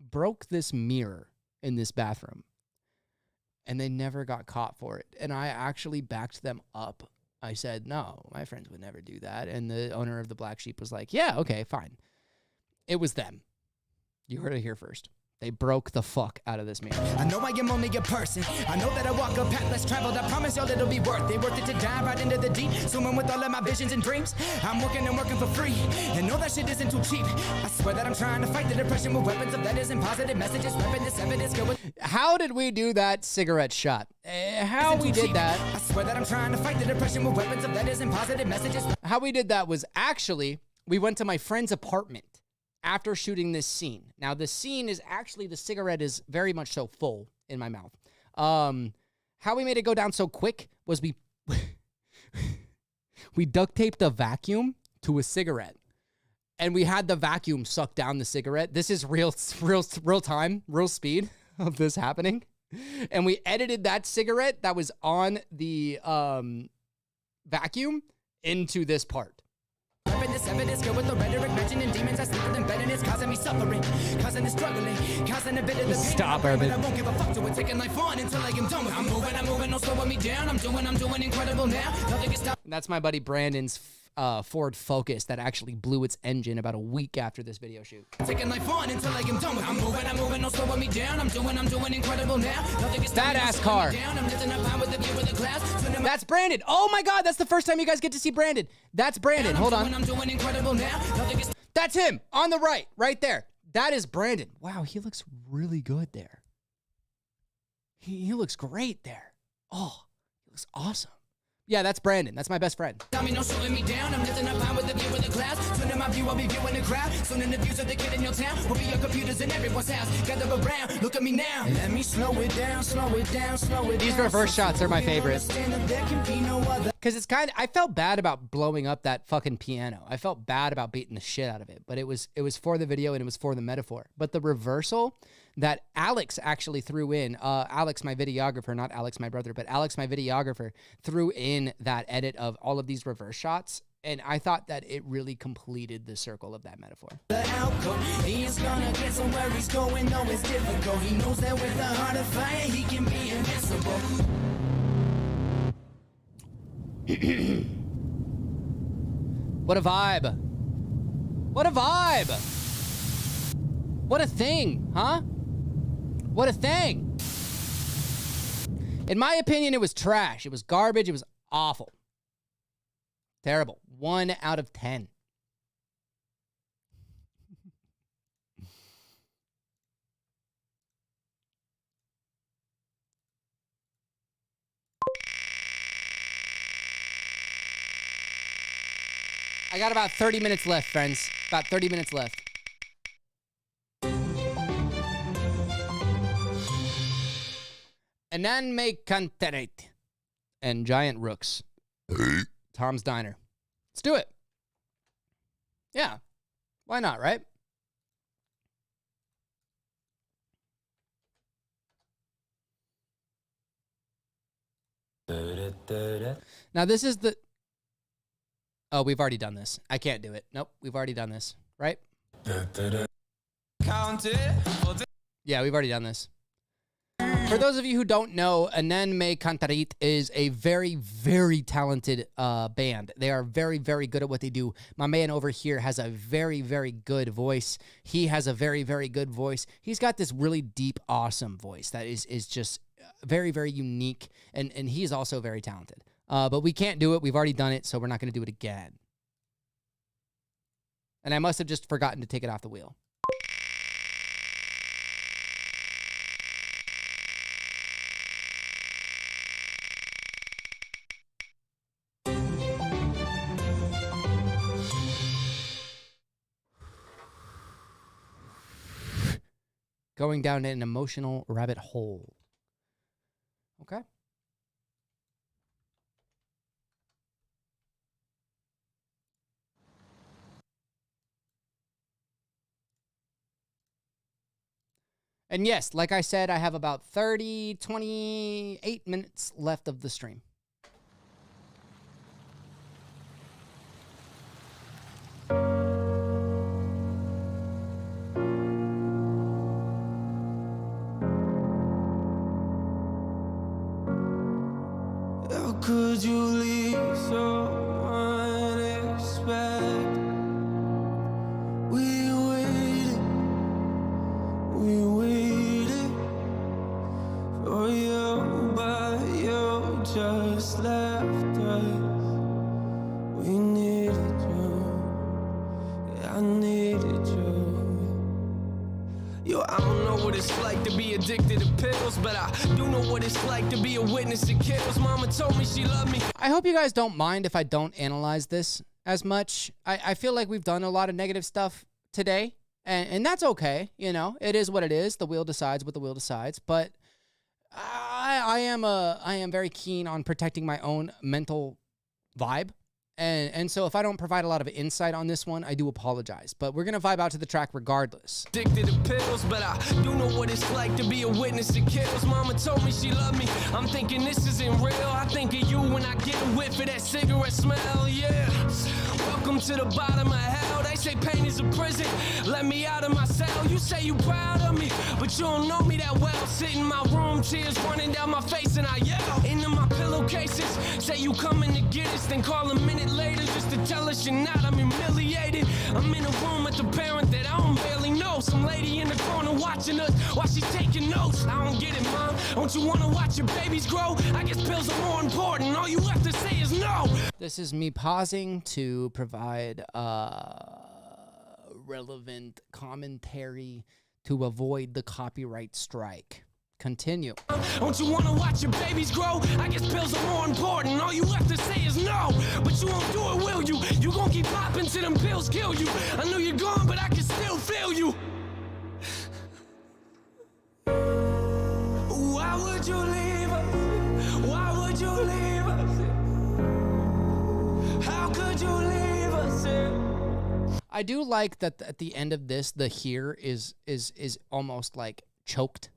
broke this mirror in this bathroom and they never got caught for it. And I actually backed them up. I said, no, my friends would never do that. And the owner of the Black Sheep was like, yeah, okay, fine. It was them. You heard it here first. They broke the fuck out of this meme.
I know I am only a person. I know that I walk a path less traveled. I promise y'all it'll be worth it to dive right into the deep. Swimming with all of my visions and dreams. I'm working and working for free. And no, that shit isn't too cheap. I swear that I'm trying to fight the depression with weapons of letters and positive messages. Weapon this evidence.
How did we do that cigarette shot? How we did that?
I swear that I'm trying to fight the depression with weapons of letters and positive messages.
How we did that was actually, we went to my friend's apartment after shooting this scene. Now, the scene is actually, the cigarette is very much so full in my mouth. How we made it go down so quick was we duct taped a vacuum to a cigarette. And we had the vacuum suck down the cigarette. This is real time, real speed of this happening. And we edited that cigarette that was on the vacuum into this part.
This evidence go with the rhetoric, mentioning demons. I sleep with them better, and it's causing me suffering, causing the struggling, causing a bit of the pain.
Stop, Urban.
I won't give a fuck to it, taking life on until I am done with it. I'm moving, don't slowing me down. I'm doing incredible now. Nothing can stop.
That's my buddy Brandon's Ford Focus that actually blew its engine about a week after this video shoot.
Taking life on until I am done with it. I'm moving, don't slowing me down. I'm doing incredible now. Nothing can stop me.
Badass car.
I'm lifting up high with the view of the clouds.
That's Brandon. Oh my God, that's the first time you guys get to see Brandon. That's Brandon. Hold on.
I'm doing incredible now.
That's him on the right there. That is Brandon. Wow, he looks really good there. He looks great there. Oh, he looks awesome. Yeah, that's Brandon. That's my best friend.
Tell me no slowing me down. I'm lifting up high with the view of the clouds. Soon in my view, I'll be viewing the crowd. Soon in the views of the kid in your town. Will be your computers in everyone's house. Gather around, look at me now. Let me slow it down, slow it down, slow it down.
These reverse shots are my favorite.
There can be no other.
Because it's kind of, I felt bad about blowing up that fucking piano. I felt bad about beating the shit out of it. But it was for the video and it was for the metaphor. But the reversal that Alex actually threw in, Alex, my videographer, not Alex, my brother, but Alex, my videographer, threw in that edit of all of these reverse shots. And I thought that it really completed the circle of that metaphor.
The outcome, he is gonna get somewhere he's going, though it's difficult. He knows that with the heart of fire, he can be invincible.
What a vibe. What a vibe. What a thing, huh? What a thing. In my opinion, it was trash. It was garbage. It was awful. Terrible. 1 out of 10. I got about 30 minutes left, friends. About 30 minutes left. Ananme Canterate and Giant Rooks. Tom's Diner. Let's do it. Yeah. Why not, right? Now, this is the... Oh, we've already done this. I can't do it. Nope, we've already done this, right? Yeah, we've already done this. For those of you who don't know, Ananme Cantarit is a very, very talented band. They are very, very good at what they do. My man over here has a very, very good voice. He has a very, very good voice. He's got this really deep, awesome voice that is just very, very unique, and he is also very talented. But we can't do it. We've already done it, so we're not going to do it again. And I must have just forgotten to take it off the wheel. Going down an emotional rabbit hole. Okay. And yes, like I said, I have about 28 minutes left of the stream.
How could you leave so unexpected? We waited.
I needed you. Yo, I don't know what it's like to be addicted to pills, but I do know what it's like to be a witness to kills. Mama told me she loved me.
I hope you guys don't mind if I don't analyze this as much. I feel like we've done a lot of negative stuff today, and that's okay. You know, it is what it is. The wheel decides what the wheel decides. But I am very keen on protecting my own mental vibe. And so if I don't provide a lot of insight on this one, I do apologize. But we're going to vibe out to the track regardless.
Addicted to pills, but I do know what it's like to be a witness to kills. Mama told me she loved me. I'm thinking this isn't real. I think of you when I get a whiff of that cigarette smell, yeah. Welcome to the bottom of hell. They say pain is a prison. Let me out of my cell. You say you proud of me, but you don't know me that well. Sit in my room, tears running down my face, and I yell into my pillowcases. Say you coming to get us, then call a minute later just to tell us you're not. I'm humiliated. I'm in a room with a parent that I don't barely know. Some lady in the corner watching us while she's taking notes. I don't get it, Mom. Don't you want to watch your babies grow? I guess pills are more important. All you have to say is no.
This is me pausing to provide relevant commentary to avoid the copyright strike. Continue.
Don't you want to watch your babies grow? I guess pills are more important. All you have to say is no. But you won't do it, will you? You gon' keep popping till them pills kill you. I know you're gone, but I can still feel you. Why would you leave us? Why would you leave us? How could you leave us?
I do like that at the end of this, the here is almost like choked.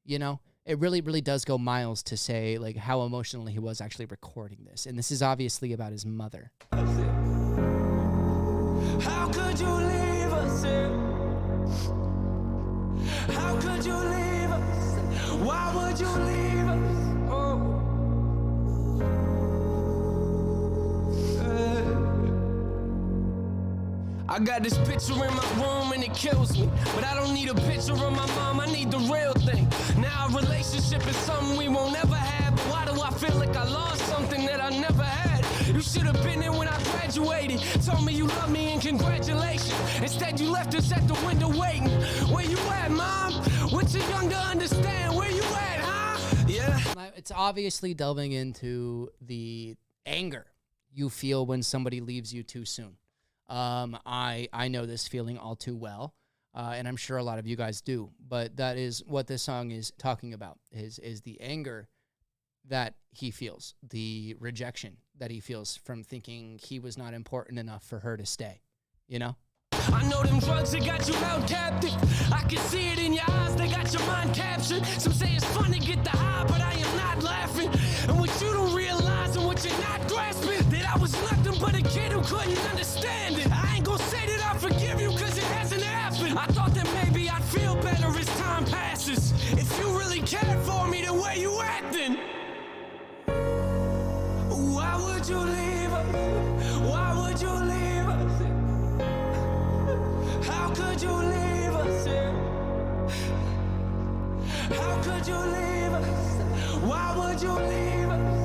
You know, it really, really does go miles to say like how emotional he was actually recording this. And this is obviously about his mother.
How could you leave us? How could you leave us? Why would you leave us? I got this picture in my room and it kills me. But I don't need a picture of my mom, I need the real thing. Now a relationship is something we won't ever have. But why do I feel like I lost something that I never had? You should have been there when I graduated. Told me you love me and congratulations. Instead you left us at the window waiting. Where you at, Mom? What you young to understand? Where you at, huh? Yeah.
It's obviously delving into the anger you feel when somebody leaves you too soon. I know this feeling all too well, and I'm sure a lot of you guys do, but that is what this song is talking about, is the anger that he feels, the rejection that he feels from thinking he was not important enough for her to stay, you know?
I know them drugs that got you held captive. I can see it in your eyes, they got your mind captured. Some say it's fun to get the high, but I am not laughing. And what you don't realize and what you're not grasping, that I was nothing but a kid who couldn't understand it. I ain't gonna say that I forgive you cause it hasn't happened. I thought that maybe I'd feel better as time passes. If you really cared for me, then where you at then? Why would you leave us? Why would you leave us? How could you leave us? How could you leave us? Why would you leave us?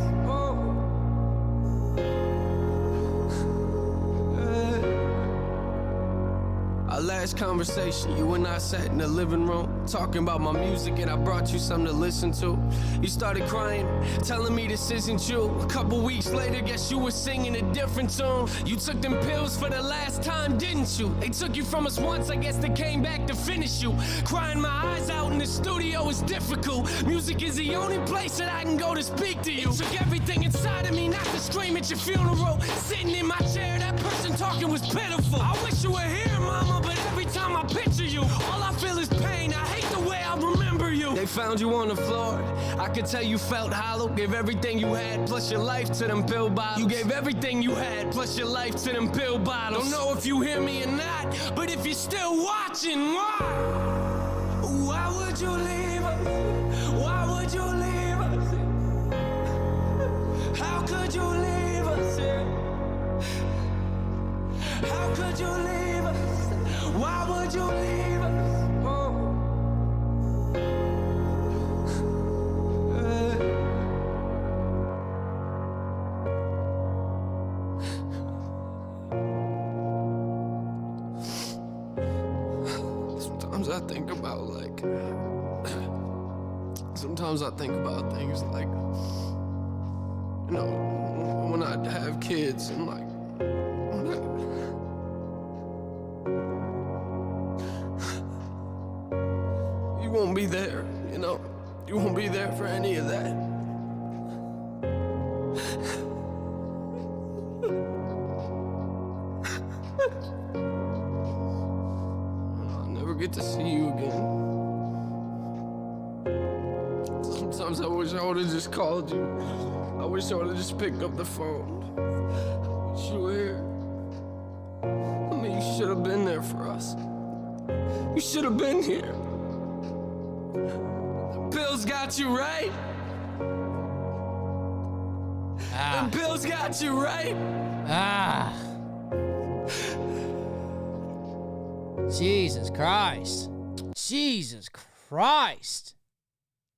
Our last conversation, you and I sat in the living room talking about my music, and I brought you something to listen to. You started crying, telling me this isn't you. A couple weeks later, guess you were singing a different tune. You took them pills for the last time, didn't you? They took you from us once, I guess they came back to finish you. Crying my eyes out in the studio is difficult. Music is the only place that I can go to speak to you. It took everything inside of me not to scream at your funeral. Sitting in my chair, that person talking was pitiful. I wish you were here, Mama, but every time I picture you, all I feel is pain. I hate the way I remember you. They found you on the floor. I could tell you felt hollow. Gave everything you had, plus your life to them pill bottles. You gave everything you had, plus your life to them pill bottles. Don't know if you hear me or not, but if you're still watching, why? Why would you leave us? Why would you leave us? How could you leave us? How could you leave us? Why would you leave us?
sometimes I think about like, sometimes I think about things like, you know, when I have kids and like, you won't be there, you know, you won't be there for any of that. I'll never get to see you again. Sometimes I wish I would have just called you. I wish I would have just picked up the phone. I wish you were here. I mean, you should have been there for us. You should have been here. The pills got you right. The pills got you right.
Jesus Christ. Jesus Christ.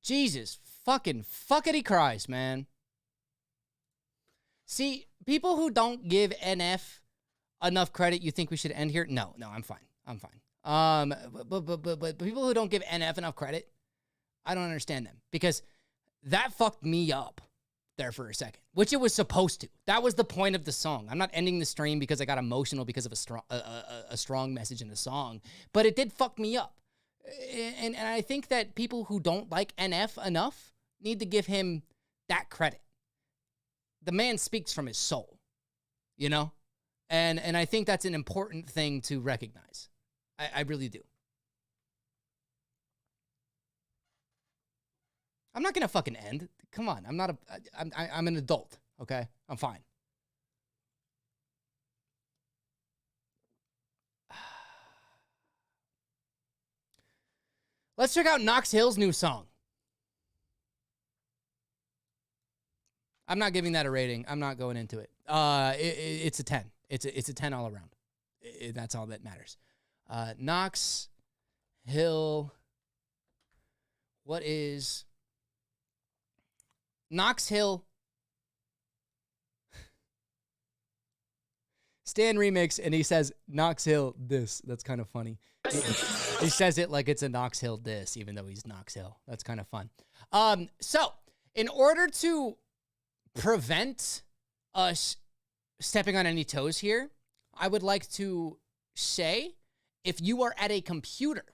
Jesus fucking fuckity Christ, man. See, people who don't give NF enough credit, you think we should end here? No, I'm fine. But people who don't give NF enough credit, I don't understand them, because that fucked me up there for a second, which it was supposed to. That was the point of the song. I'm not ending the stream because I got emotional because of a strong message in the song, but it did fuck me up. And I think that people who don't like NF enough need to give him that credit. The man speaks from his soul, you know? And I think that's an important thing to recognize. I really do. I'm not gonna fucking end. Come on, I'm an adult, okay? I'm fine. Let's check out Knox Hill's new song. I'm not giving that a rating. I'm not going into it. It's a 10. It's a 10 all around. That's all that matters. Knox Hill. What is Knox Hill? Stan remix, and he says Knox Hill this. That's kind of funny. He says it like it's a Knox Hill diss, even though he's Knox Hill. That's kind of fun. So in order to prevent us stepping on any toes here, I would like to say, if you are at a computer,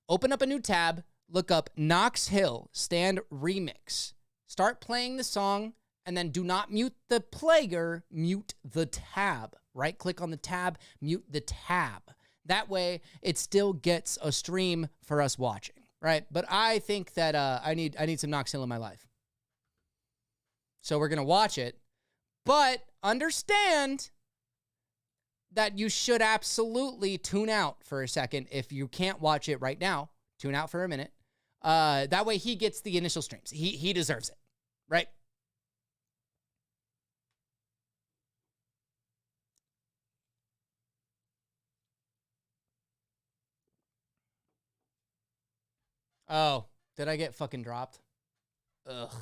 open up a new tab, look up Knox Hill Stand Remix, start playing the song, and then do not mute the player, mute the tab. Right click on the tab, mute the tab. That way, it still gets a stream for us watching, right? But I think that I need some Knox Hill in my life. So we're going to watch it. But understand that you should absolutely tune out for a second. If you can't watch it right now, tune out for a minute. That way he gets the initial streams. He deserves it, right? Oh, did I get fucking dropped? Ugh.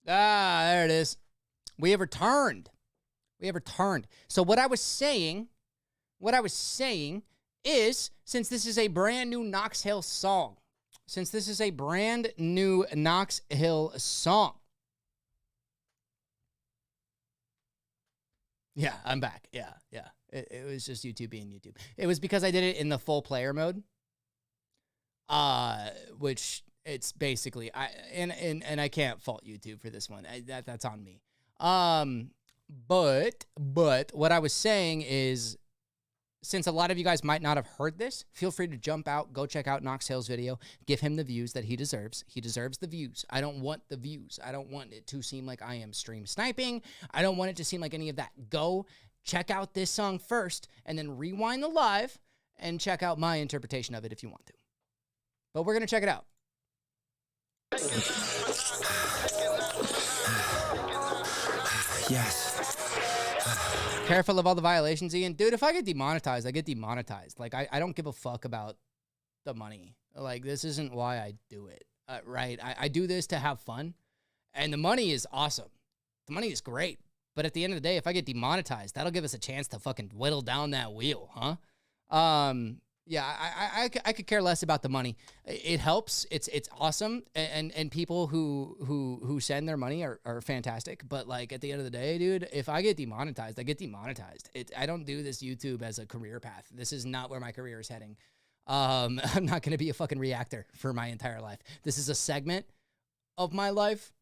There it is. We have returned. So what I was saying is, since this is a brand new Knox Hill song, Yeah, I'm back. Yeah. It was just YouTube being YouTube. It was because I did it in the full player mode. Which it's basically and I can't fault YouTube for this one. That's on me. But what I was saying is, since a lot of you guys might not have heard this, feel free to jump out, go check out Knox Hill's video, give him the views that he deserves. He deserves the views. I don't want the views. I don't want it to seem like I am stream sniping. I don't want it to seem like any of that. Go check out this song first, and then rewind the live and check out my interpretation of it if you want to. But we're going to check it out.
Yes.
Careful of all the violations, Ian. Dude, if I get demonetized, I get demonetized. Like, I don't give a fuck about the money. Like, this isn't why I do it, right? I do this to have fun, and the money is awesome. The money is great. But at the end of the day, if I get demonetized, that'll give us a chance to fucking whittle down that wheel, huh? Yeah, I could care less about the money. It helps. It's awesome, and people who send their money are fantastic. But like at the end of the day, dude, if I get demonetized, I get demonetized. I don't do this YouTube as a career path. This is not where my career is heading. I'm not gonna be a fucking reactor for my entire life. This is a segment of my life,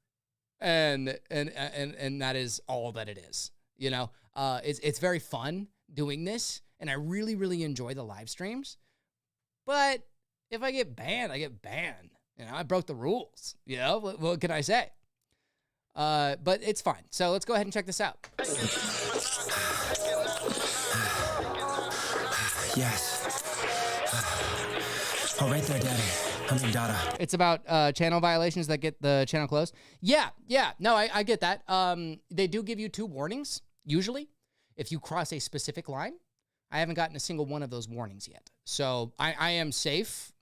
and that is all that it is. You know, it's very fun doing this. And I really, really enjoy the live streams. But if I get banned, I get banned. You know, I broke the rules. You know, what can I say? But it's fine. So let's go ahead and check this out.
Yes. Oh, right there, Daddy. I mean, Dada.
It's about channel violations that get the channel closed. Yeah. No, I get that. They do give you 2 warnings, usually, if you cross a specific line. I haven't gotten a single one of those warnings yet. So I am safe,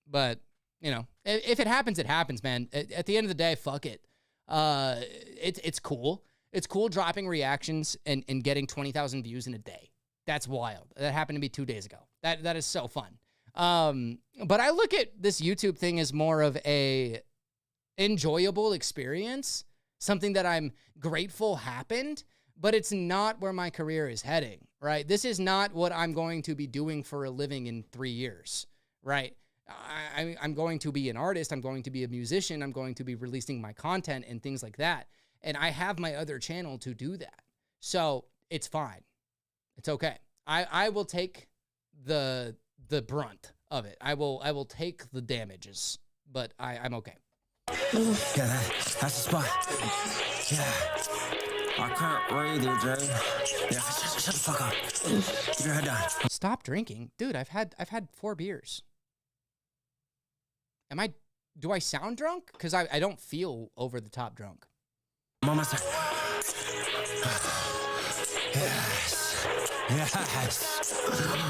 but, you know, if it happens, it happens, man. At the end of the day, fuck it. It's cool. It's cool dropping reactions and getting 20,000 views in a day. That's wild. That happened to me 2 days ago. That is so fun. But I look at this YouTube thing as more of a enjoyable experience, something that I'm grateful happened, but it's not where my career is heading, right? This is not what I'm going to be doing for a living in 3 years, right? I'm going to be an artist. I'm going to be a musician. I'm going to be releasing my content and things like that. And I have my other channel to do that. So it's fine. It's okay. I will take the brunt of it. I will take the damages, but I'm okay.
Yeah, that's the spot. Yeah. I can't breathe you, Jay. Yeah, shut the fuck up. Keep your head down.
Stop drinking. Dude, I've had 4 beers. Do I sound drunk? Because I don't feel over the top drunk.
Mama said. Yes.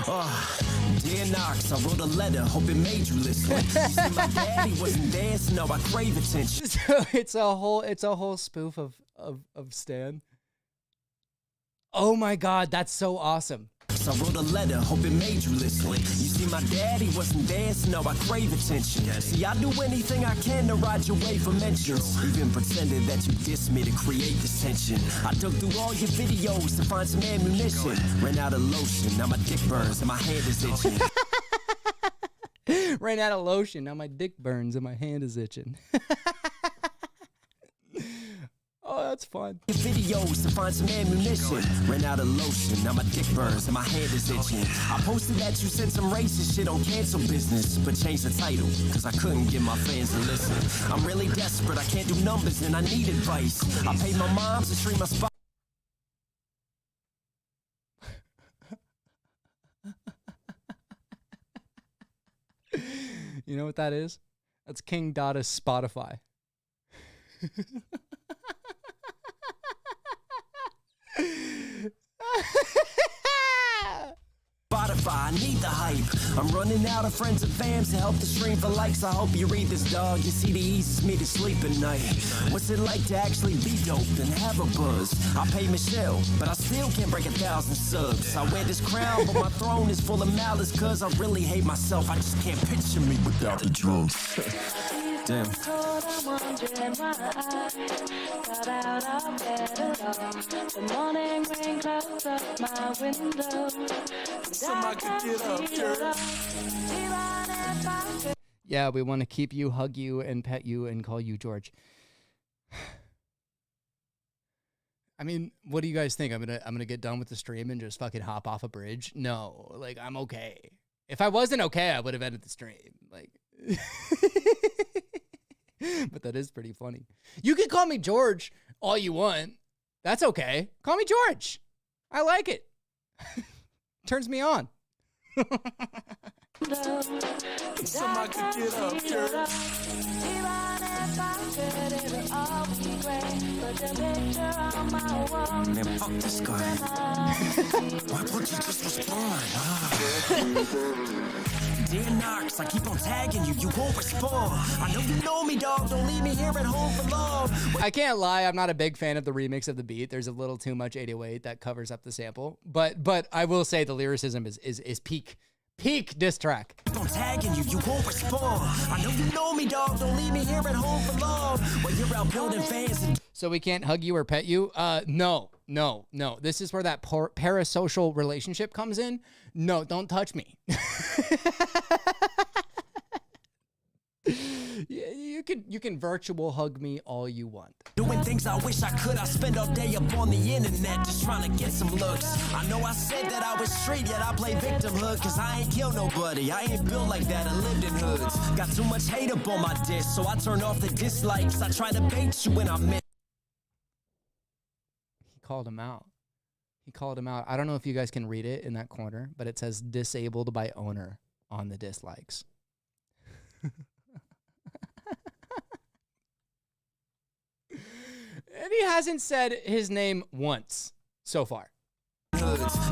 Oh, dear Knox, I wrote a letter, hope it made you listen. You see, my daddy wasn't there, so now I crave attention.
So it's a whole spoof of Stan. Oh my God, that's so awesome.
So I wrote a letter, hope it made you listen. You see, my daddy wasn't there, so now I crave attention. See, I do anything I can to ride your way for mentions. Even pretended that you dissed me to create dissension. I dug through all your videos to find some ammunition. Ran out of lotion, now my dick burns and my hand is itching.
Ran out of lotion, now my dick burns and my hand is itching. Oh, that's fun.
Videos to find some ammunition. Ran out of lotion, now my dick burns and my hand is itching. I posted that you said some racist shit on cancel business, but changed the title, cause I couldn't get my fans to listen. I'm really desperate, I can't do numbers and I need advice. I paid my mom to stream my spot.
You know what that is? That's King Dada's Spotify.
Spotify, I need the hype. I'm running out of friends and fams to help the stream for likes. I hope you read this, dog. You see, the eases me to sleep at night. What's it like to actually be dope and have a buzz? I pay Michelle, but I still can't break 1,000 subs. I wear this crown, but my throne is full of malice, cause I really hate myself. I just can't picture me without the drugs. Damn.
I'm wondering why I got out of bed at all. The morning rain clouds up my window.
Somebody could get up, girl.
Yeah, we want to keep you, hug you, and pet you, and call you George. I mean, what do you guys think? I'm gonna get done with the stream and just fucking hop off a bridge? No, like I'm okay. If I wasn't okay, I would have ended the stream. Like, but that is pretty funny. You can call me George all you want. That's okay. Call me George. I like it. Turns me on.
Somebody could get up, girl.
would all be great. Put the picture on my wall.
Man, fuck this guy. Why won't you just respond? Dear Knox, I keep on tagging you, you won't respond. I know you know me, dog, don't leave me here at home for long.
I can't lie, I'm not a big fan of the remix of the beat. There's a little too much 808 that covers up the sample. But I will say the lyricism is peak diss track.
I'm tagging you, you won't respond. I know you know me, dog, don't leave me here at home for long. While you're out building fans and
So we can't hug you or pet you? No. This is where that parasocial relationship comes in. No, don't touch me. You can virtual hug me all you want.
doing things I wish I could. I spend all day up on the internet just trying to get some looks. I know I said that I was straight, yet I play victimhood. Cause I ain't killed nobody, I ain't built like that, I lived in hoods. Got too much hate up on my diss, so I turned off the dislikes. I try to bait you when I miss.
He called him out. I don't know if you guys can read it in that corner, but it says disabled by owner on the dislikes. And he hasn't said his name once so far.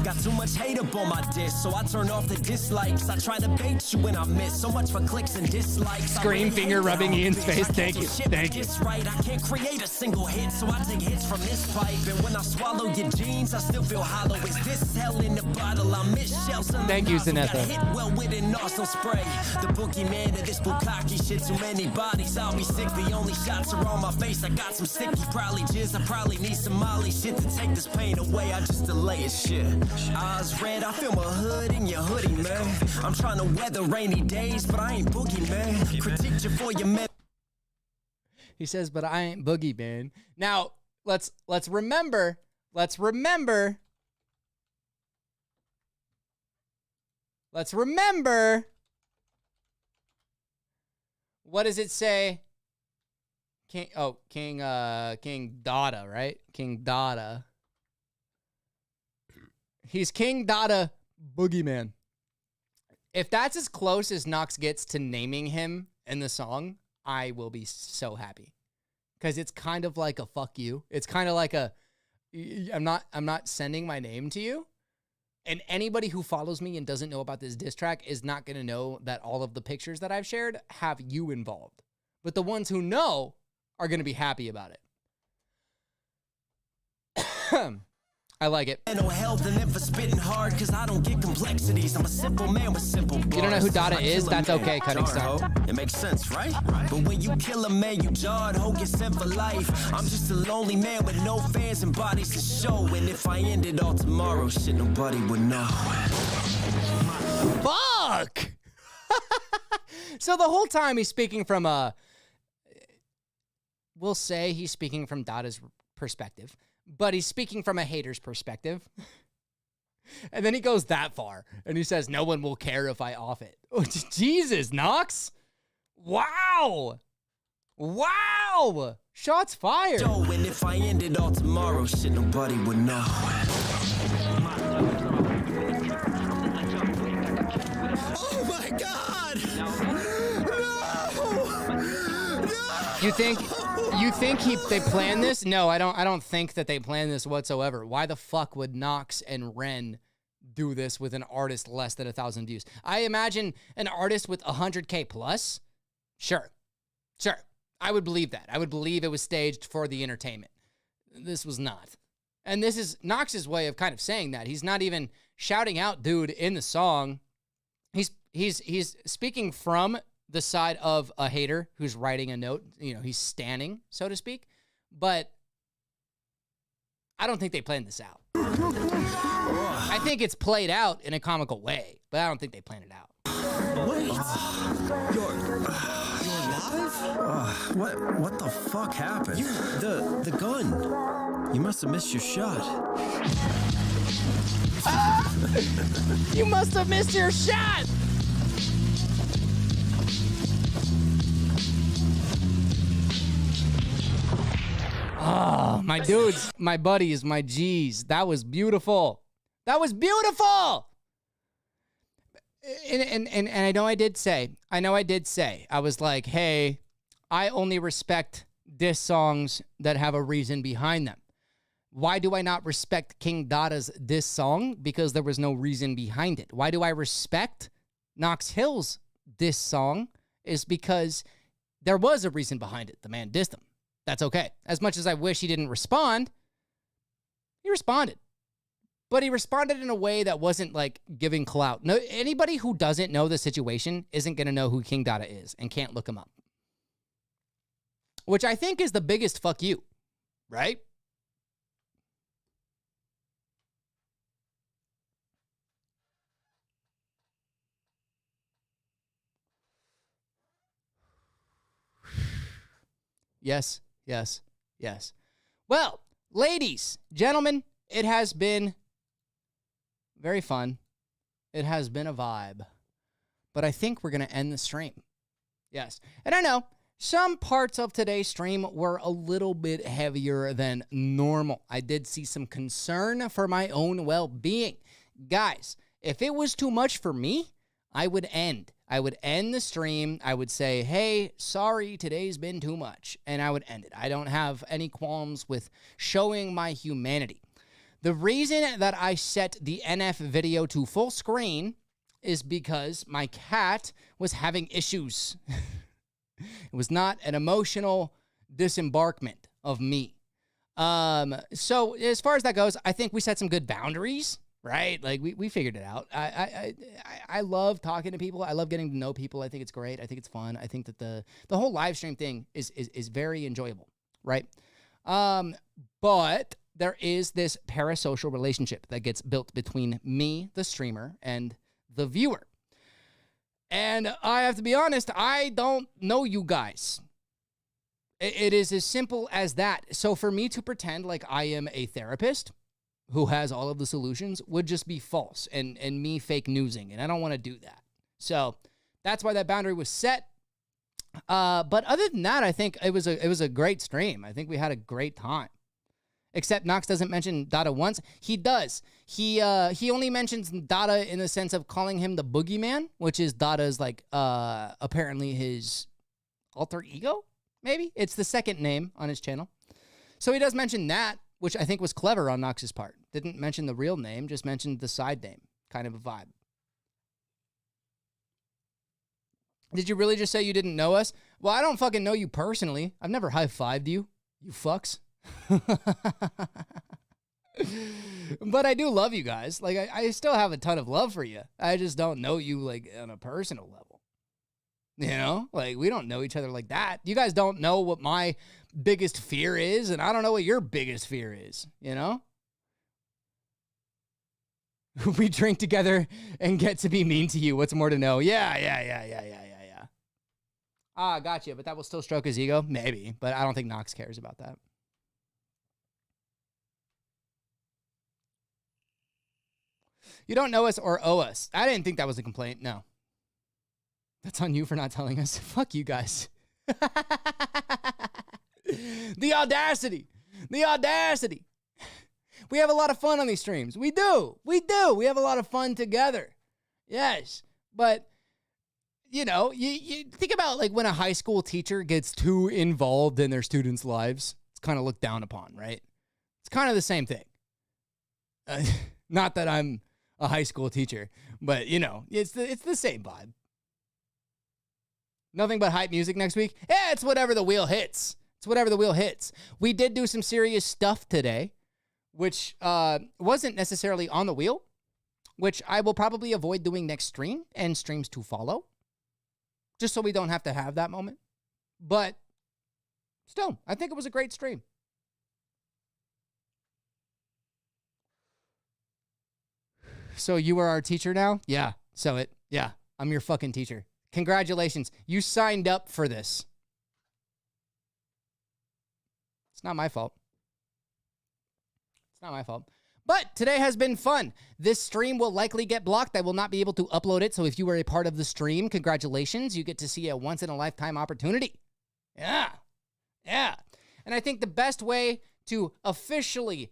Got too much hate up on my diss, so I turned off the dislikes. I try to bait you when I miss. So much for clicks and dislikes.
Scream finger rubbing Ian's face. Thank you.
It's right. I can't create a single hit, so I take hits from this pipe. And when I swallow your jeans, I still feel hollow. Is this hell in the bottle? I miss shells.
Thank you, Zanetha.
Got hit well with an arsenal spray. The boogeyman of this bukkake shit. Too many bodies, I'll be sick. The only shots are on my face. I got some sticky, probably jizz. I probably need some Molly shit to take this pain away. I just delay it, shit. Eyes red, I feel my hood in your hoodie, man. I'm trying to weather rainy days, but I ain't boogie, man. Critique you for your men.
He says, but I ain't boogie, man. Now, let's remember. What does it say? King Dada, right? King Dada. He's King Dada Boogeyman. If that's as close as Knox gets to naming him in the song, I will be so happy. Because it's kind of like a fuck you. It's kind of like a I'm not sending my name to you. And anybody who follows me and doesn't know about this diss track is not going to know that all of the pictures that I've shared have you involved. But the ones who know are going to be happy about it. I like it.
No health and then for spitting hard, cause I don't get complexities. I'm a simple man with simple bars.
You don't know who Dada is? That's okay, Cutting Stone.
It makes sense, right? But when you kill a man, you jarred, ho, get sent for life. I'm just a lonely man with no fans and bodies to show. And if I end it all tomorrow, shit, nobody would know.
Fuck! So the whole time he's speaking from we'll say he's speaking from Dada's perspective. But he's speaking from a hater's perspective. And then he goes that far. And he says, no one will care if I off it. Oh, Jesus, Knox. Wow. Shots fired.
So, and if I end it all tomorrow, shit, nobody would know. Oh, my God. No.
You think they planned this? No, I don't think that they planned this whatsoever. Why the fuck would Knox and Ren do this with an artist less than 1,000 views? I imagine an artist with 100K plus. Sure. I would believe that. I would believe it was staged for the entertainment. This was not. And this is Knox's way of kind of saying that. He's not even shouting out dude in the song. He's speaking from the side of a hater who's writing a note. You know, he's standing, so to speak. But I don't think they planned this out. I think it's played out in a comical way, but I don't think they planned it out.
Wait, you're alive? What the fuck happened? The gun. You must have missed your shot.
You must have missed your shot. Oh, my dudes, my buddies, my G's. That was beautiful. And I know I did say, I was like, hey, I only respect diss songs that have a reason behind them. Why do I not respect King Dada's diss song? Because there was no reason behind it. Why do I respect Knox Hill's diss song? Is because there was a reason behind it. The man dissed him. That's okay. As much as I wish he didn't respond, he responded. But he responded in a way that wasn't like giving clout. No, anybody who doesn't know the situation isn't going to know who King Dada is and can't look him up. Which I think is the biggest fuck you, right? Yes, yes, yes. Well, ladies, gentlemen, it has been very fun. It has been a vibe. But I think we're going to end the stream. Yes. And I know some parts of today's stream were a little bit heavier than normal. I did see some concern for my own well-being. Guys, if it was too much for me, I would end. I would end the stream. I would say, hey, sorry, today's been too much. And I would end it. I don't have any qualms with showing my humanity. The reason that I set the NF video to full screen is because my cat was having issues. It was not an emotional disembarkment of me. So as far as that goes, I think we set some good boundaries. Right? Like we figured it out. I love talking to people. I love getting to know people. I think it's great. I think it's fun. I think that the whole live stream thing is very enjoyable. Right? But there is this parasocial relationship that gets built between me, the streamer, and the viewer. And I have to be honest, I don't know you guys. It is as simple as that. So for me to pretend like I am a therapist who has all of the solutions would just be false and me fake newsing, and I don't want to do that. So that's why that boundary was set. But other than that, I think it was a great stream. I think we had a great time. Except Knox doesn't mention Dada once. He does. He only mentions Dada in the sense of calling him the boogeyman, which is Dada's like apparently his alter ego. Maybe it's the second name on his channel. So he does mention that, which I think was clever on Knox's part. Didn't mention the real name, just mentioned the side name. Kind of a vibe. Did you really just say you didn't know us? Well, I don't fucking know you personally. I've never high-fived you, you fucks. But I do love you guys. Like, I still have a ton of love for you. I just don't know you, like, on a personal level. You know? Like, we don't know each other like that. You guys don't know what my biggest fear is, and I don't know what your biggest fear is, you know? We drink together and get to be mean to you. What's more to know? Yeah. Ah, gotcha, but that will still stroke his ego? Maybe, but I don't think Knox cares about that. You don't know us or owe us. I didn't think that was a complaint, no. That's on you for not telling us. Fuck you guys. The audacity. The audacity. We have a lot of fun on these streams. We do. We have a lot of fun together. Yes. But, you know, you think about like when a high school teacher gets too involved in their students' lives. It's kind of looked down upon, right? It's kind of the same thing. Not that I'm a high school teacher, but, you know, it's the same vibe. Nothing but hype music next week? Yeah, it's whatever the wheel hits. It's whatever the wheel hits. We did do some serious stuff today, which wasn't necessarily on the wheel, which I will probably avoid doing next stream and streams to follow, just so we don't have to have that moment. But still, I think it was a great stream. So you are our teacher now? Yeah. Yeah, I'm your fucking teacher. Congratulations. You signed up for this. It's not my fault. It's not my fault. But today has been fun. This stream will likely get blocked. I will not be able to upload it. So if you were a part of the stream, congratulations. You get to see a once-in-a-lifetime opportunity. Yeah. And I think the best way to officially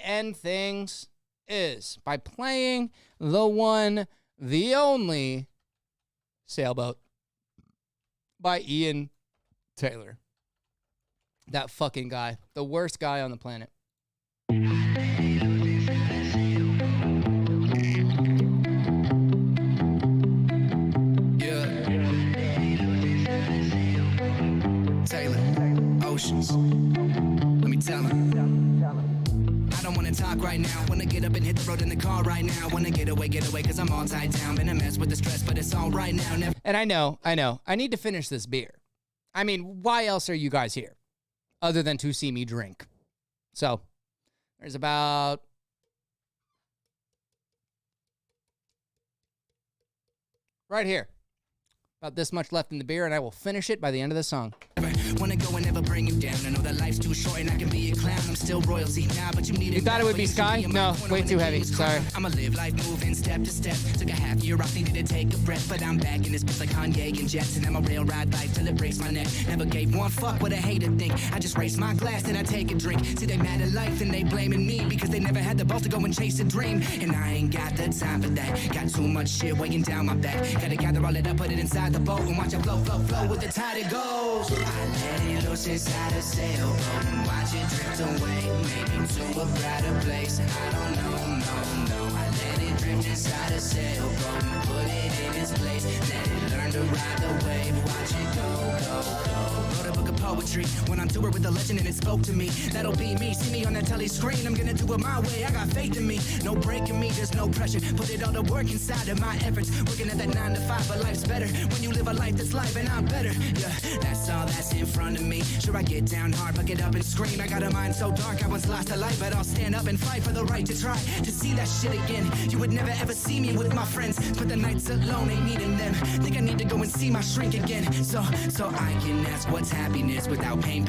end things is by playing the one, the only Sailboat by Ian Taylor. That fucking guy. The worst guy on the planet.
Taylor, Oceans. Let me tell him. I don't wanna talk right now. Wanna get up and hit the road in the car right now. Wanna get away, cause I'm all tied down. Been a mess with the stress, but it's all right now. Never.
And I know. I need to finish this beer. I mean, why else are you guys here? Other than to see me drink. So, there's about... right here. About this much left in the beer, and I will finish it by the end of the song.
Wanna go and never bring you down. I know that life's too short and I can be a clown. I'm still royalty now, but you need it.
You thought it would be Sky? No, way too heavy. Sorry.
I'ma live life moving step to step. Took a half year off, needed to take a breath, but I'm back in this bitch like Kanye and Jetson. I'm a rail ride life till it breaks my neck. Never gave one fuck what a hater think. I just raise my glass and I take a drink. See, they mad at life and they blaming me because they never had the balls to go and chase a dream. And I ain't got the time for that. Got too much shit weighing down my back. Gotta gather all it up, put it inside the boat and watch it flow, flow, flow with the tide it goes. I let it loose inside a sailboat and watch it drift away, maybe to a brighter place. I don't know, no. I let it drift inside a sailboat and put it in its place. Let it learn to ride the wave, watch it go. Wrote a book of poetry, went on tour with a legend and it spoke to me. That'll be me, see me on that telly screen. I'm gonna do it my way, I got faith in me. No breaking me, there's no pressure. Put it all to work inside of my efforts. Working at that 9 to 5, but life's better when you live a life that's life and I'm better. Yeah, that's all that's in front of me. Sure, I get down hard, but get up and scream. I got a mind so dark, I once lost a life, but I'll stand up and fight for the right to try to see that shit again. You would never ever see me with my friends, but the nights alone ain't needing them. Think I need to go and see my shrink again, so I can ask what's happiness without pain.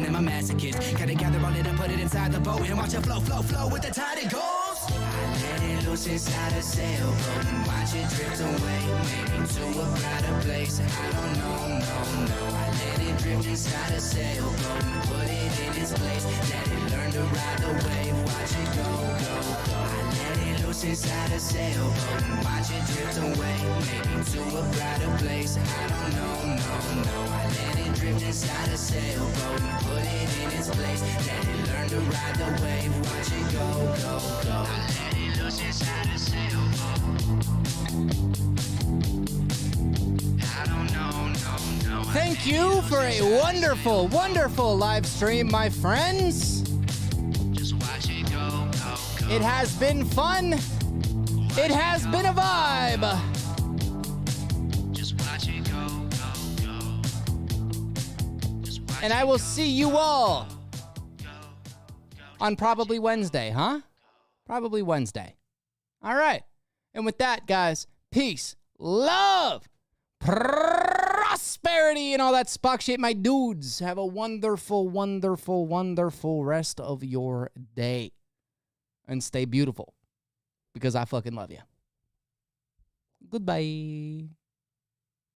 I'm a masochist. Gotta gather all it up, put it inside the boat and watch it flow, flow, flow with the tide it goes. I let it loose inside a sailboat and watch it drift away, maybe to a brighter place. I don't know, no. I let it drift inside a sailboat and put it in its place. Let it learn to ride the wave, watch it go. I let it loose inside a sailboat and watch it drift away, maybe to a brighter place. I don't know, no. I let it drift inside a sailboat and put it in its place. Let it learn to ride the wave, watch it go. I let it loose inside a sailboat. I don't know, no.
Thank you for a wonderful, wonderful live stream, my friends.
Just watch it go.
It has been fun. It has been a vibe.
Just watch it go.
And I will see you all on probably Wednesday, huh? Probably Wednesday. All right. And with that, guys, peace, love, prosperity, and all that Spock shit, my dudes. Have a wonderful, wonderful, wonderful rest of your day. And stay beautiful. Because I fucking love you. Goodbye.